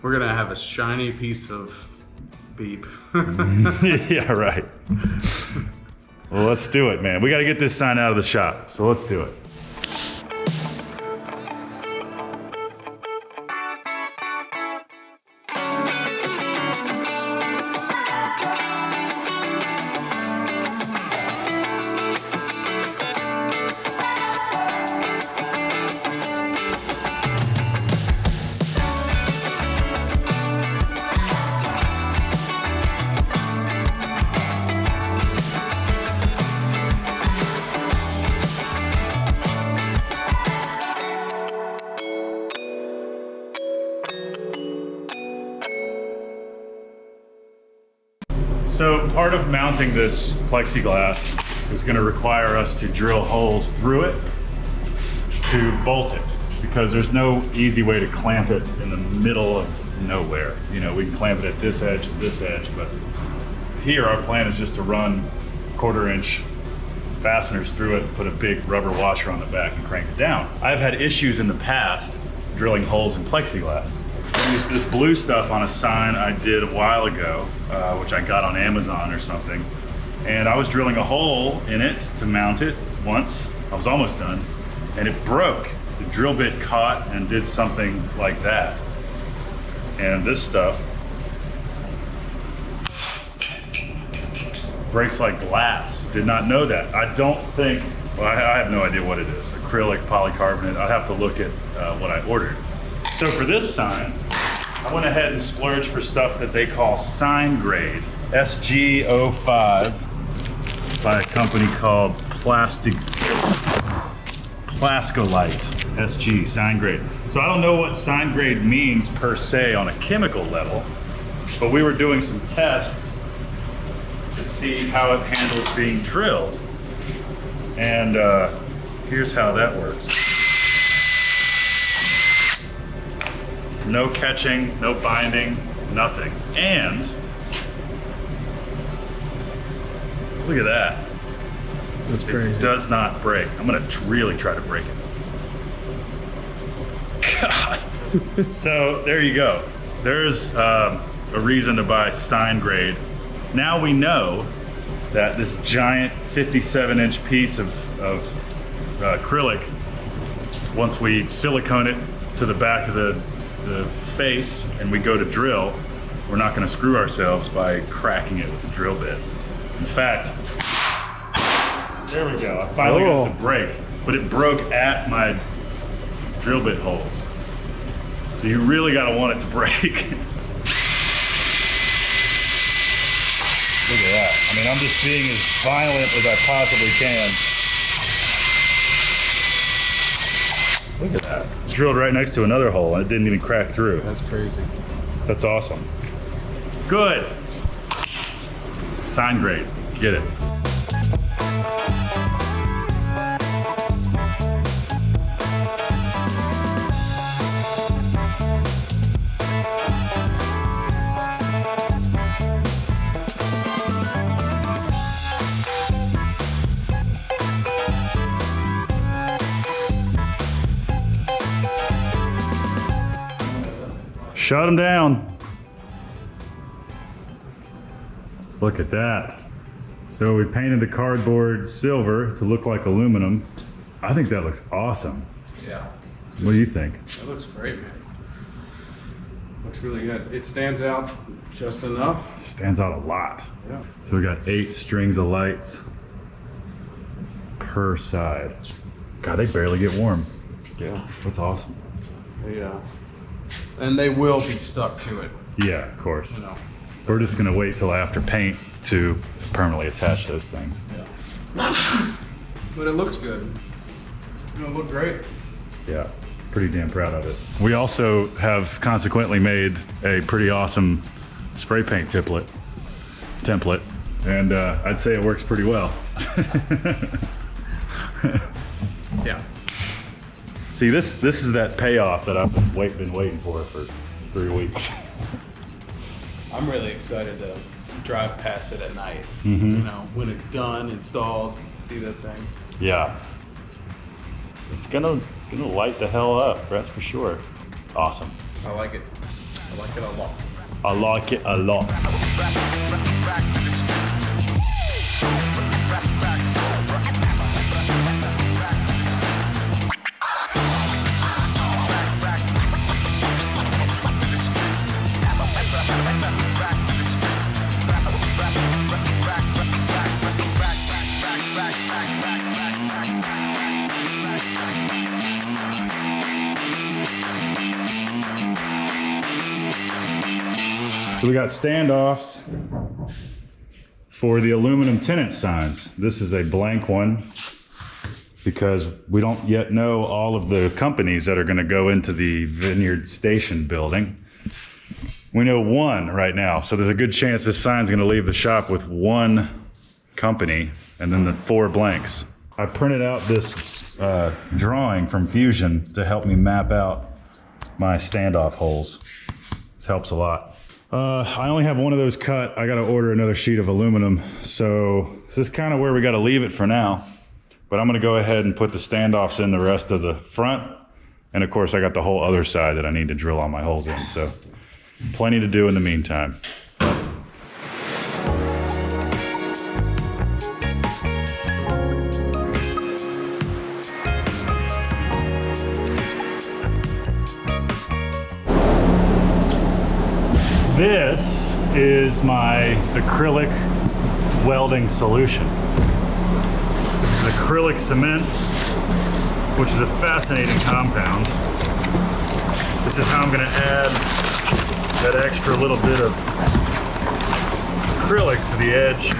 We're gonna have a shiny piece of beep. Yeah, right. Well, let's do it, man. We got to get this sign out of the shop, so let's do it. So part of mounting this plexiglass is going to require us to drill holes through it to bolt it, because there's no easy way to clamp it in the middle of nowhere. You know, we can clamp it at this edge and this edge, but here our plan is just to run 1/4 inch fasteners through it, put a big rubber washer on the back and crank it down. I've had issues in the past drilling holes in plexiglass. I used this blue stuff on a sign I did a while ago, which I got on Amazon or something. And I was drilling a hole in it to mount it once. I was almost done, and it broke. The drill bit caught and did something like that. And this stuff breaks like glass. Did not know that. I don't think, well, I have no idea what it is. Acrylic, polycarbonate. I'd have to look at what I ordered. So for this sign, I went ahead and splurged for stuff that they call sign grade, SG05, by a company called Plascolite, SG, sign grade. So I don't know what sign grade means per se on a chemical level, but we were doing some tests to see how it handles being drilled. And here's how that works. No catching, no binding, nothing. And look at that. That's crazy. It does not break. I'm gonna really try to break it. God. So there you go. There's a reason to buy sign grade. Now we know that this giant 57-inch piece of acrylic, once we silicone it to the back of the face and we go to drill, we're not going to screw ourselves by cracking it with a drill bit. In fact, there we go. I finally got it to break, but it broke at my drill bit holes. So you really got to want it to break. Look at that. I mean, I'm just being as violent as I possibly can. Look at that. Drilled right next to another hole and it didn't even crack through. That's crazy. That's awesome. Good. Sign grade. Get it. Shut them down. Look at that. So we painted the cardboard silver to look like aluminum. I think that looks awesome. Yeah. What do you think? That looks great, man. Looks really good. It stands out just enough. Stands out a lot. Yeah. So we got 8 strings of lights per side. God, they barely get warm. Yeah. That's awesome. Yeah. And they will be stuck to it. Yeah, of course. You know. We're just gonna wait till after paint to permanently attach those things. Yeah. But it looks good. It's gonna look great. Yeah, pretty damn proud of it. We also have consequently made a pretty awesome spray paint template, and I'd say it works pretty well. Yeah. See, this is that payoff that I've been waiting for 3 weeks. I'm really excited to drive past it at night. Mm-hmm. You know, when it's done, installed, see that thing. Yeah. It's gonna light the hell up, that's for sure. Awesome. I like it. I like it a lot. I like it a lot. So we got standoffs for the aluminum tenant signs. This is a blank one because we don't yet know all of the companies that are going to go into the Vineyard Station building. We know one right now, so there's a good chance this sign's going to leave the shop with one company and then the 4 blanks. I printed out this drawing from Fusion to help me map out my standoff holes. This helps a lot. I only have one of those cut. I got to order another sheet of aluminum. So this is kind of where we got to leave it for now. But I'm going to go ahead and put the standoffs in the rest of the front. And of course, I got the whole other side that I need to drill all my holes in. So plenty to do in the meantime. This is my acrylic welding solution. This is acrylic cement, which is a fascinating compound. This is how I'm going to add that extra little bit of acrylic to the edge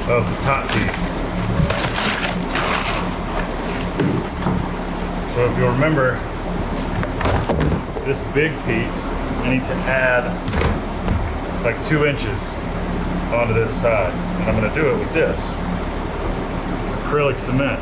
of the top piece. So if you'll remember, this big piece, I need to add like 2 inches onto this side. And I'm going to do it with this acrylic cement.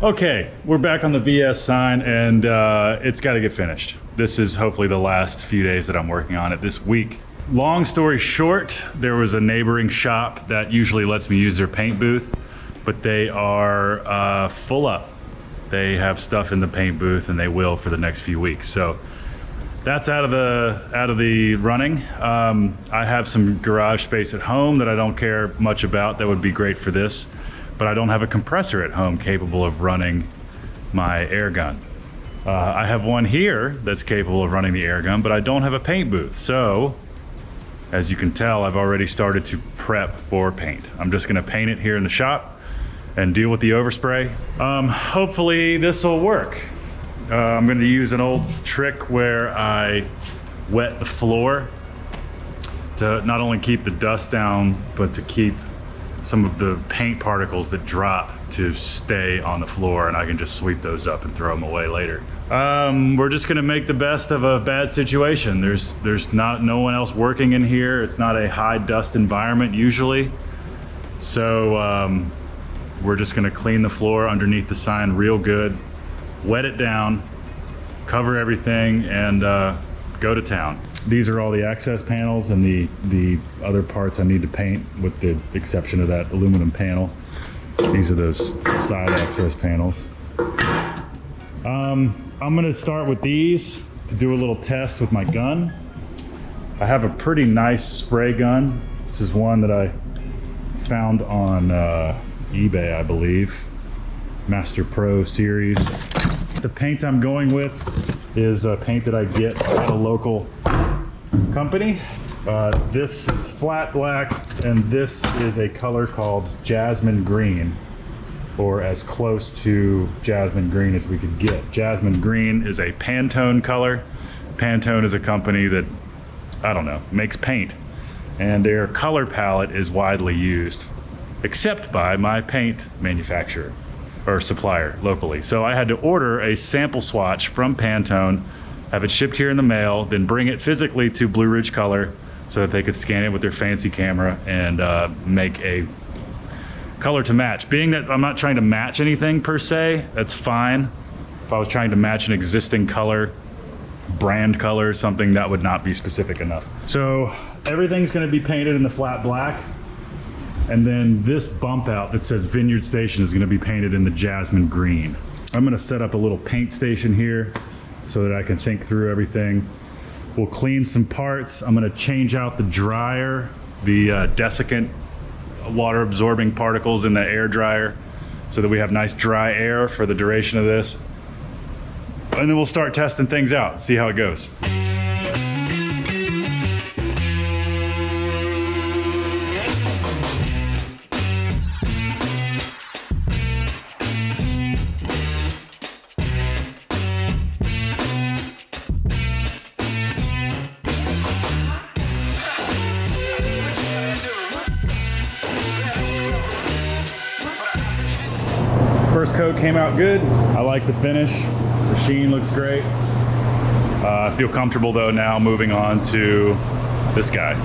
Okay, we're back on the VS sign and it's got to get finished. This is hopefully the last few days that I'm working on it this week. Long story short, there was a neighboring shop that usually lets me use their paint booth, but they are full up. They have stuff in the paint booth and they will for the next few weeks. So that's out of the running. I have some garage space at home that I don't care much about that would be great for this. But I don't have a compressor at home capable of running my air gun. I have one here that's capable of running the air gun, but I don't have a paint booth. So, as you can tell, I've already started to prep for paint. I'm just gonna paint it here in the shop and deal with the overspray. Hopefully this will work. I'm gonna use an old trick where I wet the floor to not only keep the dust down, but to keep some of the paint particles that drop to stay on the floor, and I can just sweep those up and throw them away later. We're just gonna make the best of a bad situation. There's no one else working in here. It's not a high dust environment usually. So we're just gonna clean the floor underneath the sign real good, wet it down, cover everything, and go to town. These are all the access panels and the other parts I need to paint, with the exception of that aluminum panel. These are those side access panels. I'm gonna start with these to do a little test with my gun. I have a pretty nice spray gun. This is one that I found on eBay, I believe. Master Pro series. The paint I'm going with is a paint that I get at a local company. This is flat black, and this is a color called Jasmine Green, or as close to Jasmine Green as we could get. Jasmine Green is a Pantone color. Pantone is a company that, I don't know, makes paint, and their color palette is widely used, except by my paint manufacturer or supplier locally. So I had to order a sample swatch from Pantone, have it shipped here in the mail, then bring it physically to Blue Ridge Color so that they could scan it with their fancy camera and make a color to match. Being that I'm not trying to match anything per se, that's fine. If I was trying to match an existing color, brand color, something, that would not be specific enough. So everything's gonna be painted in the flat black. And then this bump out that says Vineyard Station is gonna be painted in the Jasmine Green. I'm gonna set up a little paint station here so that I can think through everything. We'll clean some parts. I'm gonna change out the dryer, the desiccant water absorbing particles in the air dryer so that we have nice dry air for the duration of this. And then we'll start testing things out, see how it goes. First coat came out good. I like the finish. The sheen looks great. I feel comfortable though now moving on to this guy.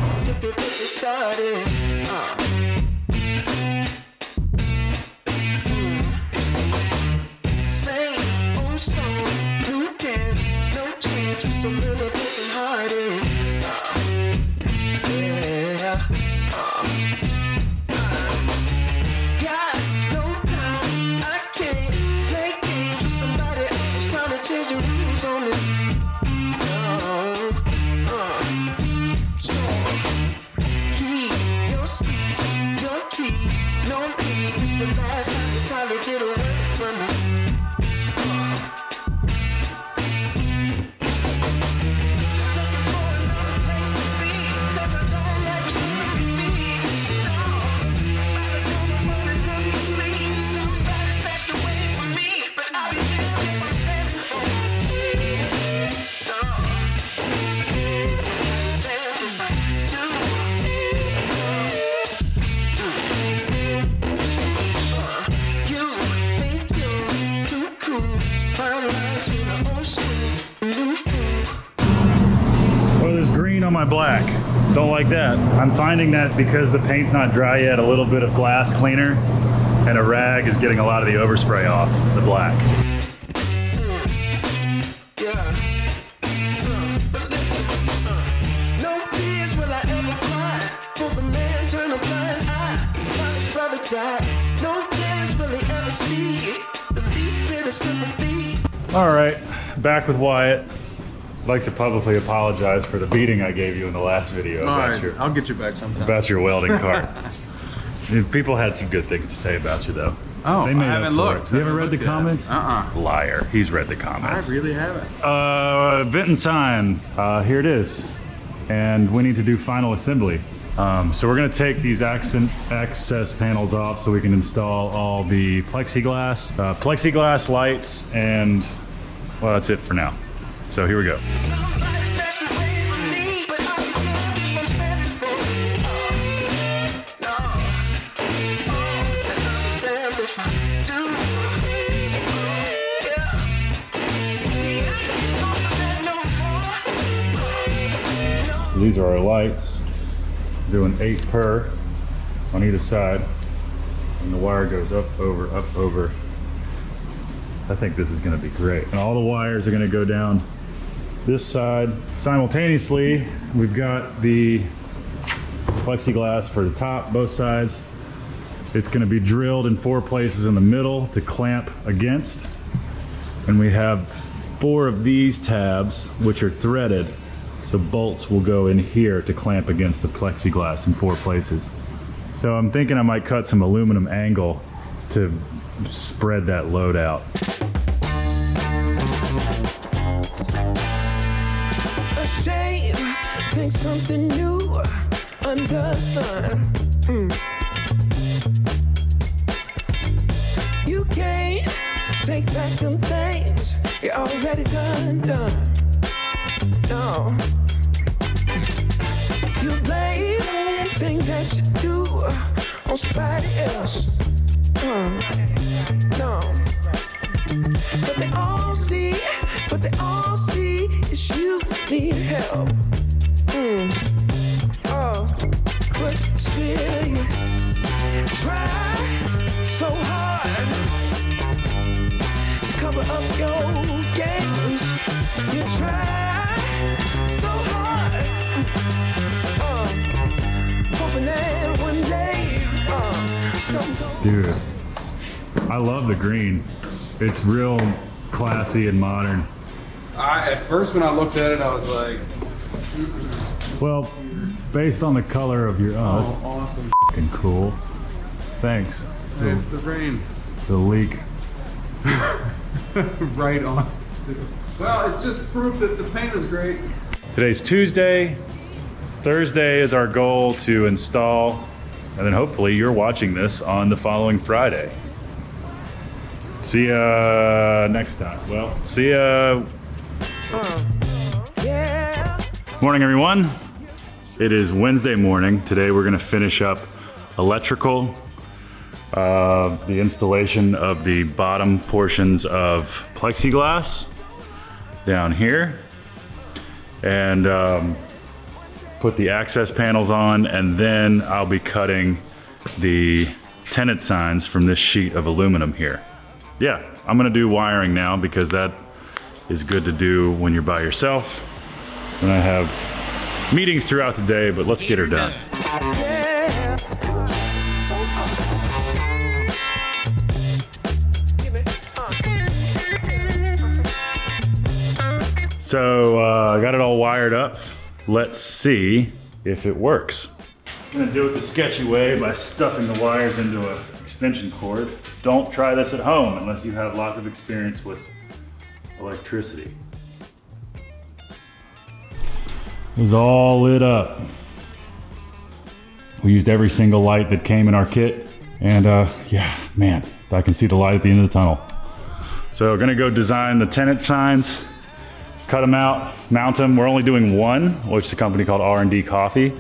My black. Don't like that. I'm finding that because the paint's not dry yet, a little bit of glass cleaner and a rag is getting a lot of the overspray off the black. All right, back with Wyatt. I'd like to publicly apologize for the beating I gave you in the last video. All right, I'll get you back sometime. About your welding cart. People had some good things to say about you though. Oh, they made I haven't looked. You haven't read the comments? Liar. He's read the comments. I really haven't. Vent and sign. Here it is. And we need to do final assembly. So we're gonna take these access panels off so we can install all the plexiglass lights, and well, that's it for now. So here we go. So these are our lights. Doing 8 per on either side. And the wire goes up, over, up, over. I think this is gonna be great. And all the wires are gonna go down this side. Simultaneously, we've got the plexiglass for the top, both sides. It's gonna be drilled in 4 places in the middle to clamp against. And we have 4 of these tabs, which are threaded. The bolts will go in here to clamp against the plexiglass in 4 places. So I'm thinking I might cut some aluminum angle to spread that load out. A shame, think something new under the sun. You can't take back them things you already done. No. You blame things that you do on somebody else. No. But they all see is you need help. Oh, but still you try so hard to cover up your games. You try so hard, hoping that one day, Dude, I love the green. It's real classy and modern. At first when I looked at it, I was like, well, based on the color of your, oh, that's awesome. Fucking cool. Thanks. It's the rain. The leak. Right on. Well, it's just proof that the paint is great. Today's Tuesday. Thursday is our goal to install, and then hopefully you're watching this on the following Friday. See ya next time. Well, see ya. Morning, everyone. It is Wednesday morning. Today we're gonna finish up electrical, the installation of the bottom portions of plexiglass down here, and put the access panels on, and then I'll be cutting the tenant signs from this sheet of aluminum here. Yeah, I'm gonna do wiring now because that is good to do when you're by yourself. And I have meetings throughout the day, but let's get her done. So I got it all wired up. Let's see if it works. I'm gonna do it the sketchy way by stuffing the wires into an extension cord. Don't try this at home unless you have lots of experience with electricity. It was all lit up. We used every single light that came in our kit, and yeah, man, I can see the light at the end of the tunnel. So we're gonna go design the tenant signs, cut them out, mount them. We're only doing one, which is a company called R&D Coffee.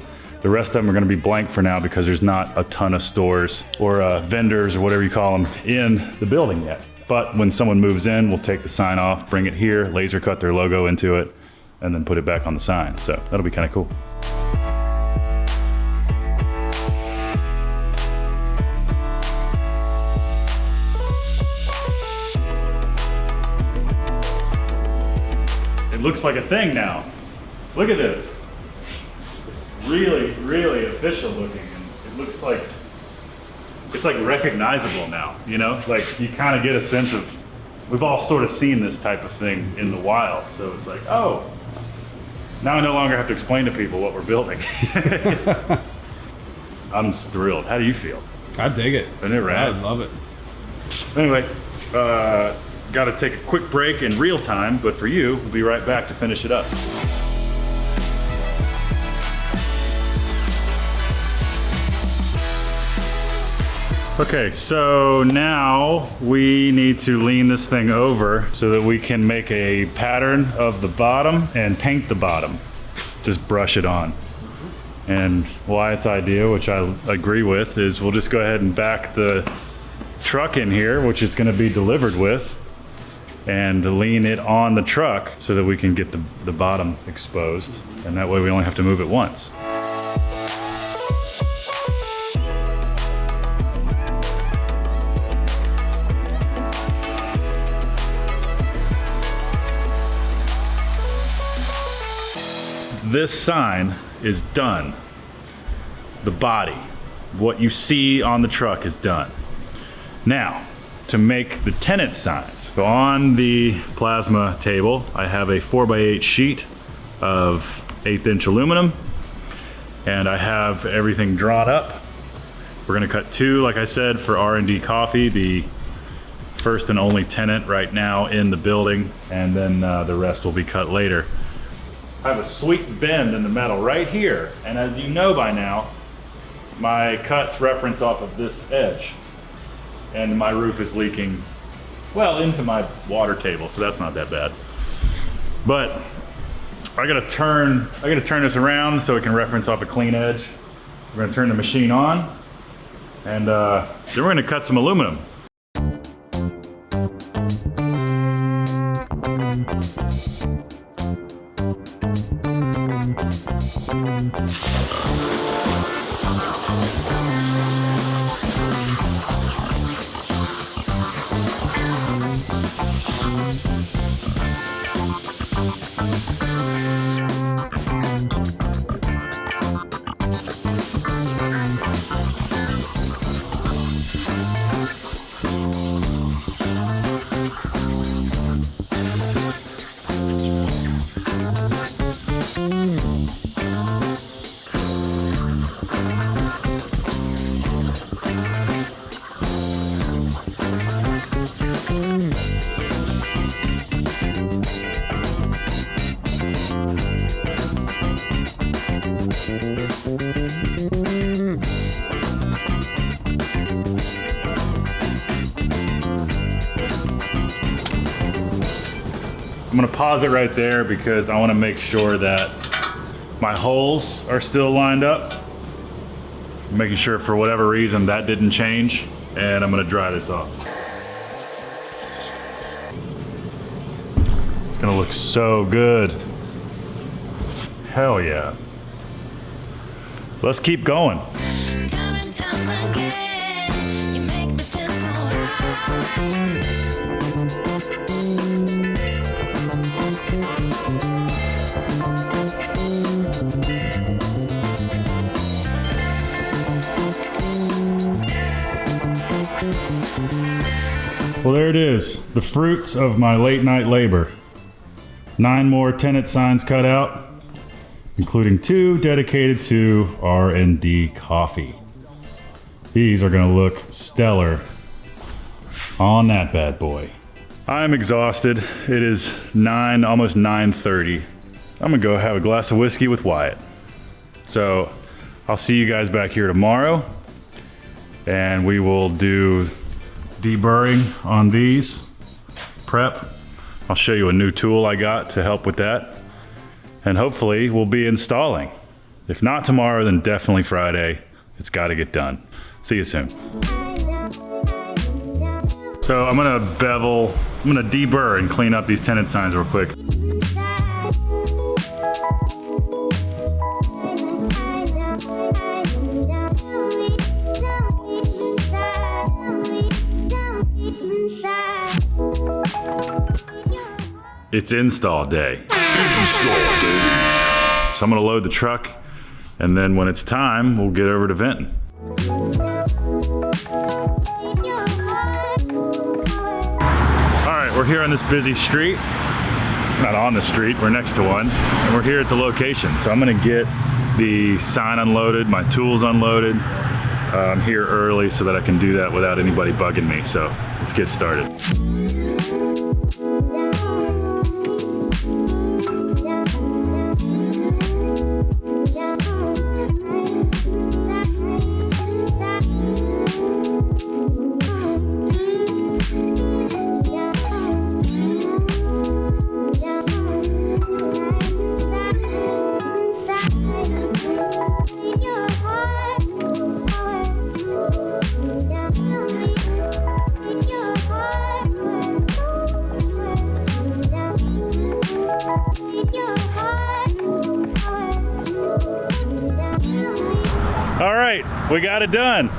The rest of them are gonna be blank for now because there's not a ton of stores or vendors or whatever you call them in the building yet. But when someone moves in, we'll take the sign off, bring it here, laser cut their logo into it, and then put it back on the sign. So that'll be kind of cool. It looks like a thing now. Look at this. It's really, really official looking. And it looks like, it's like recognizable now, you know? Like you kind of get a sense of, we've all sort of seen this type of thing in the wild. So it's like, oh, now I no longer have to explain to people what we're building. I'm just thrilled. How do you feel? I dig it. Isn't it rad? I love it. Anyway, got to take a quick break in real time, but for you, we'll be right back to finish it up. Okay, so now we need to lean this thing over so that we can make a pattern of the bottom and paint the bottom. Just brush it on. And Wyatt's idea, which I agree with, is we'll just go ahead and back the truck in here, which it's gonna be delivered with, and lean it on the truck so that we can get the bottom exposed. And that way we only have to move it once. This sign is done. The body, what you see on the truck is done. Now, to make the tenant signs. So on the plasma table, I have a 4x8 sheet of 1/8 inch aluminum, and I have everything drawn up. We're gonna cut 2, like I said, for R&D Coffee, the first and only tenant right now in the building, and then the rest will be cut later. I have a sweet bend in the metal right here, and as you know by now, my cuts reference off of this edge, and my roof is leaking well into my water table, so that's not that bad. But I gotta turn this around so it can reference off a clean edge. We're gonna turn the machine on, and then we're gonna cut some aluminum. I'm gonna pause it right there because I wanna make sure that my holes are still lined up. I'm making sure for whatever reason that didn't change, and I'm gonna dry this off. It's gonna look so good. Hell yeah. Let's keep going. Well, there it is, the fruits of my late night labor. 9 more tenant signs cut out, including 2 dedicated to R&D Coffee. These are gonna look stellar on that bad boy. I'm exhausted. It is almost 9:30. I'm gonna go have a glass of whiskey with Wyatt. So I'll see you guys back here tomorrow, and we will do deburring on these, prep. I'll show you a new tool I got to help with that. And hopefully we'll be installing. If not tomorrow, then definitely Friday. It's gotta get done. See you soon. So I'm gonna deburr and clean up these tenant signs real quick. It's install day. So I'm gonna load the truck, and then when it's time, we'll get over to venting. All right, we're here on this busy street. Not on the street, we're next to one, and we're here at the location. So I'm gonna get the sign unloaded, my tools unloaded. I'm here early so that I can do that without anybody bugging me. So let's get started. we got it done.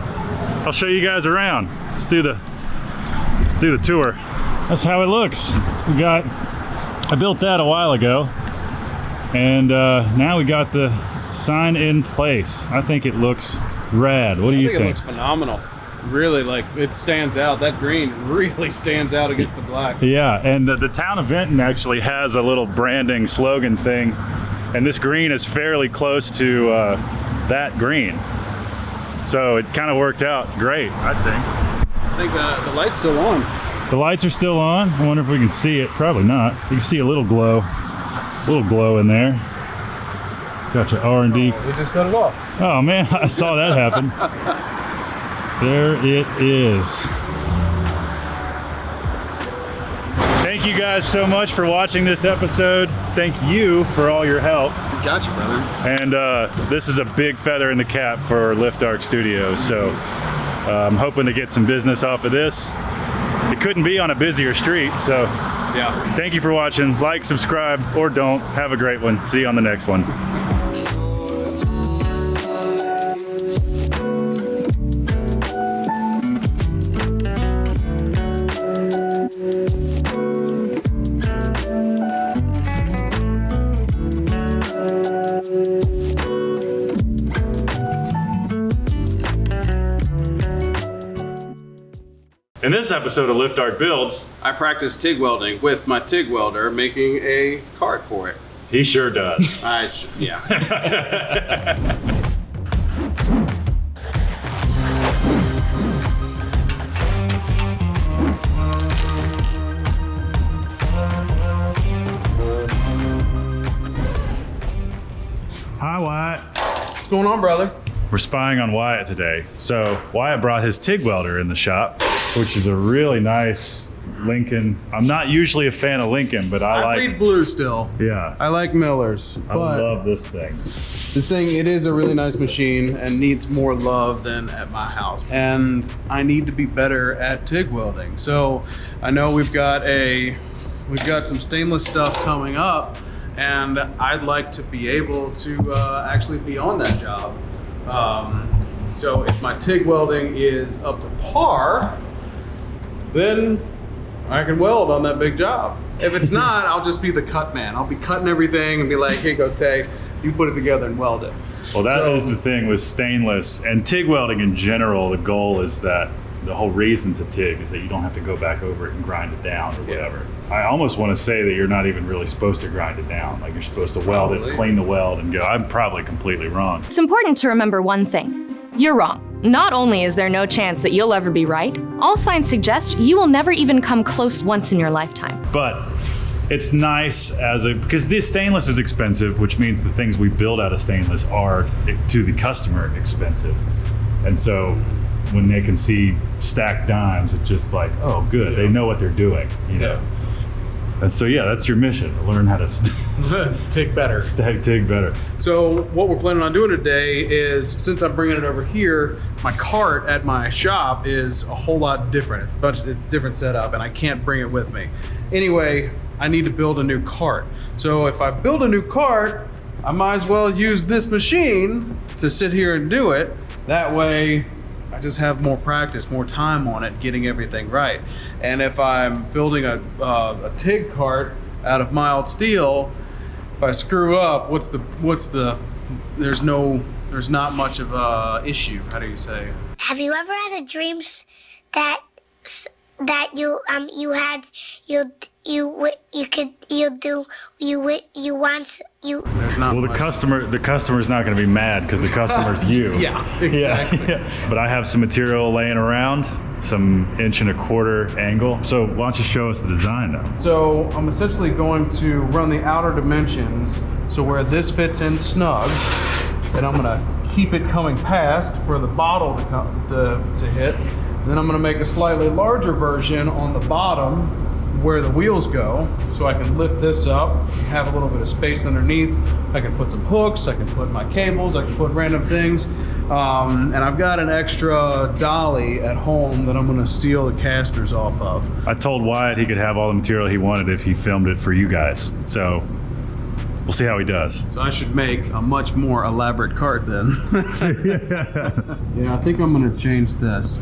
I'll show you guys around. Let's do the tour. That's how it looks. I built that a while ago, and now we got the sign in place. I think it looks rad. What do you think? It looks phenomenal. Really, like, it stands out. That green really stands out against the black. Yeah, and the town of Vinton actually has a little branding slogan thing, and this green is fairly close to that green. So it kind of worked out great, I think. I think the light's still on. The lights are still on. I wonder if we can see it. Probably not. You can see a little glow in there. Got your R&D. We just cut it off. Oh man, I saw that happen. There it is. Thank you guys so much for watching this episode. Thank you for all your help. Gotcha, brother. And this is a big feather in the cap for Lift Arc Studios. So I'm hoping to get some business off of this. It couldn't be on a busier street. So yeah. Thank you for watching. Like, subscribe, or don't. Have a great one. See you on the next one. In this episode of Lift Arc Builds, I practice TIG welding with my TIG welder, making a cart for it. He sure does. Yeah. Hi, Wyatt. What's going on, brother? We're spying on Wyatt today. So Wyatt brought his TIG welder in the shop, which is a really nice Lincoln. I'm not usually a fan of Lincoln, but I bleed blue still. Yeah. I like Miller's. I But love this thing. this thing, it is a really nice machine and needs more love than at my house. And I need to be better at TIG welding. So I know we've got some stainless stuff coming up, and I'd like to be able to actually be on that job. So if my TIG welding is up to par, then I can weld on that big job. If it's not, I'll just be the cut man. I'll be cutting everything and be like, here you go, Tay, you put it together and weld it. Well, that is the thing with stainless and TIG welding in general. The goal is that the whole reason to TIG is that you don't have to go back over it and grind it down or whatever. I almost want to say that you're not even really supposed to grind it down. Like, you're supposed to weld it, clean the weld, and go. I'm probably completely wrong. It's important to remember one thing. You're wrong. Not only is there no chance that you'll ever be right, all signs suggest you will never even come close once in your lifetime. But it's nice because this stainless is expensive, which means the things we build out of stainless are, to the customer, expensive. And so when they can see stacked dimes, it's just like, oh, good. They know what they're doing, you know? And so, yeah, that's your mission, to learn how to TIG better. Stack TIG better. So what we're planning on doing today is, since I'm bringing it over here, my cart at my shop is a whole lot different. It's a bunch of different setup, and I can't bring it with me. Anyway, I need to build a new cart. So if I build a new cart, I might as well use this machine to sit here and do it. That way, I just have more practice, more time on it, getting everything right. And if I'm building a TIG cart out of mild steel, if I screw up, there's not much of a issue. How do you say? Have you ever had a dream that you Well, the customer's not going to be mad because the customer's you. Yeah, exactly. Yeah. But I have some material laying around, some 1¼ inch angle. So why don't you show us the design though? So I'm essentially going to run the outer dimensions, so where this fits in snug, and I'm going to keep it coming past for the bottle to hit. And then I'm going to make a slightly larger version on the bottom where the wheels go, so I can lift this up, have a little bit of space underneath. I can put some hooks, I can put my cables, I can put random things. And I've got an extra dolly at home that I'm gonna steal the casters off of. I told Wyatt he could have all the material he wanted if he filmed it for you guys. So We'll see how he does. So I should make a much more elaborate cart then. Yeah, I think I'm gonna change this.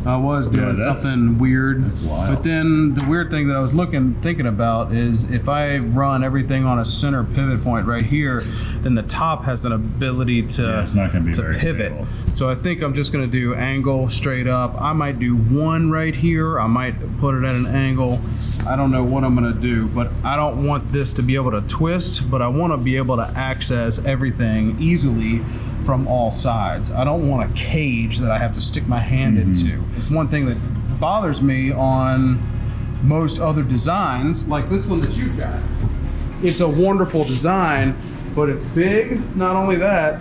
I was doing something weird, but then the weird thing that I was thinking about is if I run everything on a center pivot point right here, then the top has an ability to, it's not gonna be very pivot. stable. So I think I'm just gonna do angle straight up. I might do one right here. I might put it at an angle. I don't know what I'm gonna do, but I don't want this to be able to twist, but I wanna be able to access everything easily from all sides. I don't want a cage that I have to stick my hand into. It's one thing that bothers me on most other designs, like this one that you've got. It's a wonderful design, but it's big. Not only that,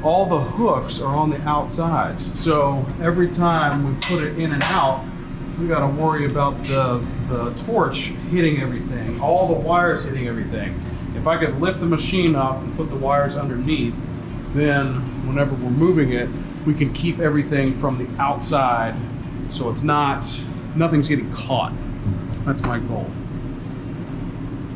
all the hooks are on the outsides. So every time we put it in and out, we gotta worry about the torch hitting everything, all the wires hitting everything. If I could lift the machine up and put the wires underneath, then whenever we're moving it, we can keep everything from the outside so it's nothing's getting caught. That's my goal.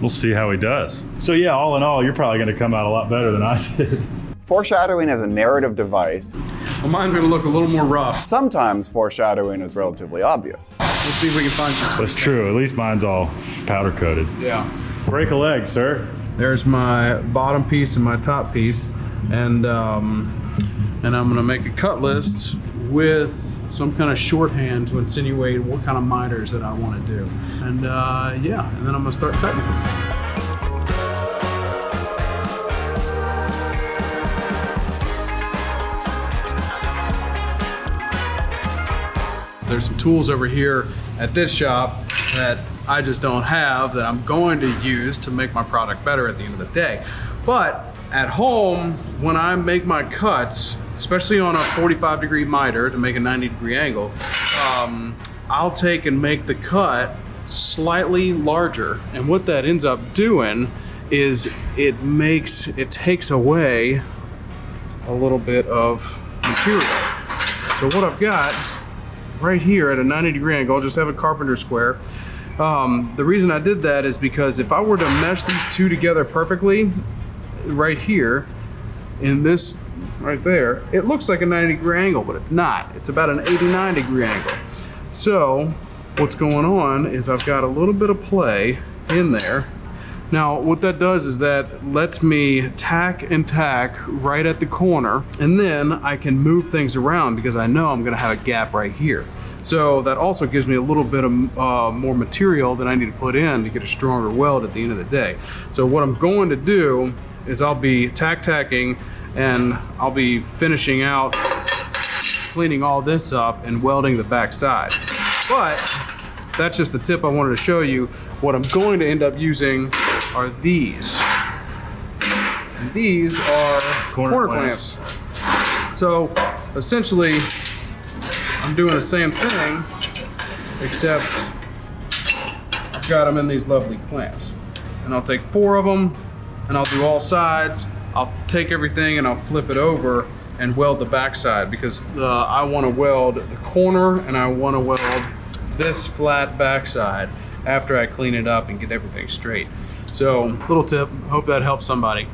We'll see how he does. So yeah, all in all, you're probably gonna come out a lot better than I did. Foreshadowing is a narrative device. Well, mine's gonna look a little more rough. Sometimes foreshadowing is relatively obvious. Let's see if we can find some. That's true, at least mine's all powder coated. Yeah. Break a leg, sir. There's my bottom piece and my top piece. And I'm gonna make a cut list with some kind of shorthand to insinuate what kind of miters that I want to do. And yeah, and then I'm gonna start cutting from there. There's some tools over here at this shop that I just don't have that I'm going to use to make my product better at the end of the day. But at home, when I make my cuts, especially on a 45-degree miter to make a 90-degree angle, I'll take and make the cut slightly larger. And what that ends up doing is it takes away a little bit of material. So what I've got right here at a 90-degree angle, I'll just have a carpenter square. The reason I did that is because if I were to mesh these two together perfectly, right here, in this right there, it looks like a 90-degree angle, but it's not. It's about an 89-degree angle. So what's going on is I've got a little bit of play in there. Now what that does is that lets me tack and tack right at the corner, and then I can move things around because I know I'm gonna have a gap right here. So that also gives me a little bit of more material that I need to put in to get a stronger weld at the end of the day. So what I'm going to do is I'll be tacking and I'll be finishing out, cleaning all this up and welding the back side. But that's just the tip I wanted to show you. What I'm going to end up using are these. And these are corner clamps. So essentially, I'm doing the same thing, except I've got them in these lovely clamps. And I'll take 4 of them, and I'll do all sides. I'll take everything and I'll flip it over and weld the backside because I want to weld the corner and I want to weld this flat backside after I clean it up and get everything straight. So, little tip, hope that helps somebody.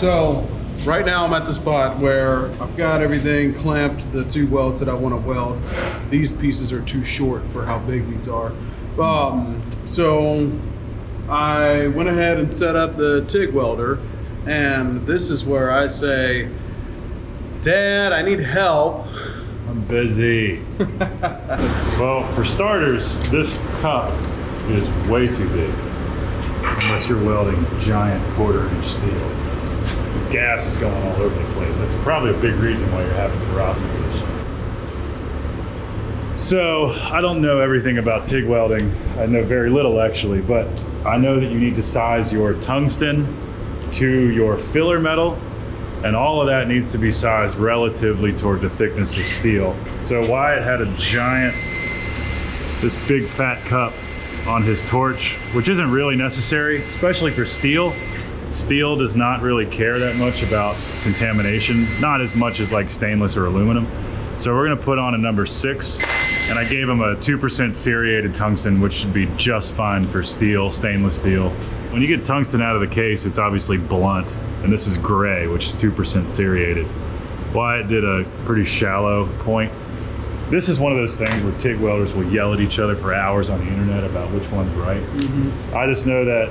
So right now I'm at the spot where I've got everything clamped, the 2 welds that I want to weld. These pieces are too short for how big these are. So I went ahead and set up the TIG welder, and this is where I say, Dad, I need help. I'm busy. Well, for starters, this cup is way too big, unless you're welding giant 1/4-inch steel. Gas is going all over the place. That's probably a big reason why you're having porosity issues. So I don't know everything about TIG welding. I know very little actually, but I know that you need to size your tungsten to your filler metal, and all of that needs to be sized relatively toward the thickness of steel. So Wyatt had a giant, this big fat cup on his torch, which isn't really necessary, especially for steel. Steel does not really care that much about contamination, not as much as like stainless or aluminum. So we're gonna put on a number 6, and I gave him a 2% serrated tungsten, which should be just fine for steel, stainless steel. When you get tungsten out of the case, it's obviously blunt, and this is gray, which is 2% serrated. Wyatt did a pretty shallow point. This is one of those things where TIG welders will yell at each other for hours on the internet about which one's right. I just know that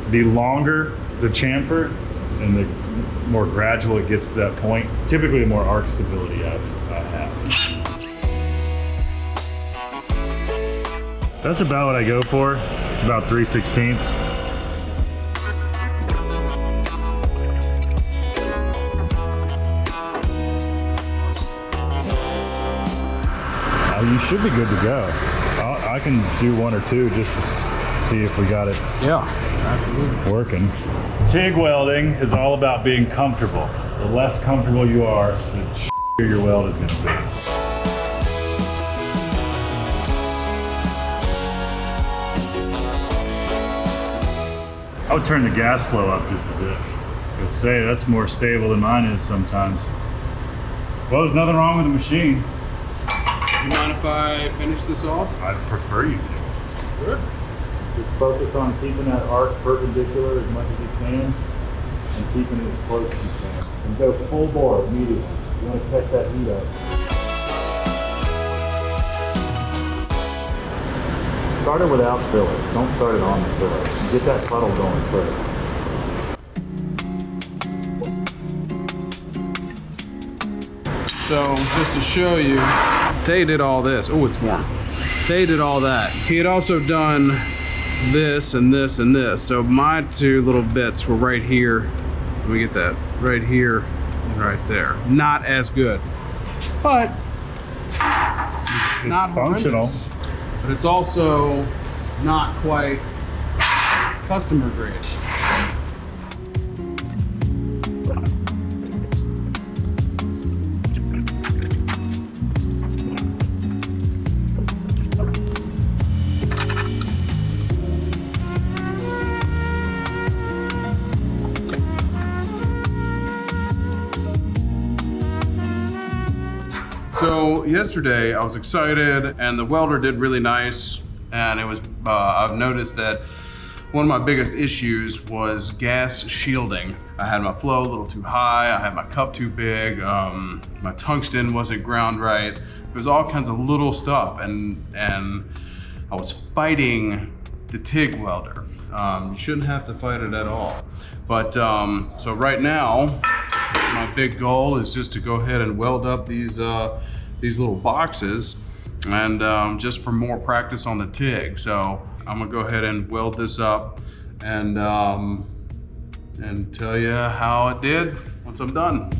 the longer the chamfer and the more gradual it gets to that point, typically the more arc stability I have. That's about what I go for, about 3/16. You should be good to go. I can do 1 or 2 just to see if we got it working. TIG welding is all about being comfortable. The less comfortable you are, the shittier your weld is going to be. I would turn the gas flow up just a bit. I would say that's more stable than mine is sometimes. Well, there's nothing wrong with the machine. You mind if I finish this off? I'd prefer you to. Sure. Just focus on keeping that arc perpendicular as much as you can and keeping it as close as you can. And go full bore immediately. You want to catch that heat up. Start it without filler. Don't start it on the filler. Get that puddle going first. So just to show you, Tay did all this. Oh, it's warm. Tay did all that. He had also done this and this and this. So my 2 little bits were right here. Let me get that. Right here and right there. Not as good. But it's not functional. horrendous. But it's also not quite customer grade. So yesterday I was excited and the welder did really nice, and it was I've noticed that one of my biggest issues was gas shielding. I had my flow a little too high, I had my cup too big, my tungsten wasn't ground right. There was all kinds of little stuff, and I was fighting the TIG welder. You shouldn't have to fight it at all. But so right now, my big goal is just to go ahead and weld up these little boxes, and just for more practice on the TIG. So I'm gonna go ahead and weld this up and tell you how it did once I'm done.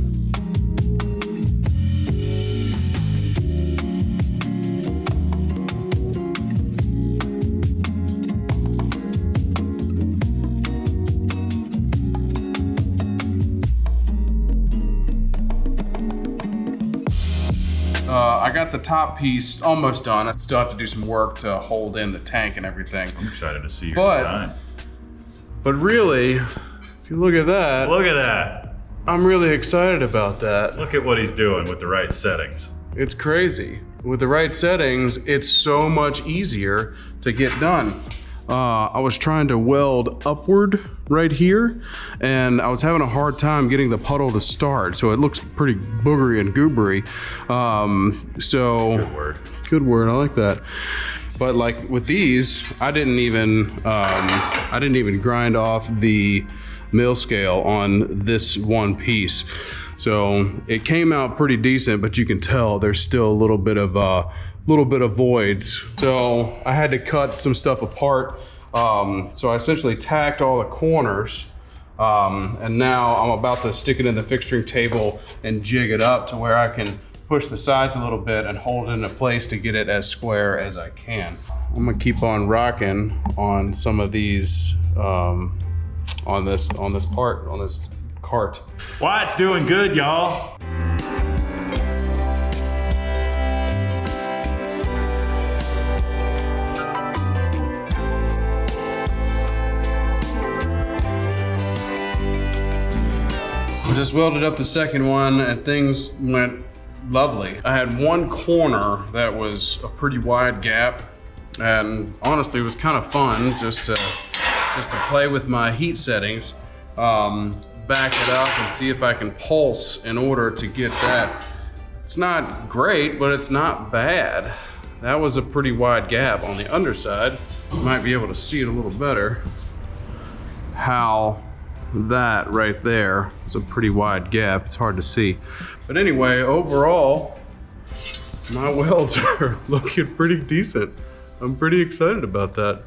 I got the top piece almost done. I still have to do some work to hold in the tank and everything. I'm excited to see your design. But really, if you look at that. Look at that. I'm really excited about that. Look at what he's doing with the right settings. It's crazy. With the right settings, it's so much easier to get done. I was trying to weld upward right here, and I was having a hard time getting the puddle to start, so it looks pretty boogery and goobery. Good word, I like that. But like with these, I didn't even grind off the mill scale on this one piece. So it came out pretty decent, but you can tell there's still a little bit of voids. So I had to cut some stuff apart. So I essentially tacked all the corners, and now I'm about to stick it in the fixturing table and jig it up to where I can push the sides a little bit and hold it into place to get it as square as I can. I'm gonna keep on rocking on some of these, on this cart. Wyatt's doing good, y'all. just welded up the second one and things went lovely. I had one corner that was a pretty wide gap, and honestly it was kind of fun just to play with my heat settings, back it up and see if I can pulse in order to get that. It's not great, but it's not bad. That was a pretty wide gap on the underside. You might be able to see it a little better. How that right there is a pretty wide gap. It's hard to see. But anyway, overall, my welds are looking pretty decent. I'm pretty excited about that.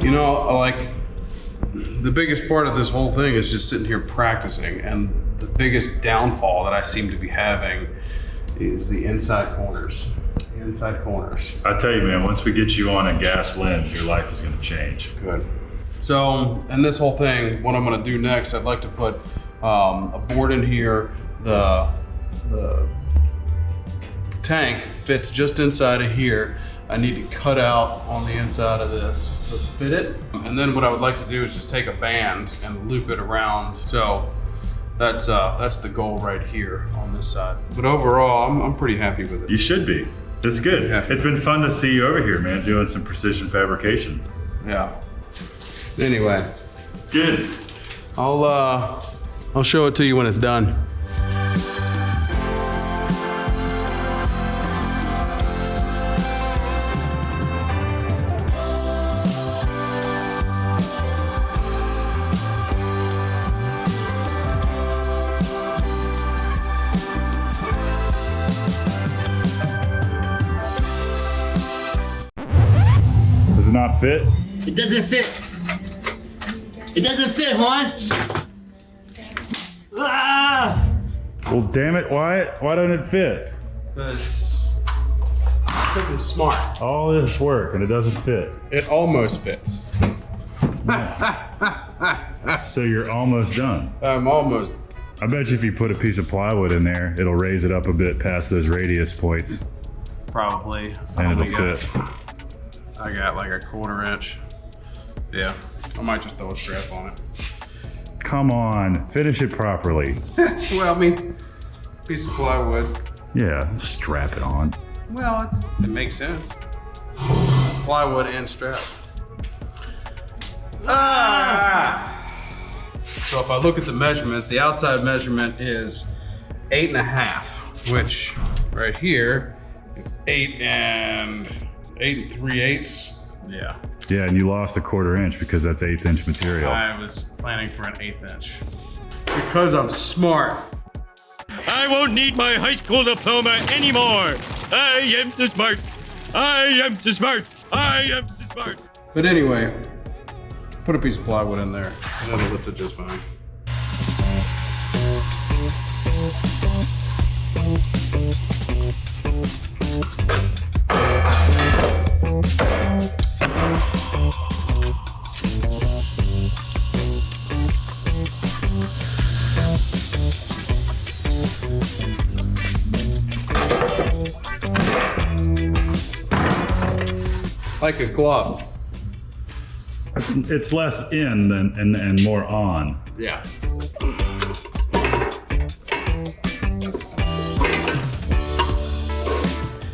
You know, like, the biggest part of this whole thing is just sitting here practicing, and the biggest downfall that I seem to be having is the inside corners. The inside corners. I tell you, man, once we get you on a gas lens, your life is gonna change. Good. So, and this whole thing, what I'm gonna do next, I'd like to put a board in here. The tank fits just inside of here. I need to cut out on the inside of this to fit it. And then what I would like to do is just take a band and loop it around. So that's the goal right here on this side. But overall, I'm pretty happy with it. You should be. It's good. Yeah. It's been fun to see you over here, man, doing some precision fabrication. Yeah. Anyway. Good. I'll show it to you when it's done. Not fit? It doesn't fit. It doesn't fit, Juan. Ah! Well, damn it, why don't it fit? Because I'm smart. All this work and it doesn't fit. It almost fits. So you're almost done. I'm almost. I bet you if you put a piece of plywood in there, it'll raise it up a bit past those radius points. Probably. And it'll fit. I got like a 1/4 inch. Yeah, I might just throw a strap on it. Come on, finish it properly. Well, I mean, piece of plywood. Yeah, strap it on. Well, it makes sense. Plywood and strap. Ah! So if I look at the measurements, the outside measurement is 8.5, which right here is 8 3/8. Yeah. Yeah, and you lost a 1/4 inch because that's 1/8 inch material. I was planning for an 1/8 inch. Because I'm smart. I won't need my high school diploma anymore. I am too smart. I am too smart. I am too smart. But anyway, put a piece of plywood in there and it'll lift it just fine. Like a glove. It's less in than and more on. Yeah.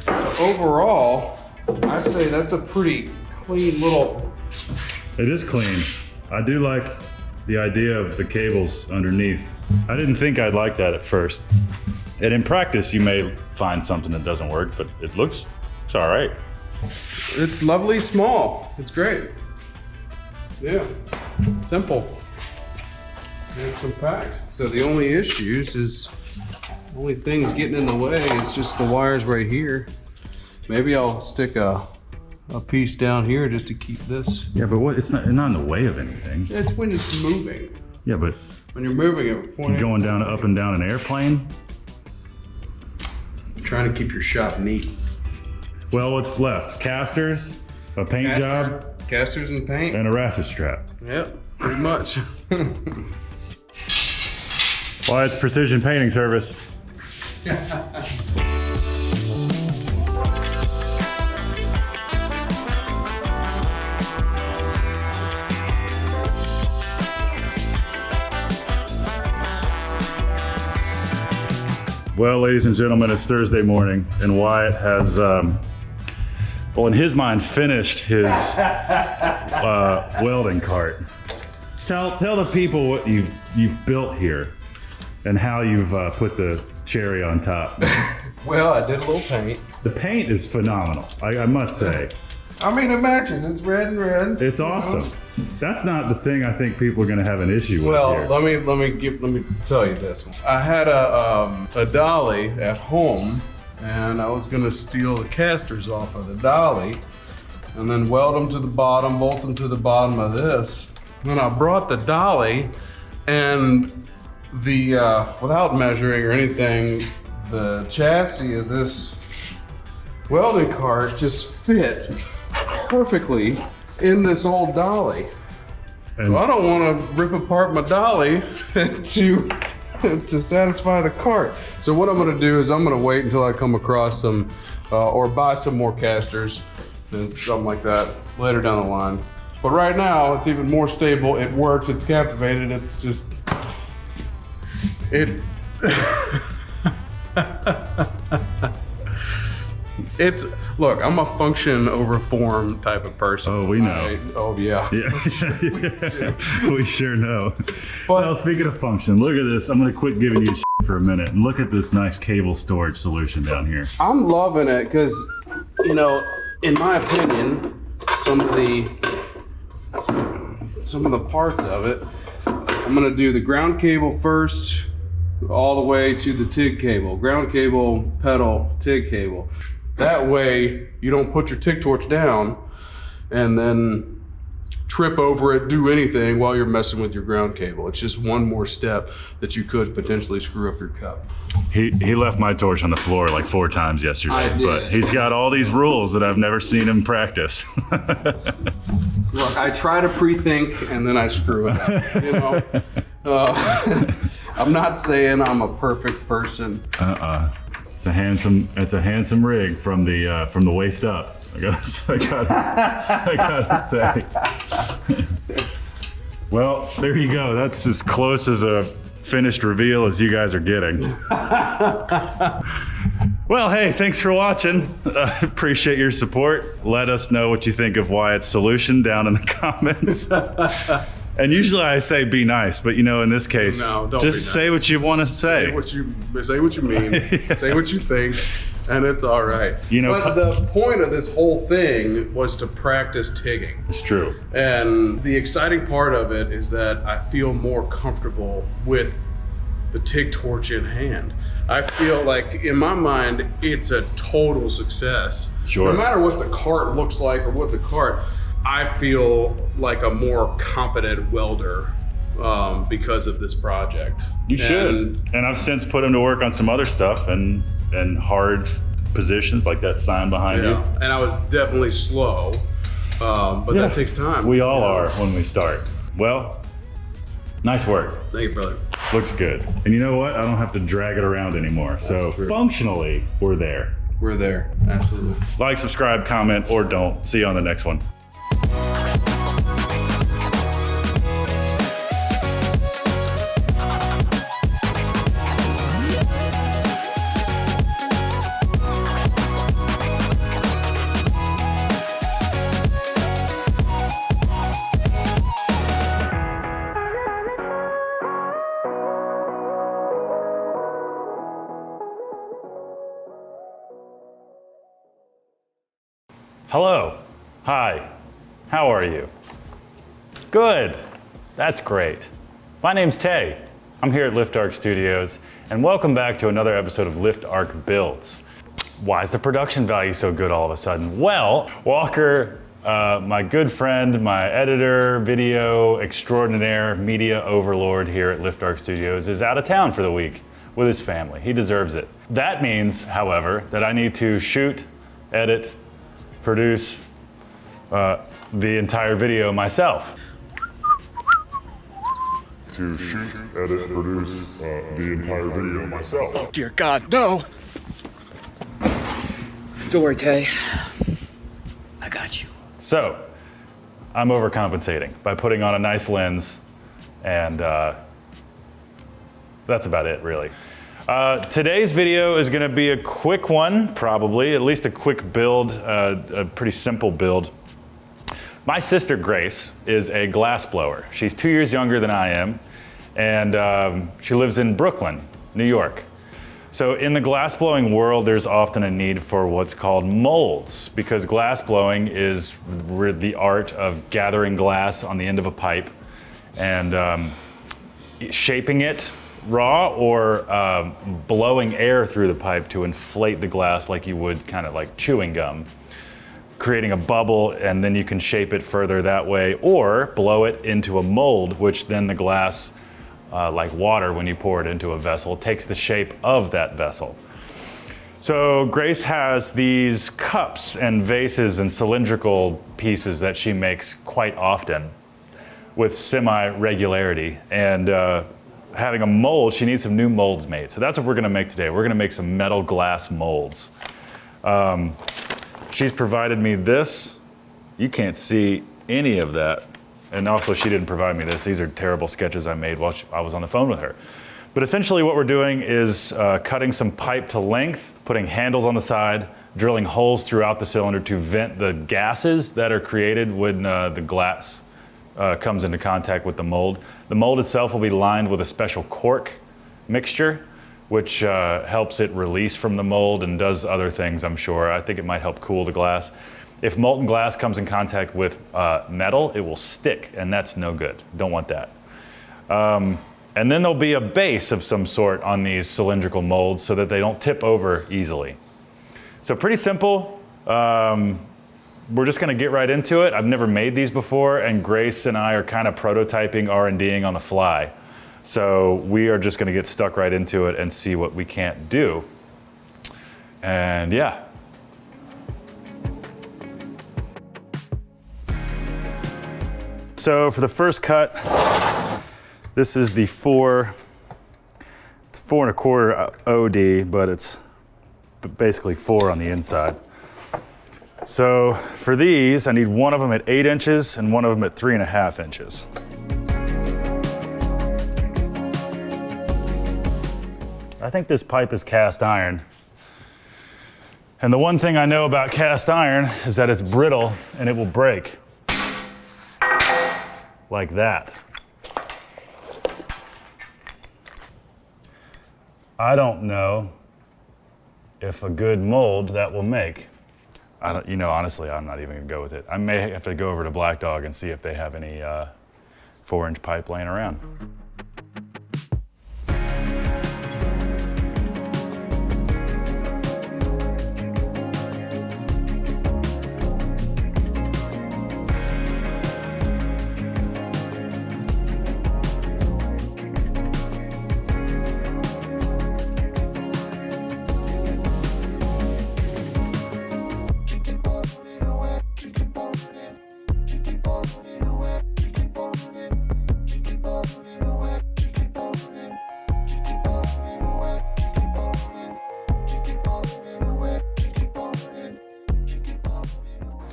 So overall, I'd say that's a pretty clean little. It is clean. I do like the idea of the cables underneath. I didn't think I'd like that at first. And in practice, you may find something that doesn't work, but it's all right. It's lovely small. It's great. Yeah, simple and compact. So the only issues is, only things getting in the way is just the wires right here. Maybe I'll stick a piece down here just to keep this. Yeah, but it's not in the way of anything. It's when it's moving. Yeah, but when you're moving it, going down up and down an airplane. Trying to keep your shop neat. Well, what's left? Casters, a paint job, casters and paint, and a ratchet strap. Yep, pretty much. Well, it's Precision Painting Service. Well, ladies and gentlemen, it's Thursday morning, and Wyatt has, well, in his mind, finished his welding cart. Tell the people what you've built here, and how you've put the cherry on top. Well, I did a little paint. The paint is phenomenal, I must say. I mean, it matches. It's red and red. It's awesome. That's not the thing I think people are going to have an issue with here. Well, let me tell you this one. I had a dolly at home, and I was going to steal the casters off of the dolly, and then weld them to the bottom, bolt them to the bottom of this. Then I brought the dolly, and the without measuring or anything, the chassis of this welding cart just fit perfectly in this old dolly. So I don't want to rip apart my dolly to satisfy the cart. So what I'm going to do is I'm going to wait until I come across some or buy some more casters and something like that later down the line. But right now it's even more stable. It works. It's captivated. It's just it. Look, I'm a function over form type of person. Oh, we know. Oh, yeah. We sure know. Well, speaking of function, look at this. I'm going to quit giving you shit for a minute and look at this nice cable storage solution down here. I'm loving it because, you know, in my opinion, some of the parts of it, I'm going to do the ground cable first, all the way to the TIG cable. Ground cable, pedal, TIG cable. That way you don't put your TIG torch down and then trip over it, do anything while you're messing with your ground cable. It's just one more step that you could potentially screw up your cup. He left my torch on the floor like 4 times yesterday, I did. But he's got all these rules that I've never seen him practice. Look, I try to pre-think and then I screw it up, you know? I'm not saying I'm a perfect person. It's a handsome rig from the waist up. I gotta say. Well, there you go. That's as close as a finished reveal as you guys are getting. Well, hey, thanks for watching. Appreciate your support. Let us know what you think of Wyatt's solution down in the comments. And usually I say be nice, but you know, in this case, just say what you want to say. Say what you mean, say what you think, and it's all right. You know, but the point of this whole thing was to practice TIGging. It's true. And the exciting part of it is that I feel more comfortable with the TIG torch in hand. I feel like, in my mind, it's a total success. Sure. No matter what the cart looks like or what the cart, I feel like a more competent welder because of this project. You should. And I've since put him to work on some other stuff and hard positions like that sign behind you. And I was definitely slow, but that takes time. We all are when we start. Well, nice work. Thank you, brother. Looks good. And you know what? I don't have to drag it around anymore. So functionally, we're there. We're there, absolutely. Like, subscribe, comment, or don't. See you on the next one. Hello. Hi. How are you? Good. That's great. My name's Tay. I'm here at Lift Arc Studios, and welcome back to another episode of Lift Arc Builds. Why is the production value so good all of a sudden? Well, Walker, my good friend, my editor, video extraordinaire, media overlord here at Lift Arc Studios, is out of town for the week with his family. He deserves it. That means, however, that I need to shoot, edit, produce the entire video myself. to shoot, edit, produce the entire video myself. Oh dear God, no! Don't worry, Tay. I got you. So, I'm overcompensating by putting on a nice lens, and that's about it, really. Today's video is gonna be a quick one, probably, at least a quick build, a pretty simple build. My sister Grace is a glass blower. She's 2 years younger than I am, and she lives in Brooklyn, New York. So in the glass blowing world, there's often a need for what's called molds, because glass blowing is the art of gathering glass on the end of a pipe and shaping it raw or blowing air through the pipe to inflate the glass like you would kind of like chewing gum, creating a bubble, and then you can shape it further that way, or blow it into a mold, which then the glass, like water when you pour it into a vessel, takes the shape of that vessel. So Grace has these cups and vases and cylindrical pieces that she makes quite often with semi-regularity, and having a mold, she needs some new molds made. So that's what we're gonna make today. We're gonna make some metal glass molds. She's provided me this. You can't see any of that. And also she didn't provide me this. These are terrible sketches I made while I was on the phone with her. But essentially what we're doing is cutting some pipe to length, putting handles on the side, drilling holes throughout the cylinder to vent the gases that are created when the glass comes into contact with the mold. The mold itself will be lined with a special cork mixture, which helps it release from the mold and does other things, I'm sure. I think it might help cool the glass. If molten glass comes in contact with metal, it will stick, and that's no good. Don't want that. And then there'll be a base of some sort on these cylindrical molds so that they don't tip over easily. So pretty simple. We're just gonna get right into it. I've never made these before, and Grace and I are kind of prototyping R&D'ing on the fly. So we are just gonna get stuck right into it and see what we can't do. And yeah. So for the first cut, this is the 4 1/4 OD, but it's basically 4 on the inside. So for these, I need one of them at 8 inches and one of them at 3.5 inches. I think this pipe is cast iron. And the one thing I know about cast iron is that it's brittle and it will break. Like that. I don't know if a good mold that will make. Honestly, I'm not even gonna go with it. I may have to go over to Black Dog and see if they have any 4-inch pipe laying around.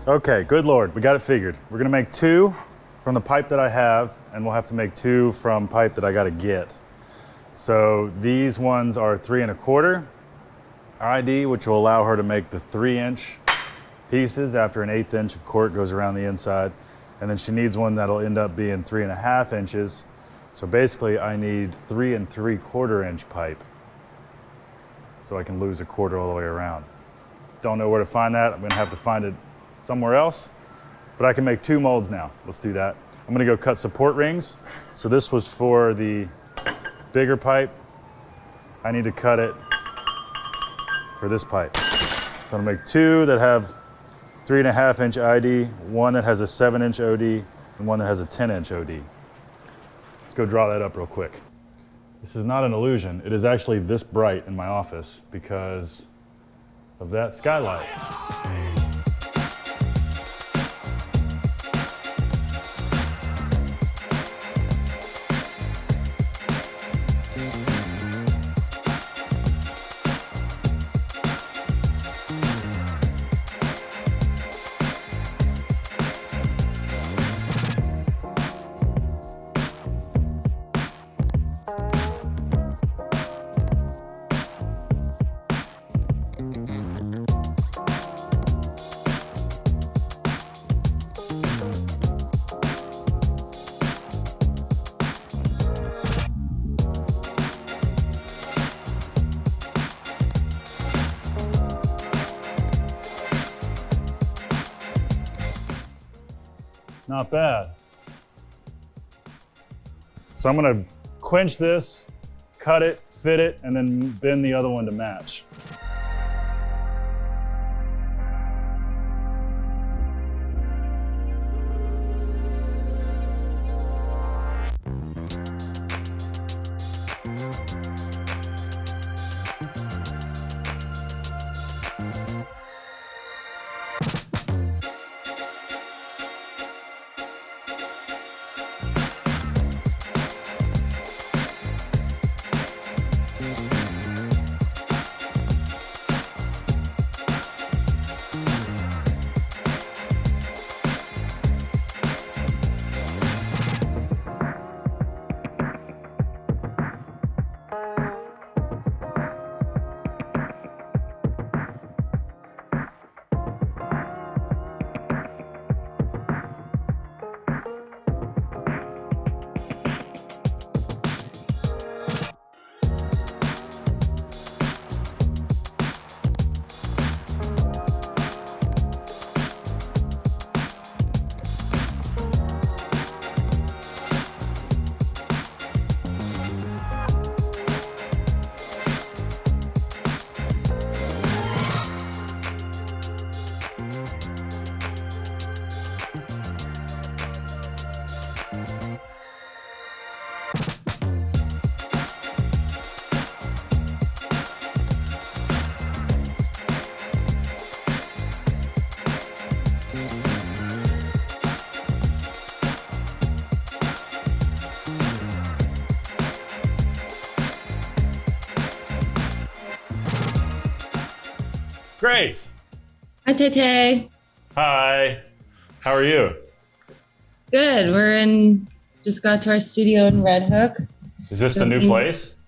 Okay, good Lord, we got it figured. We're gonna make 2 from the pipe that I have, and we'll have to make 2 from pipe that I gotta get. So these ones are 3 1/4 ID, which will allow her to make the 3-inch pieces after an 1/8 inch of cork goes around the inside. And then she needs one that'll end up being 3.5 inches. So basically I need 3 3/4 inch pipe so I can lose a quarter all the way around. Don't know where to find that. I'm gonna have to find it somewhere else, but I can make 2 molds now. Let's do that. I'm gonna go cut support rings. So this was for the bigger pipe. I need to cut it for this pipe. So I'm gonna make 2 that have 3.5 inch ID, one that has a 7-inch OD, and one that has a 10-inch OD. Let's go draw that up real quick. This is not an illusion. It is actually this bright in my office because of that skylight. Not bad. So I'm gonna quench this, cut it, fit it, and then bend the other one to match. Grace. Hi, Tete. Hi. How are you? Good. Just got to our studio in Red Hook. Is this the new place?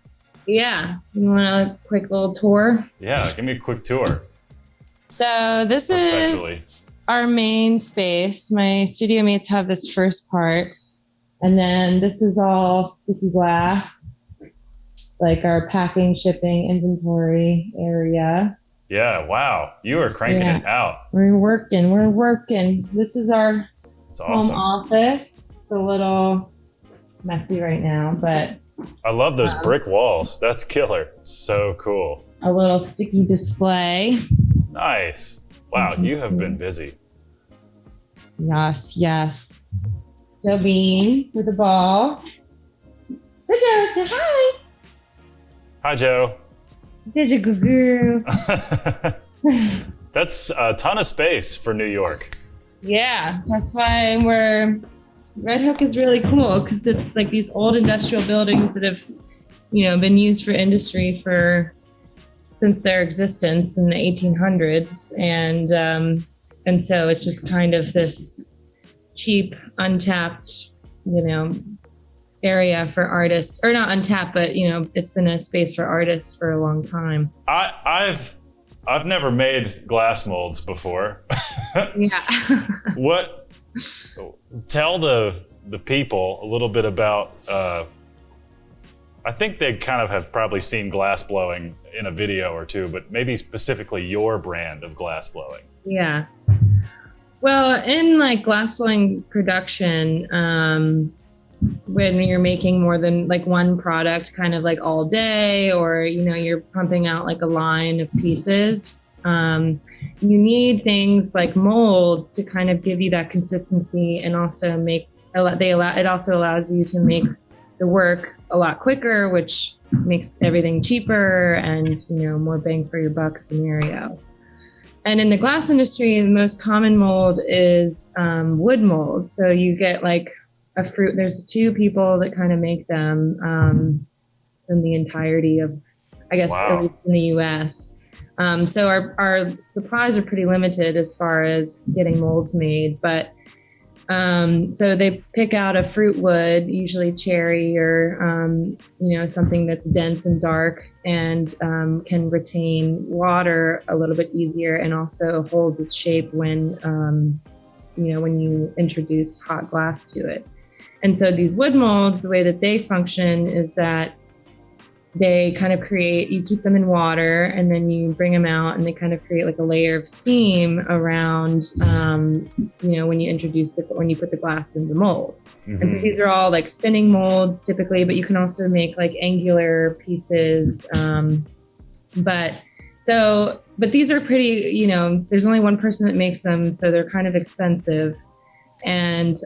Yeah. You want a quick little tour? Yeah, give me a quick tour. So this is our main space. My studio mates have this first part. And then this is all sticky glass. It's like our packing, shipping, inventory area. Yeah, wow. You are cranking it out. We're working. This is our awesome. home office. It's a little messy right now, but I love those brick walls. That's killer. It's so cool. a little sticky display. Nice. Wow, you have been busy. Yes, yes. Joe Bean with the ball. Hey, Joe, say hi. Hi, Joe. Did you girl? That's a ton of space for New York. Yeah, that's why Red Hook is really cool, because it's like these old industrial buildings that have, been used for industry since their existence in the 1800s, and so it's just kind of this cheap, untapped, area for artists, or not untapped, but it's been a space for artists for a long time. I've never made glass molds before. Yeah. Tell the people a little bit about, I think they kind of have probably seen glass blowing in a video or two, but maybe specifically your brand of glass blowing. Yeah. Well, in like glass blowing production, when you're making more than like one product kind of like all day, or you're pumping out like a line of pieces, you need things like molds to kind of give you that consistency, and also it also allows you to make the work a lot quicker, which makes everything cheaper and more bang for your buck scenario. And in the glass industry, the most common mold is wood mold. So you get like a fruit. There's two people that kind of make them in the entirety of, I guess, at least in the U.S. So our supplies are pretty limited as far as getting molds made. But so they pick out a fruit wood, usually cherry or something that's dense and dark and can retain water a little bit easier, and also hold its shape when you introduce hot glass to it. And so these wood molds, the way that they function is that they kind of you keep them in water and then you bring them out and they kind of create like a layer of steam around, when you put the glass in the mold. Mm-hmm. And so these are all like spinning molds typically, but you can also make like angular pieces. But these are pretty, there's only one person that makes them, so they're kind of expensive. And,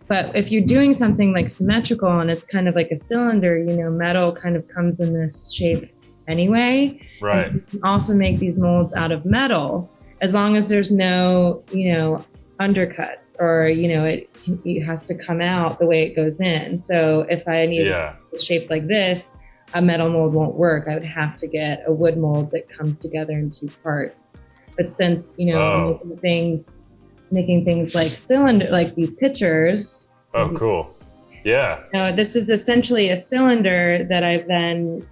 but if you're doing something like symmetrical and it's kind of like a cylinder, metal kind of comes in this shape anyway. Right. And so you can also make these molds out of metal as long as there's no, undercuts or, it has to come out the way it goes in. So if I need a shape like this, a metal mold won't work. I would have to get a wood mold that comes together in two parts. But since, making things like cylinder, like these pitchers. Oh, cool. Yeah. This is essentially a cylinder that I've then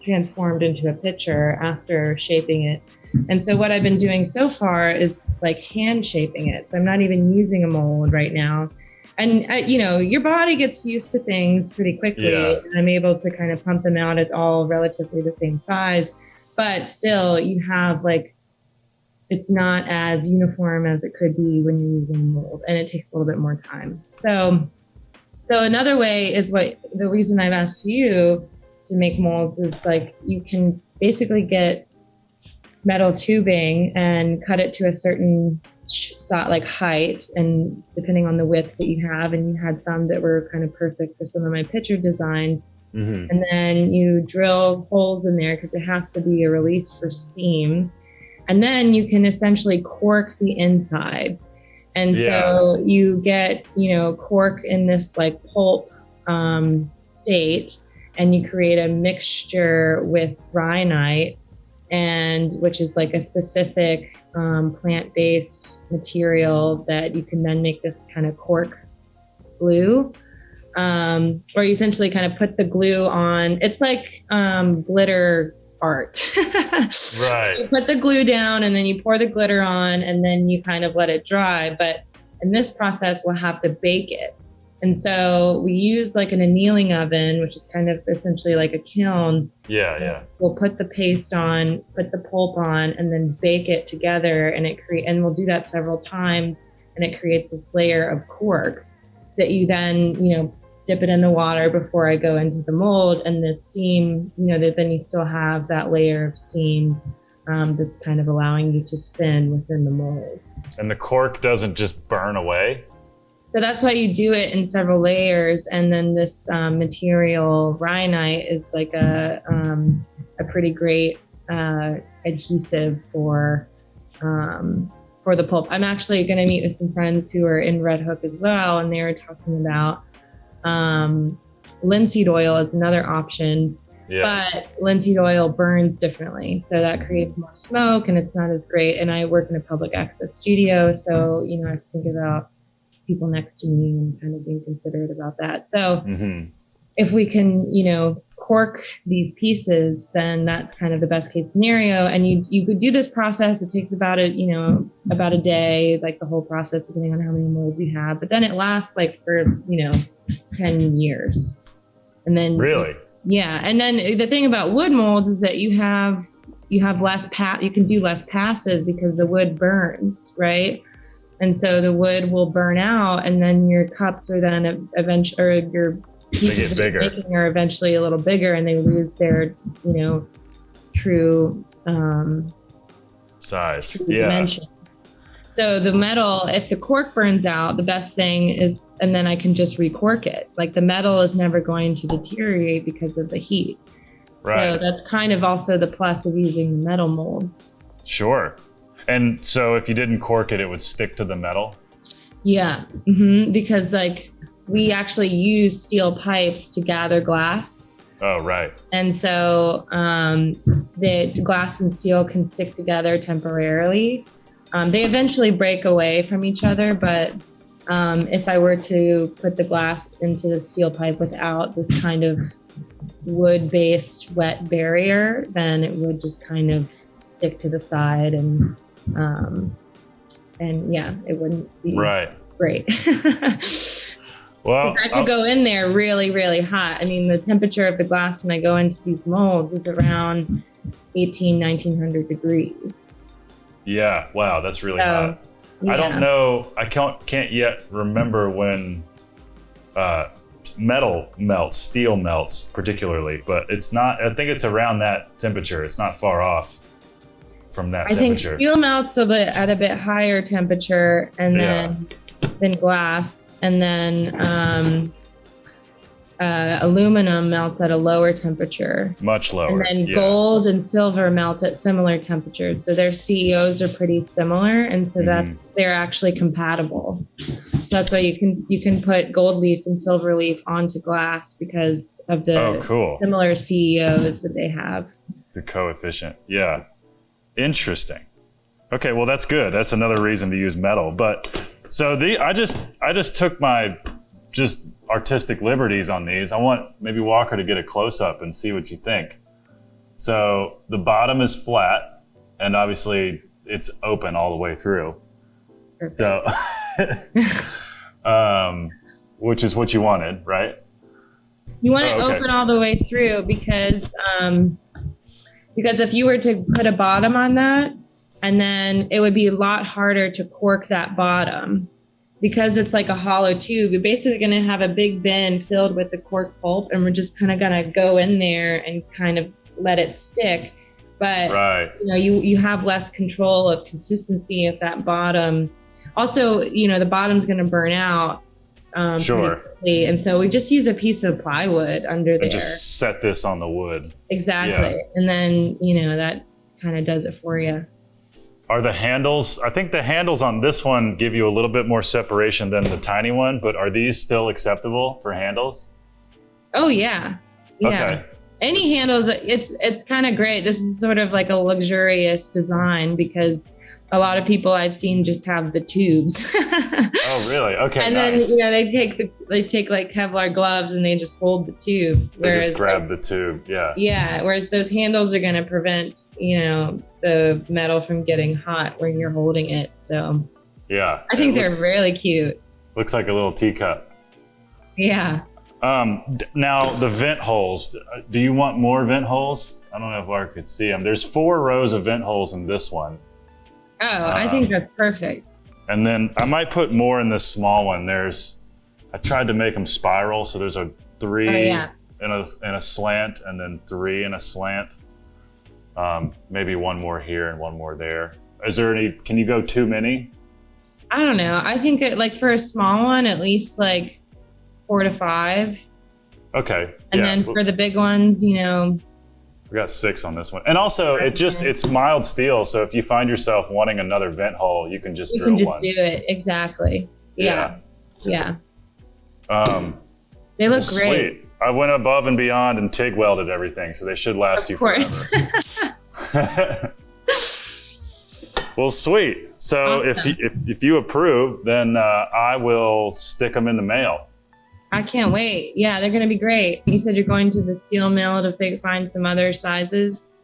transformed into a pitcher after shaping it. And so what I've been doing so far is like hand shaping it. So I'm not even using a mold right now. And, your body gets used to things pretty quickly. Yeah. And I'm able to kind of pump them out at all relatively the same size. But still, you have it's not as uniform as it could be when you're using a mold. And it takes a little bit more time. So another way is the reason I've asked you to make molds is like you can basically get metal tubing and cut it to a certain height, and depending on the width that you have, and you had some that were kind of perfect for some of my picture designs. Mm-hmm. And then you drill holes in there because it has to be a release for steam. And then you can essentially cork the inside. And so you get, cork in this like pulp state, and you create a mixture with rhyolite, which is like a specific plant-based material that you can then make this kind of cork glue, or you essentially kind of put the glue on. It's like glitter art. Right. You put the glue down and then you pour the glitter on and then you kind of let it dry. But in this process, we'll have to bake it. And so we use like an annealing oven, which is kind of essentially like a kiln. Yeah. We'll put the paste on, put the pulp on, and then bake it together. And we'll do that several times. And it creates this layer of cork that you then, dip it in the water before I go into the mold, and the steam, then you still have that layer of steam that's kind of allowing you to spin within the mold. And the cork doesn't just burn away? So that's why you do it in several layers. And then this material, rhyolite, is like a pretty great adhesive for the pulp. I'm actually going to meet with some friends who are in Red Hook as well, and they were talking about linseed oil is another option. Yeah. But linseed oil burns differently, so that creates more smoke and it's not as great. And I work in a public access studio, so I have to think about people next to me and kind of being considerate about that. So if we can, cork these pieces, then that's kind of the best case scenario. And you could do this process. It takes about a day, like the whole process, depending on how many molds you have. But then it lasts like for 10 years. And then really, yeah. And then the thing about wood molds is that you have less you can do less passes because the wood burns, right? And so the wood will burn out, and then your cups are then eventually, or your pieces that you're making are eventually a little bigger, and they lose their, true size. Dimension. So the metal, if the cork burns out, the best thing is, and then I can just recork it. Like the metal is never going to deteriorate because of the heat. Right. So that's kind of also the plus of using the metal molds. Sure. And so if you didn't cork it, it would stick to the metal? Yeah, because like we actually use steel pipes to gather glass. Oh, right. And so the glass and steel can stick together temporarily. They eventually break away from each other, but if I were to put the glass into the steel pipe without this kind of wood-based wet barrier, then it would just kind of stick to the side, and yeah, it wouldn't be great. Well, I could go in there really, really hot. I mean, the temperature of the glass when I go into these molds is around 1900 degrees. Yeah, wow, that's really hot. Yeah. I don't know, I can't yet remember when metal melts, steel melts particularly, but it's not, I think it's around that temperature. It's not far off from that temperature. I think steel melts at a bit higher temperature and then glass, and then aluminum melts at a lower temperature. Much lower. And then gold and silver melt at similar temperatures. So their CEOs are pretty similar, and so they're actually compatible. So that's why you can put gold leaf and silver leaf onto glass because of the similar CEOs that they have. The coefficient, yeah. Interesting. Okay, well that's good. That's another reason to use metal. But so I just took my artistic liberties on these. I want maybe Walker to get a close up and see what you think. So the bottom is flat, and obviously it's open all the way through. Perfect. So, which is what you wanted, right? You want it open all the way through because if you were to put a bottom on that, and then it would be a lot harder to cork that bottom. Because it's like a hollow tube, you're basically going to have a big bin filled with the cork pulp, and we're just kind of going to go in there and kind of let it stick. But you have less control of consistency if that bottom. Also, the bottom's going to burn out. Sure. And so we just use a piece of plywood under there. And just set this on the wood. Exactly. Yeah. And then that kind of does it for you. Are the handles, I think the handles on this one give you a little bit more separation than the tiny one, but are these still acceptable for handles? Oh yeah. Yeah. Okay. Any handle it's kind of great. This is sort of like a luxurious design because a lot of people I've seen just have the tubes. Oh really? Okay. And nice. then they take like Kevlar gloves and they just hold the tubes. They just grab the tube. Yeah. Yeah. Whereas those handles are going to prevent the metal from getting hot when you're holding it. So yeah, I think they're really cute. Looks like a little teacup. Yeah. Now the vent holes, do you want more vent holes? I don't know if Mark could see them. There's 4 rows of vent holes in this one. Oh, I think that's perfect. And then I might put more in this small one. I tried to make them spiral. So there's a 3 in a slant and then 3 in a slant. Maybe 1 more here and 1 more there. Can you go too many? I don't know. I think for a small one, at least 4 to 5. Okay. And then for the big ones, we got 6 on this one. And also it's mild steel. So if you find yourself wanting another vent hole, you can just drill one. You can just do it. Exactly. Yeah. Yeah. They look great. Sweet. I went above and beyond and TIG welded everything. So they should last you forever. Well, sweet. So awesome. if you approve, then I will stick them in the mail. I can't wait. Yeah, they're going to be great. You said you're going to the steel mill to find some other sizes.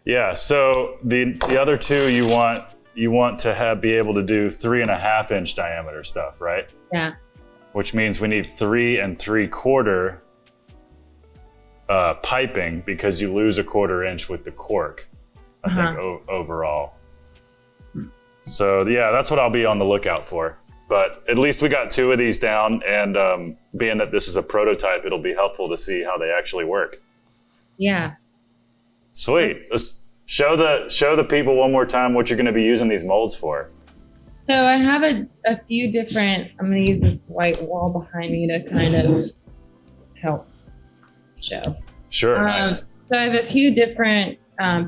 Yeah. So the other 2 you want to be able to do 3.5 inch diameter stuff, right? Yeah. Which means we need 3 3/4 piping because you lose a 1/4 inch with the cork. I think overall. So yeah, that's what I'll be on the lookout for. But at least we got 2 of these down, and being that this is a prototype, it'll be helpful to see how they actually work. Yeah. Sweet. Let's show the people one more time what you're going to be using these molds for. So I have a few different. I'm going to use this white wall behind me to kind of help show. Sure. Nice. So I have a few different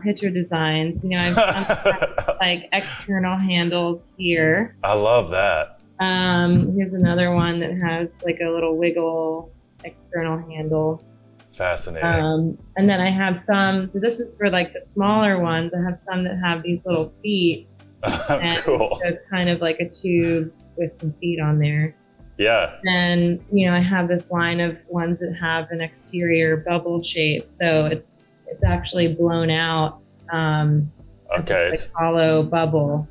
picture designs. I've done external handles here. I love that. Here's another one that has a little wiggle external handle. Fascinating. And then I have some, so this is for the smaller ones. I have some that have these little feet. And cool. So it's kind of like a tube with some feet on there. Yeah. And, I have this line of ones that have an exterior bubble shape. So it's actually blown out. Okay. It's a hollow bubble.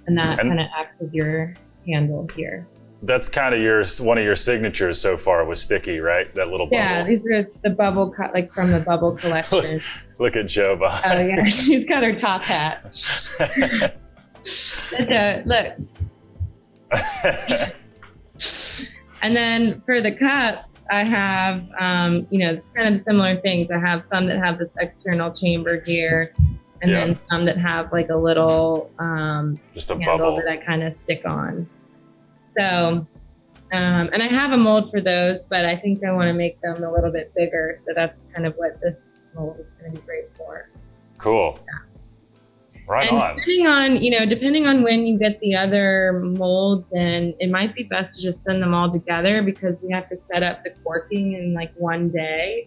And that kind of acts as your handle here. that's kind of one of your signatures so far with sticky, right? That little bubble. Yeah, these are the bubble cut, like from the bubble collection. Look at Joe behind. Oh yeah, she's got her top hat. Look. And then for the cups, I have, it's kind of similar things. I have some that have this external chamber here, and then some that have like a little just a handle bubble that I kind of stick on. So, and I have a mold for those, but I think I want to make them a little bit bigger. So that's kind of what this mold is going to be great for. Cool. Yeah. Right and on. Depending on when you get the other molds in, it might be best to just send them all together because we have to set up the corking in like one day,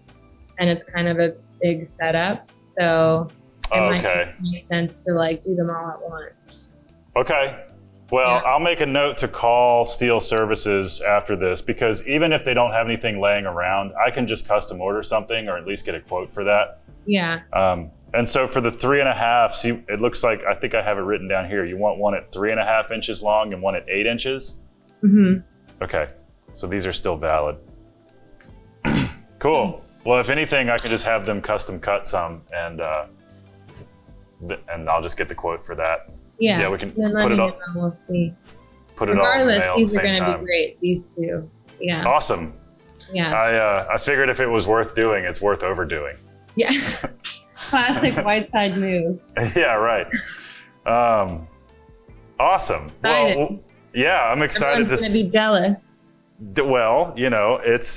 and it's kind of a big setup. So it might make sense to like do them all at once. Okay. Well, I'll make a note to call Steel Services after this because even if they don't have anything laying around, I can just custom order something or at least get a quote for that. Yeah. And so for the 3.5, see, it looks like, I think I have it written down here. You want one at 3.5 inches long and one at 8 inches? Mm-hmm. Okay. So these are still valid. Cool. Well, if anything, I can just have them custom cut some and I'll just get the quote for that. Yeah. We can then put it on. We'll see. Put it all in the mail at the these are same going to time. be great. These two. Yeah. Awesome. Yeah. I figured if it was worth doing, it's worth overdoing. Yeah. Classic Whiteside move. Yeah, right. Awesome. Well, yeah, I'm excited Everyone's gonna be jealous. Well, it's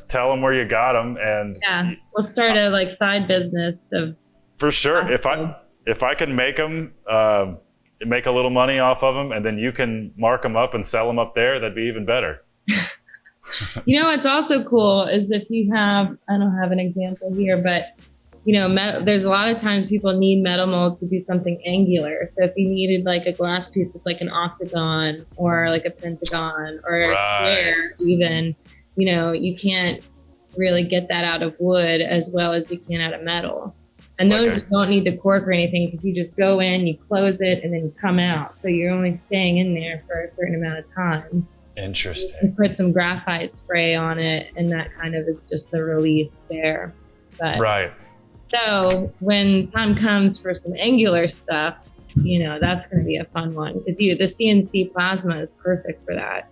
tell them where you got them, and Yeah, we'll start a like side business of. For sure, if I can make them, make a little money off of them, and then you can mark them up and sell them up there, that'd be even better. What's also cool is if you have, I don't have an example here, but there's a lot of times people need metal molds to do something angular. So if you needed like a glass piece with like an octagon or like a pentagon or a square even, you can't really get that out of wood as well as you can out of metal. And those don't need to cork or anything because you just go in, you close it, and then you come out. So you're only staying in there for a certain amount of time. Interesting. You put some graphite spray on it, and that kind of is just the release there. But, right. So when time comes for some angular stuff, that's going to be a fun one because the CNC plasma is perfect for that.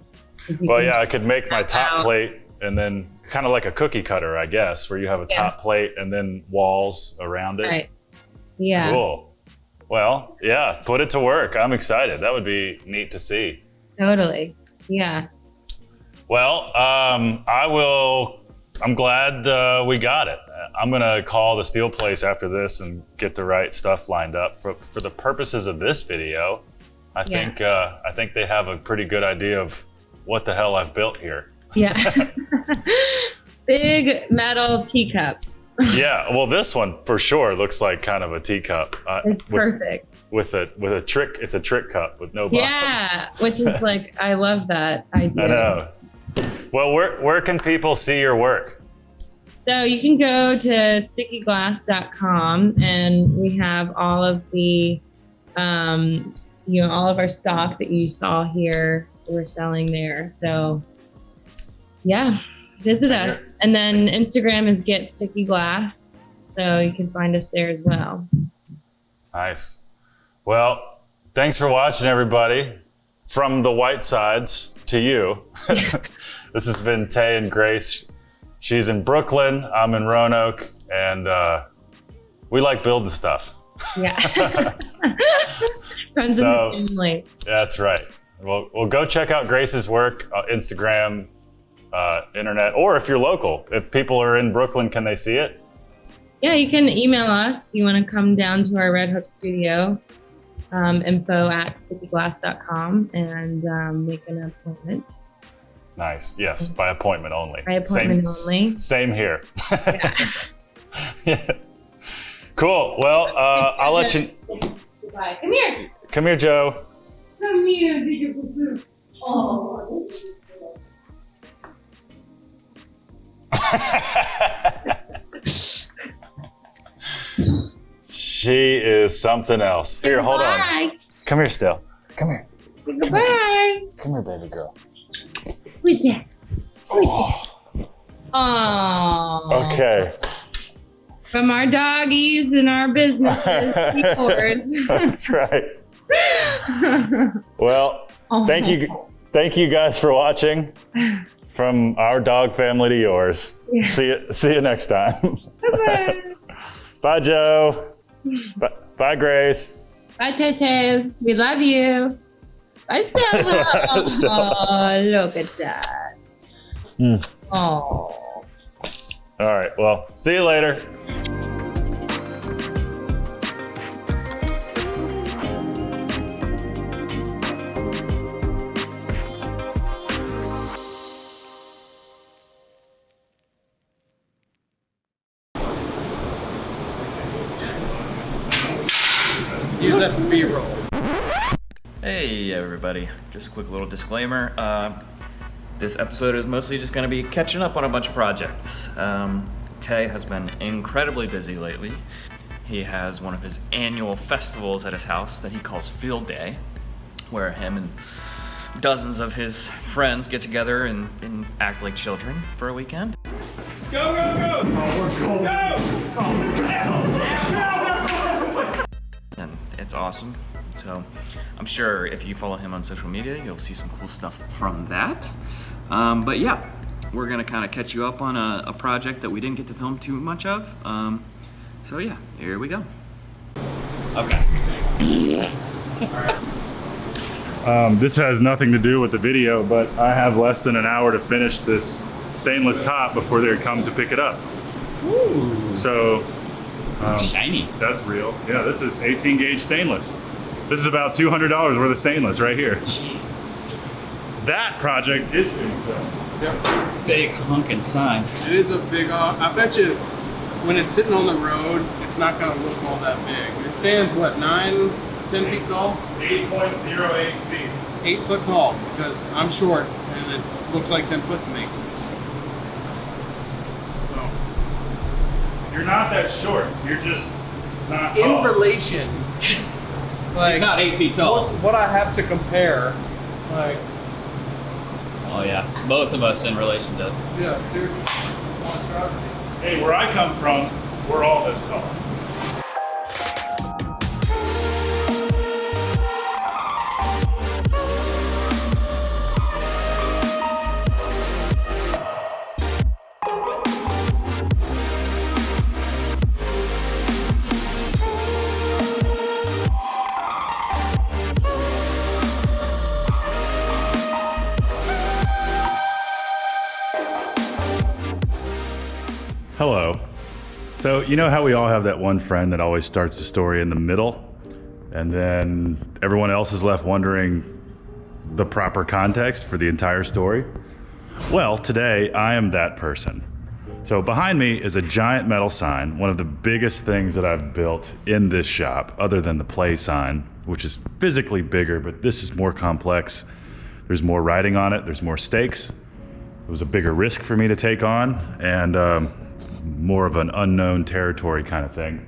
Well, yeah, I could make my top plate and then kind of like a cookie cutter, I guess, where you have a top plate and then walls around it. Right. Yeah. Cool. Well, yeah, put it to work. I'm excited. That would be neat to see. Totally. Yeah. Well, I'm glad we got it. I'm gonna call the steel place after this and get the right stuff lined up. For the purposes of this video, I think they have a pretty good idea of what the hell I've built here. Yeah. Big metal teacups. Yeah, well, this one for sure looks like kind of a teacup. It's perfect. With a trick, it's a trick cup with no bottom. Yeah, which is like, I love that idea. I know. Well, where can people see your work? So you can go to stickyglass.com and we have all of the, all of our stock that you saw here, we're selling there. So yeah, visit us. And then Instagram is Get Sticky Glass. So you can find us there as well. Nice. Well, thanks for watching, everybody. From the Whitesides to you. This has been Tay and Grace. She's in Brooklyn, I'm in Roanoke, and we like building stuff. Yeah. Friends and family. That's right. Well, go check out Grace's work, Instagram, internet, or if you're local. If people are in Brooklyn, can they see it? Yeah, you can email us if you want to come down to our Red Hook studio, info@stickyglass.com, and make an appointment. Nice. Yes, by appointment only. By appointment only. Same here. Yeah. Cool. Well, I'll let you. Goodbye. Come here. Come here, Joe. Come here, beautiful. Oh. She is something else. Here, hold on. Come here, Still. Come here. Goodbye. Come here, baby girl. Who's that? Who's that? Oh. Okay. From our doggies and our businesses to yours. That's right. Well, thank you guys for watching. From our dog family to yours. Yeah. See you next time. Bye-bye. Bye, Joe. Bye, Grace. Bye, Tete. We love you. Bye, Stella. Oh, look at that. Oh. All right. Well, see you later. Use that for B-roll. Hey everybody, just a quick little disclaimer. This episode is mostly just gonna be catching up on a bunch of projects. Tay has been incredibly busy lately. He has one of his annual festivals at his house that he calls Field Day, where him and dozens of his friends get together and act like children for a weekend. Go, go, go! Oh, go! And it's awesome. So I'm sure if you follow him on social media, you'll see some cool stuff from that. But yeah, we're gonna kind of catch you up on a project that we didn't get to film too much of. So yeah, here we go. Okay. This has nothing to do with the video, but I have less than an hour to finish this stainless top before they come to pick it up. Ooh. So, shiny. That's real. Yeah, this is 18 gauge stainless. This is about $200 worth of stainless right here. Jeez. That project is being filmed. Yep. Big hunkin' sign. It is a big, I bet you when it's sitting on the road, it's not gonna look all that big. It stands, what, 9, 10 feet tall? 8.08 feet. 8 foot tall, because I'm short and it looks like 10 foot to me. So. You're not that short. You're just not In tall. relation, like, he's not 8 feet tall. What I have to compare, like. Oh yeah, both of us in relation to. Yeah, seriously. Monstrosity. Hey, where I come from, we're all this tall. Hello. So you know how we all have that one friend that always starts the story in the middle and then everyone else is left wondering the proper context for the entire story? Well, today I am that person. So behind me is a giant metal sign, one of the biggest things that I've built in this shop, other than the play sign, which is physically bigger, but this is more complex. There's more writing on it, there's more stakes. It was a bigger risk for me to take on, and more of an unknown territory kind of thing.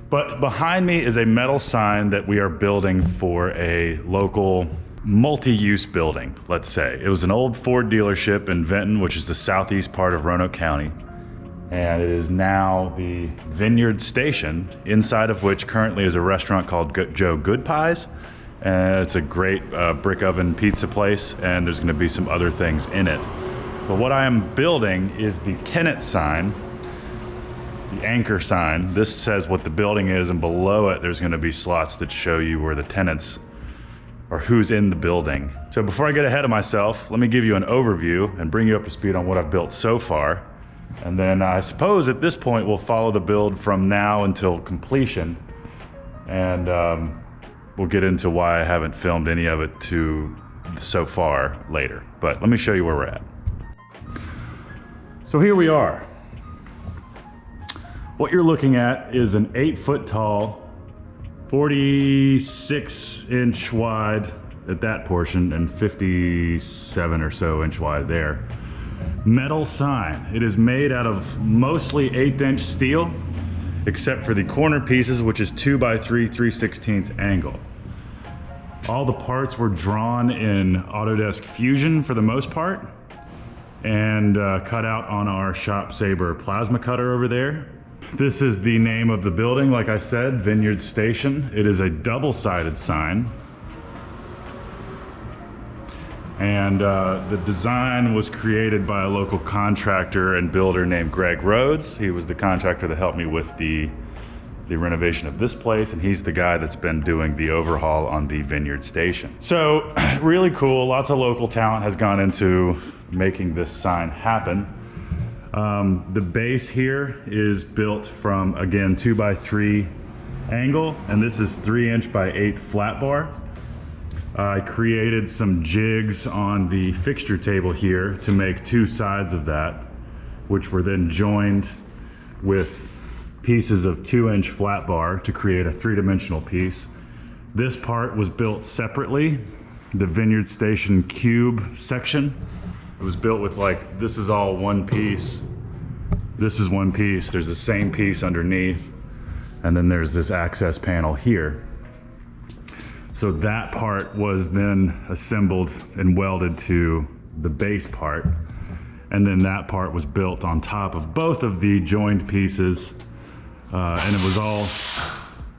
But behind me is a metal sign that we are building for a local multi-use building, let's say. It was an old Ford dealership in Vinton, which is the southeast part of Roanoke County. And it is now the Vineyard Station, inside of which currently is a restaurant called Joe Good Pies. And it's a great brick oven pizza place, and there's gonna be some other things in it. But what I am building is the tenant sign, the anchor sign. This says what the building is, and below it there's gonna be slots that show you where the tenants or who's in the building. So before I get ahead of myself, let me give you an overview and bring you up to speed on what I've built so far. And then I suppose at this point we'll follow the build from now until completion. And we'll get into why I haven't filmed any of it so far later. But let me show you where we're at. So here we are. What you're looking at is an 8 foot tall, 46 inch wide at that portion and 57 or so inch wide there. Metal sign. It is made out of mostly 1/8 inch steel, except for the corner pieces, which is 2 by 3 3/16 angle. All the parts were drawn in Autodesk Fusion for the most part, and cut out on our Shop Saber plasma cutter over there. This is the name of the building, like I said, Vineyard Station. It is a double-sided sign. And the design was created by a local contractor and builder named Greg Rhodes. He was the contractor that helped me with the renovation of this place, and he's the guy that's been doing the overhaul on the Vineyard Station. So really cool. Lots of local talent has gone into making this sign happen. The base here is built from, again, 2x3 angle, and this is 3" by 8" flat bar. I created some jigs on the fixture table here to make two sides of that, which were then joined with pieces of 2" flat bar to create a 3-dimensional piece. This part was built separately, the Vineyard Station cube section. It was built with, like, this is all one piece. This is one piece. There's the same piece underneath, and then there's this access panel here. So that part was then assembled and welded to the base part. And then that part was built on top of both of the joined pieces. And it was all,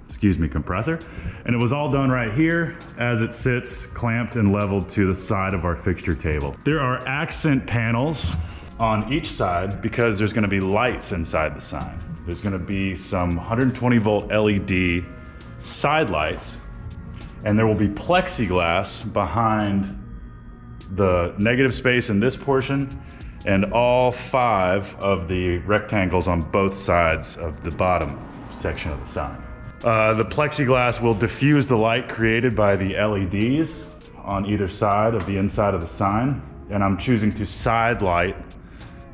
excuse me, compressor. And it was all done right here as it sits clamped and leveled to the side of our fixture table. There are accent panels on each side because there's gonna be lights inside the sign. There's gonna be some 120 volt LED side lights, and there will be plexiglass behind the negative space in this portion and all 5 of the rectangles on both sides of the bottom section of the sign. The plexiglass will diffuse the light created by the LEDs on either side of the inside of the sign, and I'm choosing to side light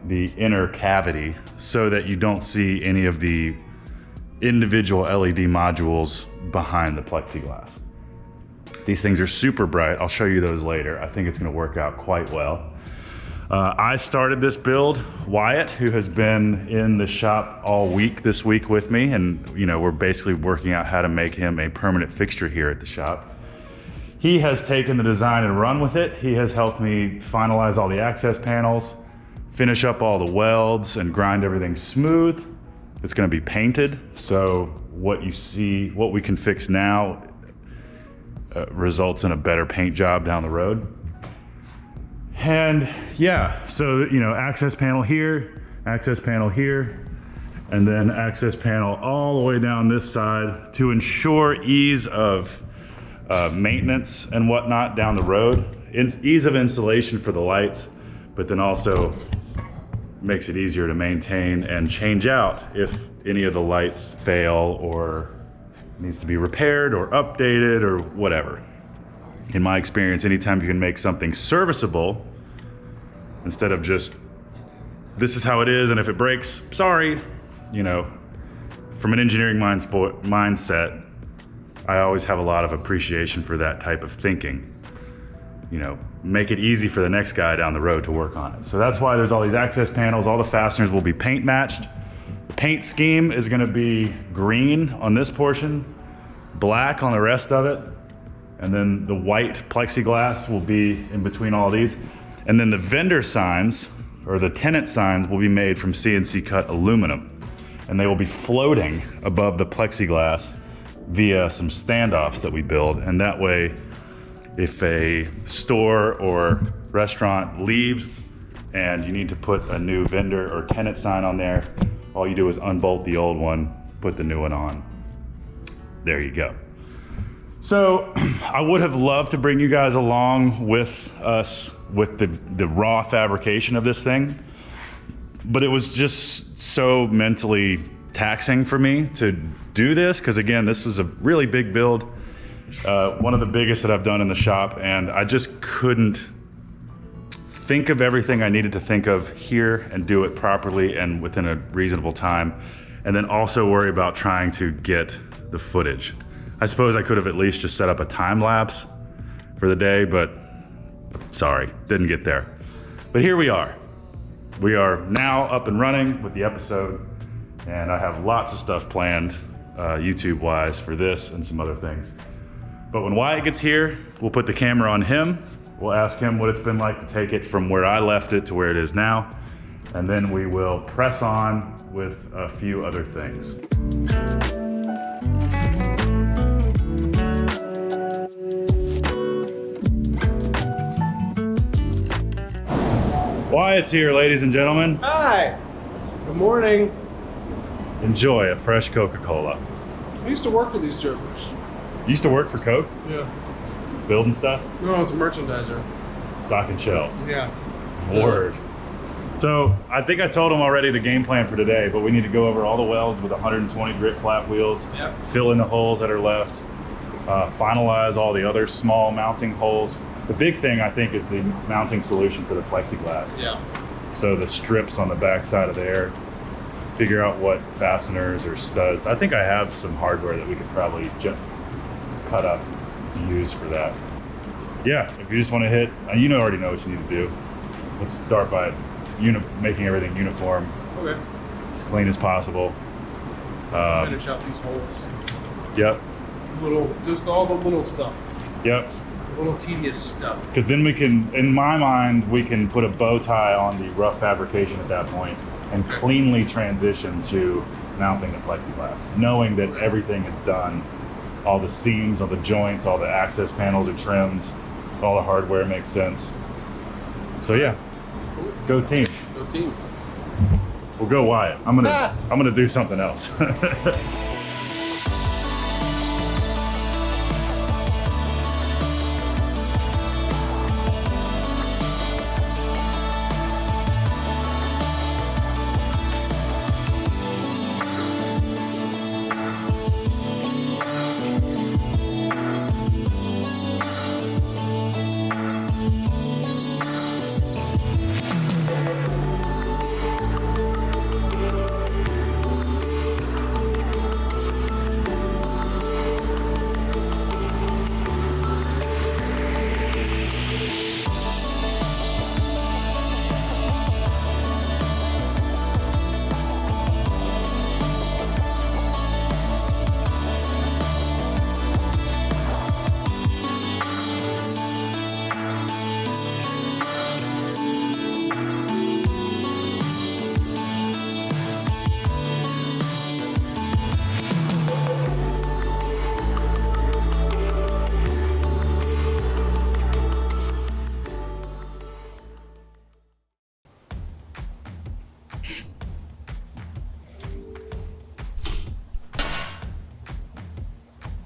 the inner cavity so that you don't see any of the individual LED modules behind the plexiglass. These things are super bright. I'll show you those later. I think it's gonna work out quite well. I started this build. Wyatt, who has been in the shop all week this week with me, and we're basically working out how to make him a permanent fixture here at the shop. He has taken the design and run with it. He has helped me finalize all the access panels, finish up all the welds, and grind everything smooth. It's gonna be painted, so what you see, what we can fix now results in a better paint job down the road. And yeah, so access panel here, and then access panel all the way down this side to ensure ease of maintenance and whatnot down the road. Ease of installation for the lights, but then also makes it easier to maintain and change out if any of the lights fail or needs to be repaired or updated or whatever. In my experience, anytime you can make something serviceable, instead of just, this is how it is, and if it breaks, sorry, from an engineering mindset, I always have a lot of appreciation for that type of thinking. Make it easy for the next guy down the road to work on it. So that's why there's all these access panels. All the fasteners will be paint matched. The paint scheme is gonna be green on this portion, black on the rest of it, and then the white plexiglass will be in between all these. And then the vendor signs, or the tenant signs, will be made from CNC cut aluminum, and they will be floating above the plexiglass via some standoffs that we build. And that way, if a store or restaurant leaves and you need to put a new vendor or tenant sign on there, all you do is unbolt the old one, put the new one on. There you go. So I would have loved to bring you guys along with us with the raw fabrication of this thing, but it was just so mentally taxing for me to do this, because again, this was a really big build, one of the biggest that I've done in the shop, and I just couldn't think of everything I needed to think of here and do it properly and within a reasonable time, and then also worry about trying to get the footage. I suppose I could have at least just set up a time lapse for the day, but sorry, didn't get there. But here we are. We are now up and running with the episode, and I have lots of stuff planned YouTube-wise for this and some other things. But when Wyatt gets here, we'll put the camera on him. We'll ask him what it's been like to take it from where I left it to where it is now. And then we will press on with a few other things. Wyatt's here, ladies and gentlemen. Hi. Good morning. Enjoy a fresh Coca-Cola. I used to work with these jokers. You used to work for Coke? Yeah. Building stuff? No, I was a merchandiser. Stocking shelves. Yeah. Word. So I think I told them already the game plan for today, but we need to go over all the welds with 120 grit flat wheels, fill in the holes that are left, finalize all the other small mounting holes. The big thing I think is the mounting solution for the plexiglass. Yeah. So the strips on the back side of there, figure out what fasteners or studs. I think I have some hardware that we could probably just cut up to use for that. Yeah, if you just want to hit, you already know what you need to do. Let's start by making everything uniform. Okay. As clean as possible. Finish out these holes. Yep. Just all the little stuff. Yep. The little tedious stuff. Because then we can, in my mind, we can put a bow tie on the rough fabrication at that point and cleanly transition to mounting the plexiglass, knowing that everything is done. All the seams, all the joints, all the access panels are trimmed, all the hardware makes sense. So yeah, go team. Go team. We'll go Wyatt. I'm gonna do something else.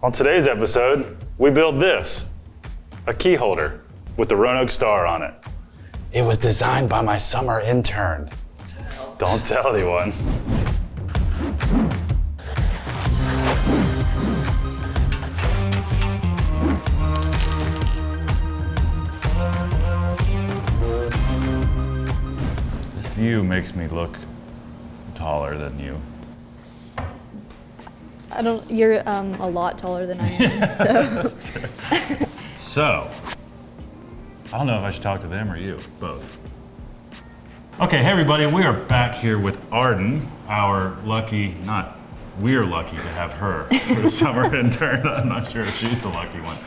On today's episode, we build this, a key holder with the Roanoke star on it. It was designed by my summer intern. Don't tell anyone. This view makes me look taller than you. You're a lot taller than I am, so. So, I don't know if I should talk to them or you, both. Okay, hey everybody, we are back here with Arden, we're lucky to have her for the summer intern. I'm not sure if she's the lucky one.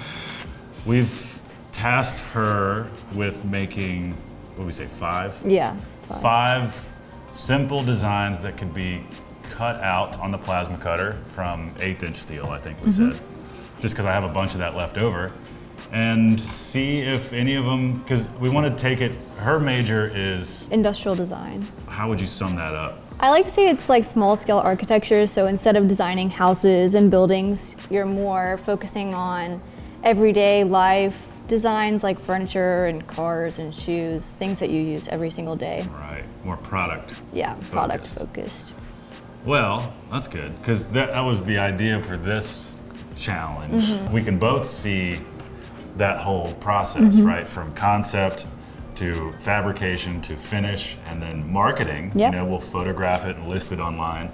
We've tasked her with making, what do we say, 5? Yeah. 5 simple designs that could be cut out on the plasma cutter from 1/8" steel, I think we said. Just because I have a bunch of that left over. And see if any of them, because we want to take it, her major is Industrial design. How would you sum that up? I like to say it's like small scale architecture, so instead of designing houses and buildings, you're more focusing on everyday life designs like furniture and cars and shoes, things that you use every single day. Right, more product. Yeah, product focused. Well, that's good, because that was the idea for this challenge. We can both see that whole process, right? From concept to fabrication to finish and then marketing. Yep. You know, we'll photograph it and list it online.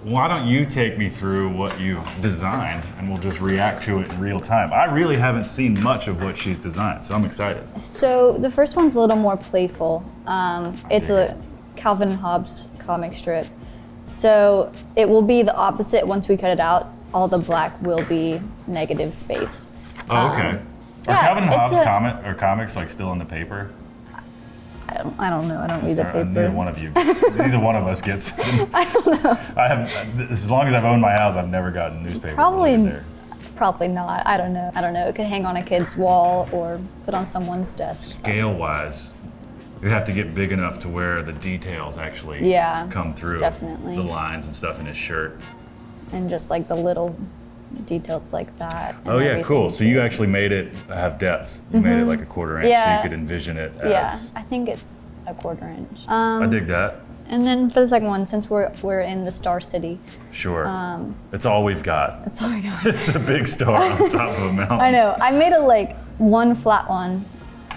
Why don't you take me through what you've designed and we'll just react to it in real time. I really haven't seen much of what she's designed, so I'm excited. So the first one's a little more playful. It's a Calvin and Hobbes comic strip. So it will be the opposite once we cut it out. all the black will be negative space. Oh, okay. Are yeah, Calvin Hobbes it's a- comics like still in the paper? I don't know. I don't read the paper. Neither one of you, neither one of us gets. I don't know. I have, as long as I've owned my house, I've never gotten newspaper. Probably, there. probably not. I don't know. I don't know. It could hang on a kid's wall or put on someone's desk. Scale-wise, you have to get big enough to where the details actually come through. Definitely. The lines and stuff in his shirt. And just like the little details like that. and Oh yeah, everything, cool. So too. you actually made it have depth. You made it like a 1/4 inch, so Yeah. you could envision it as. Yeah, I think it's a 1/4 inch. I dig that. And then for the second one, since we're in the Star City. Sure. It's all we've got. That's all I got. It's a big star on top of a mountain. I know. I made one flat one,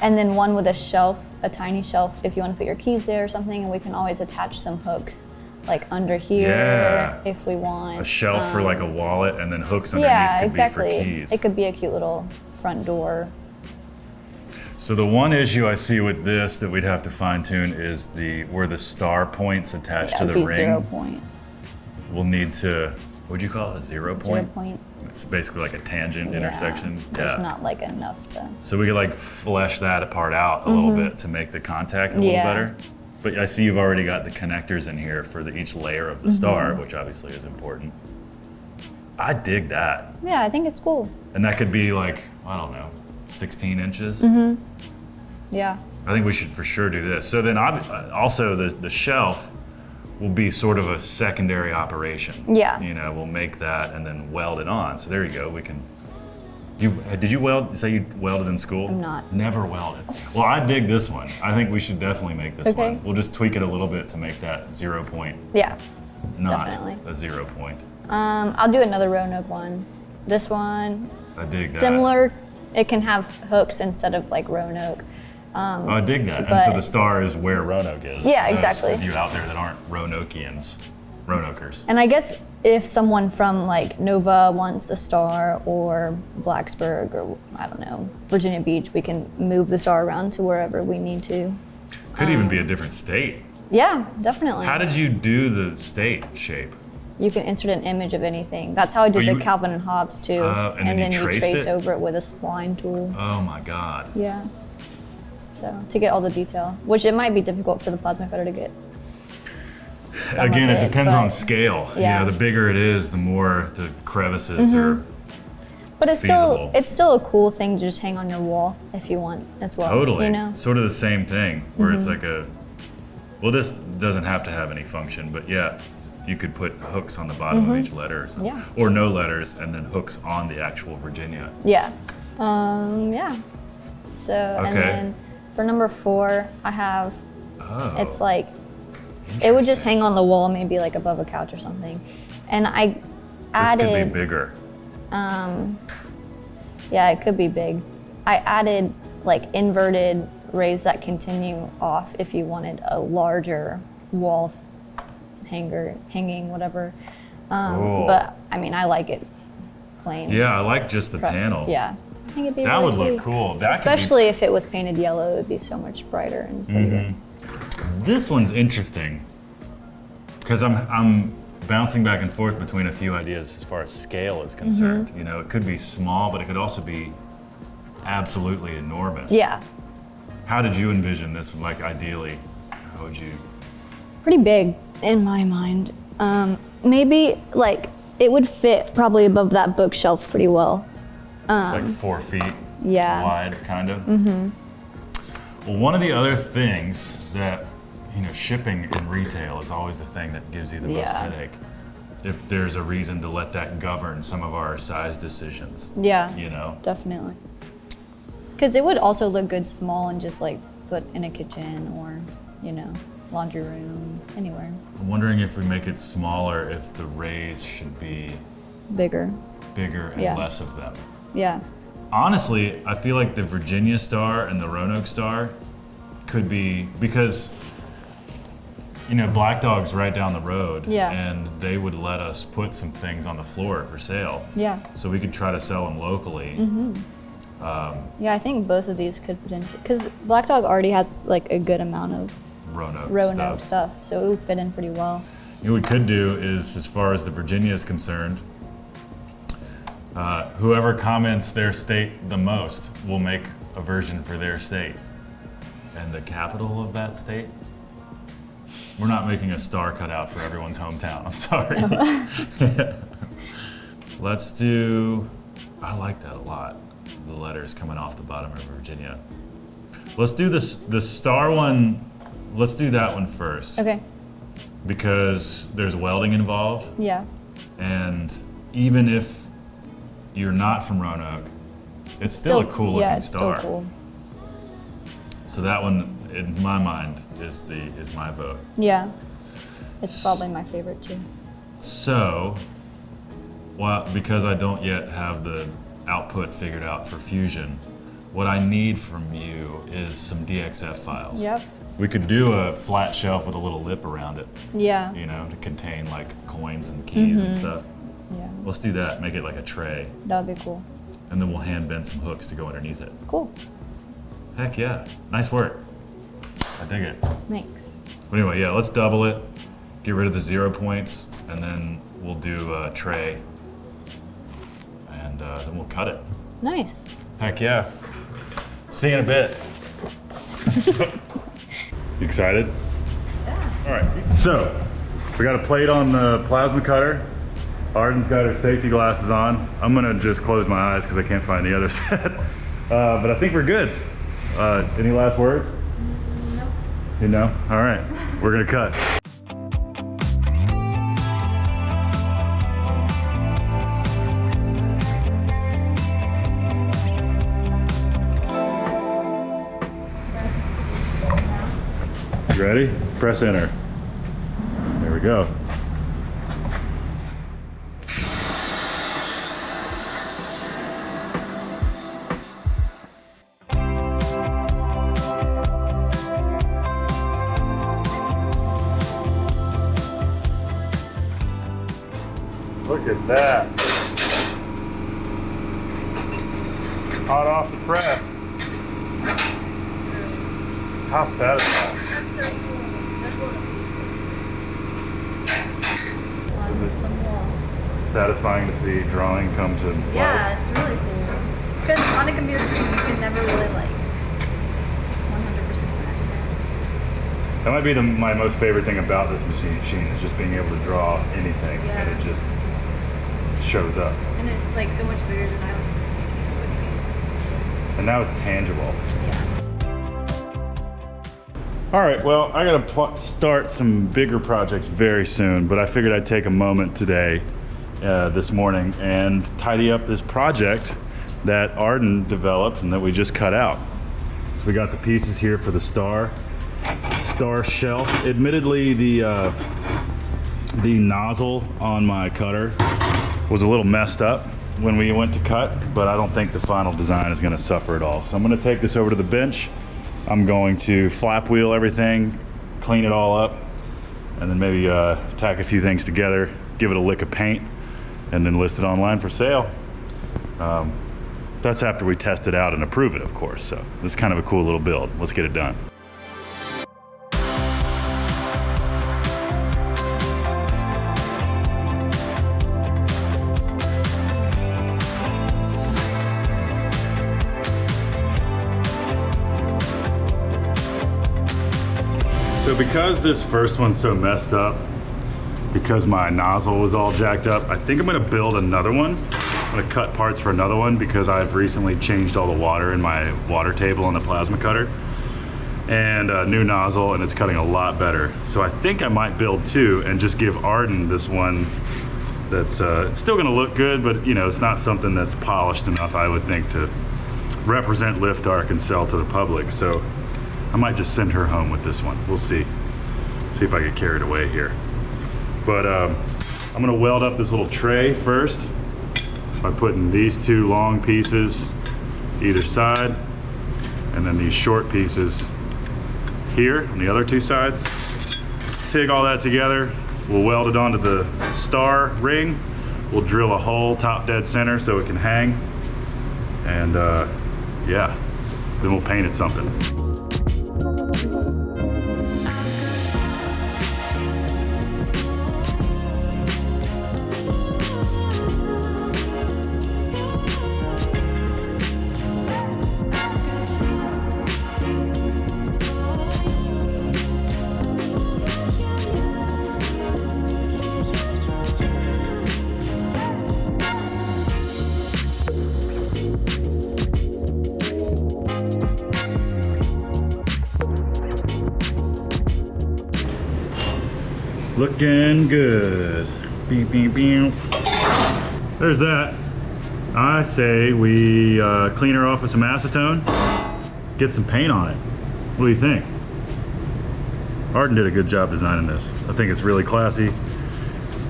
and then one with a shelf, a tiny shelf, if you want to put your keys there or something, and we can always attach some hooks, like under here, Yeah. if we want. A shelf for like a wallet, and then hooks underneath Yeah, could exactly. be for keys. It could be a cute little front door. So the one issue I see with this that we'd have to fine tune is where the star points attached to the it'd be ring. 0 point. We'll need to, what'd you call it, a 0 point? 0 point. It's basically like a tangent Yeah, intersection. There's not like enough to. So we could like flesh that apart out a little bit to make the contact a little Yeah. better. But I see you've already got the connectors in here for each layer of the star, which obviously is important. I dig that. Yeah, I think it's cool. And that could be like, I don't know, 16 inches. Yeah. I think we should for sure do this. So then also the shelf will be sort of a secondary operation. Yeah. You know, we'll make that and then weld it on. So there you go. We can. Did you weld? Say you welded in school? I'm not. Never welded. Well, I dig this one. I think we should definitely make this Okay. one. We'll just tweak it a little bit to make that 0 point, Yeah. not Definitely. a 0 point. I'll do another Roanoke one. This one, I dig that. similar. It can have hooks instead of like Roanoke. Oh, I dig that. And so but- the star is where Roanoke is. Yeah, Those exactly. of you out there that aren't Roanokeans, Roanokers. And I guess if someone from like Nova wants a star or Blacksburg or I don't know, Virginia Beach, we can move the star around to wherever we need to. Could even be a different state. Yeah, definitely. How did you do the state shape? You can insert an image of anything. That's how I did Oh, the you- Calvin and Hobbes too. And then you you traced trace it? over it with a spline tool. Oh my God. Yeah. So to get all the detail, which it might be difficult for the plasma cutter to get. some Again, of it depends on but- scale. Yeah. You know, the bigger it is, the more the crevices are But it's feasible. still a cool thing to just hang on your wall if you want as well. Totally. You know. Sort of the same thing, where it's Mhm. like well, this doesn't have to have any function, but yeah, you could put hooks on the bottom of each letter or something. Yeah. Or no letters, and then hooks on the actual Virginia. Yeah. Yeah. So and Okay. then for number 4, I have. Oh. It's like it would just hang on the wall, maybe like above a couch or something, and I This added. could be bigger. Yeah, it could be big. I added like inverted rays that continue off if you wanted a larger wall hanging, whatever. Cool. But I mean, I like it plain. Yeah, I like just the panel. Yeah, I think it'd be That really would look pretty. cool. That Especially if it was painted yellow, it'd be so much brighter and could be. prettier. This one's interesting because I'm bouncing back and forth between a few ideas as far as scale is concerned. Mm-hmm. You know, it could be small, but it could also be absolutely enormous. Yeah, How did you envision this? Like, ideally, how would you? pretty big in my mind. Maybe like it would fit probably above that bookshelf pretty well. Like 4 feet Yeah. wide, kind of. Mm-hmm. Well, one of the other things that, you know, shipping in retail is always the thing that gives you the most Yeah. headache. If there's a reason to let that govern some of our size decisions. Yeah. You know? Definitely. Because it would also look good small and just like put in a kitchen or, you know, laundry room, anywhere. I'm wondering if we make it smaller, if the rays should be Bigger. bigger and Yeah. less of them. Yeah. Honestly, I feel like the Virginia Star and the Roanoke Star could be, because, you know, Black Dog's right down the road. Yeah. And they would let us put some things on the floor for sale. Yeah. So we could try to sell them locally. Mm-hmm. Yeah, I think both of these could potentially, because Black Dog already has like a good amount of Roanoke stuff, so it would fit in pretty well. You know what we could do is, as far as the Virginia is concerned, Whoever comments their state the most will make a version for their state. And the capital of that state? We're not making a star cutout for everyone's hometown, I'm sorry. Let's do, I like that a lot. The letters coming off the bottom of Virginia. Let's do this, the star one, let's do that one first. Okay. Because there's welding involved. Yeah. And even if you're not from Roanoke, it's still a cool looking star. Still cool. So that one, in my mind, is my vote. Yeah. It's probably my favorite too. So, well, because I don't yet have the output figured out for Fusion, what I need from you is some DXF files. Yep. We could do a flat shelf with a little lip around it. Yeah. You know, to contain like coins and keys and stuff. Yeah. Let's do that, make it like a tray. That would be cool. And then we'll hand bend some hooks to go underneath it. Cool. Heck yeah, nice work. I dig it. Thanks. But anyway, yeah, let's double it, get rid of the 0 points, and then we'll do a tray. And then we'll cut it. Nice. Heck yeah. See you in a bit. You excited? Yeah. All right, so we got a plate on the plasma cutter. Arden's got her safety glasses on. I'm gonna just close my eyes because I can't find the other set. But I think we're good. Any last words? No. You know? All right, we're gonna cut. You ready? Press enter. There we go. Look at that. Hot off the press. How satisfying. That's so cool. That's what it Is it satisfying to see drawing come to life? Yeah, it's really cool. Because on a computer screen, you can never really like 100% imagine it. That might be my most favorite thing about this machine is just being able to draw anything and it just shows up. And it's like so much bigger than I was thinking it would be. And now it's tangible. Yeah. All right, well, I gotta start some bigger projects very soon, but I figured I'd take a moment today, this morning, and tidy up this project that Arden developed and that we just cut out. So we got the pieces here for the star shelf. Admittedly, the nozzle on my cutter was a little messed up when we went to cut, but I don't think the final design is gonna suffer at all. So I'm gonna take this over to the bench. I'm going to flap wheel everything, clean it all up, and then maybe tack a few things together, give it a lick of paint, and then list it online for sale. That's after we test it out and approve it, of course. So this is kind of a cool little build. Let's get it done. So because this first one's so messed up, because my nozzle was all jacked up, I think I'm gonna build another one. I'm gonna cut parts for another one because I've recently changed all the water in my water table on the plasma cutter. And a new nozzle, and it's cutting a lot better. So I think I might build two and just give Arden this one that's it's still gonna look good, but you know, it's not something that's polished enough, I would think, to represent Lift Arc and sell to the public. So I might just send her home with this one. We'll see. See if I get carried away here. But I'm gonna weld up this little tray first by putting these two long pieces either side, and then these short pieces here on the other two sides. Take all that together. We'll weld it onto the star ring. We'll drill a hole top dead center so it can hang. And yeah, then we'll paint it something. Looking good. Beep, beep, beep. There's that. I say we clean her off with some acetone, get some paint on it. What do you think? Arden did a good job designing this. I think it's really classy.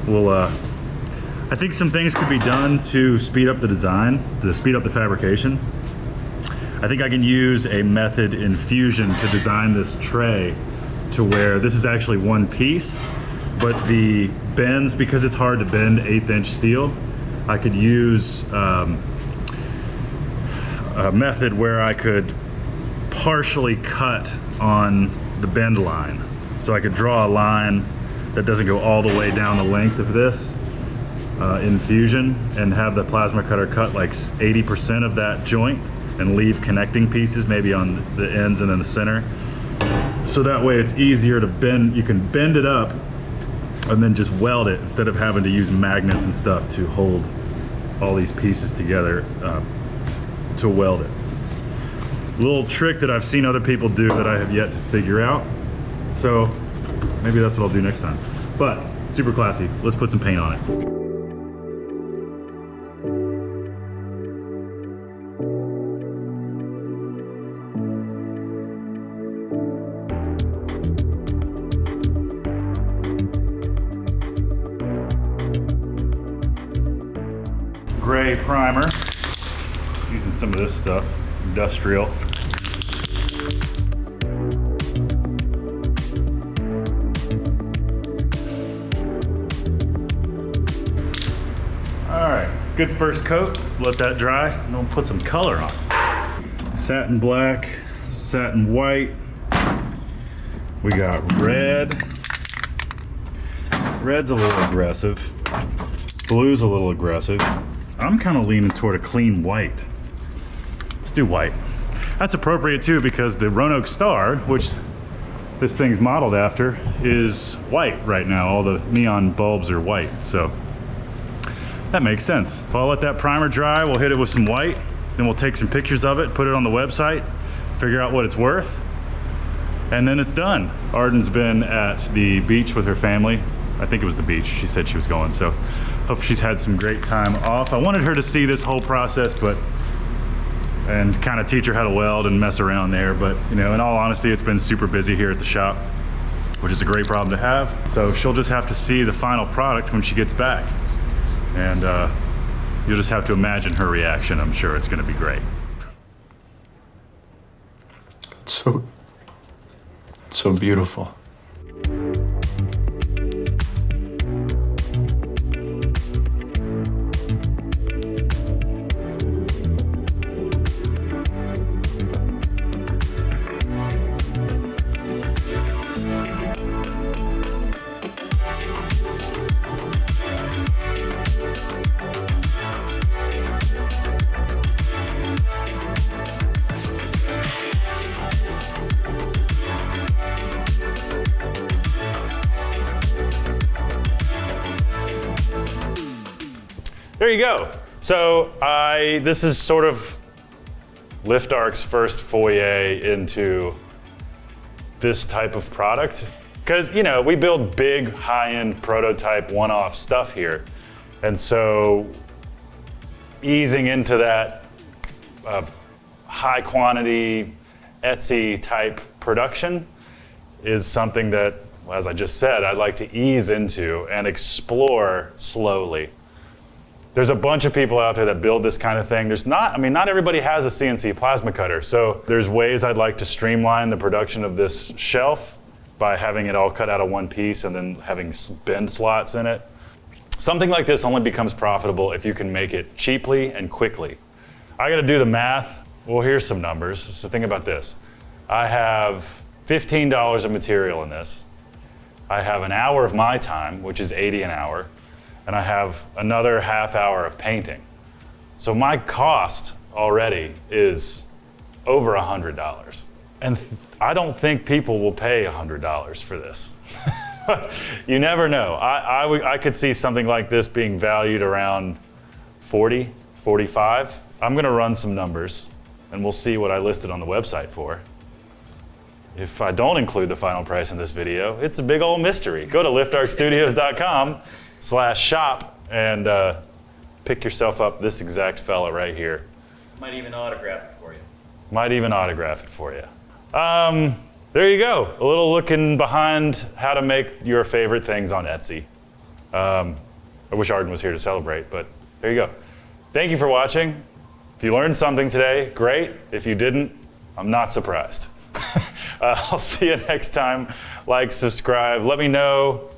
We'll, I think some things could be done to speed up the design, to speed up the fabrication. I think I can use a method in Fusion to design this tray to where this is actually one piece, but the bends, because it's hard to bend 1/8" steel, I could use a method where I could partially cut on the bend line. So I could draw a line that doesn't go all the way down the length of this in Fusion, and have the plasma cutter cut like 80% of that joint and leave connecting pieces maybe on the ends and in the center. So that way it's easier to bend. You can bend it up and then just weld it instead of having to use magnets and stuff to hold all these pieces together to weld it. Little trick that I've seen other people do that I have yet to figure out. So maybe that's what I'll do next time. But super classy. Let's put some paint on it. Gray primer, using some of this stuff, industrial. All right, good first coat. Let that dry, and then we'll put some color on. Satin black, satin white. We got red. Red's a little aggressive. Blue's a little aggressive. I'm kind of leaning toward a clean white. Let's do white. That's appropriate too, because the Roanoke Star, which this thing's modeled after, is white right now. All the neon bulbs are white, so that makes sense. Well, I'll let that primer dry. We'll hit it with some white, then we'll take some pictures of it, put it on the website, figure out what it's worth, and then it's done. Arden's been at the beach with her family. I think it was the beach. She said she was going, so hope she's had some great time off. I wanted her to see this whole process, and kind of teach her how to weld and mess around there. But you know, in all honesty, it's been super busy here at the shop, which is a great problem to have. So she'll just have to see the final product when she gets back. And you'll just have to imagine her reaction. I'm sure it's gonna be great. So beautiful. There you go. So this is sort of LiftArc's first foyer into this type of product. Because, you know, we build big, high-end prototype one-off stuff here. And so easing into that high quantity Etsy type production is something that, as I just said, I'd like to ease into and explore slowly. There's a bunch of people out there that build this kind of thing. Not everybody has a CNC plasma cutter. So there's ways I'd like to streamline the production of this shelf by having it all cut out of one piece and then having bend slots in it. Something like this only becomes profitable if you can make it cheaply and quickly. I gotta do the math. Well, here's some numbers. So think about this. I have $15 of material in this. I have an hour of my time, which is $80 an hour. And I have another half hour of painting. So my cost already is over $100. And I don't think people will pay $100 for this. You never know. I could see something like this being valued around 40, 45. I'm gonna run some numbers and we'll see what I listed on the website for. if I don't include the final price in this video, it's a big old mystery. Go to liftarcstudios.com/shop and pick yourself up this exact fella right here. Might even autograph it for you. Might even autograph it for you. There you go. A little looking behind how to make your favorite things on Etsy. I wish Arden was here to celebrate, but there you go. Thank you for watching. If you learned something today, great. If you didn't, I'm not surprised. I'll see you next time. Like, subscribe. Let me know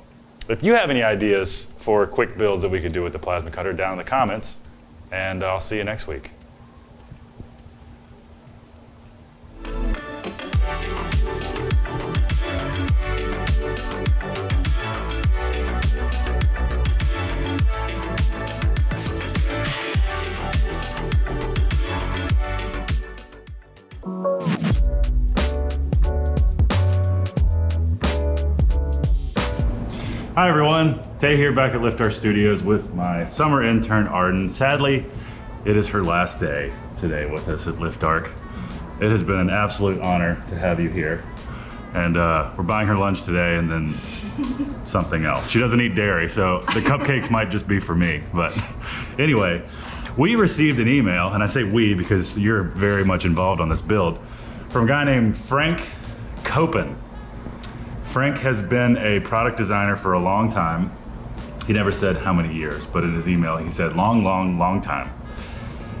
if you have any ideas for quick builds that we could do with the plasma cutter down in the comments. And I'll see you next week. Hi everyone, Tay here back at Lift Our Studios with my summer intern Arden. Sadly, it is her last day today with us at Lift Arc. It has been an absolute honor to have you here. And we're buying her lunch today and then something else. She doesn't eat dairy, so the cupcakes might just be for me. But anyway, we received an email, and I say we because you're very much involved on this build, from a guy named Frank Copen. Frank has been a product designer for a long time. He never said how many years, but in his email he said long, long, long time.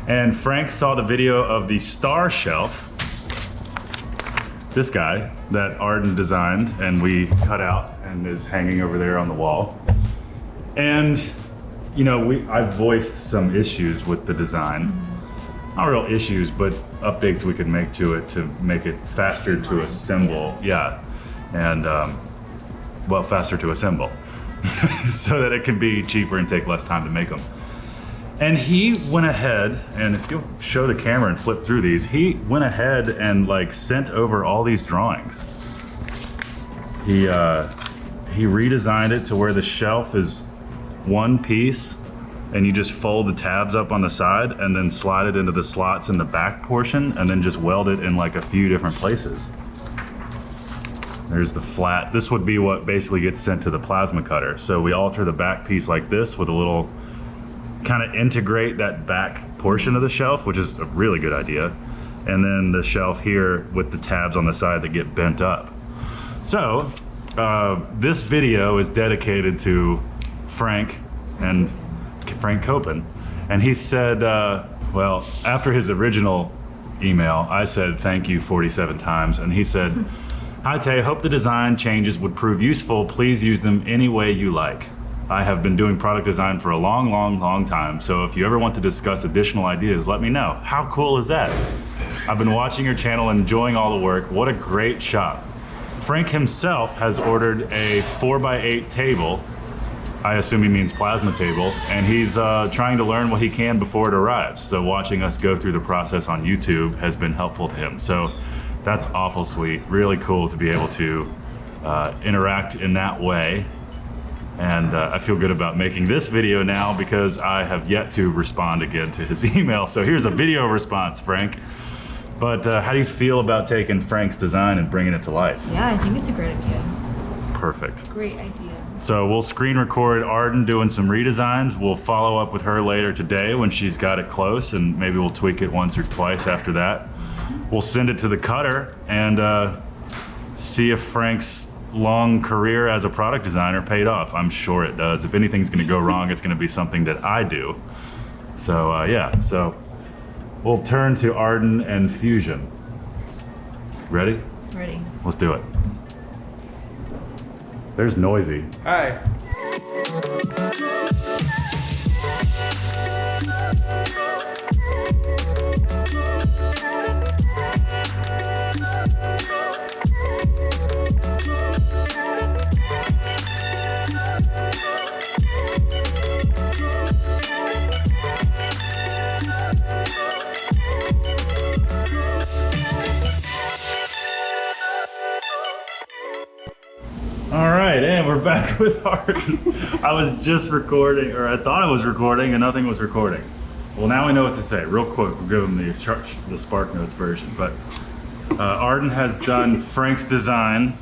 And Frank saw the video of the star shelf, this guy, that Arden designed and we cut out and is hanging over there on the wall. And you know, I voiced some issues with the design. Not real issues, but updates we could make to it to make it faster to assemble. Yeah. And well, faster to assemble so that it can be cheaper and take less time to make them. And he went ahead, and if you'll show the camera and flip through these, he went ahead and like sent over all these drawings. He redesigned it to where the shelf is one piece and you just fold the tabs up on the side and then slide it into the slots in the back portion and then just weld it in like a few different places. There's the flat. This would be what basically gets sent to the plasma cutter. So we alter the back piece like this with a little, kind of integrate that back portion of the shelf, which is a really good idea. And then the shelf here with the tabs on the side that get bent up. So this video is dedicated to Frank and Frank Copen. And he said, well, after his original email, I said thank you 47 times. And he said, "Hi Tay, hope the design changes would prove useful. Please use them any way you like. I have been doing product design for a long, long, long time. So if you ever want to discuss additional ideas, let me know." How cool is that? I've been watching your channel and enjoying all the work. What a great shop. Frank himself has ordered a 4x8 table. I assume he means plasma table. And he's trying to learn what he can before it arrives. So watching us go through the process on YouTube has been helpful to him. So that's awful sweet. Really cool to be able to interact in that way. And I feel good about making this video now because I have yet to respond again to his email. So here's a video response, Frank. But how do you feel about taking Frank's design and bringing it to life? Yeah, I think it's a great idea. Perfect. Great idea. So we'll screen record Arden doing some redesigns. We'll follow up with her later today when she's got it close, and maybe we'll tweak it once or twice after that. We'll send it to the cutter and see if Frank's long career as a product designer paid off. I'm sure it does. If anything's gonna go wrong, it's gonna be something that I do. So yeah, so we'll turn to Arden and Fusion. Ready? Ready. Let's do it. There's Noisy. Hi. All right, and we're back with Arden. I was just recording, or I thought I was recording, and nothing was recording. Well, now we know what to say. Real quick, we'll give them the SparkNotes version. But Arden has done Frank's design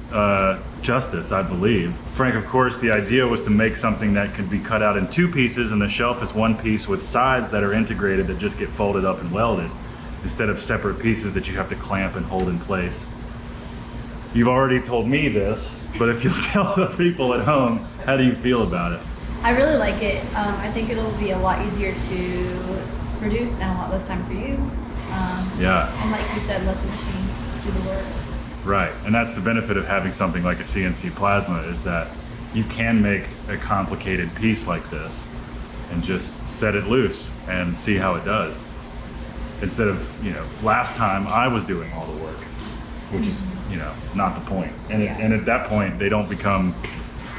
justice, I believe. Frank, of course, the idea was to make something that could be cut out in 2 pieces, and the shelf is 1 piece with sides that are integrated that just get folded up and welded, instead of separate pieces that you have to clamp and hold in place. You've already told me this, but if you'll tell the people at home, how do you feel about it? I really like it. I think it'll be a lot easier to produce and a lot less time for you. Yeah. And like you said, let the machine do the work. Right, and that's the benefit of having something like a CNC plasma, is that you can make a complicated piece like this and just set it loose and see how it does. Instead of, you know, last time I was doing all the work, which is, you know, not the point. And, and at that point, they don't become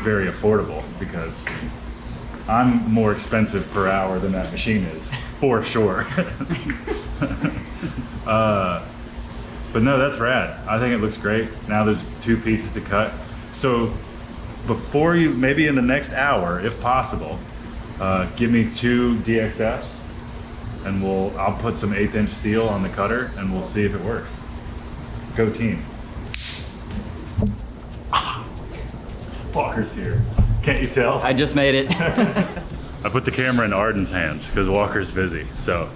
very affordable because I'm more expensive per hour than that machine is, for sure. But no, that's rad. I think it looks great. Now there's 2 pieces to cut. So before you, maybe in the next hour, if possible, give me 2 DXFs and I'll put some 1/8" steel on the cutter and we'll see if it works. Go team. Walker's here. Can't you tell? I just made it. I put the camera in Arden's hands because Walker's busy. So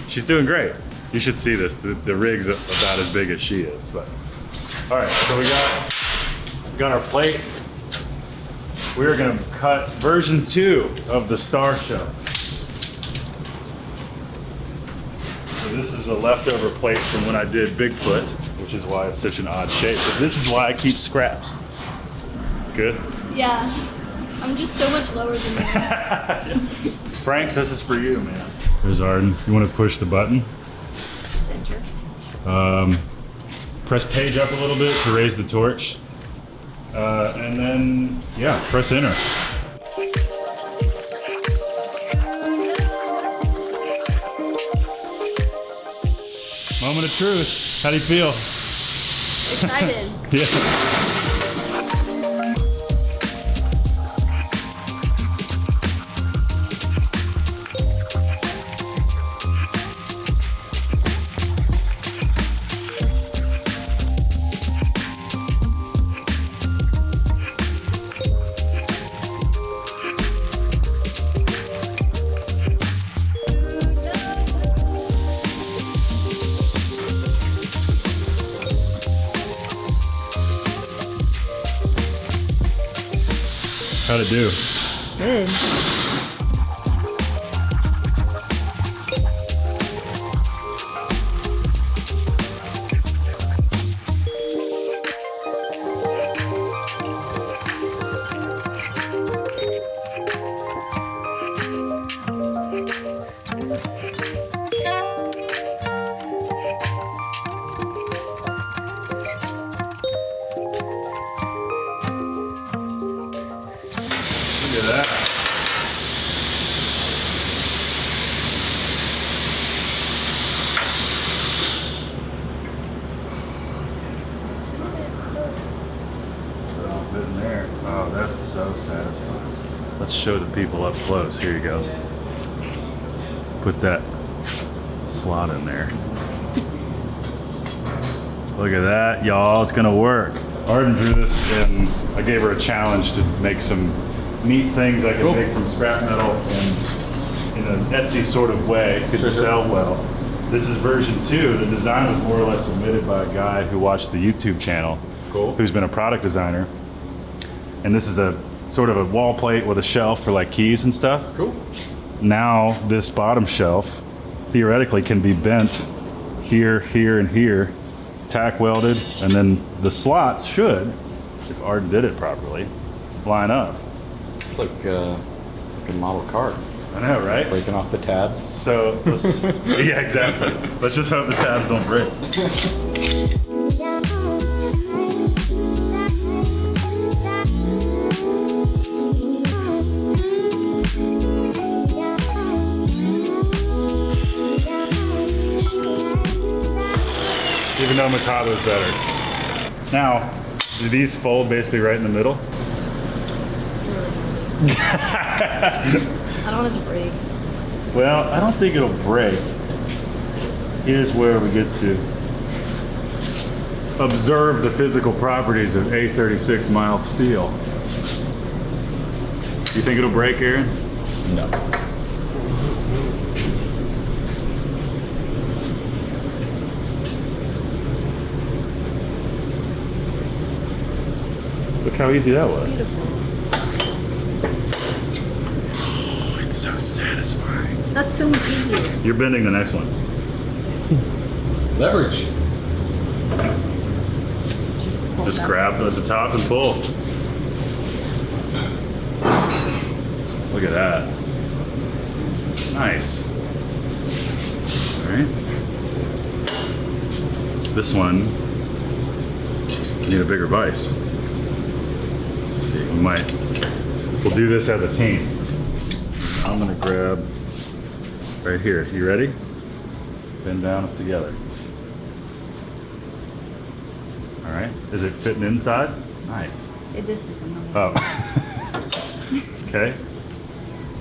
she's doing great. You should see this. The rig's about as big as she is. But all right, so we got our plate. We're gonna cut version 2 of the star shelf. So this is a leftover plate from when I did Bigfoot, which is why it's such an odd shape. But this is why I keep scraps. Good? Yeah. I'm just so much lower than you. Frank, this is for you, man. There's Arden. You want to push the button? Just enter. Press page up a little bit to raise the torch. And then, yeah, press enter. Moment of truth. How do you feel? Excited. Yeah. How'd it do? Good. Look at that. Put it all fit in there. Oh, that's so satisfying. Let's show the people up close. Here you go. Put that slot in there. Look at that, y'all. It's gonna work. Arden drew this and I gave her a challenge to make some neat things I could make from scrap metal and in an Etsy sort of way, could sell well. This is version 2. The design was more or less submitted by a guy who watched the YouTube channel, who's been a product designer. And this is a sort of a wall plate with a shelf for like keys and stuff. Cool. Now this bottom shelf theoretically can be bent here, here, and here, tack welded, and then the slots should, if Arden did it properly, line up. It's like a model car. I know, right? Breaking off the tabs. So, let's, yeah, exactly. Let's just hope the tabs don't break. Even though Mataba's better. Now, do these fold basically right in the middle? I don't want it to break. Well, I don't think it'll break. Here's where we get to observe the physical properties of A36 mild steel. You think it'll break, Aaron? No. Look how easy that was. Oh, it's so satisfying. That's so much easier. You're bending the next one. Leverage. Just grab at the top and pull. Look at that. Nice. All right. This one, you need a bigger vise. Let's see, we'll do this as a team. I'm gonna grab right here. You ready? Bend down up together. All right, is it fitting inside? Nice. This is another. Oh. Okay.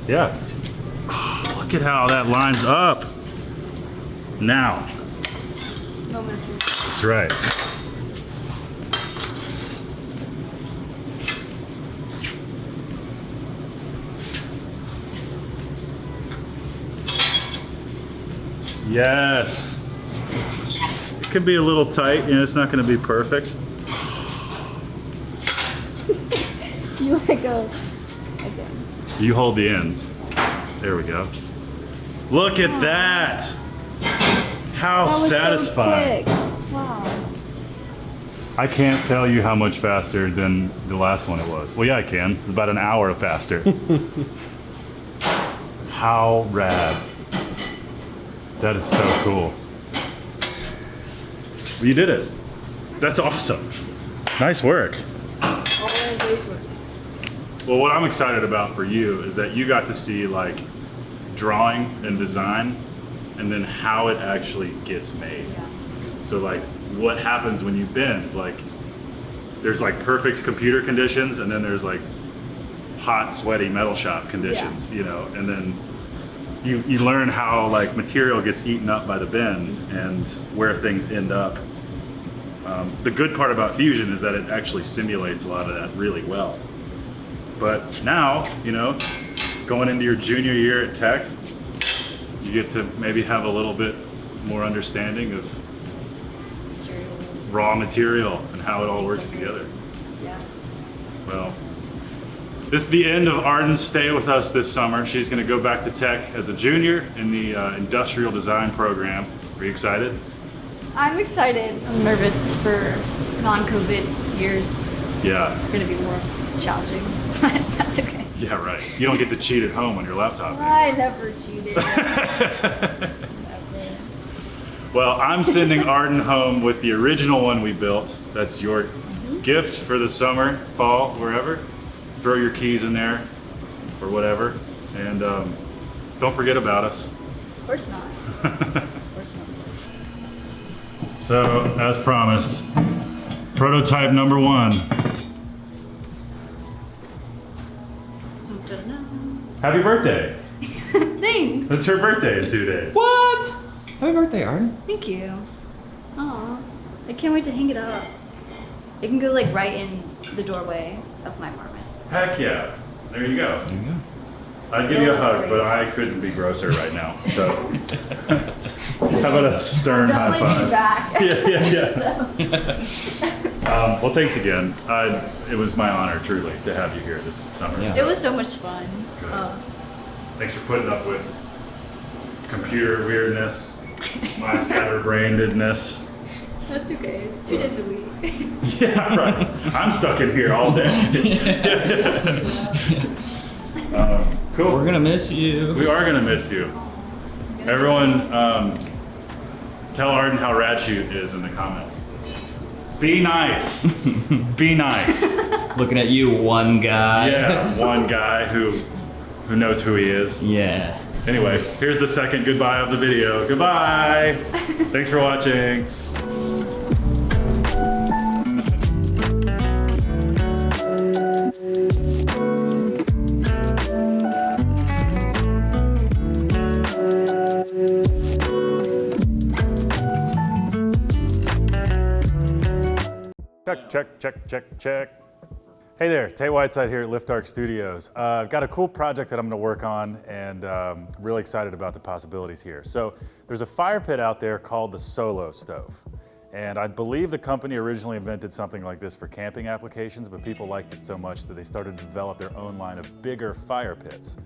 Yeah. Oh, look at how that lines up. Now. That's right. Yes. It could be a little tight, you know, it's not going to be perfect. You let go again. You hold the ends. There we go. Look at that. How That was satisfying. So quick. Wow. I can't tell you how much faster than the last one it was. Well, yeah, I can. About an hour faster. How rad. That is so cool. Well, you did it. That's awesome. Nice work. All in a day's work. Well, what I'm excited about for you is that you got to see like drawing and design and then how it actually gets made. Yeah. So like what happens when you bend, like there's like perfect computer conditions and then there's like hot, sweaty metal shop conditions, you know, and then you learn how like material gets eaten up by the bend and where things end up. The good part about fusion is that it actually simulates a lot of that really well. But now, you know, going into your junior year at Tech, you get to maybe have a little bit more understanding of raw material and how it all works together. Yeah. Well, this is the end of Arden's stay with us this summer. She's going to go back to Tech as a junior in the industrial design program. Are you excited? I'm excited. I'm nervous for non-COVID years. Yeah. It's going to be more challenging, but that's okay. Yeah, right. You don't get to cheat at home on your laptop. I never cheated. Well, I'm sending Arden home with the original one we built. That's your gift for the summer, fall, wherever. Throw your keys in there or whatever. And don't forget about us. Of course not. Of course not. So, as promised, prototype number 1. Happy birthday. Thanks. It's her birthday in 2 days. What? Happy birthday, Arden. Thank you. Aw, I can't wait to hang it up. It can go like right in the doorway of my apartment. Heck yeah. There you go. There you go. I'd give you a hug, but I couldn't be grosser right now. So, how about a stern high five? Back. Yeah. Well, thanks again. It was my honor, truly, to have you here this summer. It was so much fun. Thanks for putting up with computer weirdness, my scatterbrainedness. That's okay. It's 2 days a week. Yeah, right. I'm stuck in here all day. Cool. We're gonna miss you. We are gonna miss you. Everyone, tell Arden how rad she is in the comments. Be nice. Be nice. Looking at you, one guy. Yeah, one guy who knows who he is. Yeah. Anyway, here's the second goodbye of the video. Goodbye. Thanks for watching. Check. Hey there, Tay Whiteside here at Lift Arc Studios. I've got a cool project that I'm gonna work on, and really excited about the possibilities here. So there's a fire pit out there called the Solo Stove. And I believe the company originally invented something like this for camping applications, but people liked it so much that they started to develop their own line of bigger fire pits.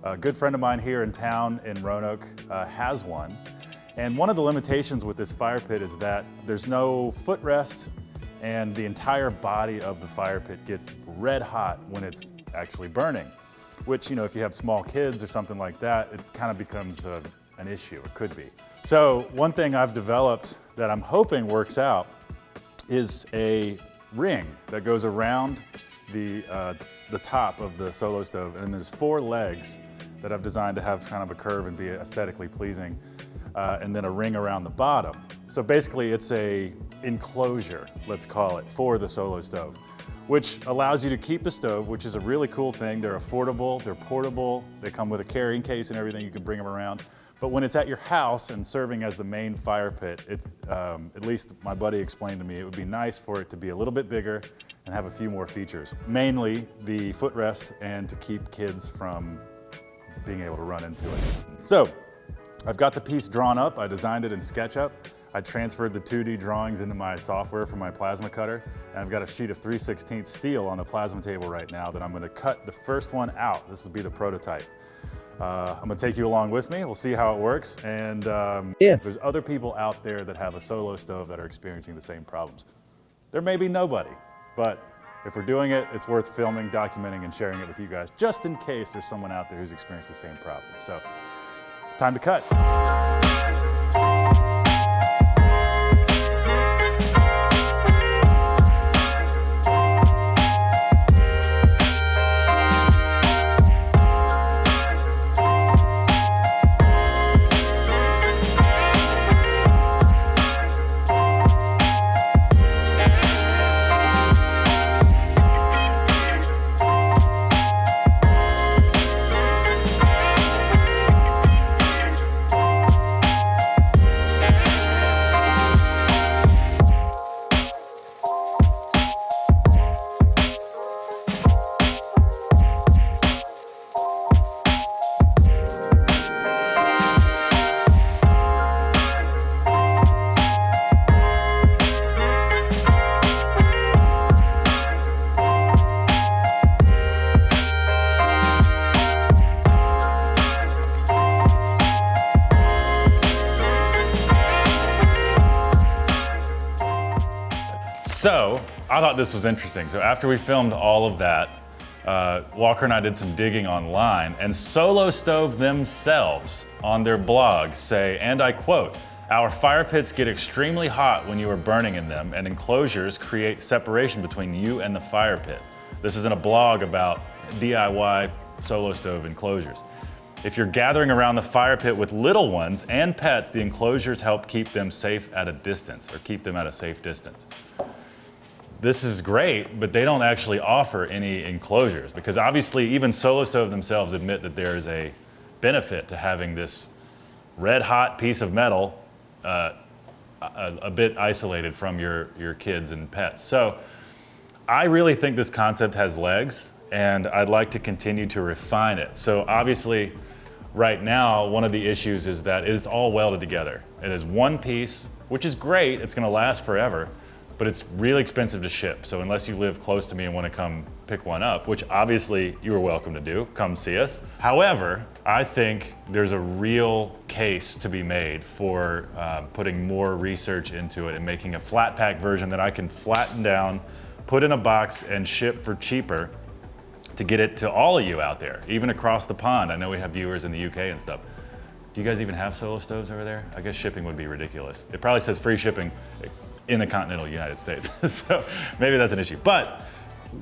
A good friend of mine here in town in Roanoke has one. And one of the limitations with this fire pit is that there's no footrest, and the entire body of the fire pit gets red hot when it's actually burning, which, you know, if you have small kids or something like that, it kind of becomes an issue, it could be. So one thing I've developed that I'm hoping works out is a ring that goes around the top of the Solo Stove, and there's 4 legs that I've designed to have kind of a curve and be aesthetically pleasing, and then a ring around the bottom. So basically it's a enclosure, let's call it, for the Solo Stove, which allows you to keep the stove, which is a really cool thing. They're affordable, they're portable, they come with a carrying case and everything, you can bring them around. But when it's at your house and serving as the main fire pit, it's, at least my buddy explained to me, it would be nice for it to be a little bit bigger and have a few more features. Mainly the footrest and to keep kids from being able to run into it. So, I've got the piece drawn up, I designed it in SketchUp. I transferred the 2D drawings into my software for my plasma cutter, and I've got a sheet of 3/16 steel on the plasma table right now that I'm gonna cut the first one out. This will be the prototype. I'm gonna take you along with me, we'll see how it works, and if there's other people out there that have a Solo Stove that are experiencing the same problems. There may be nobody, but if we're doing it, it's worth filming, documenting, and sharing it with you guys, just in case there's someone out there who's experienced the same problem. So, time to cut. So, I thought this was interesting. So after we filmed all of that, Walker and I did some digging online, and Solo Stove themselves on their blog say, and I quote, "Our fire pits get extremely hot when you are burning in them, and enclosures create separation between you and the fire pit." This is in a blog about DIY Solo Stove enclosures. If you're gathering around the fire pit with little ones and pets, the enclosures help keep them safe at a distance, or keep them at a safe distance. This is great, but they don't actually offer any enclosures, because obviously even Solo Stove themselves admit that there is a benefit to having this red hot piece of metal a bit isolated from your kids and pets. So I really think this concept has legs, and I'd like to continue to refine it. So obviously right now, one of the issues is that it is all welded together. It is one piece, which is great, it's gonna last forever, but it's really expensive to ship. So unless you live close to me and want to come pick one up, which obviously you are welcome to do, come see us. However, I think there's a real case to be made for putting more research into it and making a flat pack version that I can flatten down, put in a box, and ship for cheaper to get it to all of you out there, even across the pond. I know we have viewers in the UK and stuff. Do you guys even have Solo Stoves over there? I guess shipping would be ridiculous. It probably says free shipping in the continental United States. So maybe that's an issue. But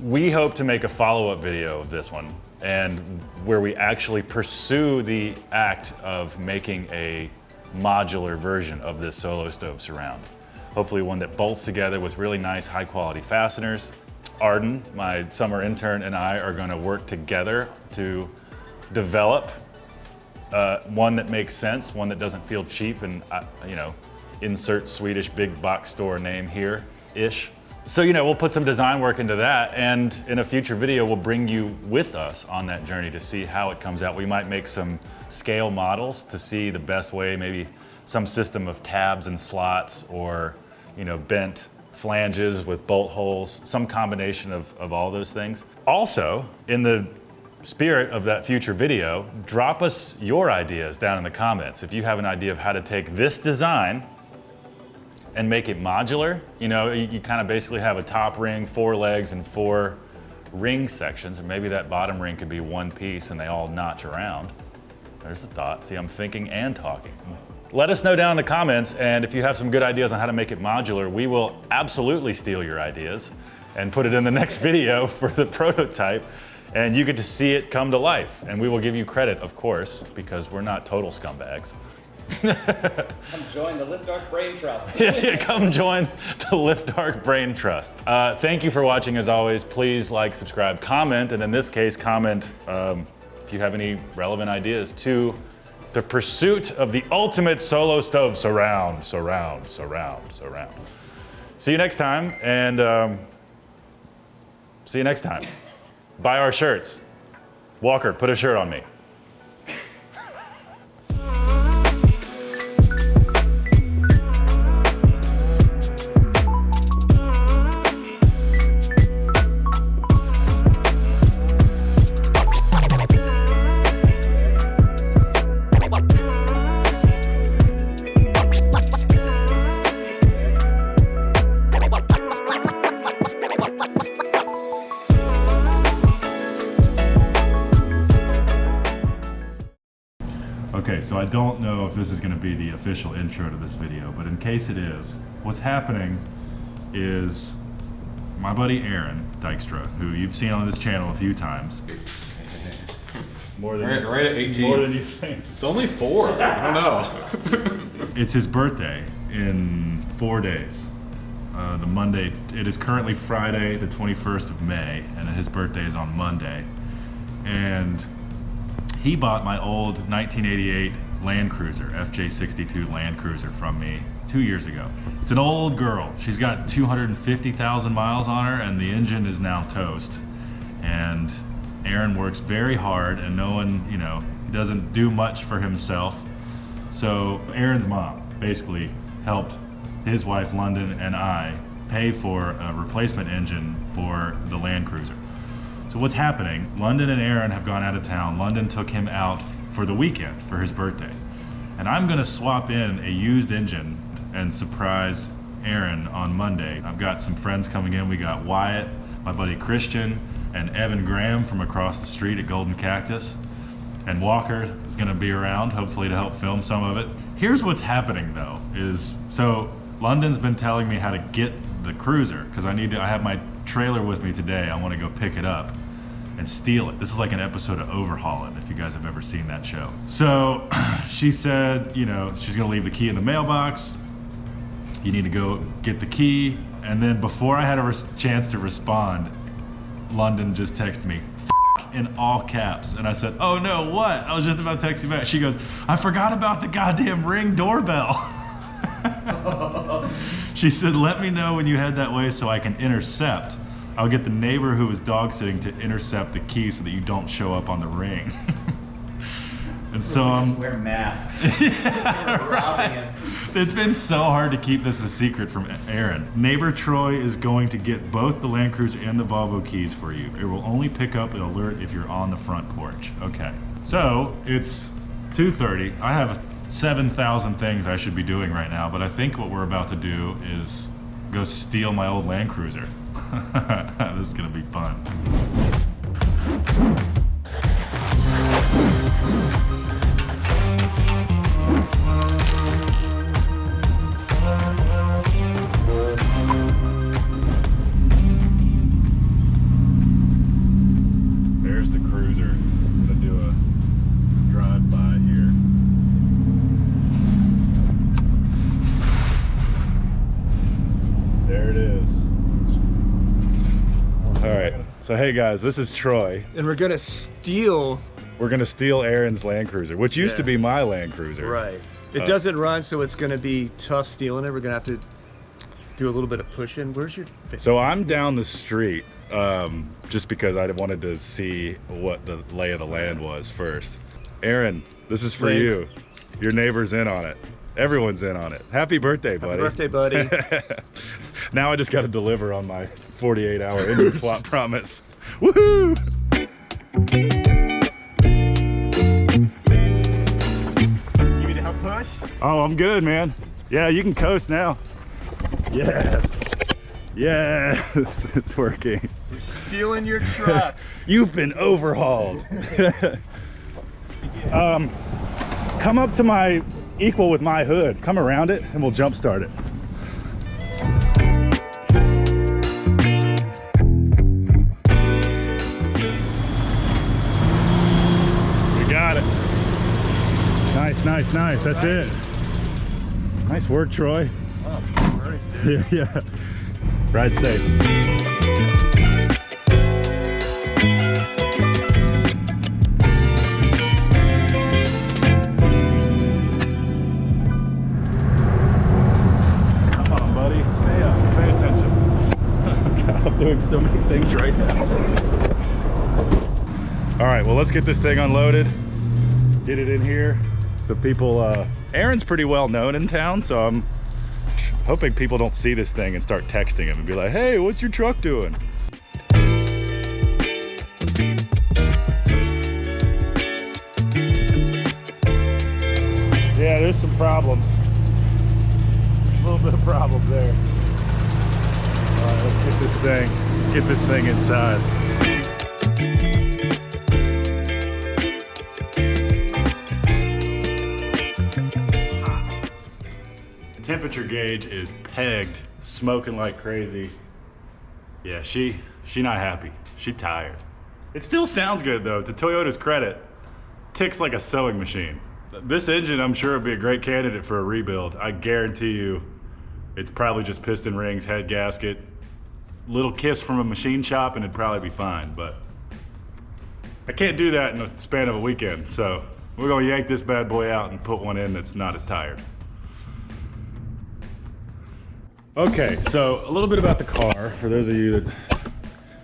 we hope to make a follow-up video of this one, and where we actually pursue the act of making a modular version of this Solo Stove surround. Hopefully one that bolts together with really nice high quality fasteners. Arden, my summer intern, and I are gonna work together to develop one that makes sense, one that doesn't feel cheap and, insert Swedish big box store name here-ish. So, you know, we'll put some design work into that, and in a future video, we'll bring you with us on that journey to see how it comes out. We might make some scale models to see the best way, maybe some system of tabs and slots, or, you know, bent flanges with bolt holes, some combination of all those things. Also, in the spirit of that future video, drop us your ideas down in the comments. If you have an idea of how to take this design and make it modular, you know, you kind of basically have a top ring, 4 legs, and 4 ring sections, and maybe that bottom ring could be one piece and they all notch around. There's a thought. See, I'm thinking and talking. Let us know down in the comments, and if you have some good ideas on how to make it modular, we will absolutely steal your ideas and put it in the next video for the prototype, and you get to see it come to life. And we will give you credit, of course, because we're not total scumbags. Come join the Lift Arc Brain Trust. Yeah, come join the Lift Arc Brain Trust. Thank you for watching as always. Please like, subscribe, comment, and in this case, comment if you have any relevant ideas to the pursuit of the ultimate solo stove surround. See you next time, and see you next time. Buy our shirts. Walker, put a shirt on me. Okay, so I don't know if this is going to be the official intro to this video, but in case it is, what's happening is my buddy Aaron Dykstra, who you've seen on this channel a few times. More than right at 18. More than you think. It's only 4. I don't know. It's his birthday in 4 days. The Monday, it is currently Friday, the 21st of May, and his birthday is on Monday. And he bought my old 1988 Land Cruiser, FJ62 Land Cruiser from me 2 years ago. It's an old girl. She's got 250,000 miles on her, and the engine is now toast. And Aaron works very hard, and no one, you know, he doesn't do much for himself. So Aaron's mom basically helped his wife London and I pay for a replacement engine for the Land Cruiser. So what's happening, London and Aaron have gone out of town. London took him out for the weekend for his birthday. And I'm gonna swap in a used engine and surprise Aaron on Monday. I've got some friends coming in. We got Wyatt, my buddy Christian, and Evan Graham from across the street at Golden Cactus. And Walker is gonna be around, hopefully to help film some of it. Here's what's happening though, is, so London's been telling me how to get the cruiser, because I have my trailer with me today. I want to go pick it up and steal it. This is like an episode of Overhauling, if you guys have ever seen that show. So she said, you know, she's gonna leave the key in the mailbox. You need to go get the key. And then before I had a chance to respond, London just texted me, "F**k," in all caps. And I said, oh no, what? I was just about to text you back. She goes, I forgot about the goddamn Ring doorbell. She said, let me know when you head that way so I can intercept. I'll get the neighbor who was dog sitting to intercept the key so that you don't show up on the Ring. And so I'm wear masks. It's been so hard to keep this a secret from Aaron. Neighbor Troy is going to get both the Land Cruiser and the Volvo keys for you. It will only pick up an alert if you're on the front porch. Okay. So it's 2:30. I have 7,000 things I should be doing right now, but I think what we're about to do is go steal my old Land Cruiser. This is gonna be fun. There's the cruiser. I'm gonna do a drive-by here. There it is. All right, so hey guys, this is Troy. And we're gonna steal Aaron's Land Cruiser, which used to be my Land Cruiser. Right. It doesn't run, so it's gonna be tough stealing it. We're gonna have to do a little bit of pushing. Where's your... So I'm down the street, just because I wanted to see what the lay of the land was first. Aaron, this is for you. Your neighbor's in on it. Everyone's in on it. Happy birthday, buddy. Happy birthday, buddy. Now I just got to deliver on my 48-hour engine swap promise. Woohoo! You need to help push? Oh, I'm good, man. Yeah, you can coast now. Yes. Yes, it's working. We're stealing your truck. You've been overhauled. Come up to my equal with my hood. Come around it and we'll jump start it. We got it. Nice, nice, nice. That's it. Nice work, Troy. Oh, Christ, dude. Yeah. Ride safe. Come on, buddy. Stay up. Pay attention. God, I'm doing so many things right now. All right, well, let's get this thing unloaded. Get it in here. So people, Aaron's pretty well known in town, so I'm hoping people don't see this thing and start texting him and be like, hey, what's your truck doing? Yeah, there's some problems. A little bit of problem there. All right, let's get this thing inside. Temperature gauge is pegged, smoking like crazy. Yeah, she not happy. She tired. It still sounds good though. To Toyota's credit, ticks like a sewing machine. This engine, I'm sure, would be a great candidate for a rebuild. I guarantee you, it's probably just piston rings, head gasket, little kiss from a machine shop, and it'd probably be fine. But I can't do that in the span of a weekend, so we're gonna yank this bad boy out and put one in that's not as tired. Okay, so a little bit about the car, for those of you that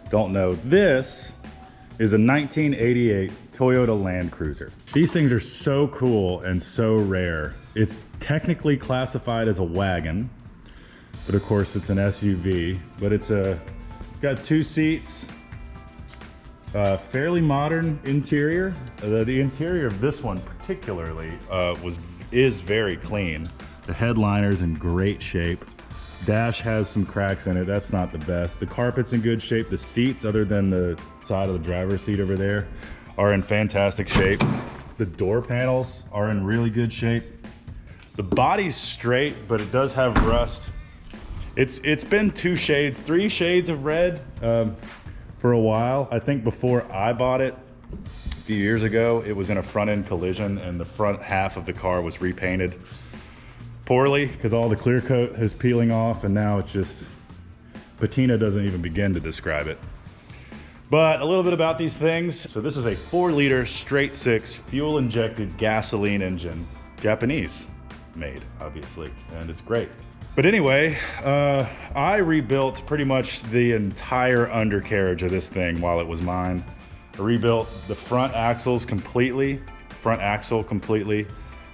don't know. This is a 1988 Toyota Land Cruiser. These things are so cool and so rare. It's technically classified as a wagon, but of course it's an SUV. But it's got 2 seats, fairly modern interior. The interior of this one particularly is very clean. The headliner's in great shape. Dash has some cracks in it. That's not the best. The carpet's in good shape. The seats, other than the side of the driver's seat over there, are in fantastic shape. The door panels are in really good shape. The body's straight, but it does have rust. It's been 3 shades of red for a while. I think before I bought it a few years ago, it was in a front end collision and the front half of the car was repainted poorly because all the clear coat is peeling off, and now it's just, patina doesn't even begin to describe it. But a little bit about these things. So this is a 4-liter straight 6 fuel injected gasoline engine, Japanese made, obviously, and it's great. But anyway, I rebuilt pretty much the entire undercarriage of this thing while it was mine. I rebuilt the front axle completely.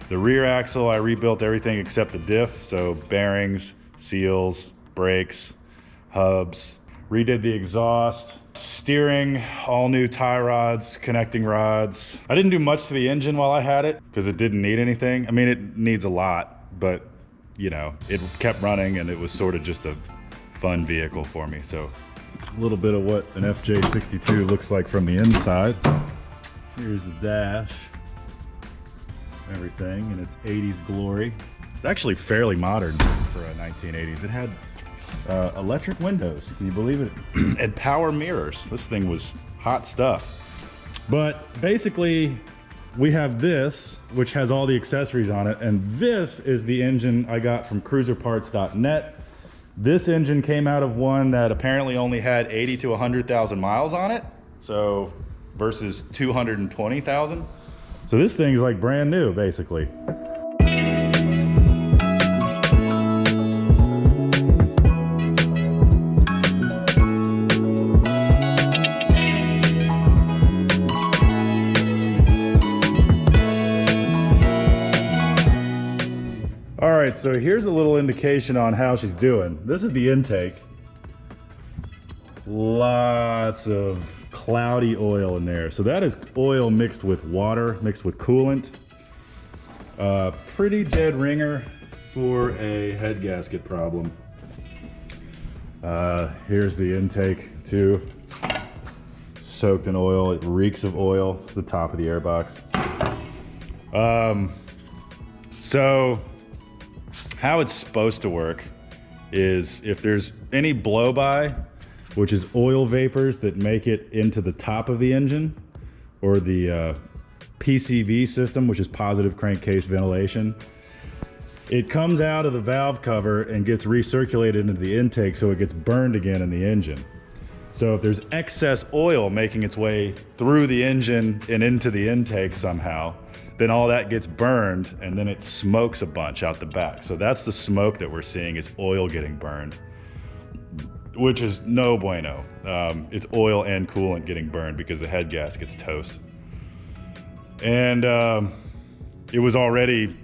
The rear axle, I rebuilt everything except the diff, so bearings, seals, brakes, hubs. Redid the exhaust, steering, all new tie rods, connecting rods. I didn't do much to the engine while I had it because it didn't need anything. I mean, it needs a lot, but you know, it kept running and it was sort of just a fun vehicle for me. So a little bit of what an FJ62 looks like from the inside. Here's the dash. Everything in its 80s glory. It's actually fairly modern for a 1980s. It had electric windows, can you believe it? And power mirrors. This thing was hot stuff. But basically, we have this, which has all the accessories on it, and this is the engine I got from cruiserparts.net. This engine came out of one that apparently only had 80 to 100,000 miles on it, so versus 220,000. So this thing's like brand new, basically. So here's a little indication on how she's doing. This is the intake. Lots of cloudy oil in there. So that is oil mixed with water, mixed with coolant. Pretty dead ringer for a head gasket problem. Here's the intake too. Soaked in oil, it reeks of oil. It's the top of the airbox. So how it's supposed to work is if there's any blow-by, which is oil vapors that make it into the top of the engine, or the PCV system, which is positive crankcase ventilation, it comes out of the valve cover and gets recirculated into the intake, so it gets burned again in the engine. So if there's excess oil making its way through the engine and into the intake somehow, then all that gets burned and then it smokes a bunch out the back. So that's the smoke that we're seeing, is oil getting burned, which is no bueno. It's oil and coolant getting burned because the head gasket's toast. And it was already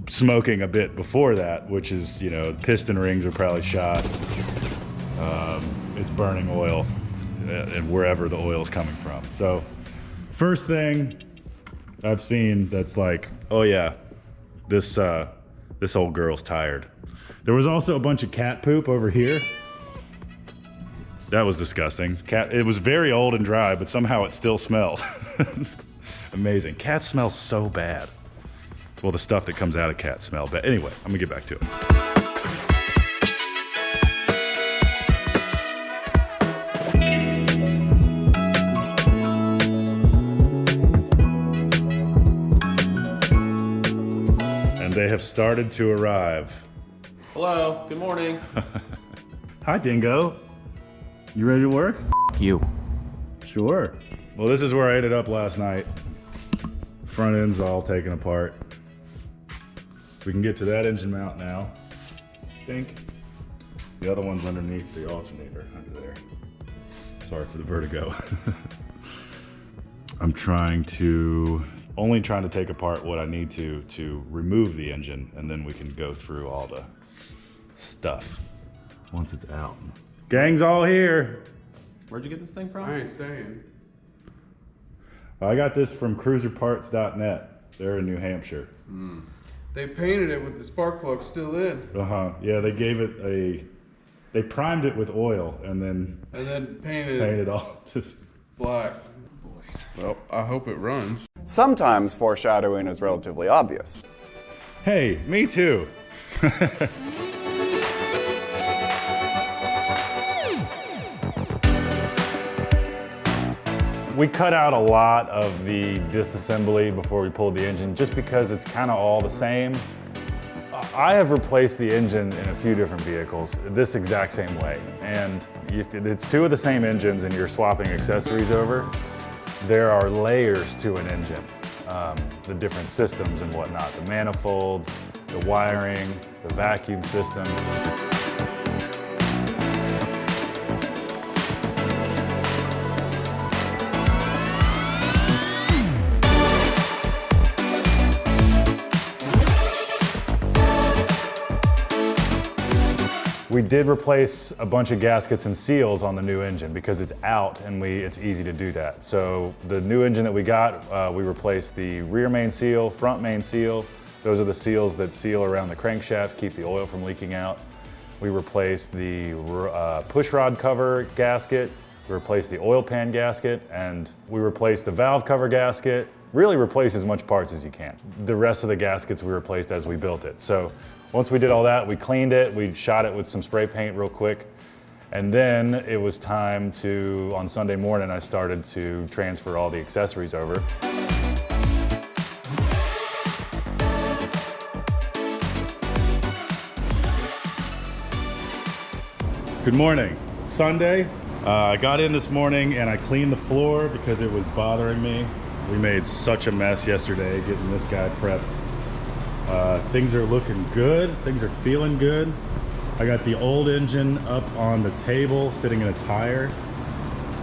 smoking a bit before that, which is, you know, piston rings are probably shot. It's burning oil and wherever the oil is coming from. So first thing I've seen that's like, oh yeah, this old girl's tired. There was also a bunch of cat poop over here. That was disgusting. It was very old and dry, but somehow it still smelled. Amazing. Cats smell so bad. Well, the stuff that comes out of cats smell bad. Anyway, I'm gonna get back to it. And they have started to arrive. Hello, good morning. Hi, Dingo. You ready to work? You. Sure. Well, this is where I ended up last night. Front end's all taken apart. We can get to that engine mount now. Dink. The other one's underneath the alternator, under there. Sorry for the vertigo. I'm only trying to take apart what I need to remove the engine, and then we can go through all the stuff once it's out. Gang's all here. Where'd you get this thing from? I ain't staying. I got this from cruiserparts.net. They're in New Hampshire. They painted it with the spark plug still in. Yeah, they gave it they primed it with oil and then painted all just black. Well, I hope it runs. Sometimes foreshadowing is relatively obvious. Hey, me too. We cut out a lot of the disassembly before we pulled the engine, just because it's kind of all the same. I have replaced the engine in a few different vehicles this exact same way. And if it's two of the same engines and you're swapping accessories over, there are layers to an engine. The different systems and whatnot, the manifolds, the wiring, the vacuum system. We did replace a bunch of gaskets and seals on the new engine because it's out and it's easy to do that. So the new engine that we got, we replaced the rear main seal, front main seal. Those are the seals that seal around the crankshaft, keep the oil from leaking out. We replaced the push rod cover gasket. We replaced the oil pan gasket, and we replaced the valve cover gasket. Really replace as much parts as you can. The rest of the gaskets we replaced as we built it. So once we did all that, we cleaned it, we shot it with some spray paint real quick, and then it was time to, on Sunday morning, I started to transfer all the accessories over. Good morning. Sunday. I got in this morning and I cleaned the floor because it was bothering me. We made such a mess yesterday getting this guy prepped. Things are looking good. Things are feeling good. I got the old engine up on the table, sitting in a tire.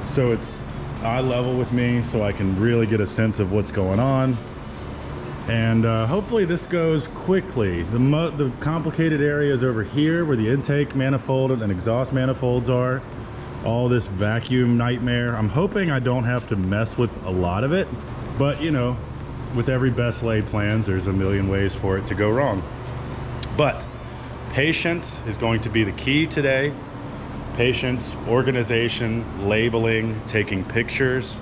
So it's eye level with me, so I can really get a sense of what's going on. And hopefully this goes quickly. The complicated area is over here where the intake manifold and exhaust manifolds are. All this vacuum nightmare. I'm hoping I don't have to mess with a lot of it, but you know, with every best laid plans, there's a million ways for it to go wrong. But patience is going to be the key today. Patience, organization, labeling, taking pictures.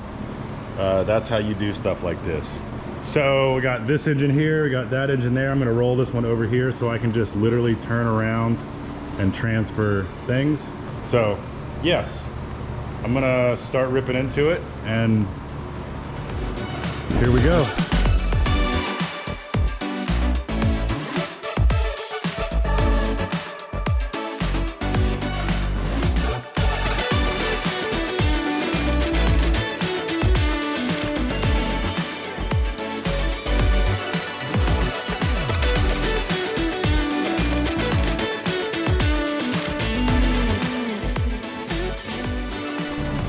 That's how you do stuff like this. So we got this engine here, we got that engine there. I'm gonna roll this one over here so I can just literally turn around and transfer things. So yes, I'm gonna start ripping into it, and here we go.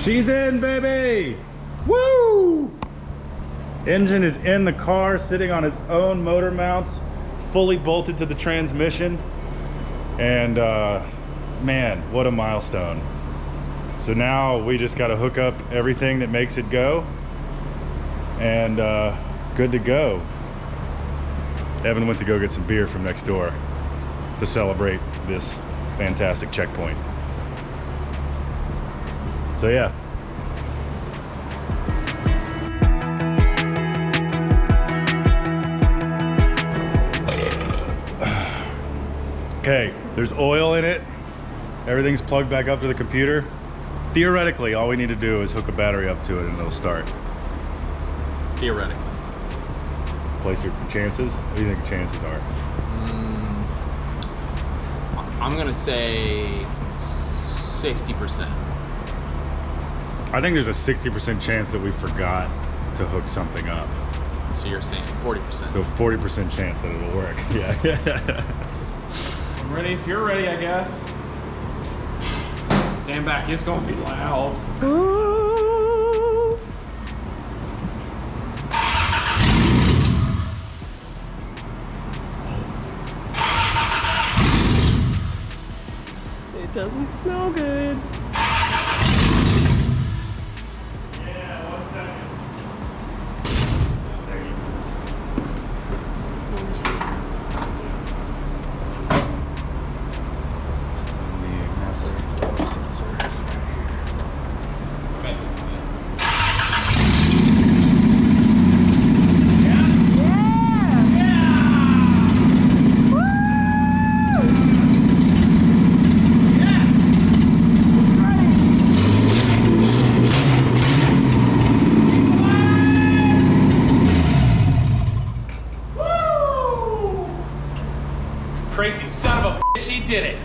She's in, baby! Woo! Engine is in the car, sitting on its own motor mounts. It's fully bolted to the transmission. And man, what a milestone. So now we just gotta hook up everything that makes it go. And good to go. Evan went to go get some beer from next door to celebrate this fantastic checkpoint. So yeah. Okay, there's oil in it. Everything's plugged back up to the computer. Theoretically, all we need to do is hook a battery up to it and it'll start. Theoretically. Place your chances? What do you think the chances are? I'm gonna say 60%. I think there's a 60% chance that we forgot to hook something up. So you're saying 40%. So 40% chance that it'll work. Yeah. I'm ready if you're ready, I guess. Stand back, it's gonna be loud. It doesn't smell good. Crazy son of a bitch, he did it.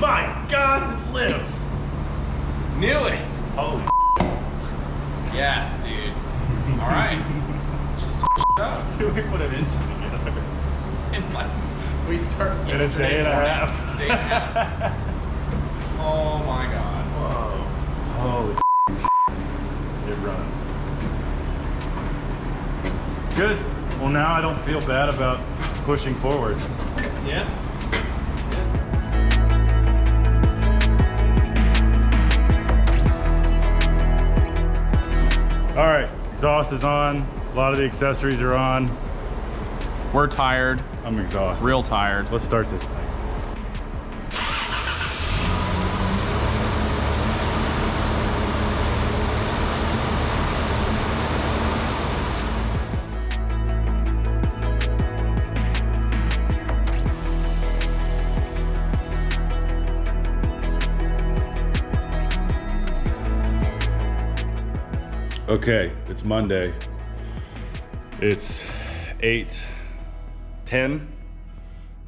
By God, it lives. Knew it. Holy yes, dude. All right. Just up. Dude, we put an engine together. And like, we started in a day and a half. Day and a half. Oh my God. Whoa. Holy it runs. Good. Well, now I don't feel bad about pushing forward. Yeah. All right, exhaust is on. A lot of the accessories are on. We're tired. I'm exhausted. Real tired. Let's start this thing. Okay, it's Monday. It's 8:10.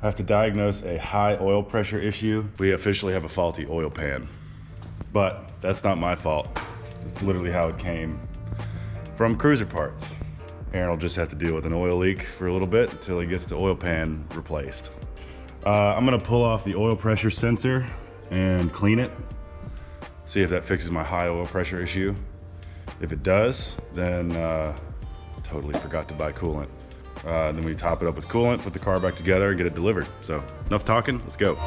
I have to diagnose a high oil pressure issue. We officially have a faulty oil pan, but that's not my fault. It's literally how it came from Cruiser Parts. Aaron will just have to deal with an oil leak for a little bit until he gets the oil pan replaced. I'm gonna pull off the oil pressure sensor and clean it. See if that fixes my high oil pressure issue. If it does, then totally forgot to buy coolant. Then we top it up with coolant, put the car back together, and get it delivered. So enough talking, let's go.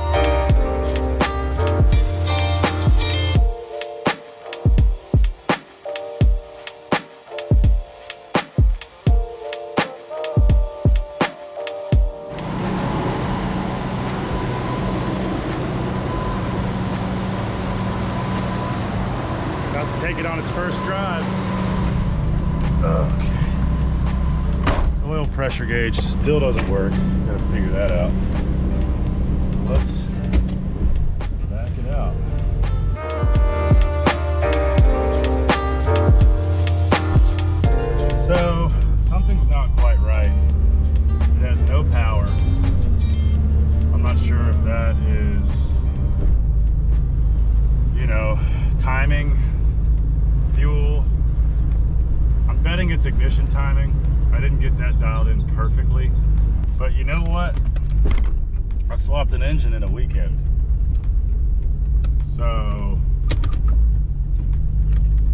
About to take it on its first drive. Okay. Oil pressure gauge still doesn't work. Gotta figure that out. Let's back it out. So something's not quite right. It has no power. I'm not sure if that is, you know, timing, fuel. I'm betting it's ignition timing. I didn't get that dialed in perfectly, but you know what? I swapped an engine in a weekend. So,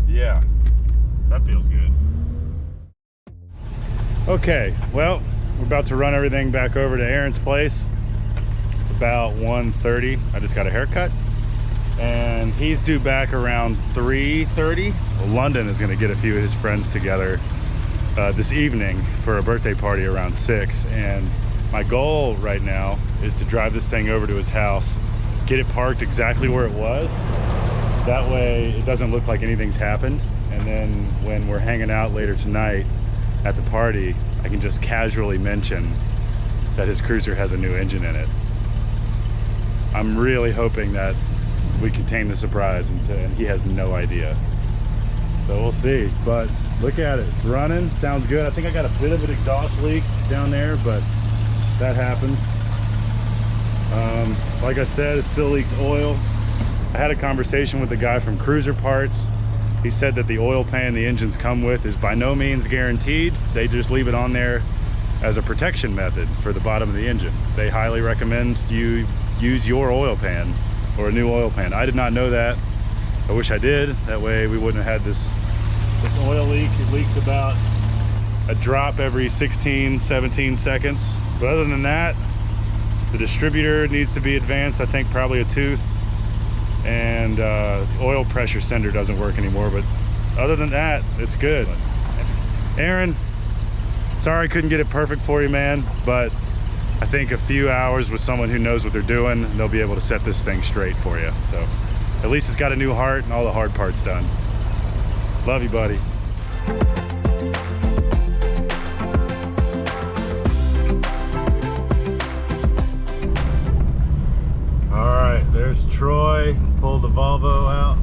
yeah, that feels good. Okay, well, we're about to run everything back over to Aaron's place. It's about 1:30. I just got a haircut, and he's due back around 3:30. Well, London is gonna get a few of his friends together this evening for a birthday party around 6, and my goal right now is to drive this thing over to his house, get it parked exactly where it was. That way it doesn't look like anything's happened, and then when we're hanging out later tonight at the party, I can just casually mention that his cruiser has a new engine in it. I'm really hoping that we contain the surprise and he has no idea. So we'll see, but look at it, it's running, sounds good. I think I got a bit of an exhaust leak down there, but that happens. Like I said, it still leaks oil. I had a conversation with the guy from Cruiser Parts. He said that the oil pan the engines come with is by no means guaranteed. They just leave it on there as a protection method for the bottom of the engine. They highly recommend you use your oil pan or a new oil pan. I did not know that. I wish I did. That way we wouldn't have had this oil leak. It leaks about a drop every 16, 17 seconds. But other than that, the distributor needs to be advanced. I think probably a tooth. And the oil pressure sender doesn't work anymore. But other than that, it's good. Aaron, sorry I couldn't get it perfect for you, man. But I think a few hours with someone who knows what they're doing, they'll be able to set this thing straight for you. So at least it's got a new heart and all the hard parts done. Love you, buddy. All right, there's Troy. Pull the Volvo out.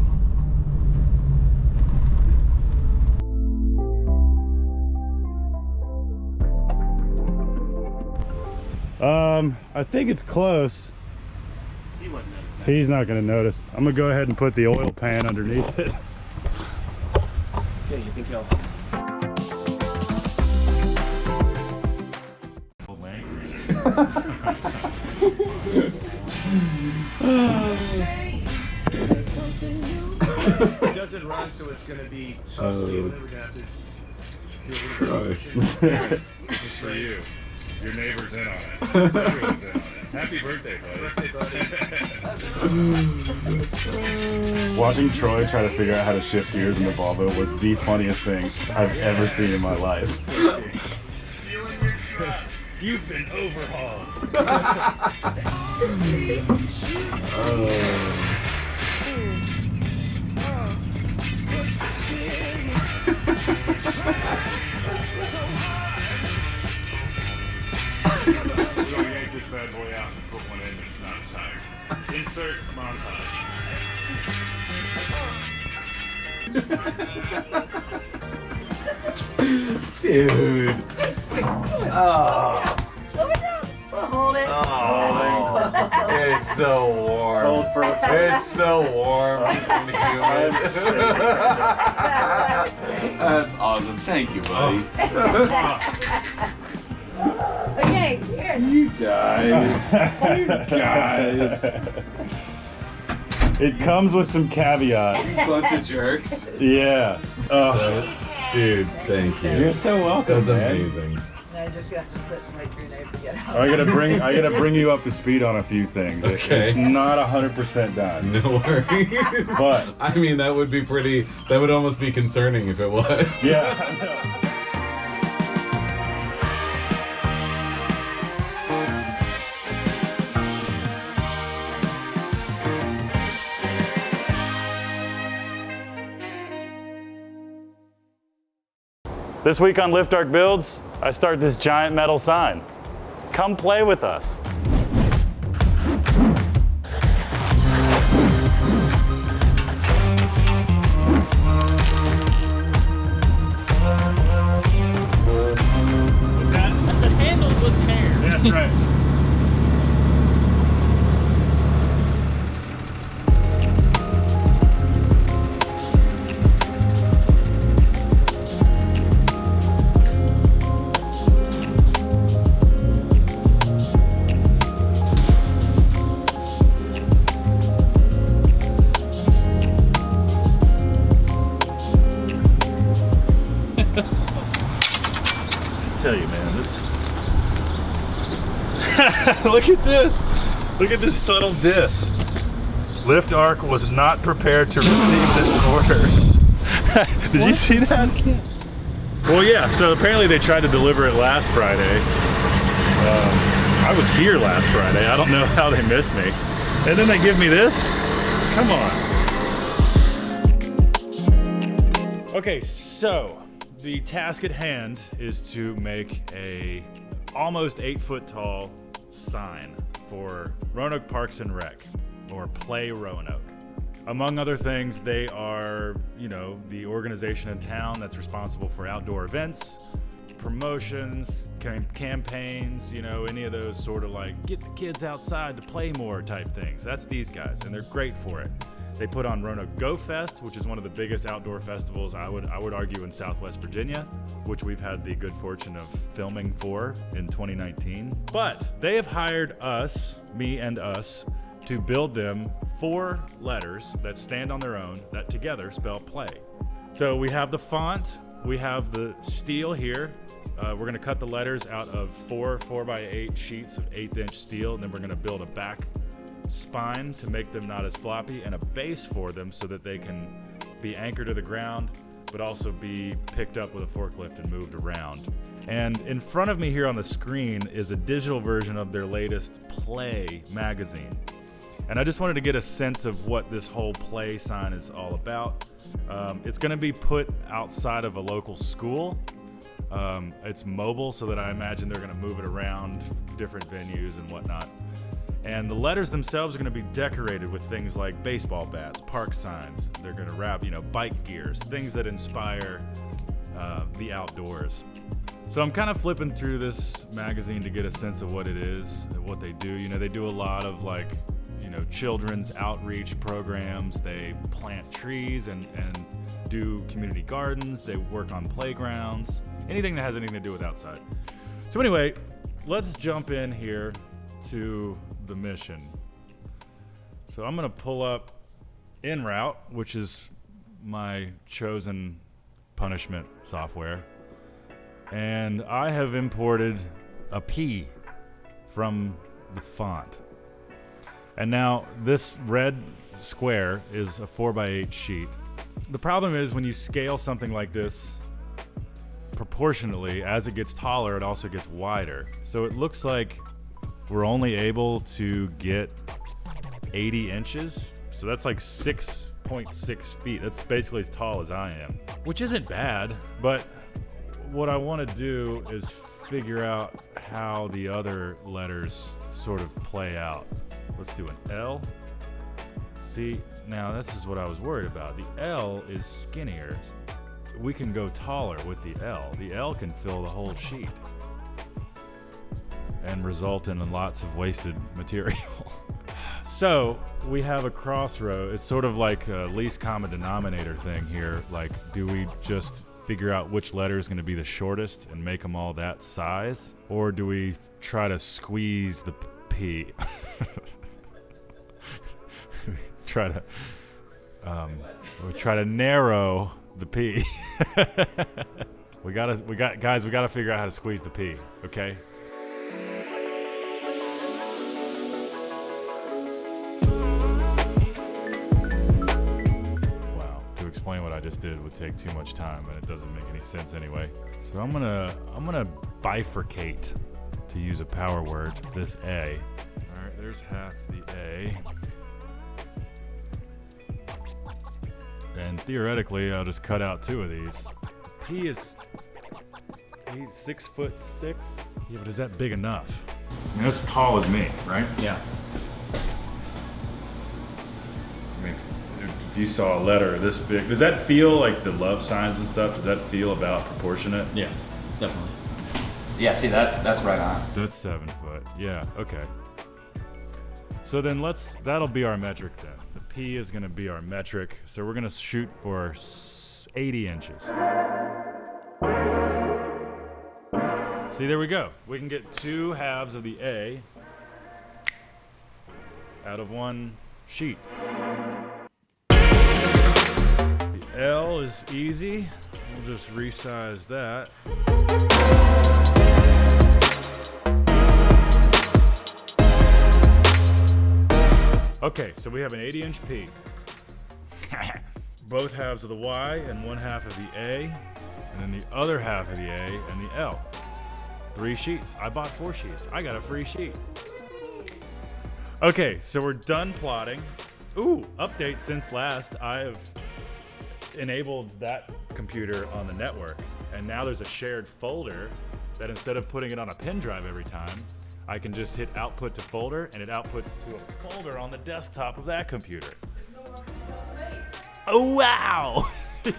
I think it's close. He wouldn't notice that. He's not gonna notice. I'm gonna go ahead and put the oil pan underneath it. Yeah, you think he'll... It doesn't run, so it's gonna be tough. So we're gonna have to... This is for you. Your neighbor's in on it. Everyone's in on it. Happy birthday, buddy. Watching Troy try to figure out how to shift gears in the Volvo was the funniest thing I've ever seen in my life. You've been overhauled. We're gonna yank this bad boy out and put one in that's not tired. Insert montage. Dude. Oh. Slow it down. Hold it. Oh, it's so warm. Hold for It's so warm and humid. That's awesome. Thank you, buddy. Okay, here. You guys. You guys. It comes with some caveats. Bunch of jerks. Yeah. Dude, thank you. You're so welcome. That's amazing. I just got to sit and wait for your name to get out. I gotta bring you up to speed on a few things. Okay. It's not 100% done. No worries. But I mean, that would almost be concerning if it was. Yeah. I know. This week on Lift Arc Builds, I start this giant metal sign. Come play with us. That handles with care. That's right. Tell you, man, it's look at this. Look at this subtle diss. Lift Arc was not prepared to receive this order. Did you see that? Well, yeah, so apparently they tried to deliver it last Friday. I was here last Friday. I don't know how they missed me. And then they give me this? Come on. Okay, so the task at hand is to make a almost 8-foot tall sign for Roanoke Parks and Rec, or Play Roanoke. Among other things, they are, the organization in town that's responsible for outdoor events, promotions, campaigns, any of those sort of like get the kids outside to play more type things. That's these guys, and they're great for it. They put on Roanoke Go Fest, which is one of the biggest outdoor festivals, I would argue, in Southwest Virginia, which we've had the good fortune of filming for in 2019. But they have hired us, me and us, to build them 4 letters that stand on their own that together spell play. So we have the font, we have the steel here. We're gonna cut the letters out of 4 4x8 sheets of 1/8" steel, and then we're gonna build a back spine to make them not as floppy, and a base for them so that they can be anchored to the ground, but also be picked up with a forklift and moved around. And in front of me here on the screen is a digital version of their latest Play magazine. And I just wanted to get a sense of what this whole Play sign is all about. It's gonna be put outside of a local school. It's mobile, so that I imagine they're gonna move it around different venues and whatnot. And the letters themselves are going to be decorated with things like baseball bats, park signs. They're going to wrap, bike gears, things that inspire the outdoors. So I'm kind of flipping through this magazine to get a sense of what it is, what they do. They do a lot of children's outreach programs. They plant trees and do community gardens. They work on playgrounds, anything that has anything to do with outside. So anyway, let's jump in here to the mission. So I'm gonna pull up En Route, which is my chosen punishment software, and I have imported a P from the font. And now this red square is a 4x8 sheet. The problem is when you scale something like this proportionately, as it gets taller, it also gets wider. So it looks like we're only able to get 80 inches. So that's like 6.6 feet. That's basically as tall as I am, which isn't bad. But what I want to do is figure out how the other letters sort of play out. Let's do an L. See, now this is what I was worried about. The L is skinnier. We can go taller with the L. The L can fill the whole sheet and result in lots of wasted material. So we have a crossroad. It's sort of like a least common denominator thing here. Like, do we just figure out which letter is going to be the shortest and make them all that size? Or do we try to squeeze the P? try to narrow the P. we gotta figure out how to squeeze the P, okay? Wow, to explain what I just did would take too much time, and it doesn't make any sense anyway. So I'm gonna bifurcate, to use a power word, this A. All right, there's half the A. And theoretically, I'll just cut out 2 of these. P is 6'6". Yeah, but is that big enough? I mean, that's as tall as me, right? Yeah. I mean, if you saw a letter this big, does that feel like the love signs and stuff? Does that feel about proportionate? Yeah, definitely. Yeah, see, that's right on. That's 7 foot. Yeah, okay. So then that'll be our metric then. The P is gonna be our metric. So we're gonna shoot for 80 inches. See, there we go. We can get 2 halves of the A out of 1 sheet. The L is easy. We'll just resize that. Okay, so we have an 80-inch P. Both halves of the Y and 1 half of the A, and then the other half of the A and the L. 3 sheets. I bought 4 sheets. I got a free sheet. Okay, so we're done plotting. Ooh, update since last. I have enabled that computer on the network, and now there's a shared folder that instead of putting it on a pen drive every time, I can just hit output to folder, and it outputs to a folder on the desktop of that computer. It's no longer 2008. Oh, wow!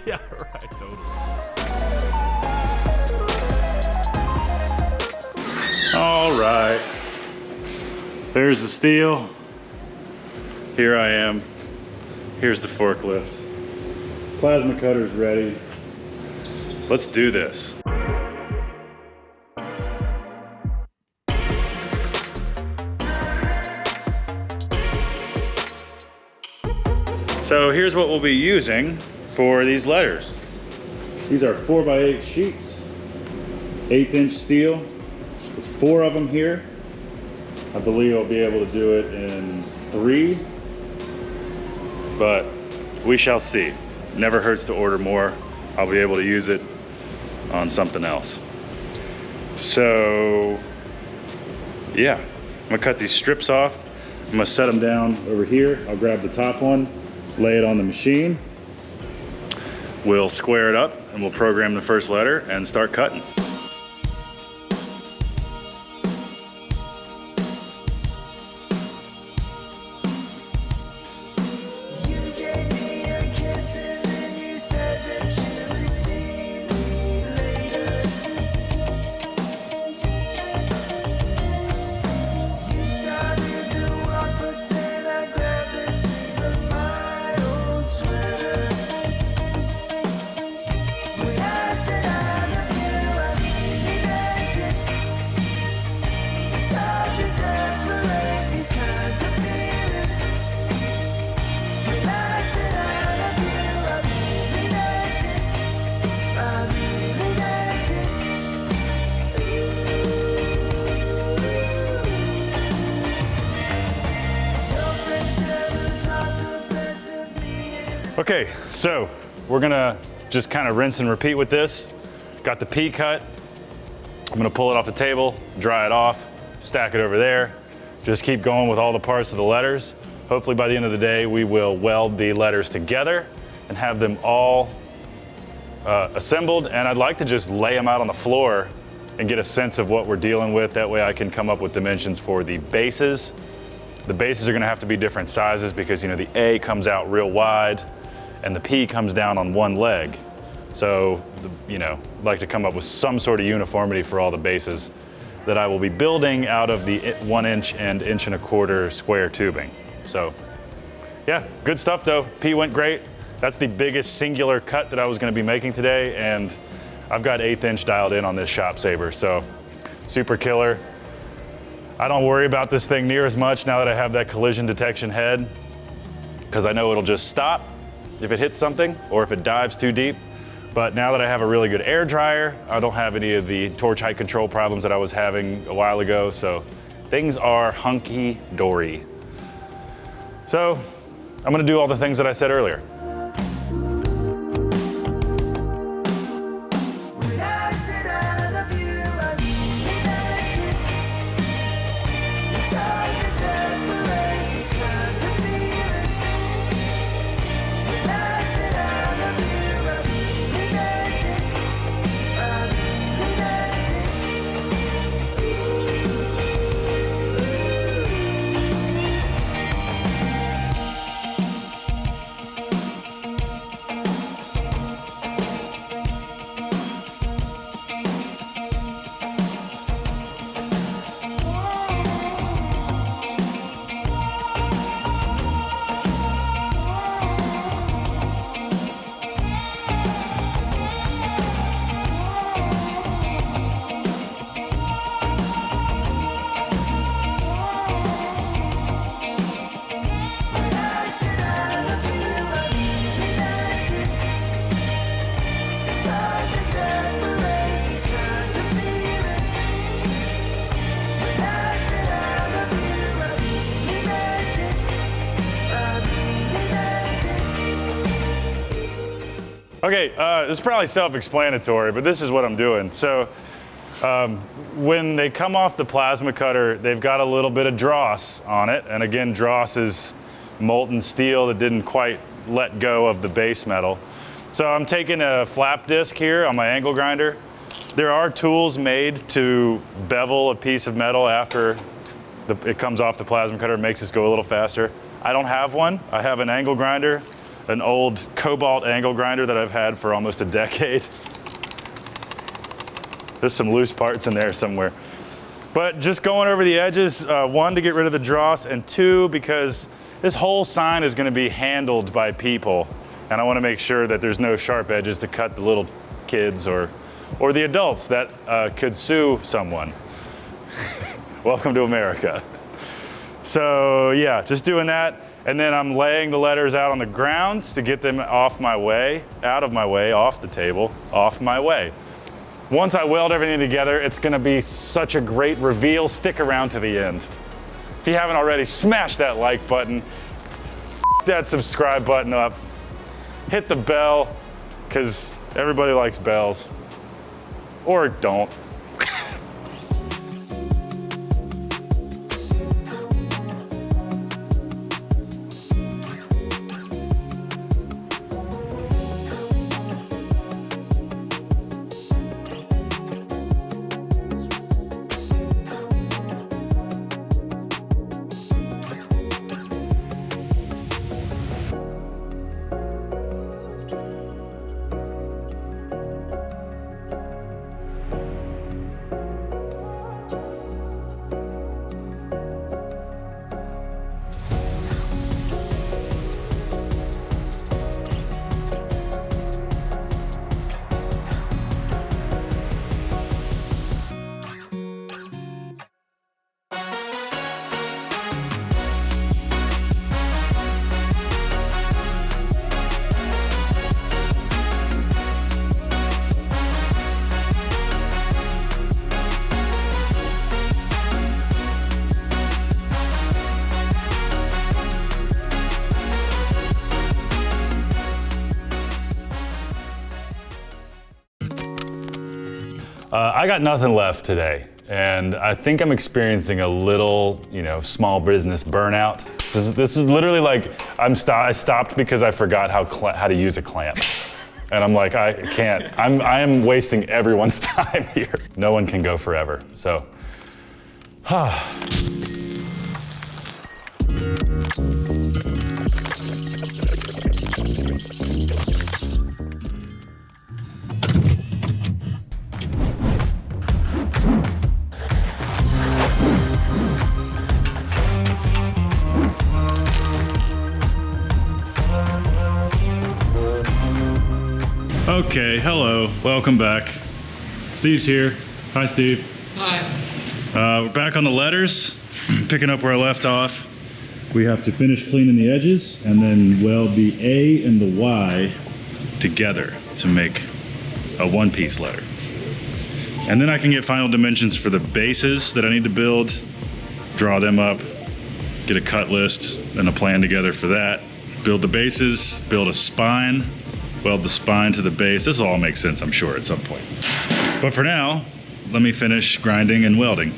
Yeah, right, totally. All right. There's the steel. Here I am. Here's the forklift. Plasma cutter's ready. Let's do this. So here's what we'll be using for these letters. These are 4x8 sheets, 1/8-inch steel. There's 4 of them here. I believe I'll be able to do it in 3, but we shall see. Never hurts to order more. I'll be able to use it on something else. So yeah, I'm gonna cut these strips off. I'm gonna set them down over here. I'll grab the top one, lay it on the machine. We'll square it up and we'll program the first letter and start cutting. Okay, so we're gonna just kind of rinse and repeat with this. Got the P cut. I'm gonna pull it off the table, dry it off, stack it over there. Just keep going with all the parts of the letters. Hopefully by the end of the day, we will weld the letters together and have them all assembled. And I'd like to just lay them out on the floor and get a sense of what we're dealing with. That way I can come up with dimensions for the bases. The bases are gonna have to be different sizes because, you know, the A comes out real wide and the P comes down on one leg. So, you know, I'd like to come up with some sort of uniformity for all the bases that I will be building out of the 1-inch and 1.25-inch square tubing. So, yeah, good stuff though. P went great. That's the biggest singular cut that I was gonna be making today, and I've got 1/8 inch dialed in on this shop saber, so super killer. I don't worry about this thing near as much now that I have that collision detection head, because I know it'll just stop if it hits something or if it dives too deep. But now that I have a really good air dryer, I don't have any of the torch height control problems that I was having a while ago, so things are hunky-dory. So I'm gonna do all the things that I said earlier. Okay, it's probably self-explanatory, but this is what I'm doing. So when they come off the plasma cutter, they've got a little bit of dross on it. And again, dross is molten steel that didn't quite let go of the base metal. So I'm taking a flap disc here on my angle grinder. There are tools made to bevel a piece of metal after it comes off the plasma cutter. It makes us go a little faster. I don't have one. I have an angle grinder, an old cobalt angle grinder that I've had for almost a decade. There's some loose parts in there somewhere. But just going over the edges, one, to get rid of the dross, and two, because this whole sign is gonna be handled by people, and I wanna make sure that there's no sharp edges to cut the little kids or the adults that could sue someone. Welcome to America. So yeah, just doing that. And then I'm laying the letters out on the ground to get them off my way, out of my way, off the table, off my way. Once I weld everything together, it's gonna be such a great reveal. Stick around to the end. If you haven't already, smash that like button, that subscribe button up, hit the bell, because everybody likes bells, or don't. I got nothing left today, and I think I'm experiencing a little, small business burnout. This is literally like I stopped because I forgot how to use a clamp, and I'm like, I can't. I am wasting everyone's time here. No one can go forever. So, Okay, hello, welcome back. Steve's here. Hi, Steve. Hi. We're back on the letters, picking up where I left off. We have to finish cleaning the edges and then weld the A and the Y together to make a one-piece letter. And then I can get final dimensions for the bases that I need to build, draw them up, get a cut list and a plan together for that. Build the bases, build a spine, weld the spine to the base. This will all make sense, I'm sure, at some point. But for now, let me finish grinding and welding.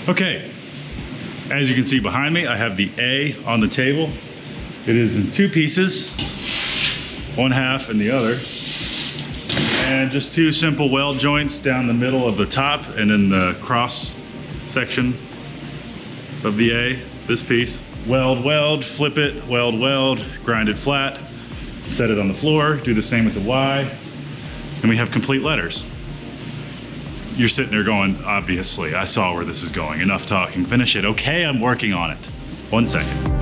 Okay, as you can see behind me, I have the A on the table. It is in two pieces, one half and the other. And just two simple weld joints down the middle of the top and in the cross section of the A, this piece. Weld, weld, flip it, weld, weld, grind it flat, set it on the floor, do the same with the Y, and we have complete letters. You're sitting there going, obviously, I saw where this is going. Enough talking, finish it. Okay, I'm working on it. 1 second.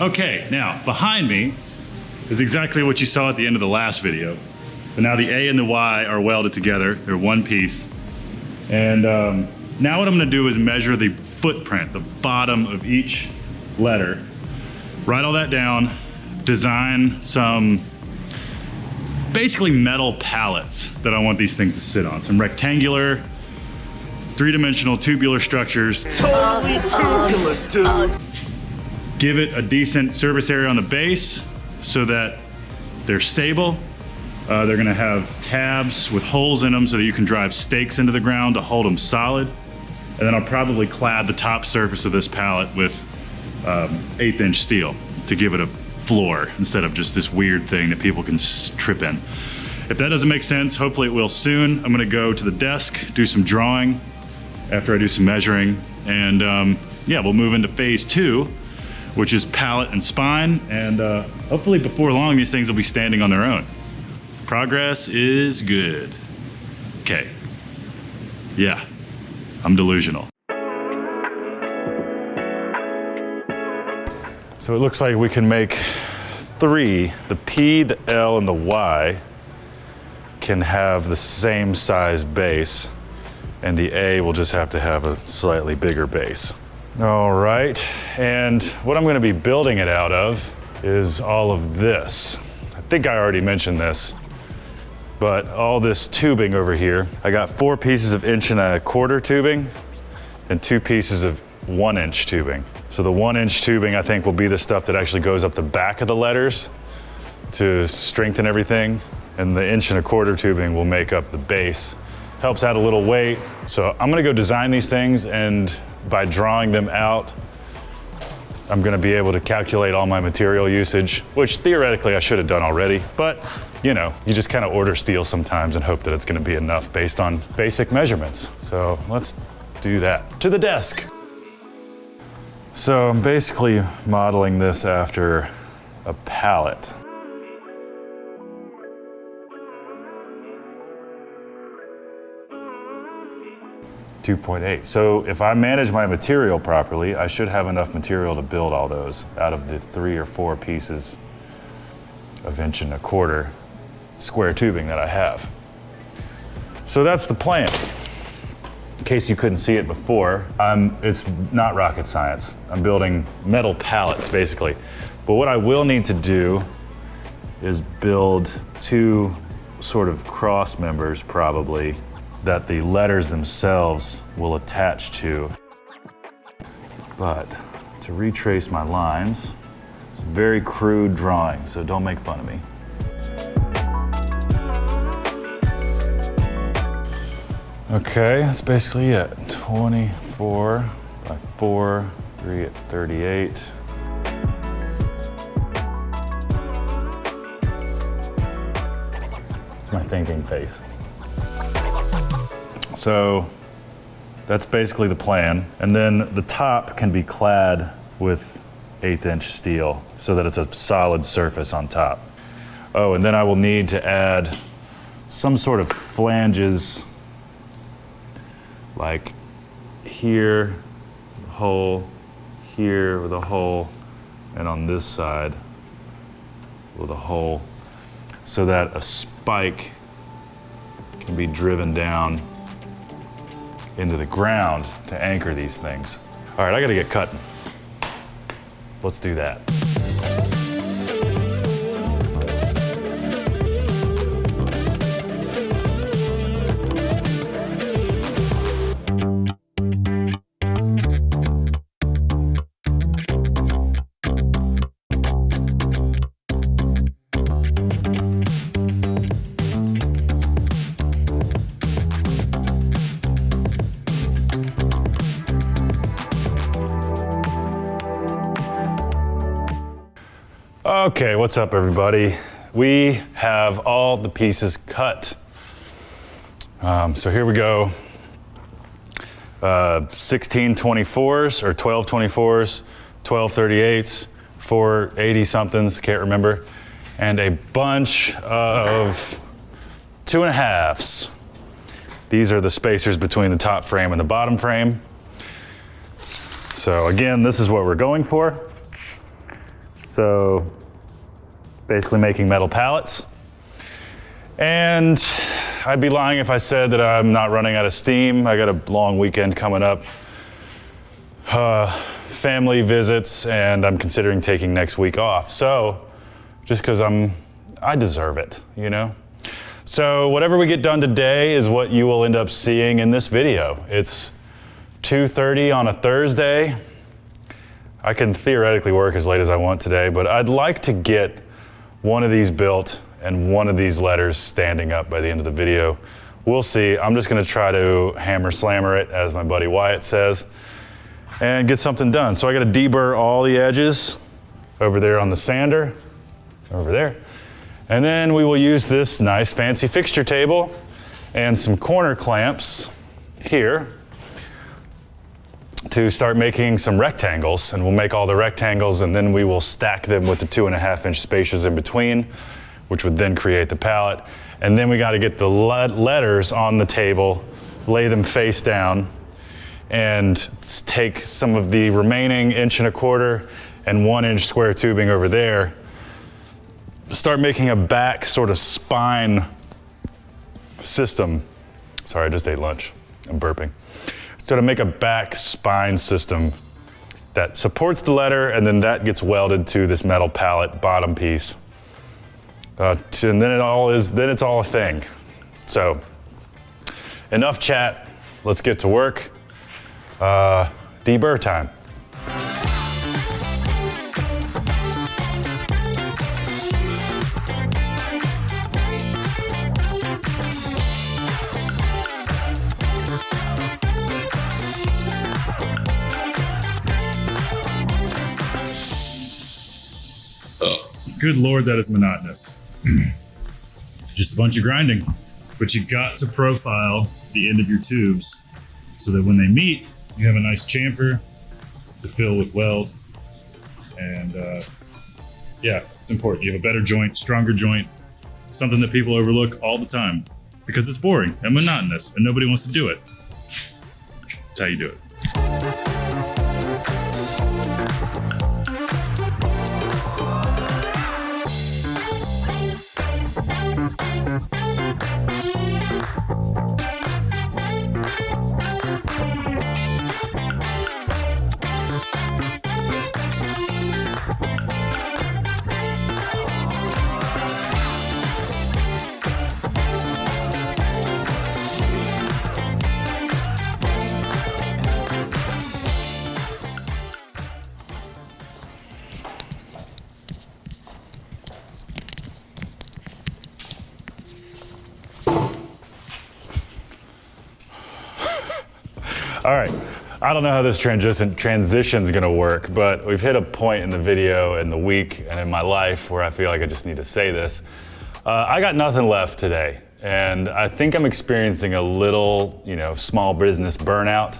Okay, now behind me is exactly what you saw at the end of the last video. But now the A and the Y are welded together, they're one piece. And now what I'm gonna do is measure the footprint, the bottom of each letter, write all that down, design some basically metal pallets that I want these things to sit on. Some rectangular, three-dimensional tubular structures. Totally tubular, dude. Give it a decent surface area on the base so that they're stable. They're gonna have tabs with holes in them so that you can drive stakes into the ground to hold them solid. And then I'll probably clad the top surface of this pallet with 1/8" steel to give it a floor instead of just this weird thing that people can trip in. If that doesn't make sense, hopefully it will soon. I'm gonna go to the desk, do some drawing after I do some measuring, and yeah, we'll move into phase 2, which is pallet and spine, and hopefully before long these things will be standing on their own. Progress is good. Okay. Yeah, I'm delusional. So it looks like we can make 3. The P, the L, and the Y can have the same size base, and the A will just have to have a slightly bigger base. All right, and what I'm gonna be building it out of is all of this. I think I already mentioned this, but all this tubing over here, I got 4 pieces of 1¼ tubing and 2 pieces of 1" tubing. So the 1" tubing I think will be the stuff that actually goes up the back of the letters to strengthen everything, and the 1¼ tubing will make up the base. Helps add a little weight. So I'm gonna go design these things, and by drawing them out, I'm gonna be able to calculate all my material usage, which theoretically I should have done already, but you know, you just kind of order steel sometimes and hope that it's gonna be enough based on basic measurements. So let's do that. To the desk. So I'm basically modeling this after a pallet. 2.8. So if I manage my material properly, I should have enough material to build all those out of the 3 or 4 pieces of 1¼ square tubing that I have. So that's the plan. In case you couldn't see it before, it's not rocket science. I'm building metal pallets basically. But what I will need to do is build 2 sort of cross members probably that the letters themselves will attach to. But to retrace my lines, it's a very crude drawing, so don't make fun of me. Okay, that's basically it. 24 by 4, 3 at 38. It's my thinking face. So That's basically the plan. And then the top can be clad with 1/8" steel so that it's a solid surface on top. Oh, and then I will need to add some sort of flanges, like here, hole, here with a hole, and on this side with a hole, so that a spike can be driven down into the ground to anchor these things. All right, I gotta get cutting. Let's do that. Okay, what's up everybody? We have all the pieces cut. So here we go. 16 24s or 12 24s, 12 38s, 4 80 somethings, can't remember, and a bunch of 2.5s. These are the spacers between the top frame and the bottom frame. So again, this is what we're going for. So basically making metal pallets. And I'd be lying if I said that I'm not running out of steam. I got a long weekend coming up. Family visits, and I'm considering taking next week off. So just because I deserve it, you know? So whatever we get done today is what you will end up seeing in this video. It's 2:30 on a Thursday. I can theoretically work as late as I want today, but I'd like to get one of these built and one of these letters standing up by the end of the video. We'll see. I'm just gonna try to hammer slammer it, as my buddy Wyatt says, and get something done. So I gotta deburr all the edges over there on the sander, over there. And then we will use this nice fancy fixture table and some corner clamps here to start making some rectangles, and we'll make all the rectangles and then we will stack them with the 2.5" spacers in between, which would then create the pallet. And then we got to get the letters on the table, lay them face down, and take some of the remaining 1¼ and 1" square tubing over there, start making a back sort of spine system. Sorry, I just ate lunch. I'm burping. So to make a back spine system that supports the letter, and then that gets welded to this metal pallet bottom piece. And then it's all a thing. So enough chat, let's get to work. Deburr time. Good Lord, that is monotonous. Just a bunch of grinding. But you got to profile the end of your tubes so that when they meet, you have a nice chamfer to fill with weld. And yeah, it's important. You have a better joint, stronger joint, something that people overlook all the time because it's boring and monotonous and nobody wants to do it. That's how you do it. All right, I don't know how this transition's gonna work, but we've hit a point in the video, in the week, and in my life where I feel like I just need to say this. I got nothing left today. and I think I'm experiencing a little, small business burnout.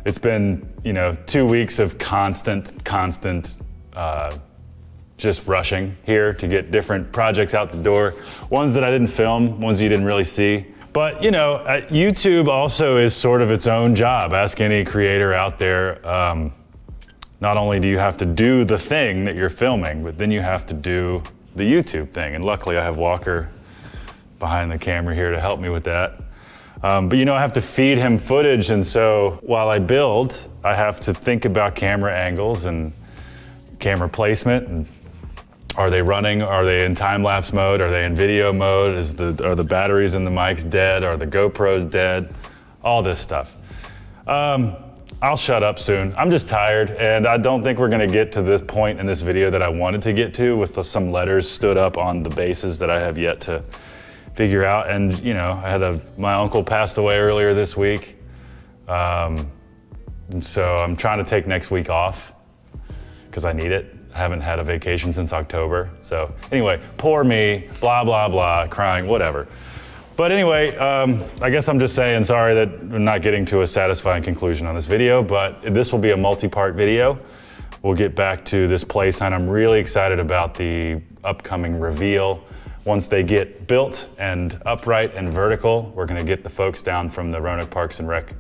It's been, 2 weeks of constant, just rushing here to get different projects out the door. Ones that I didn't film, ones you didn't really see. But, YouTube also is sort of its own job. Ask any creator out there. Not only do you have to do the thing that you're filming, but then you have to do the YouTube thing. And luckily I have Walker behind the camera here to help me with that. But I have to feed him footage, and so while I build, I have to think about camera angles and camera placement, and are they running? Are they in time-lapse mode? Are they in video mode? Are the batteries in the mics dead? Are the GoPros dead? All this stuff. I'll shut up soon. I'm just tired, and I don't think we're gonna get to this point in this video that I wanted to get to with some letters stood up on the bases that I have yet to figure out. And I had my uncle passed away earlier this week. And so I'm trying to take next week off because I need it. I haven't had a vacation since October. So anyway, poor me, blah, blah, blah, crying, whatever. But anyway, I guess I'm just saying sorry that we're not getting to a satisfying conclusion on this video, but this will be a multi-part video. We'll get back to this play sign. I'm really excited about the upcoming reveal. Once they get built and upright and vertical, we're gonna get the folks down from the Roanoke Parks and Rec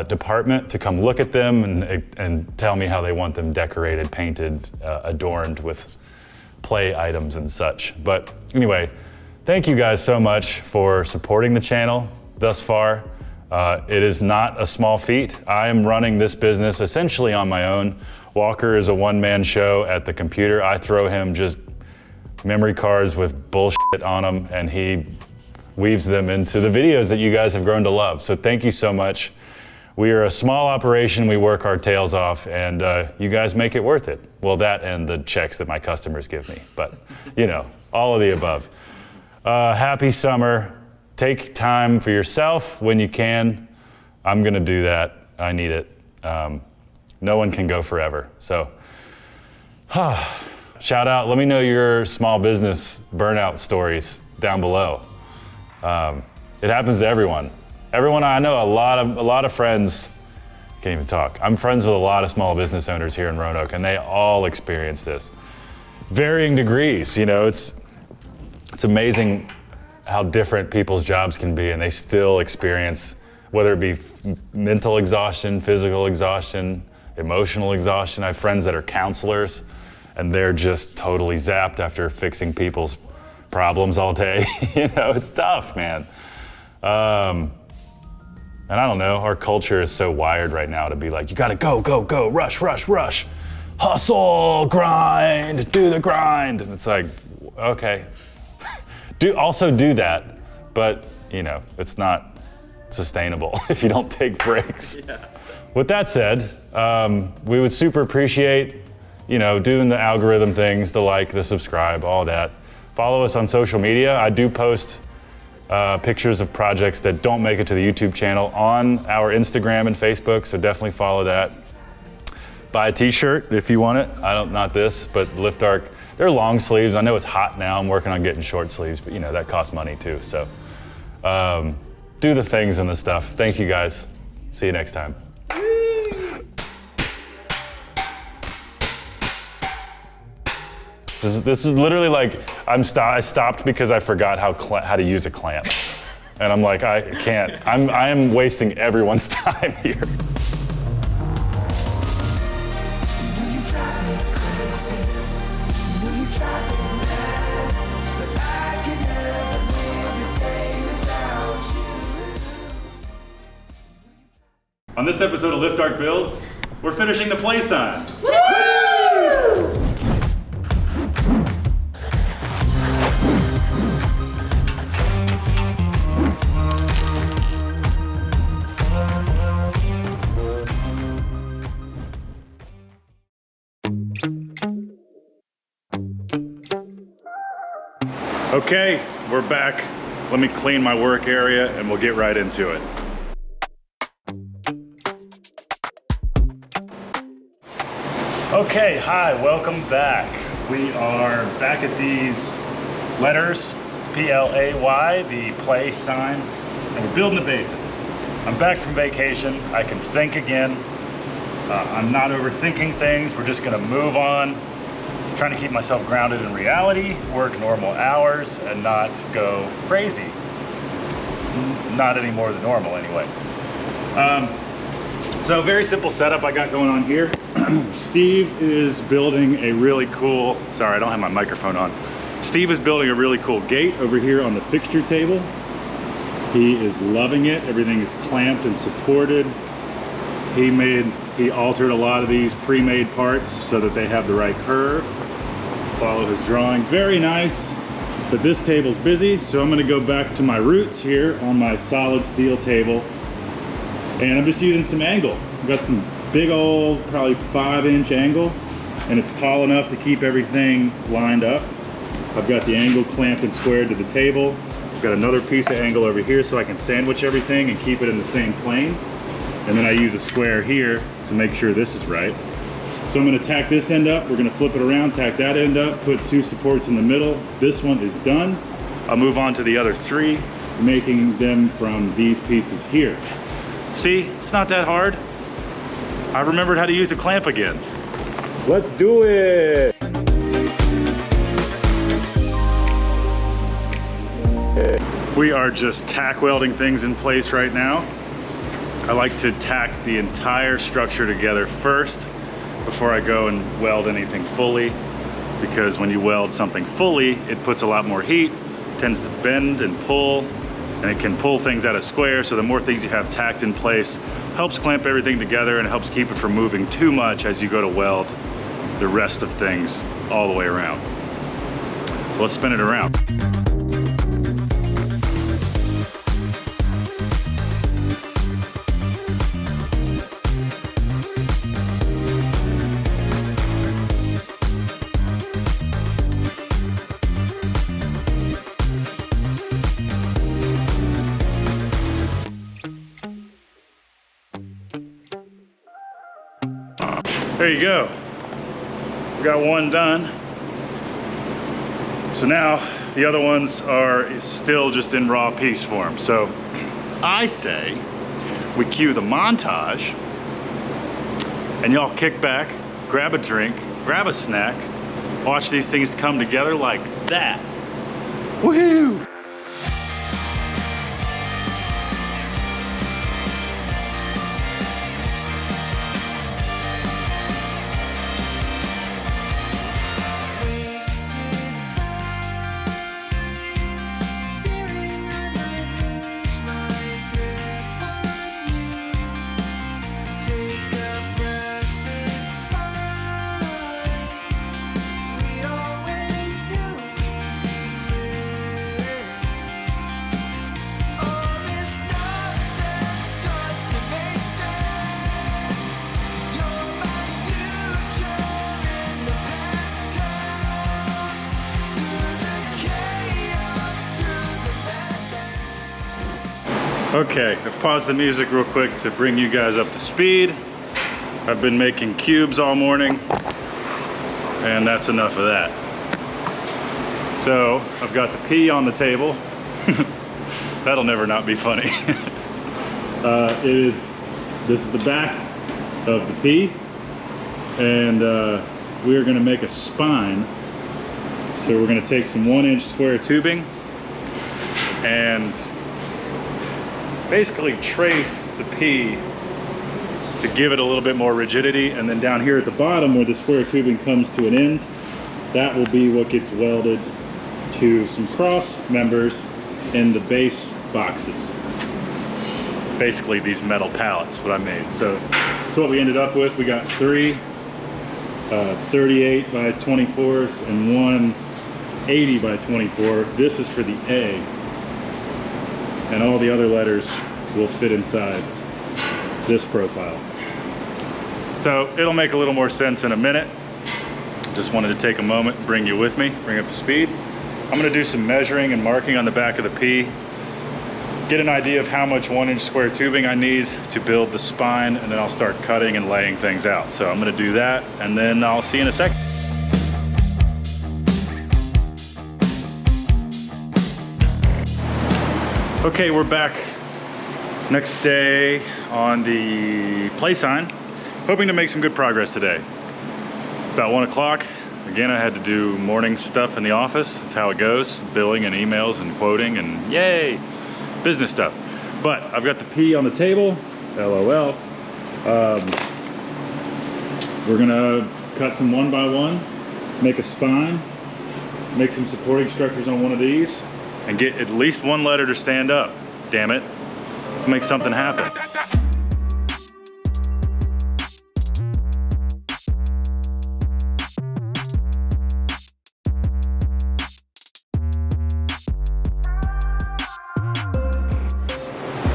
department to come look at them and tell me how they want them decorated, painted, adorned with play items and such. But anyway, thank you guys so much for supporting the channel thus far. It is not a small feat. I am running this business essentially on my own. Walker is a one-man show at the computer. I throw him just memory cards with bullshit on them, and he weaves them into the videos that you guys have grown to love. So thank you so much. We are a small operation. We work our tails off, and you guys make it worth it. Well, that and the checks that my customers give me, but all of the above. Happy summer. Take time for yourself when you can. I'm gonna do that. I need it. No one can go forever. So, shout out, let me know your small business burnout stories down below. It happens to everyone. Everyone I know, a lot of friends, can't even talk. I'm friends with a lot of small business owners here in Roanoke, and they all experience this. Varying degrees, it's amazing how different people's jobs can be, and they still experience, whether it be mental exhaustion, physical exhaustion, emotional exhaustion. I have friends that are counselors, and they're just totally zapped after fixing people's problems all day. It's tough, man. And I don't know, our culture is so wired right now to be like, you gotta go, go, go, rush, rush, rush, hustle, grind, do the grind. And it's like, okay, also do that, but it's not sustainable if you don't take breaks. Yeah. With that said, we would super appreciate, doing the algorithm things, the like, the subscribe, all that. Follow us on social media. I do post pictures of projects that don't make it to the YouTube channel on our Instagram and Facebook, so definitely follow that. Buy a t-shirt if you want it. Not this, but Lift Arc. They're long sleeves. I know it's hot now. I'm working on getting short sleeves, but that costs money too. So do the things and the stuff. Thank you guys. See you next time. This is literally like, I stopped because I forgot how to use a clamp. And I'm like, I can't. I am wasting everyone's time here. On this episode of Lift Arc Builds, we're finishing the play sign. Woo! Okay, we're back. Let me clean my work area and we'll get right into it. Okay, hi, welcome back. We are back at these letters P-L-A-Y, the play sign, and we're building the bases. I'm back from vacation. I can think again. I'm not overthinking things. We're just gonna move on, trying to keep myself grounded in reality, work normal hours, and not go crazy. Not any more than normal anyway. So very simple setup I got going on here. Steve is building a really cool, sorry, I don't have my microphone on. Steve is building a really cool gate over here on the fixture table. He is loving it. Everything is clamped and supported. He altered a lot of these pre-made parts so that they have the right curve. Follow his drawing, very nice. But this table's busy, so I'm gonna go back to my roots here on my solid steel table. And I'm just using some angle. I've got some big old, probably 5-inch angle, and it's tall enough to keep everything lined up. I've got the angle clamped and squared to the table. I've got another piece of angle over here so I can sandwich everything and keep it in the same plane. And then I use a square here to make sure this is right. So I'm gonna tack this end up, we're gonna flip it around, tack that end up, put 2 supports in the middle. This one is done. I'll move on to the other 3, making them from these pieces here. See, it's not that hard. I remembered how to use a clamp again. Let's do it. We are just tack welding things in place right now. I like to tack the entire structure together first before I go and weld anything fully, because when you weld something fully, it puts a lot more heat, tends to bend and pull, and it can pull things out of square. So the more things you have tacked in place helps clamp everything together and helps keep it from moving too much as you go to weld the rest of things all the way around. So let's spin it around. There you go. We got one done. So now the other ones are still just in raw piece form. So I say we cue the montage and y'all kick back, grab a drink, grab a snack, watch these things come together like that. Woohoo! Okay, I've paused the music real quick to bring you guys up to speed. I've been making cubes all morning, and that's enough of that. So I've got the P on the table. That'll never not be funny. This is the back of the P, and we are gonna make a spine. So we're gonna take some 1-inch square tubing and basically trace the P to give it a little bit more rigidity, and then down here at the bottom where the square tubing comes to an end, that will be what gets welded to some cross members in the base boxes. Basically these metal pallets, what I made. So that's what we ended up with. We got 3 38 by 24s and 1 80 by 24. This is for the A. And all the other letters will fit inside this profile. So it'll make a little more sense in a minute. Just wanted to take a moment and bring you with me, bring up to speed. I'm gonna do some measuring and marking on the back of the P, get an idea of how much 1-inch square tubing I need to build the spine, and then I'll start cutting and laying things out. So I'm gonna do that, and then I'll see you in a second. Okay, we're back next day on the play sign. Hoping to make some good progress today. About 1 o'clock. Again, I had to do morning stuff in the office. That's how it goes. Billing and emails and quoting and yay, business stuff. But I've got the P on the table, LOL. We're gonna cut some 1 by 1, make a spine, make some supporting structures on one of these, and get at least one letter to stand up. Damn it. Let's make something happen.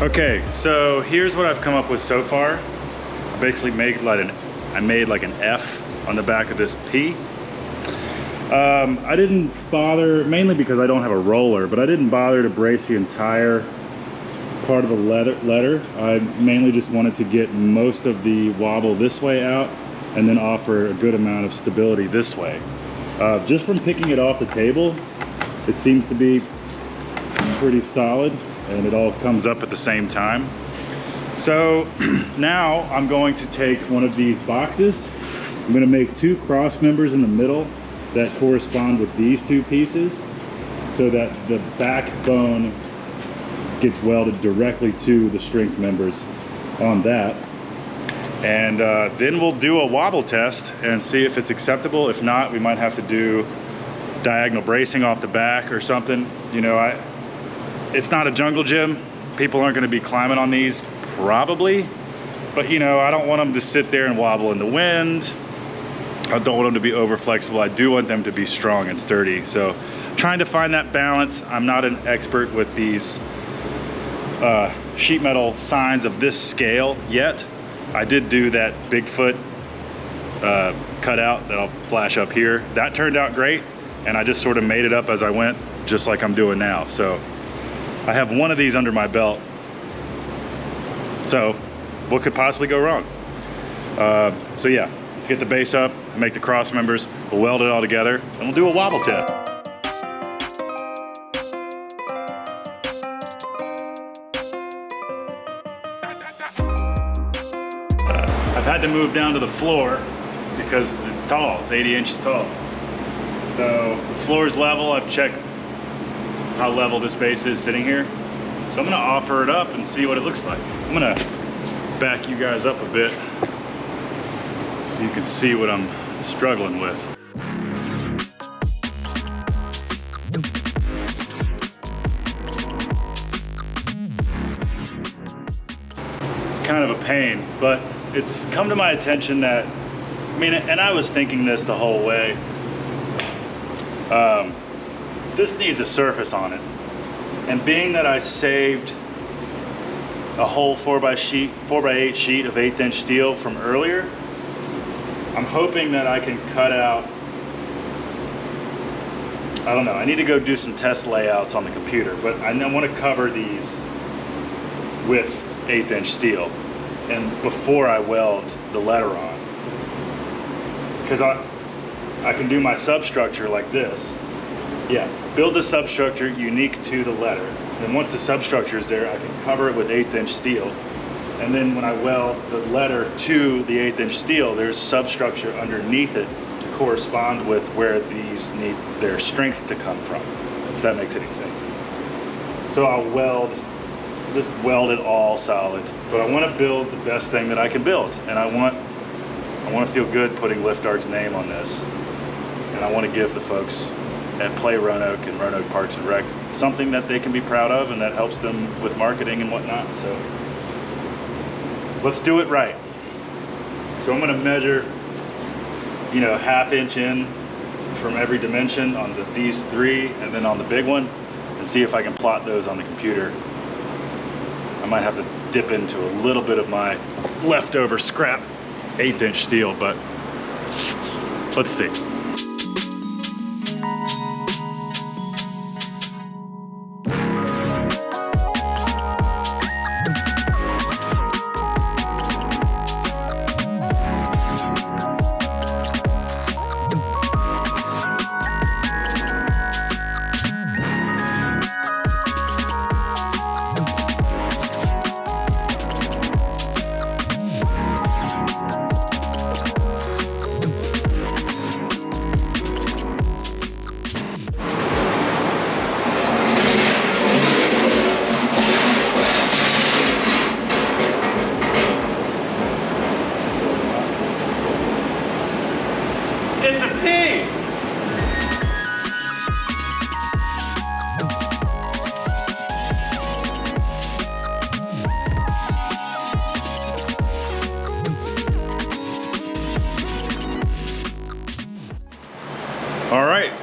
Okay, so here's what I've come up with so far. I basically made like an F on the back of this P. I didn't bother, mainly because I don't have a roller, but I didn't bother to brace the entire part of the letter. I mainly just wanted to get most of the wobble this way out and then offer a good amount of stability this way. Just from picking it off the table, it seems to be pretty solid and it all comes up at the same time. So now I'm going to take one of these boxes. I'm going to make 2 cross members in the middle that correspond with these 2 pieces so that the backbone gets welded directly to the strength members on that. And then we'll do a wobble test and see if it's acceptable. If not, we might have to do diagonal bracing off the back or something. You know, it's not a jungle gym. People aren't gonna be climbing on these, probably. But you know, I don't want them to sit there and wobble in the wind. I don't want them to be over flexible. I do want them to be strong and sturdy. So trying to find that balance. I'm not an expert with these sheet metal signs of this scale yet. I did do that Bigfoot cutout that I'll flash up here. That turned out great, and I just sort of made it up as I went, just like I'm doing now. So I have one of these under my belt. So what could possibly go wrong? So yeah, let's get the base up, make the cross members, we'll weld it all together, and we'll do a wobble test. I've had to move down to the floor because it's tall, it's 80 inches tall. So the floor is level. I've checked how level this base is sitting here. So I'm gonna offer it up and see what it looks like. I'm gonna back you guys up a bit so you can see what I'm struggling with. It's kind of a pain, but it's come to my attention that, I mean, and I was thinking this the whole way, this needs a surface on it. And being that I saved a whole 4x8 sheet of 1/8 inch steel from earlier, I'm hoping that I can cut out, I don't know, I need to go do some test layouts on the computer, but I want to cover these with 1/8 inch steel and before I weld the letter on, because I can do my substructure like this. Yeah, build the substructure unique to the letter. And once the substructure is there, I can cover it with 1/8 inch steel. And then when I weld the letter to the 1/8 inch steel, there's substructure underneath it to correspond with where these need their strength to come from, if that makes any sense. So I'll just weld it all solid. But I want to build the best thing that I can build. And I want to feel good putting LiftArt's name on this. And I want to give the folks at Play Roanoke and Roanoke Parks and Rec something that they can be proud of and that helps them with marketing and whatnot. So let's do it right. So I'm going to measure, you know, 1/2 inch in from every dimension on these 3 and then on the big one, and see if I can plot those on the computer. I might have to dip into a little bit of my leftover scrap 1/8 inch steel, but let's see.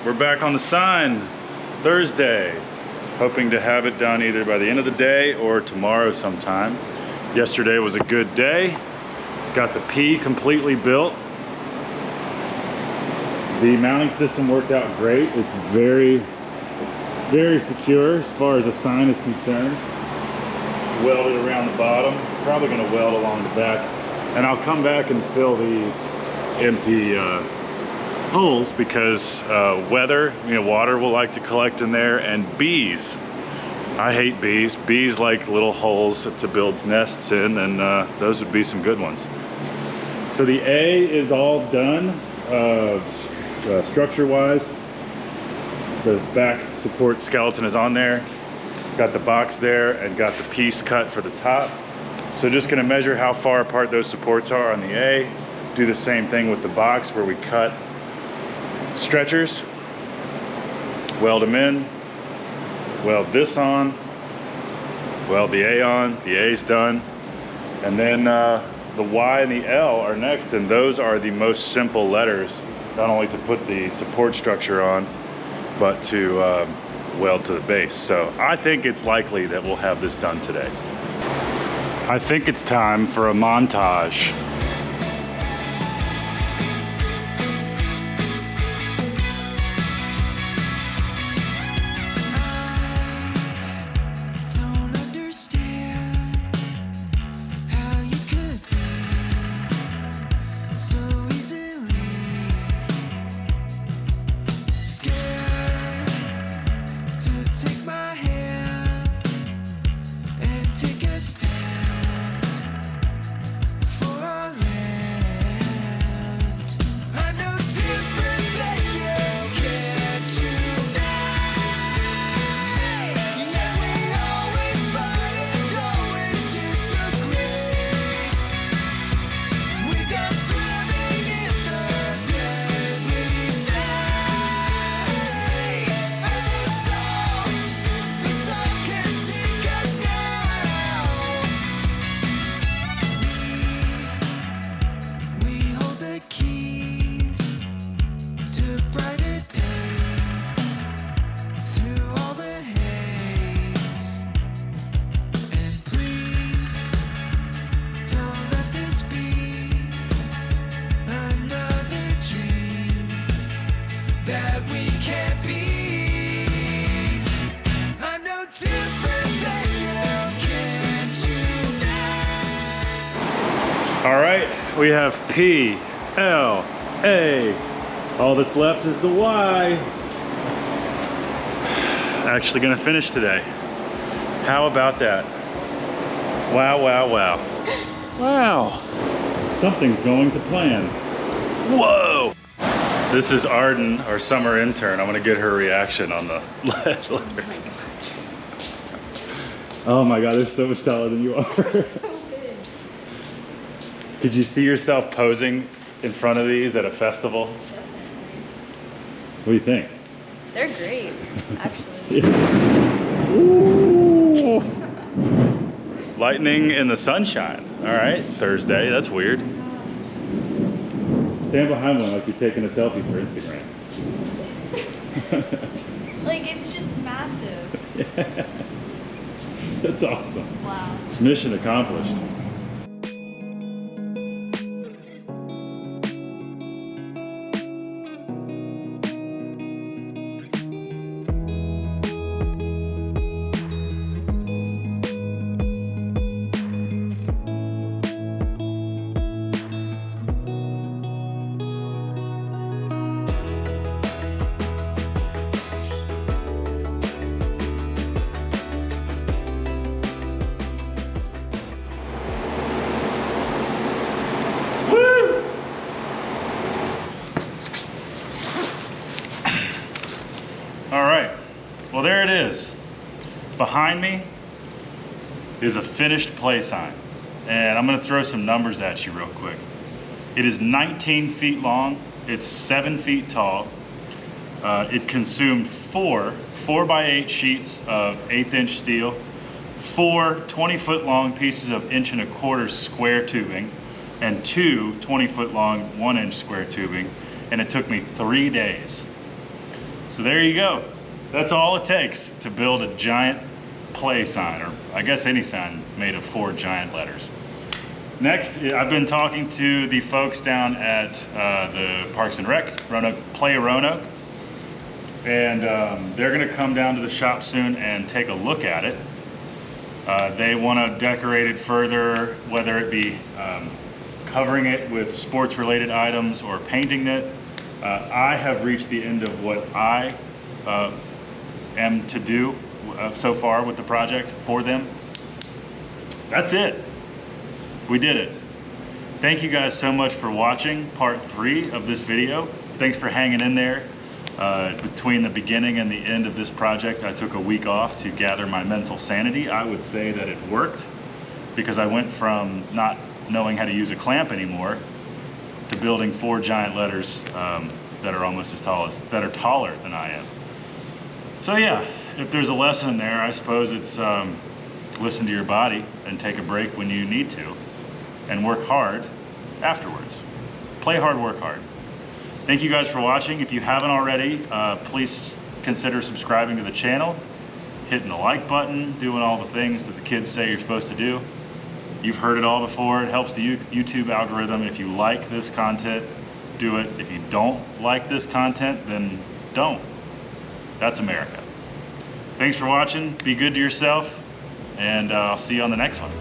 we're back on the sign Thursday. Hoping to have it done either by the end of the day or tomorrow sometime. Yesterday was a good day. Got the P completely built. The mounting system worked out great. It's very, very secure as far as the sign is concerned. It's welded around the bottom. Probably gonna weld along the back. And I'll come back and fill these empty holes because weather, water will like to collect in there, and bees. I hate bees. Bees like little holes to build nests in, and those would be some good ones. So the A is all done structure-wise. The back support skeleton is on there. Got the box there and got the piece cut for the top. So just gonna measure how far apart those supports are on the A. Do the same thing with the box where we cut stretchers, weld them in, weld this on, weld the A on, the A's done, and then the Y and the L are next, and those are the most simple letters, not only to put the support structure on, but to weld to the base. So I think it's likely that we'll have this done today. I think it's time for a montage. All right, we have P, L, A. All that's left is the Y. Actually gonna finish today. How about that? Wow, wow, wow. Wow. Something's going to plan. Whoa! This is Arden, our summer intern. I'm gonna get her reaction on the letters. Oh my God, they're so much taller than you are. Could you see yourself posing in front of these at a festival? What do you think? They're great, actually. Ooh. Lightning in the sunshine. All right, Thursday, that's weird. Stand behind one like you're taking a selfie for Instagram. Like, it's just massive. Yeah. That's awesome. Wow. Mission accomplished. All right, well there it is. Behind me is a finished play sign. And I'm gonna throw some numbers at you real quick. It is 19 feet long, it's 7 feet tall. It consumed four 4x8 sheets of 1/8 inch steel, 4 20-foot long pieces of 1 1/4 square tubing, and 2 20-foot long 1 inch square tubing. And it took me 3 days. So there you go. That's all it takes to build a giant play sign, or I guess any sign made of 4 giant letters. Next, I've been talking to the folks down at the Parks and Rec, Play Roanoke, and they're gonna come down to the shop soon and take a look at it. They wanna decorate it further, whether it be covering it with sports-related items or painting it. I have reached the end of what I am to do so far with the project for them. That's it. We did it. Thank you guys so much for watching part 3 of this video. Thanks for hanging in there. Between the beginning and the end of this project, I took a week off to gather my mental sanity. I would say that it worked, because I went from not knowing how to use a clamp anymore to building 4 giant letters that are almost as tall as, that are taller than I am. So yeah, if there's a lesson in there, I suppose it's listen to your body and take a break when you need to, and work hard afterwards. Play hard, work hard. Thank you guys for watching. If you haven't already, please consider subscribing to the channel, hitting the like button, doing all the things that the kids say you're supposed to do. You've heard it all before. It helps the YouTube algorithm. If you like this content, do it. If you don't like this content, then don't. That's America. Thanks for watching. Be good to yourself, and I'll see you on the next one.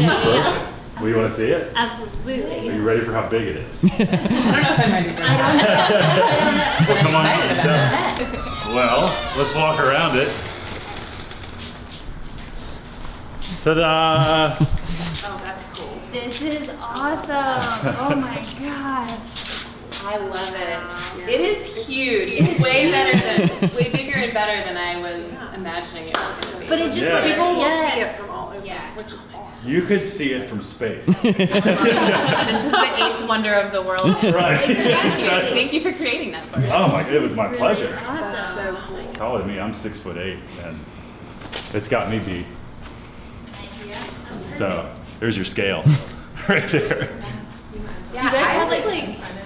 Perfect. Well, you want to see it? Absolutely. Are you ready for how big it is? I don't know if I'm ready for that. I don't know. Well, come on. Well, let's walk around it. Ta-da! Oh, that's cool. This is awesome. Oh my god. I love it. It is huge. It's way way bigger and better than I was imagining it was going to be. But it just people will see it from all over, which is awesome. You could see it from space. This is the 8th wonder of the world. Right. Exactly. Thank you for creating that for us. Oh my, it was my pleasure. Awesome. That's so cool. Taller than me, I'm 6'8", and it's got me beat. So there's your scale, right there. Yeah, you guys have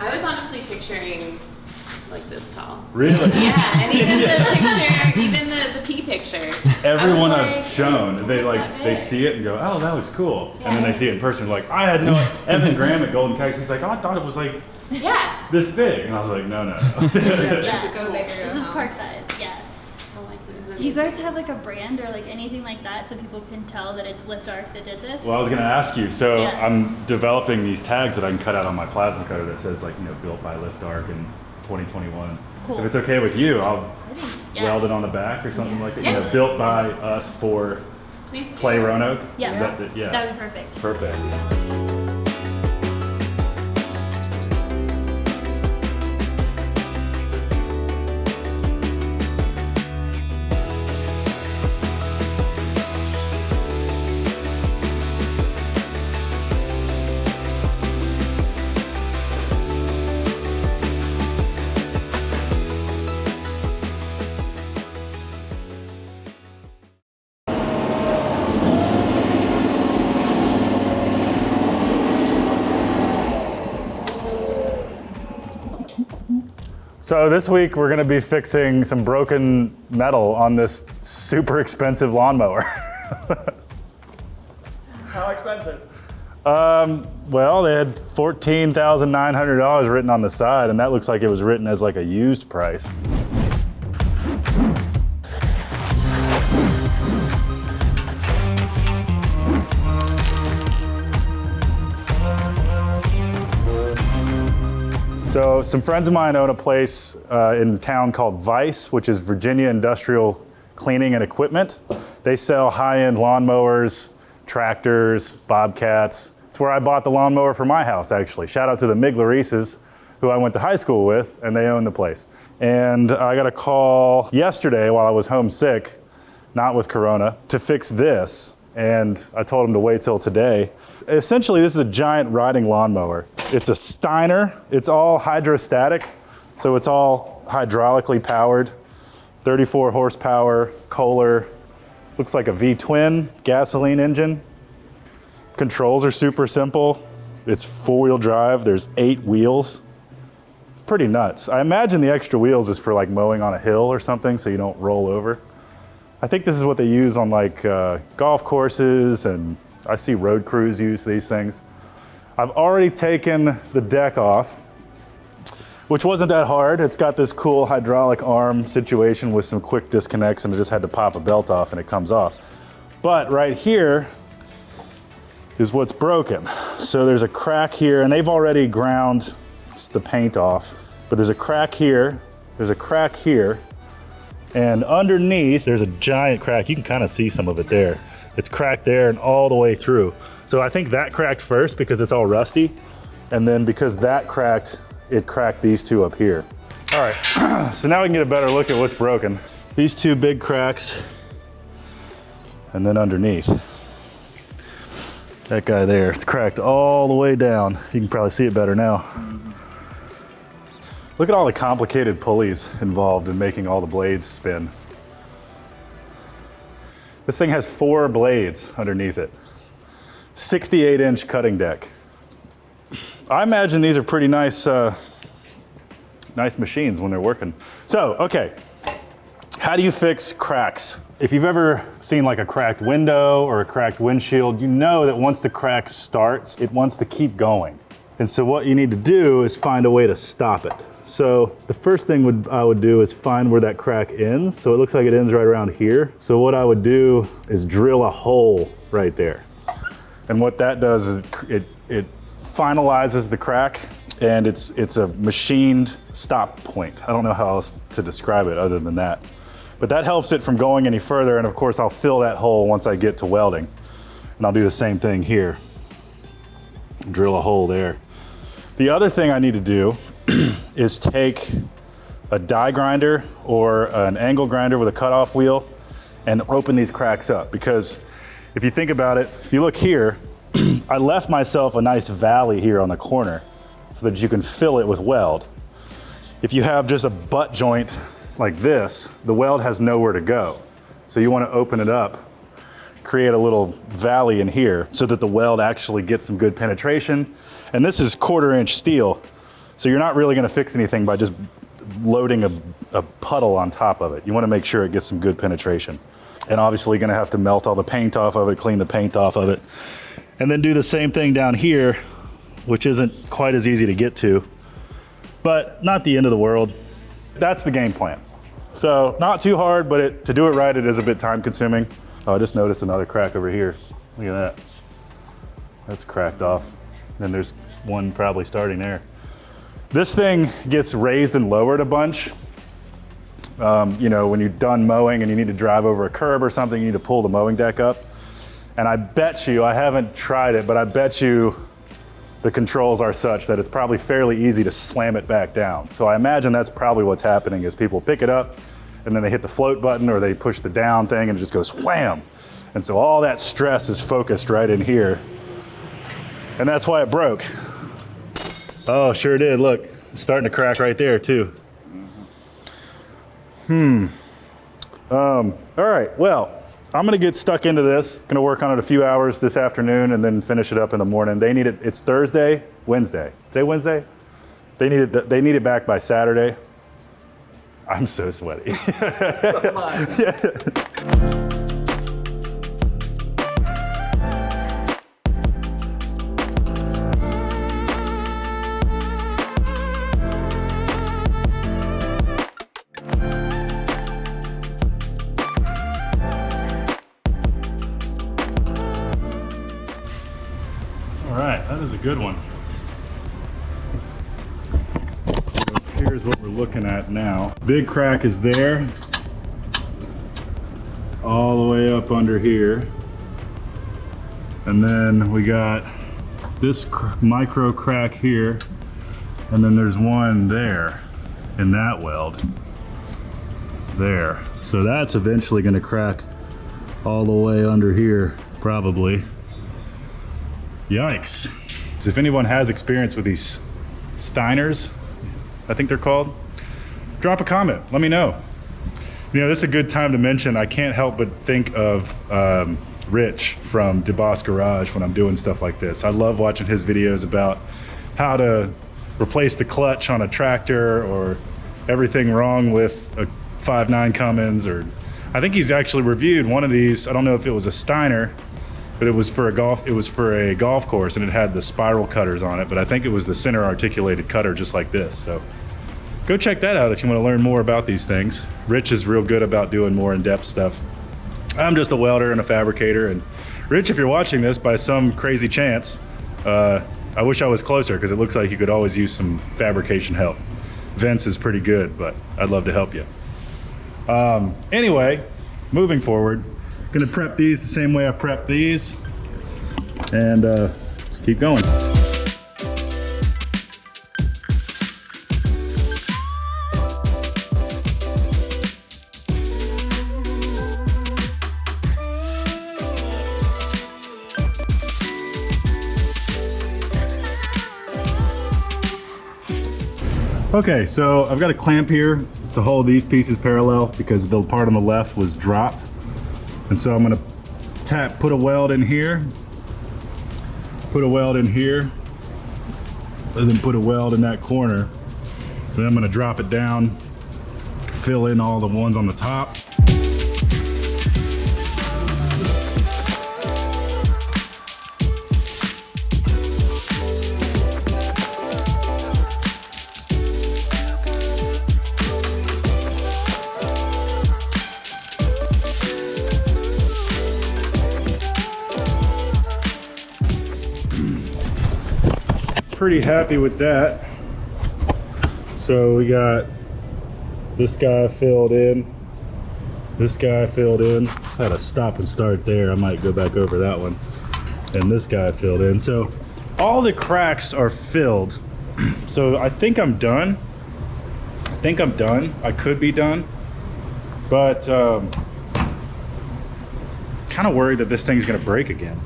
I was honestly picturing like this tall. Really? Yeah, and even the picture, even the P picture. Everyone I've shown, they see it and go, oh, that was cool. Yeah. And then they see it in person, like, I had no, Evan Graham at Golden Kikes, he's like, oh, I thought it was like this big. And I was like, no. Yeah. Go bigger. This is park size, yeah. Do you guys have like a brand or like anything like that so people can tell that it's Lift Arc that did this? Well, I was going to ask you, so Yeah. I'm developing these tags that I can cut out on my plasma cutter that says, like, built by Lift Arc in 2021. Cool. If it's okay with you, I'll yeah. weld it on the back or something like that. Yeah. Built by us for Please do. Play Roanoke. Yeah. Yeah. That would be perfect. Perfect. So this week we're going to be fixing some broken metal on this super expensive lawnmower. How expensive? Well, they had $14,900 written on the side, and that looks like it was written as like a used price. So some friends of mine own a place in the town called Vice, which is Virginia Industrial Cleaning and Equipment. They sell high-end lawnmowers, tractors, bobcats. It's where I bought the lawnmower for my house, actually. Shout out to the Miglarises, who I went to high school with, and they own the place. And I got a call yesterday while I was homesick, not with Corona, to fix this. and I told him to wait till today. Essentially, this is a giant riding lawnmower. It's a Steiner. It's all hydrostatic, so it's all hydraulically powered. 34 horsepower, Kohler. Looks like a V-twin gasoline engine. Controls are super simple. It's 4-wheel drive. There's 8 wheels. It's pretty nuts. I imagine the extra wheels is for like mowing on a hill or something so you don't roll over. I think this is what they use on like golf courses, and I see road crews use these things. I've already taken the deck off, which wasn't that hard. It's got this cool hydraulic arm situation with some quick disconnects, and I just had to pop a belt off and it comes off. But right here is what's broken. So there's a crack here, and they've already ground the paint off, but there's a crack here, there's a crack here, and underneath there's a giant crack. You can kind of see some of it there. It's cracked there and all the way through. So I think that cracked first because it's all rusty, and then because that cracked, it cracked these two up here. All right, so now we can get a better look at what's broken. These two big cracks, and then underneath. That guy there, it's cracked all the way down. You can probably see it better now. Look at all the complicated pulleys involved in making all the blades spin. This thing has 4 blades underneath it. 68-inch cutting deck. I imagine these are pretty nice, nice machines when they're working. So, okay, how do you fix cracks? If you've ever seen like a cracked window or a cracked windshield, you know that once the crack starts, it wants to keep going. And so what you need to do is find a way to stop it. So the first thing I would do is find where that crack ends. So it looks like it ends right around here. So what I would do is drill a hole right there. And what that does is it finalizes the crack, and it's a machined stop point. I don't know how else to describe it other than that. But that helps it from going any further, and of course I'll fill that hole once I get to welding. And I'll do the same thing here. Drill a hole there. The other thing I need to do is take a die grinder or an angle grinder with a cutoff wheel and open these cracks up. Because if you think about it, if you look here, I left myself a nice valley here on the corner so that you can fill it with weld. If you have just a butt joint like this, the weld has nowhere to go. So you want to open it up, create a little valley in here so that the weld actually gets some good penetration. And this is 1/4-inch steel, so you're not really going to fix anything by just loading a puddle on top of it. You want to make sure it gets some good penetration. And obviously you're going to have to melt all the paint off of it, clean the paint off of it, and then do the same thing down here, which isn't quite as easy to get to, but not the end of the world. That's the game plan. So not too hard, but to do it right, it is a bit time consuming. Oh, I just noticed another crack over here. Look at that. That's cracked off. And there's one probably starting there. This thing gets raised and lowered a bunch. You know, when you're done mowing and you need to drive over a curb or something, you need to pull the mowing deck up. And I bet you, I haven't tried it, but I bet you the controls are such that it's probably fairly easy to slam it back down. So I imagine that's probably what's happening is people pick it up and then they hit the float button or they push the down thing and it just goes wham. And so all that stress is focused right in here. And that's why it broke. Oh, sure did. Look, it's starting to crack right there too. All right, well, I'm gonna get stuck into this. Gonna work on it a few hours this afternoon and then finish it up in the morning. They need it, it's Thursday, Wednesday. Today Wednesday? They need it back by Saturday. I'm so sweaty. So am I. Yeah. Good one. So here's what we're looking at now. Big crack is there, all the way up under here. And then we got this micro crack here, and then there's one there in that weld there. So that's eventually going to crack all the way under here, probably. Yikes. So if anyone has experience with these Steiners, I think they're called, drop a comment, let me know. You know, this is a good time to mention, I can't help but think of Rich from DeBoss Garage when I'm doing stuff like this. I love watching his videos about how to replace the clutch on a tractor, or everything wrong with a 5.9 Cummins, or I think he's actually reviewed one of these. I don't know if it was a Steiner, but it was for a golf course, and it had the spiral cutters on it, but I think it was the center articulated cutter just like this. So go check that out if you want to learn more about these things. Rich is real good about doing more in-depth stuff. I'm just a welder and a fabricator, and Rich, if you're watching this by some crazy chance, I wish I was closer, because it looks like you could always use some fabrication help. Vince is pretty good, but I'd love to help you. Anyway, moving forward, gonna prep these the same way I prepped these, and keep going. Okay, so I've got a clamp here to hold these pieces parallel because the part on the left was dropped. And so I'm gonna put a weld in here, put a weld in here, and then put a weld in that corner. Then I'm gonna drop it down, fill in all the ones on the top. Pretty happy with that. So we got this guy filled in, this guy filled in. Had a stop and start there. I might go back over that one. And this guy filled in. So all the cracks are filled. So I think I'm done. I could be done, but kind of worried that this thing's gonna break again.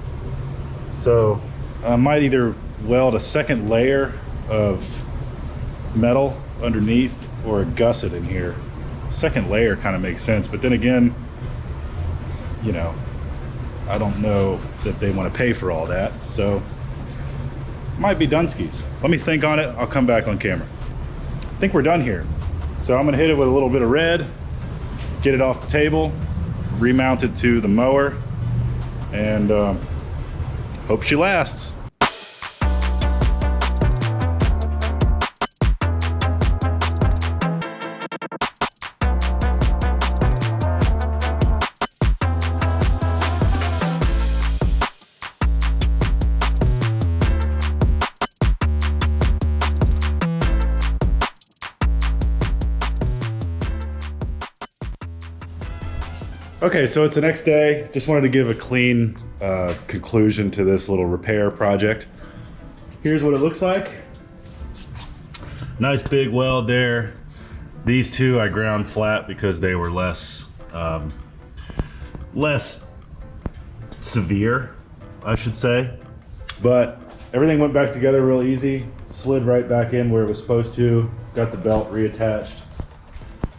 So I might either weld a second layer of metal underneath or a gusset in here. Second layer kind of makes sense, but then again, you know, I don't know that they want to pay for all that, so might be Dunskies. Let me think on it. I'll come back on camera. I think we're done here. So I'm gonna hit it with a little bit of red, get it off the table, remount it to the mower, and hope she lasts. Okay, so it's the next day. Just wanted to give a clean conclusion to this little repair project. Here's what it looks like. Nice big weld there. These two I ground flat because they were less severe, I should say. But everything went back together real easy. Slid right back in where it was supposed to. Got the belt reattached.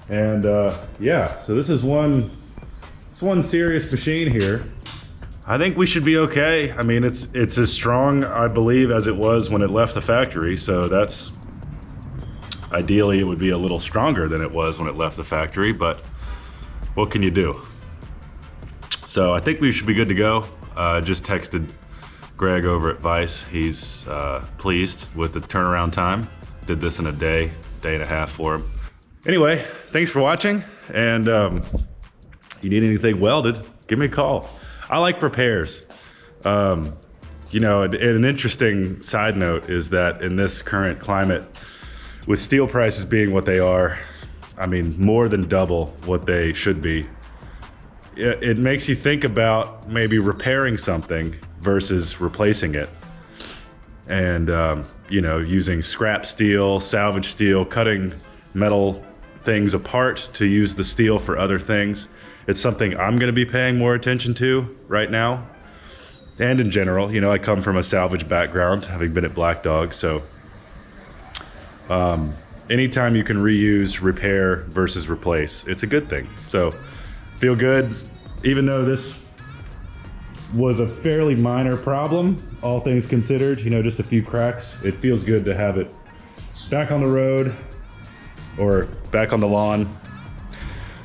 And yeah, so this is one serious machine here. I think we should be okay. I mean, it's as strong, I believe, as it was when it left the factory. So that's, ideally it would be a little stronger than it was when it left the factory, but what can you do? So I think we should be good to go. Just texted Greg over at Vice. He's pleased with the turnaround time. Did this in a day and a half for him. Anyway, thanks for watching, and you need anything welded, give me a call. I like repairs. You know, an interesting side note is that in this current climate, with steel prices being what they are, I mean, more than double what they should be, it makes you think about maybe repairing something versus replacing it. And, you know, using scrap steel, salvage steel, cutting metal things apart to use the steel for other things. It's something I'm gonna be paying more attention to right now. and in general. You know, I come from a salvage background, having been at Black Dog, so anytime you can reuse, repair versus replace, it's a good thing. So feel good, even though this was a fairly minor problem, all things considered, you know, just a few cracks. It feels good to have it back on the road or back on the lawn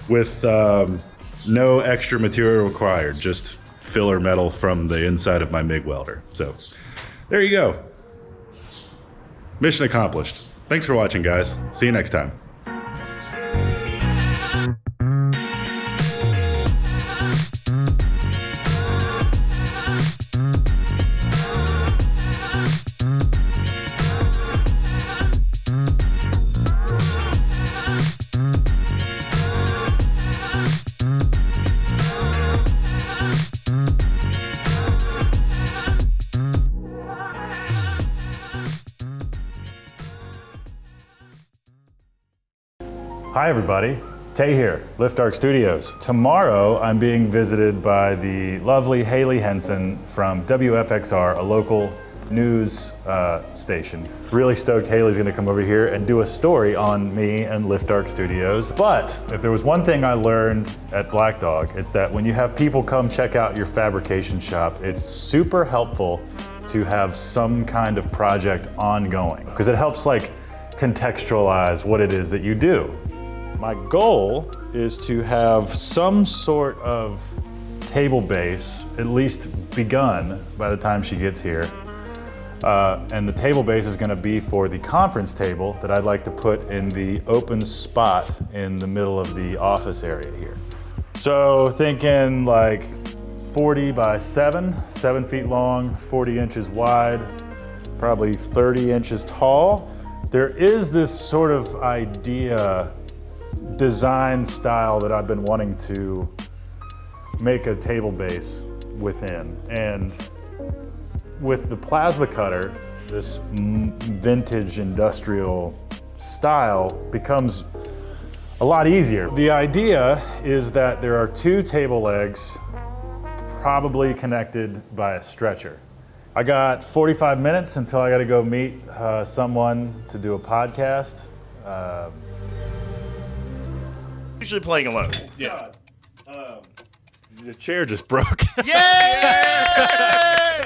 with no extra material required, just filler metal from the inside of my MIG welder. So there you go. Mission accomplished. Thanks for watching, guys. See you next time. Hi everybody, Tay here, Lift Arc Studios. Tomorrow I'm being visited by the lovely Haley Henson from WFXR, a local news station. Really stoked Haley's gonna come over here and do a story on me and Lift Arc Studios. But if there was one thing I learned at Black Dog, it's that when you have people come check out your fabrication shop, it's super helpful to have some kind of project ongoing, because it helps like contextualize what it is that you do. My goal is to have some sort of table base, at least begun by the time she gets here. And the table base is gonna be for the conference table that I'd like to put in the open spot in the middle of the office area here. So thinking like 40 by 7 feet long, 40 inches wide, probably 30 inches tall. There is this sort of idea, design style that I've been wanting to make a table base within. And with the plasma cutter, this vintage industrial style becomes a lot easier. The idea is that there are 2 table legs probably connected by a stretcher. I got 45 minutes until I gotta go meet someone to do a podcast. Usually playing alone. Yeah. The chair just broke. Yay!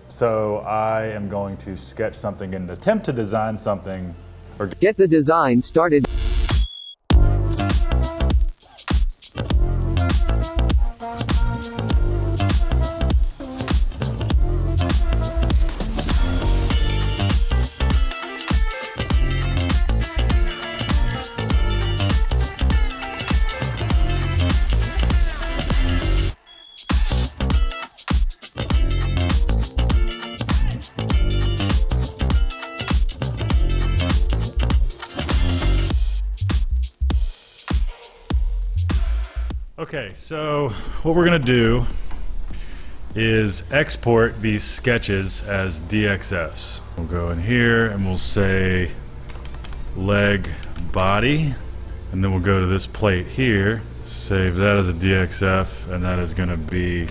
So I am going to sketch something and attempt to design something or get the design started. Okay, so what we're gonna do is export these sketches as DXFs. We'll go in here and we'll say leg body, and then we'll go to this plate here, save that as a DXF, and that is gonna be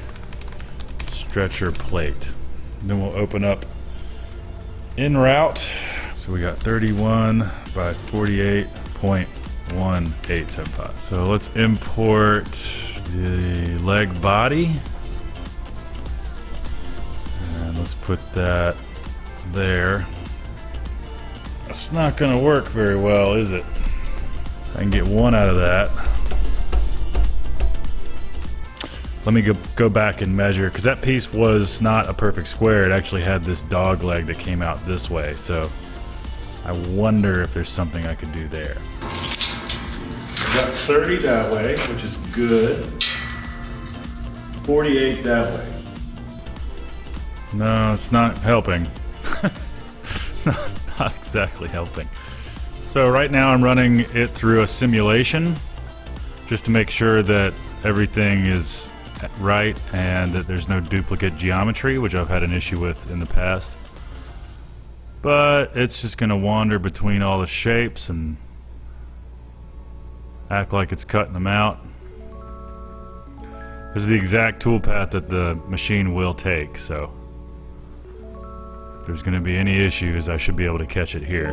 stretcher plate. And then we'll open up in route. So we got 31 by 48.1875. So let's import the leg body. And let's put that there. That's not gonna work very well, is it? I can get one out of that. Let me go back and measure, because that piece was not a perfect square. It actually had this dog leg that came out this way. So I wonder if there's something I could do there. Got 30 that way, which is good. 48 that way. No, it's not helping. not exactly helping. So right now I'm running it through a simulation just to make sure that everything is right and that there's no duplicate geometry, which I've had an issue with in the past. But it's just gonna wander between all the shapes and act like it's cutting them out. This is the exact tool path that the machine will take, so if there's gonna be any issues, I should be able to catch it here.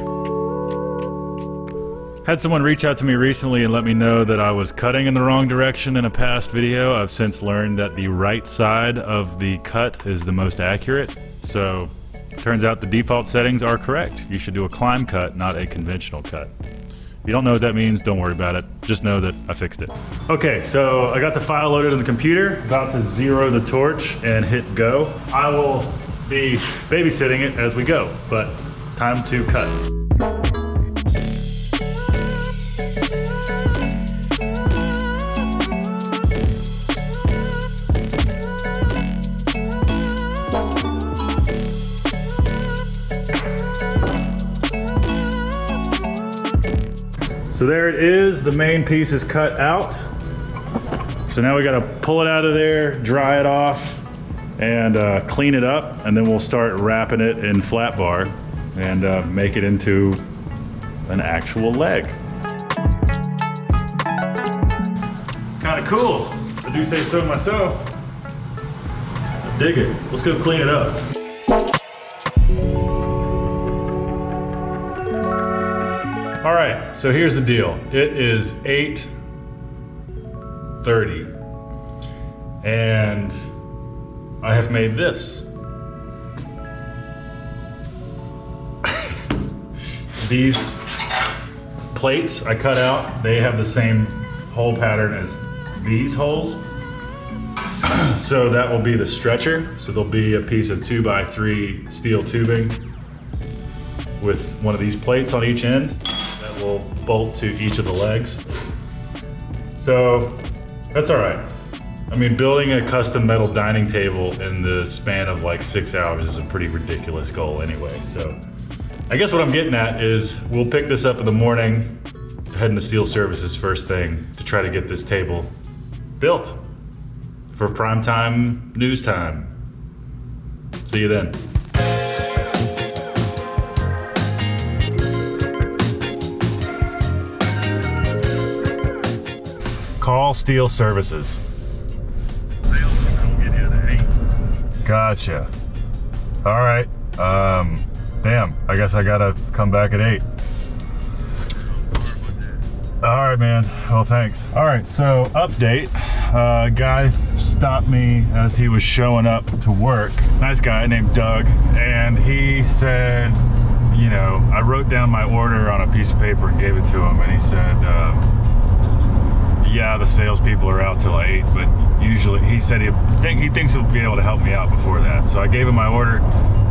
Had someone reach out to me recently and let me know that I was cutting in the wrong direction in a past video. I've since learned that the right side of the cut is the most accurate, so turns out the default settings are correct. You should do a climb cut, not a conventional cut. If you don't know what that means, don't worry about it. Just know that I fixed it. Okay, so I got the file loaded in the computer, about to zero the torch and hit go. I will be babysitting it as we go, but time to cut. So there it is, the main piece is cut out. So now we gotta pull it out of there, dry it off, and clean it up, and then we'll start wrapping it in flat bar and make it into an actual leg. It's kinda cool, if I do say so myself. I dig it. Let's go clean it up. All right, so here's the deal. It is 8:30, and I have made this. These plates I cut out, they have the same hole pattern as these holes. So that will be the stretcher. So there'll be a piece of 2x3 steel tubing with one of these plates on each end. Will bolt to each of the legs. So that's all right. I mean, building a custom metal dining table in the span of like 6 hours is a pretty ridiculous goal anyway. So I guess what I'm getting at is we'll pick this up in the morning, heading to Steel Services first thing to try to get this table built for primetime news time. See you then. Call Steel Services. Gotcha. All right. Damn, I guess I gotta come back at 8. All right, man. Well, thanks. All right, so update. A guy stopped me as he was showing up to work. Nice guy named Doug. And he said, you know, I wrote down my order on a piece of paper and gave it to him. And he said, yeah, the salespeople are out till 8, but usually he said he thinks he'll be able to help me out before that. So I gave him my order.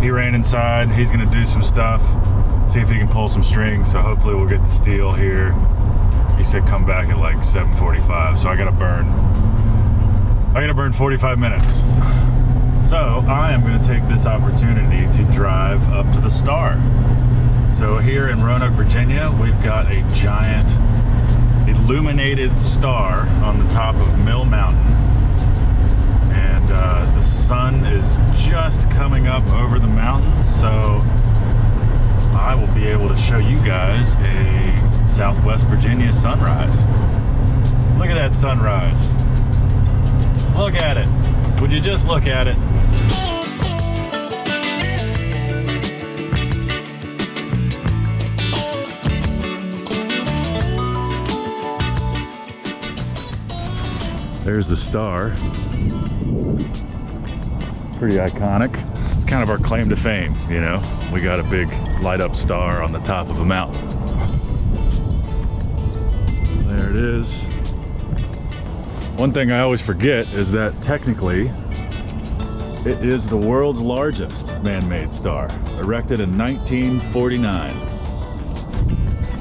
He ran inside. He's gonna do some stuff, see if he can pull some strings. So hopefully we'll get the steel here. He said come back at like 7:45. So I gotta burn 45 minutes. So I am gonna take this opportunity to drive up to the Star. So here in Roanoke, Virginia, we've got a giant illuminated star on the top of Mill Mountain, and the sun is just coming up over the mountains, so I will be able to show you guys a Southwest Virginia sunrise. Look at that sunrise. Look at it. Would you just look at it? There's the Star. Pretty iconic. It's kind of our claim to fame, you know? We got a big light up star on the top of a mountain. There it is. One thing I always forget is that technically it is the world's largest man-made star, erected in 1949.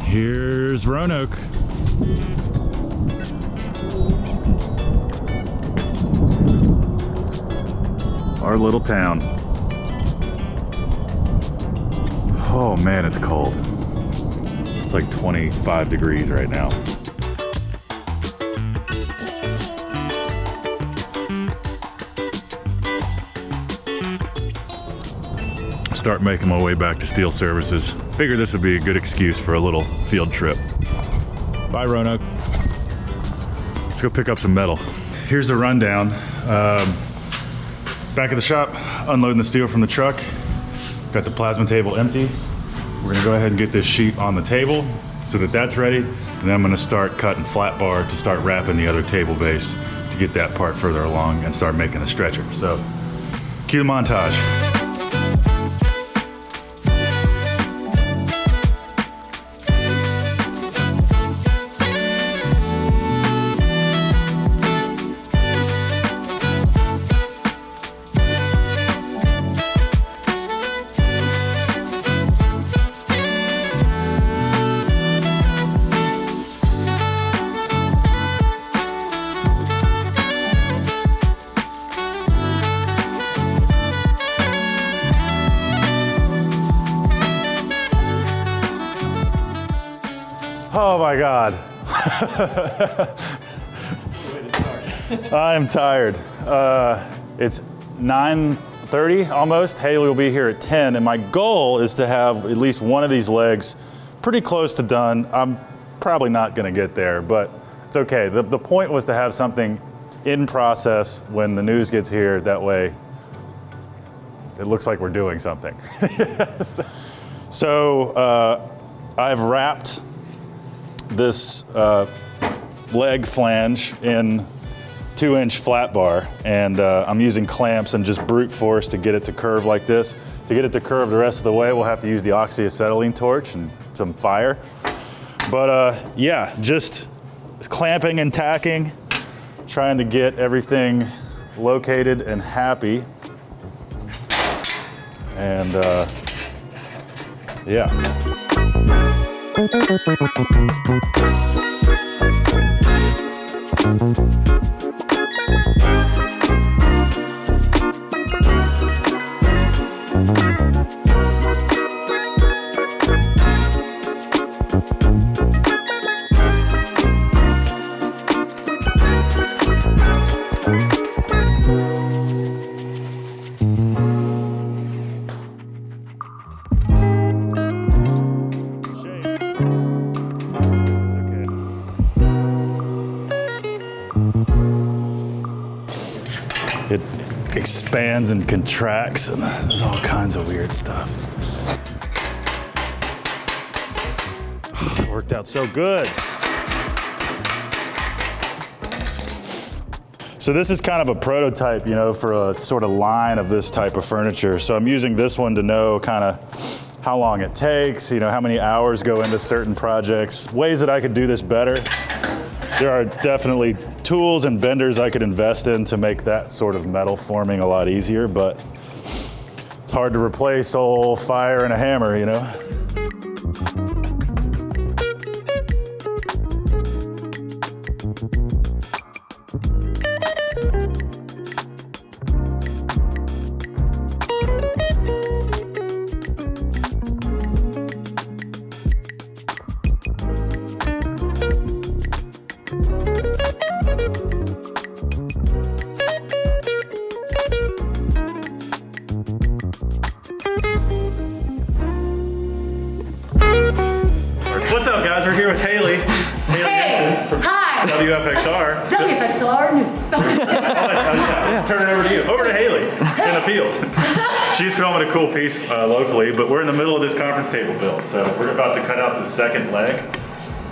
Here's Roanoke. Our little town. Oh man, it's cold. It's like 25 degrees right now. Start making my way back to Steel Services. Figure this would be a good excuse for a little field trip. Bye, Roanoke. Let's go pick up some metal. here's a rundown. Back at the shop, unloading the steel from the truck. Got the plasma table empty. We're gonna go ahead and get this sheet on the table so that that's ready. And then I'm gonna start cutting flat bar to start wrapping the other table base to get that part further along and start making a stretcher. So, cue the montage. Oh my God. I'm tired. It's 9:30 almost. Haley will be here at 10, and my goal is to have at least one of these legs pretty close to done. I'm probably not gonna get there, but it's okay. The point was to have something in process when the news gets here. That way it looks like we're doing something. So I've wrapped this leg flange in 2-inch flat bar, and I'm using clamps and just brute force to get it to curve like this. To get it to curve the rest of the way, we'll have to use the oxyacetylene torch and some fire. But yeah, just clamping and tacking, trying to get everything located and happy. And yeah. It expands and contracts, and there's all kinds of weird stuff. It worked out so good. So this is kind of a prototype, you know, for a sort of line of this type of furniture. So I'm using this one to know kind of how long it takes, you know, how many hours go into certain projects, ways that I could do this better. There are definitely tools and benders I could invest in to make that sort of metal forming a lot easier, but it's hard to replace old fire and a hammer, you know? What's up, guys? We're here with Haley. Heintzel from Hi. WFXR. WFXR News. Turn it over to you. Over to Haley in the field. She's filming a cool piece locally, but we're in the middle of this conference table build. So we're about to cut out the second leg,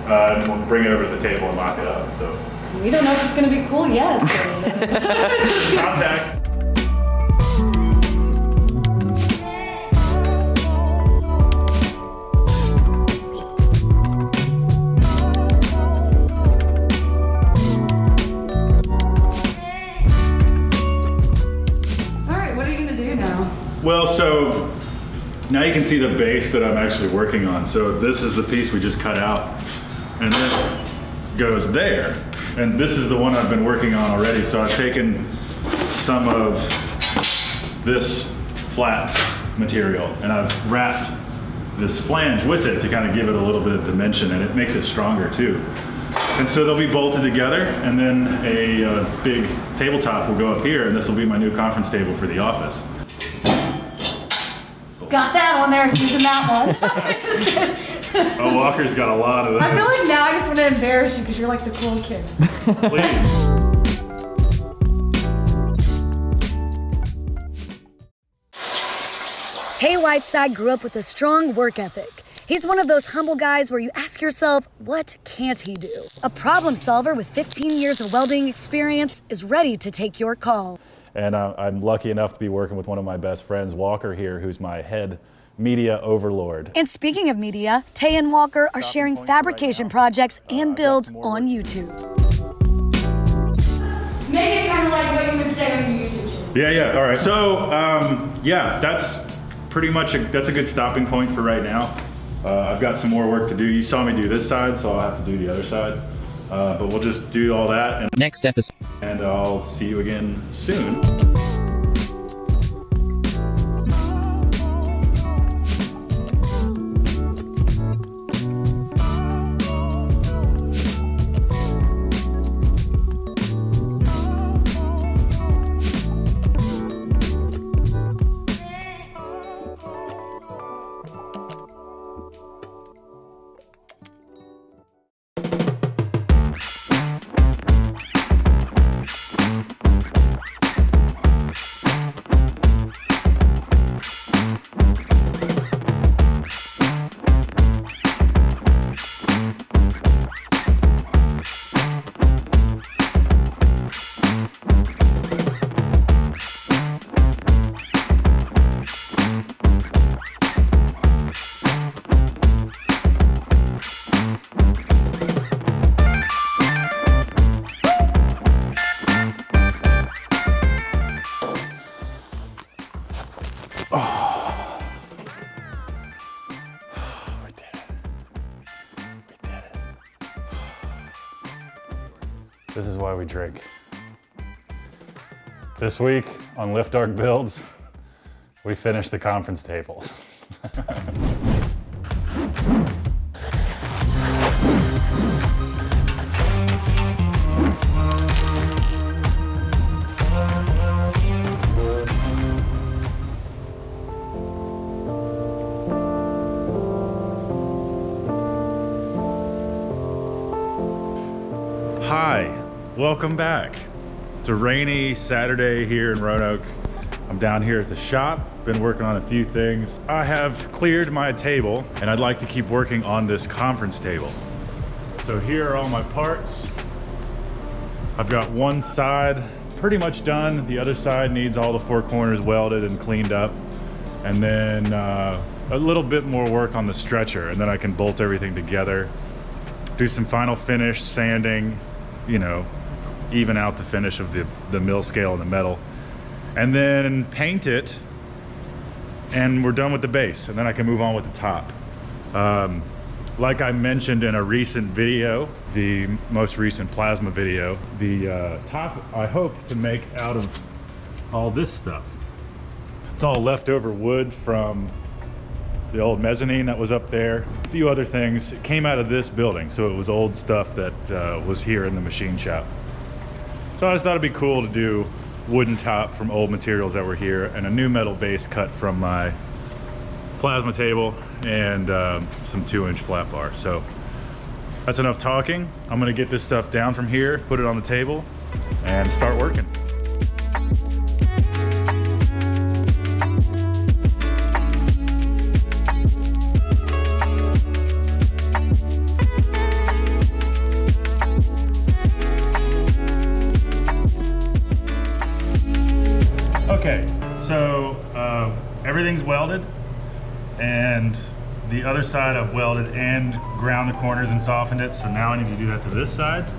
and we'll bring it over to the table and lock it up. So We don't know if it's going to be cool yet. contact. Well, so now you can see the base that I'm actually working on. So this is the piece we just cut out, and then it goes there. And this is the one I've been working on already. So I've taken some of this flat material and I've wrapped this flange with it to kind of give it a little bit of dimension, and it makes it stronger too. And so they'll be bolted together, and then a big tabletop will go up here, and this will be my new conference table for the office. Got that on there, using that one. Oh, Walker's got a lot of those. I feel like now I just want to embarrass you because you're like the cool kid. Please. Tay Whiteside grew up with a strong work ethic. He's one of those humble guys where you ask yourself, what can't he do? A problem solver with 15 years of welding experience is ready to take your call. And I'm lucky enough to be working with one of my best friends, Walker here, who's my head media overlord. And speaking of media, Tay and Walker are sharing fabrication projects and builds on YouTube. Make it kind of like what you would say on your YouTube channel. Yeah, all right. So, yeah, that's pretty much that's a good stopping point for right now. I've got some more work to do. You saw me do this side, so I'll have to do the other side. But we'll just do all that. And next episode. And I'll see you again soon. This is why we drink. This week on Lift Arc Builds, we finished the conference table. Hi, welcome back. It's a rainy Saturday here in Roanoke. I'm down here at the shop, been working on a few things. I have cleared my table and I'd like to keep working on this conference table. So here are all my parts. I've got one side pretty much done. The other side needs all the four corners welded and cleaned up. And then a little bit more work on the stretcher, and then I can bolt everything together. Do some final finish, sanding, you know, even out the finish of the mill scale and the metal, and then paint it, and we're done with the base, and then I can move on with the top. Like I mentioned in a recent video, the most recent plasma video, the top I hope to make out of all this stuff. It's all leftover wood from the old mezzanine that was up there, a few other things. It came out of this building, so it was old stuff that was here in the machine shop. So I just thought it'd be cool to do wooden top from old materials that were here, and a new metal base cut from my plasma table, and some 2-inch flat bar. So that's enough talking. I'm gonna get this stuff down from here, put it on the table, and start working. Okay, so everything's welded, and the other side I've welded and ground the corners and softened it, so now I need to do that to this side.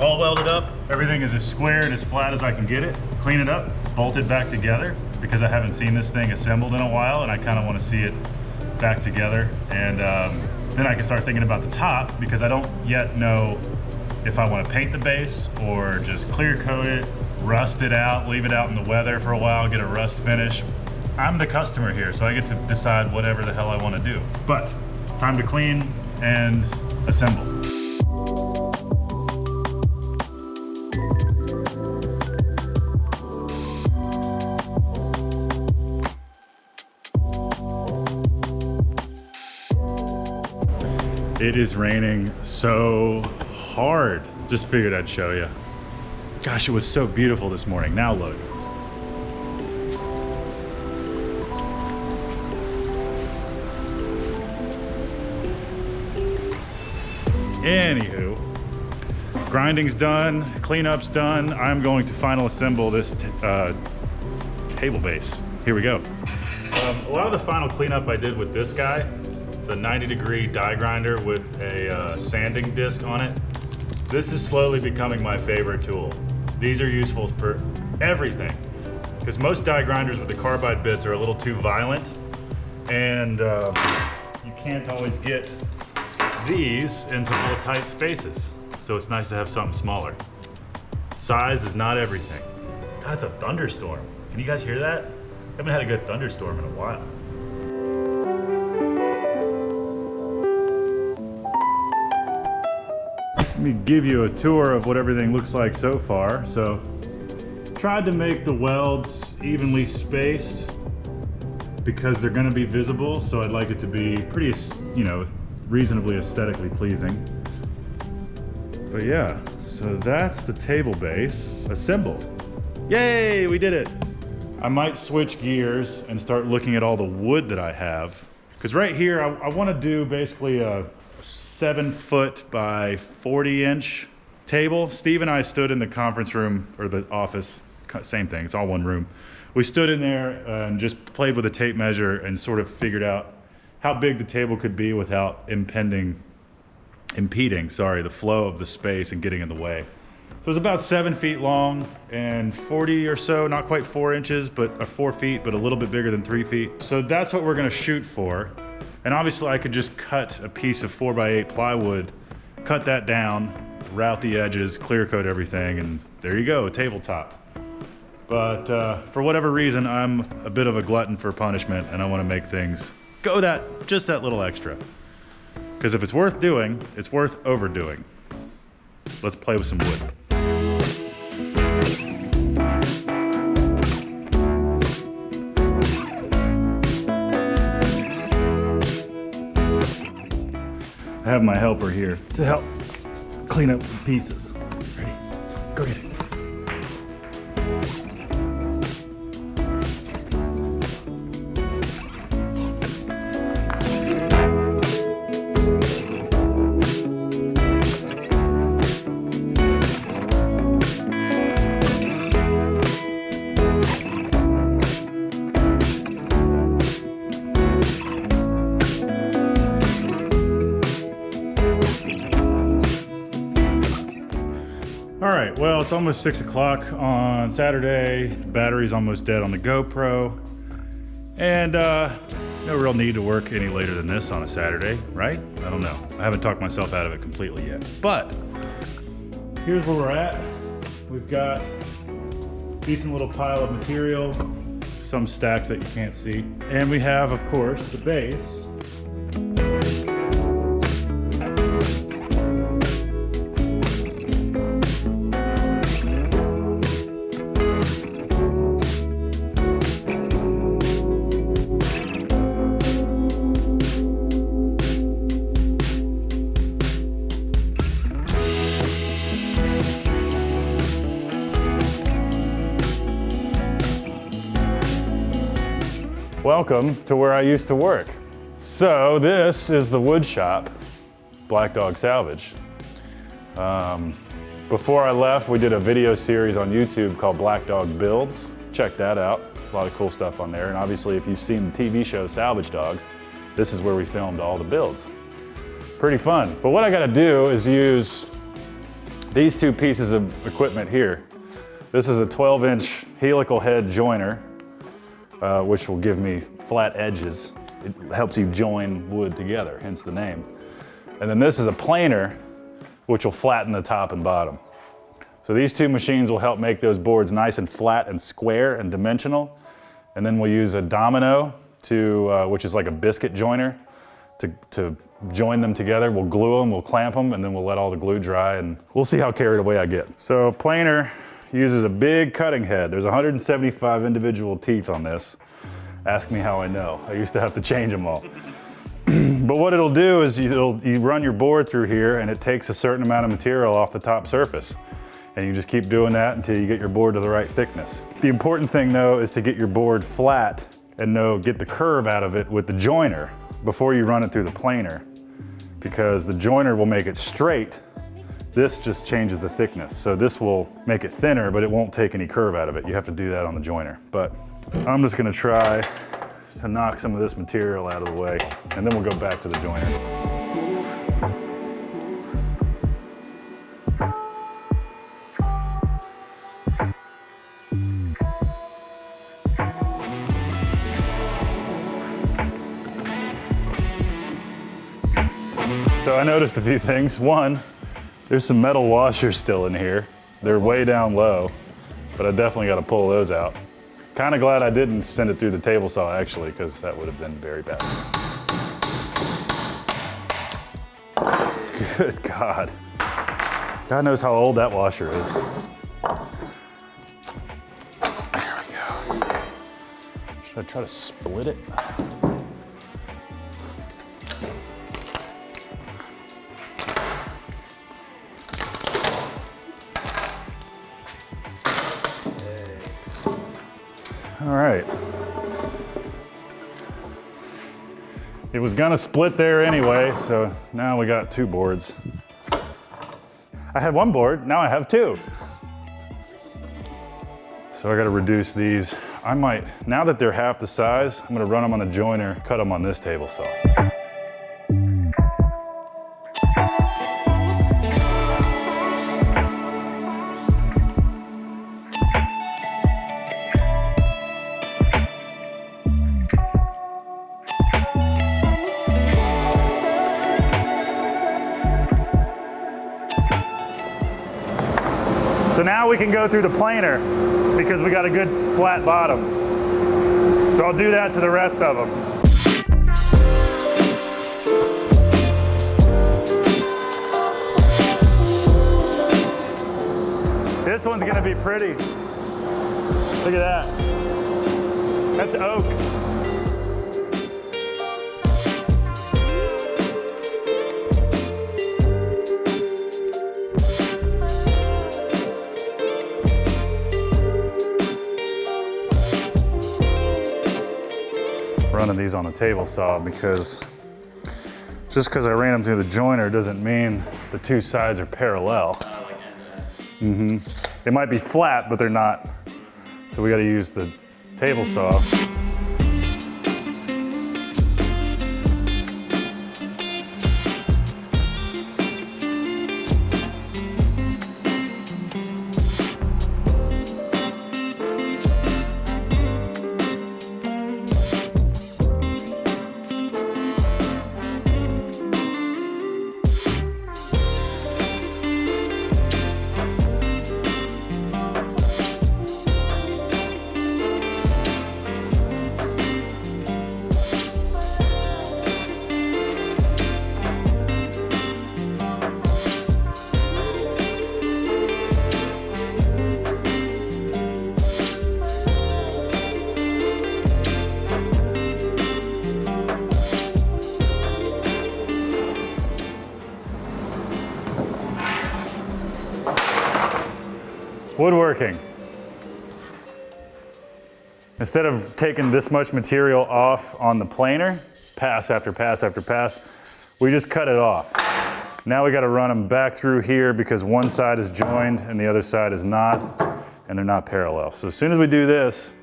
All welded up, everything is as square and as flat as I can get it. Clean it up, bolt it back together, because I haven't seen this thing assembled in a while, and I kind of want to see it back together. And then I can start thinking about the top, because I don't yet know if I want to paint the base or just clear coat it, rust it out, leave it out in the weather for a while, get a rust finish. I'm the customer here, so I get to decide whatever the hell I want to do. But time to clean and assemble. It is raining so hard. Just figured I'd show you. Gosh, it was so beautiful this morning. Now look. Anywho, grinding's done, cleanup's done. I'm going to final assemble this table base. Here we go. A lot of the final cleanup I did with this guy. It's a 90-degree die grinder with a sanding disc on it. This is slowly becoming my favorite tool. These are useful for everything, because most die grinders with the carbide bits are a little too violent, and you can't always get these into little tight spaces. So it's nice to have something smaller. Size is not everything. God, it's a thunderstorm. Can you guys hear that? I haven't had a good thunderstorm in a while. Let me give you a tour of what everything looks like so far. So, tried to make the welds evenly spaced because they're gonna be visible, so I'd like it to be pretty, you know, reasonably aesthetically pleasing. But yeah, so that's the table base assembled. Yay, we did it. I might switch gears and start looking at all the wood that I have. Because right here, I want to do basically a 7-foot by 40-inch table. Steve and I stood in the conference room, or the office, same thing, it's all one room. We stood in there and just played with a tape measure and sort of figured out how big the table could be without impeding the flow of the space and getting in the way. So it's about 7 feet long and 40 or so, not quite 4 inches, but 4 feet, but a little bit bigger than 3 feet. So that's what we're gonna shoot for. And obviously I could just cut a piece of 4x8 plywood, cut that down, route the edges, clear coat everything, and there you go, tabletop. But for whatever reason, I'm a bit of a glutton for punishment, and I wanna make things go just that little extra. Because if it's worth doing, it's worth overdoing. Let's play with some wood. I have my helper here to help clean up the pieces. Ready? Go get it. Well, it's almost 6 o'clock on Saturday. The battery's almost dead on the GoPro. And no real need to work any later than this on a Saturday, right? I don't know. I haven't talked myself out of it completely yet. But here's where we're at. We've got a decent little pile of material, some stacked that you can't see. And we have, of course, the base. Welcome to where I used to work. So this is the wood shop, Black Dog Salvage. Before I left, we did a video series on YouTube called Black Dog Builds. Check that out. There's a lot of cool stuff on there. And obviously, if you've seen the TV show Salvage Dogs, this is where we filmed all the builds. Pretty fun. But what I gotta do is use these two pieces of equipment here. This is a 12-inch helical head joiner, which will give me flat edges. It helps you join wood together, hence the name. And then this is a planer, which will flatten the top and bottom. So these two machines will help make those boards nice and flat and square and dimensional. And then we'll use a domino, which is like a biscuit joiner, to join them together. We'll glue them, we'll clamp them, and then we'll let all the glue dry, and we'll see how carried away I get. So planer uses a big cutting head. There's 175 individual teeth on this. Ask me how I know. I used to have to change them all. But what it'll do is you run your board through here and it takes a certain amount of material off the top surface. And you just keep doing that until you get your board to the right thickness. The important thing though is to get your board flat and get the curve out of it with the joiner before you run it through the planer. because the joiner will make it straight. This just changes the thickness. So this will make it thinner, but it won't take any curve out of it. You have to do that on the joiner. But I'm just gonna try to knock some of this material out of the way, and then we'll go back to the joiner. So I noticed a few things. One, there's some metal washers still in here. They're way down low, but I definitely got to pull those out. Kind of glad I didn't send it through the table saw actually, because that would have been very bad. Good God. God knows how old that washer is. There we go. Should I try to split it? All right. It was gonna split there anyway, so now we got 2 boards. I had 1 board, now I have 2. So I gotta reduce these. I might, now that they're half the size, I'm gonna run them on the joiner, cut them on this table saw. So now we can go through the planer because we got a good flat bottom. So I'll do that to the rest of them. This one's gonna be pretty. Look at that. That's oak. Running these on the table saw because just because I ran them through the joiner doesn't mean the 2 sides are parallel. They might be flat, but they're not. So we got to use the table saw. Woodworking. Instead of taking this much material off on the planer, pass after pass after pass, we just cut it off. Now we got to run them back through here because one side is joined and the other side is not, and they're not parallel. So as soon as we do this,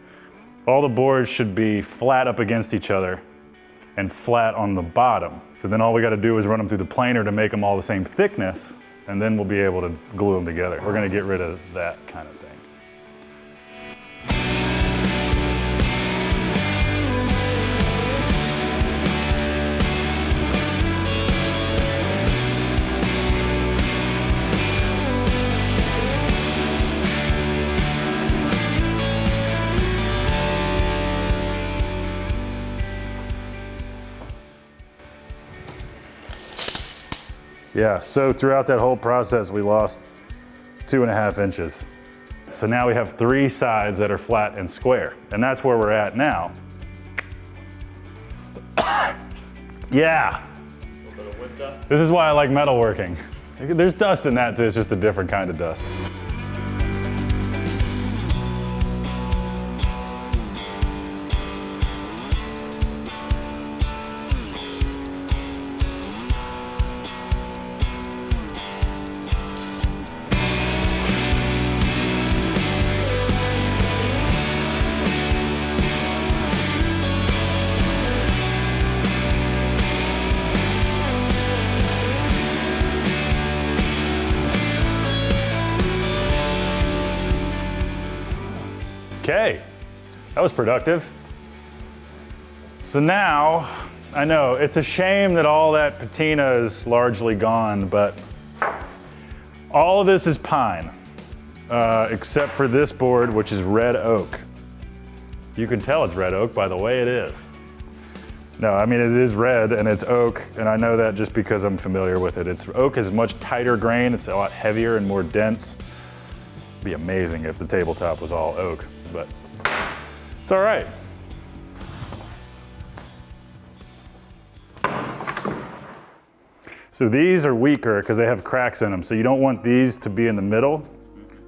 all the boards should be flat up against each other and flat on the bottom. So then all we got to do is run them through the planer to make them all the same thickness, and then we'll be able to glue them together. We're gonna get rid of that kind of thing. Yeah, so throughout that whole process, we lost 2.5 inches. So now we have 3 sides that are flat and square, and that's where we're at now. Yeah. This is why I like metalworking. There's dust in that too, it's just a different kind of dust. Okay, that was productive. So now, I know, it's a shame that all that patina is largely gone, but all of this is pine, except for this board, which is red oak. You can tell it's red oak by the way it is. No, I mean, it is red and it's oak, and I know that just because I'm familiar with it. Oak is much tighter grain, it's a lot heavier and more dense. It'd be amazing if the tabletop was all oak, but it's all right. So these are weaker because they have cracks in them. So you don't want these to be in the middle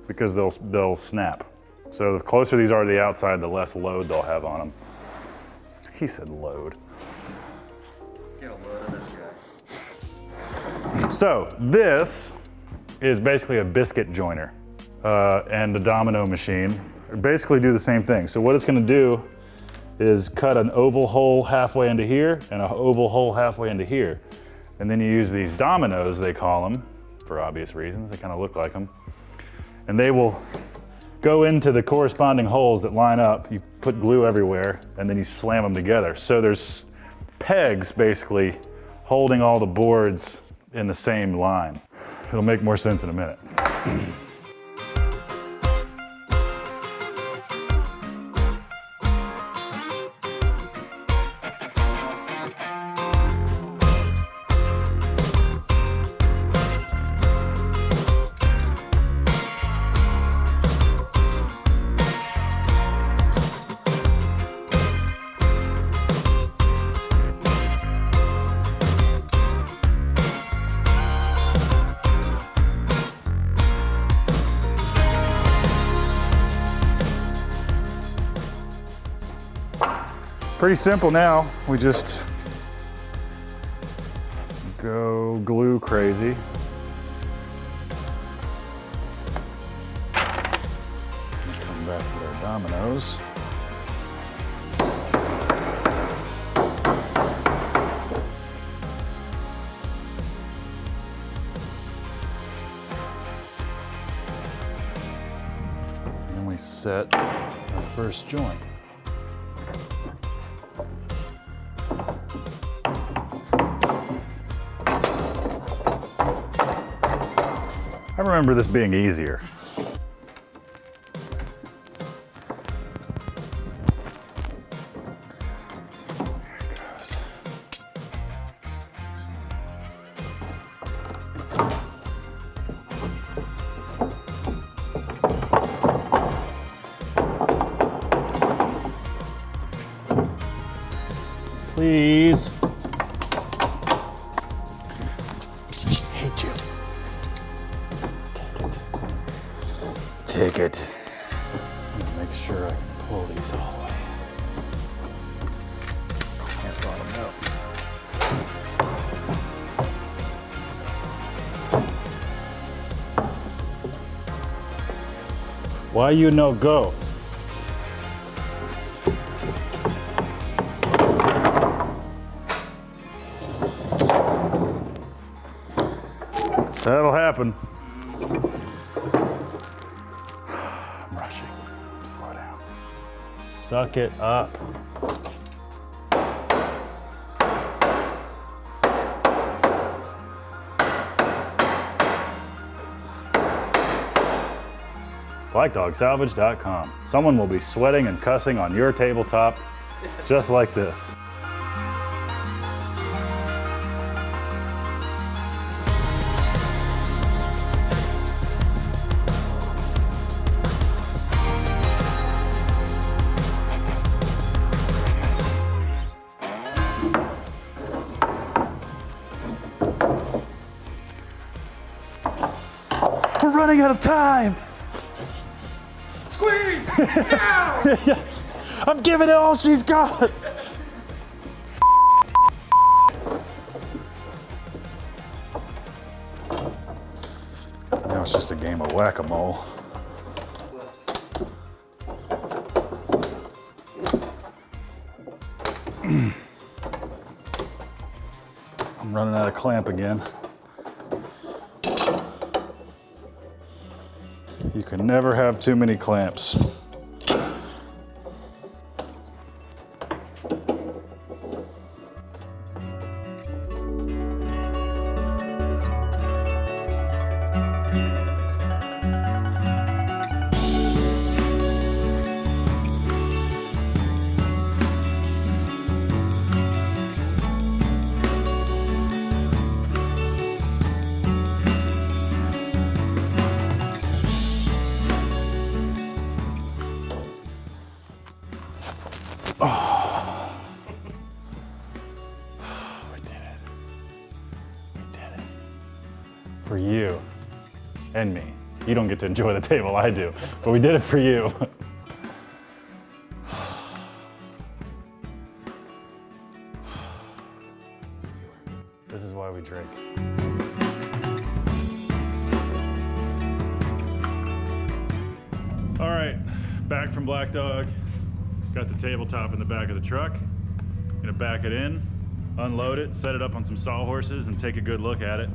because they'll snap. So the closer these are to the outside, the less load they'll have on them. He said load. Get a load of this guy. So this is basically a biscuit joiner and a domino machine. Basically do the same thing. So what it's gonna do is cut an oval hole halfway into here and an oval hole halfway into here. And then you use these dominoes, they call them, for obvious reasons. They kind of look like them. And they will go into the corresponding holes that line up. You put glue everywhere, and then you slam them together. So there's pegs, basically, holding all the boards in the same line. It'll make more sense in a minute. Pretty simple now. We just go glue crazy. Come back to our dominoes. And then we set our first joint. I remember this being easier. There it goes. Please. Hate you. Take it. Make sure I can pull these all the way. Can't bottom out. Why you no go? That'll happen. I'm rushing. Slow down. Suck it up. BlackDogSalvage.com. Someone will be sweating and cussing on your tabletop just like this. We're running out of time. Squeeze! Now! I'm giving it all she's got. Now it's just a game of whack-a-mole. I'm running out of clamp again. You can never have too many clamps. For you and me. You don't get to enjoy the table, I do, but we did it for you. This is why we drink. All right, back from Black Dog. Got the tabletop in the back of the truck. Gonna back it in, unload it, set it up on some sawhorses, and take a good look at it.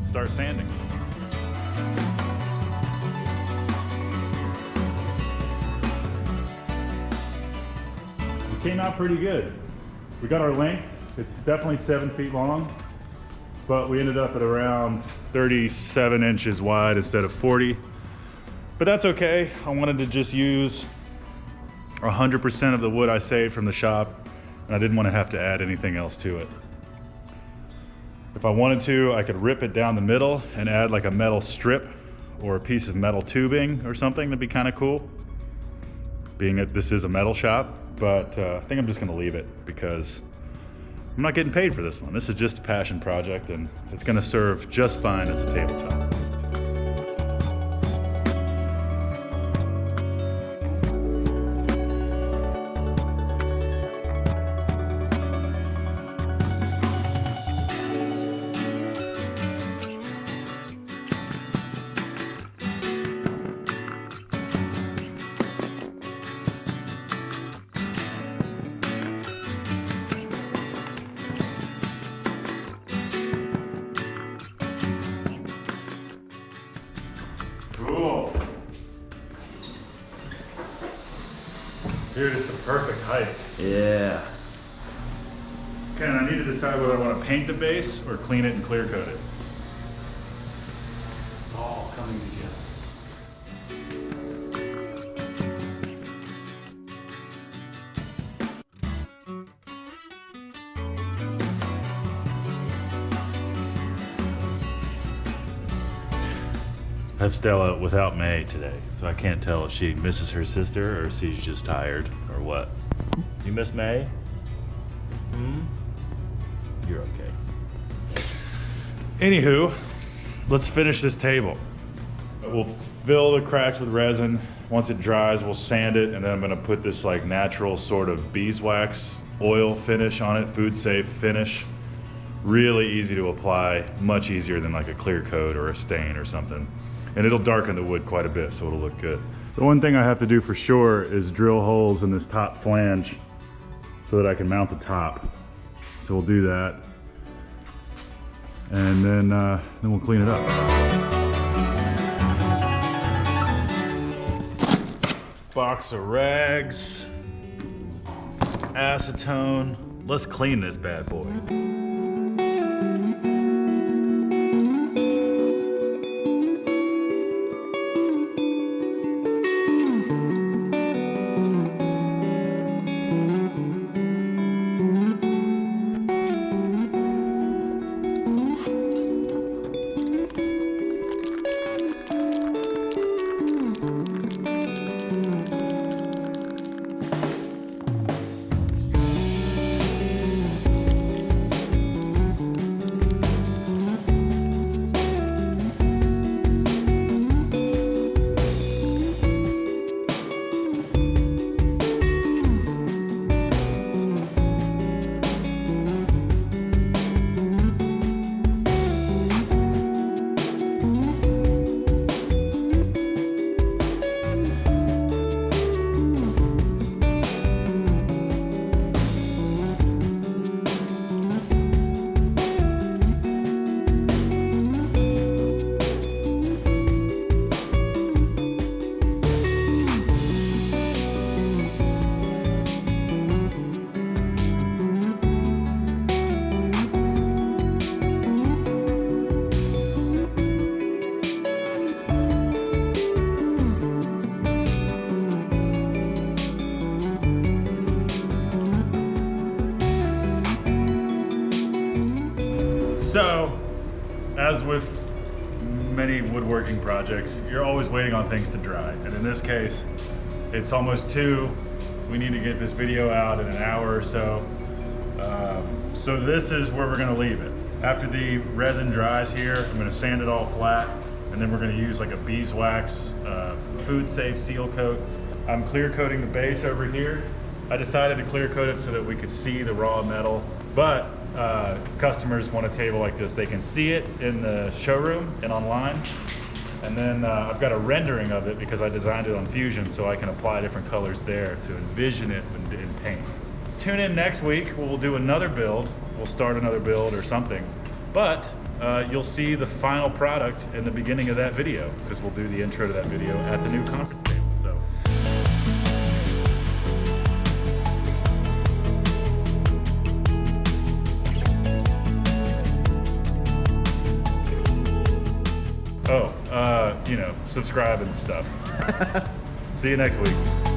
Start sanding. It came out pretty good. We got our length. It's definitely 7 feet long, but we ended up at around 37 inches wide instead of 40. But that's okay. I wanted to just use 100% of the wood I saved from the shop, and I didn't want to have to add anything else to it. If I wanted to, I could rip it down the middle and add like a metal strip or a piece of metal tubing or something. That'd be kind of cool, being that this is a metal shop, but I think I'm just gonna leave it because I'm not getting paid for this one. This is just a passion project, and it's gonna serve just fine as a tabletop. Cool. Dude, it's the perfect height. Yeah. Okay, and I need to decide whether I want to paint the base or clean it and clear coat it. It's all coming together. I have Stella without May today, so I can't tell if she misses her sister or if she's just tired or what. You miss May? You're okay. Anywho, let's finish this table. We'll fill the cracks with resin. Once it dries, we'll sand it, and then I'm gonna put this like natural sort of beeswax oil finish on it, food safe finish. Really easy to apply, much easier than like a clear coat or a stain or something. And it'll darken the wood quite a bit, so it'll look good. The one thing I have to do for sure is drill holes in this top flange so that I can mount the top. So we'll do that. And then we'll clean it up. Box of rags, acetone. Let's clean this bad boy. So, as with many woodworking projects, you're always waiting on things to dry. And in this case, it's almost 2. We need to get this video out in an hour or so. So this is where we're gonna leave it. After the resin dries here, I'm gonna sand it all flat, and then we're gonna use like a beeswax food safe seal coat. I'm clear coating the base over here. I decided to clear coat it so that we could see the raw metal, but customers want a table like this. They can see it in the showroom and online. And then I've got a rendering of it because I designed it on Fusion, so I can apply different colors there to envision it in paint. Tune in next week, we'll do another build. We'll start another build or something. But you'll see the final product in the beginning of that video, because we'll do the intro to that video at the new conference table. So. Oh, subscribe and stuff. See you next week.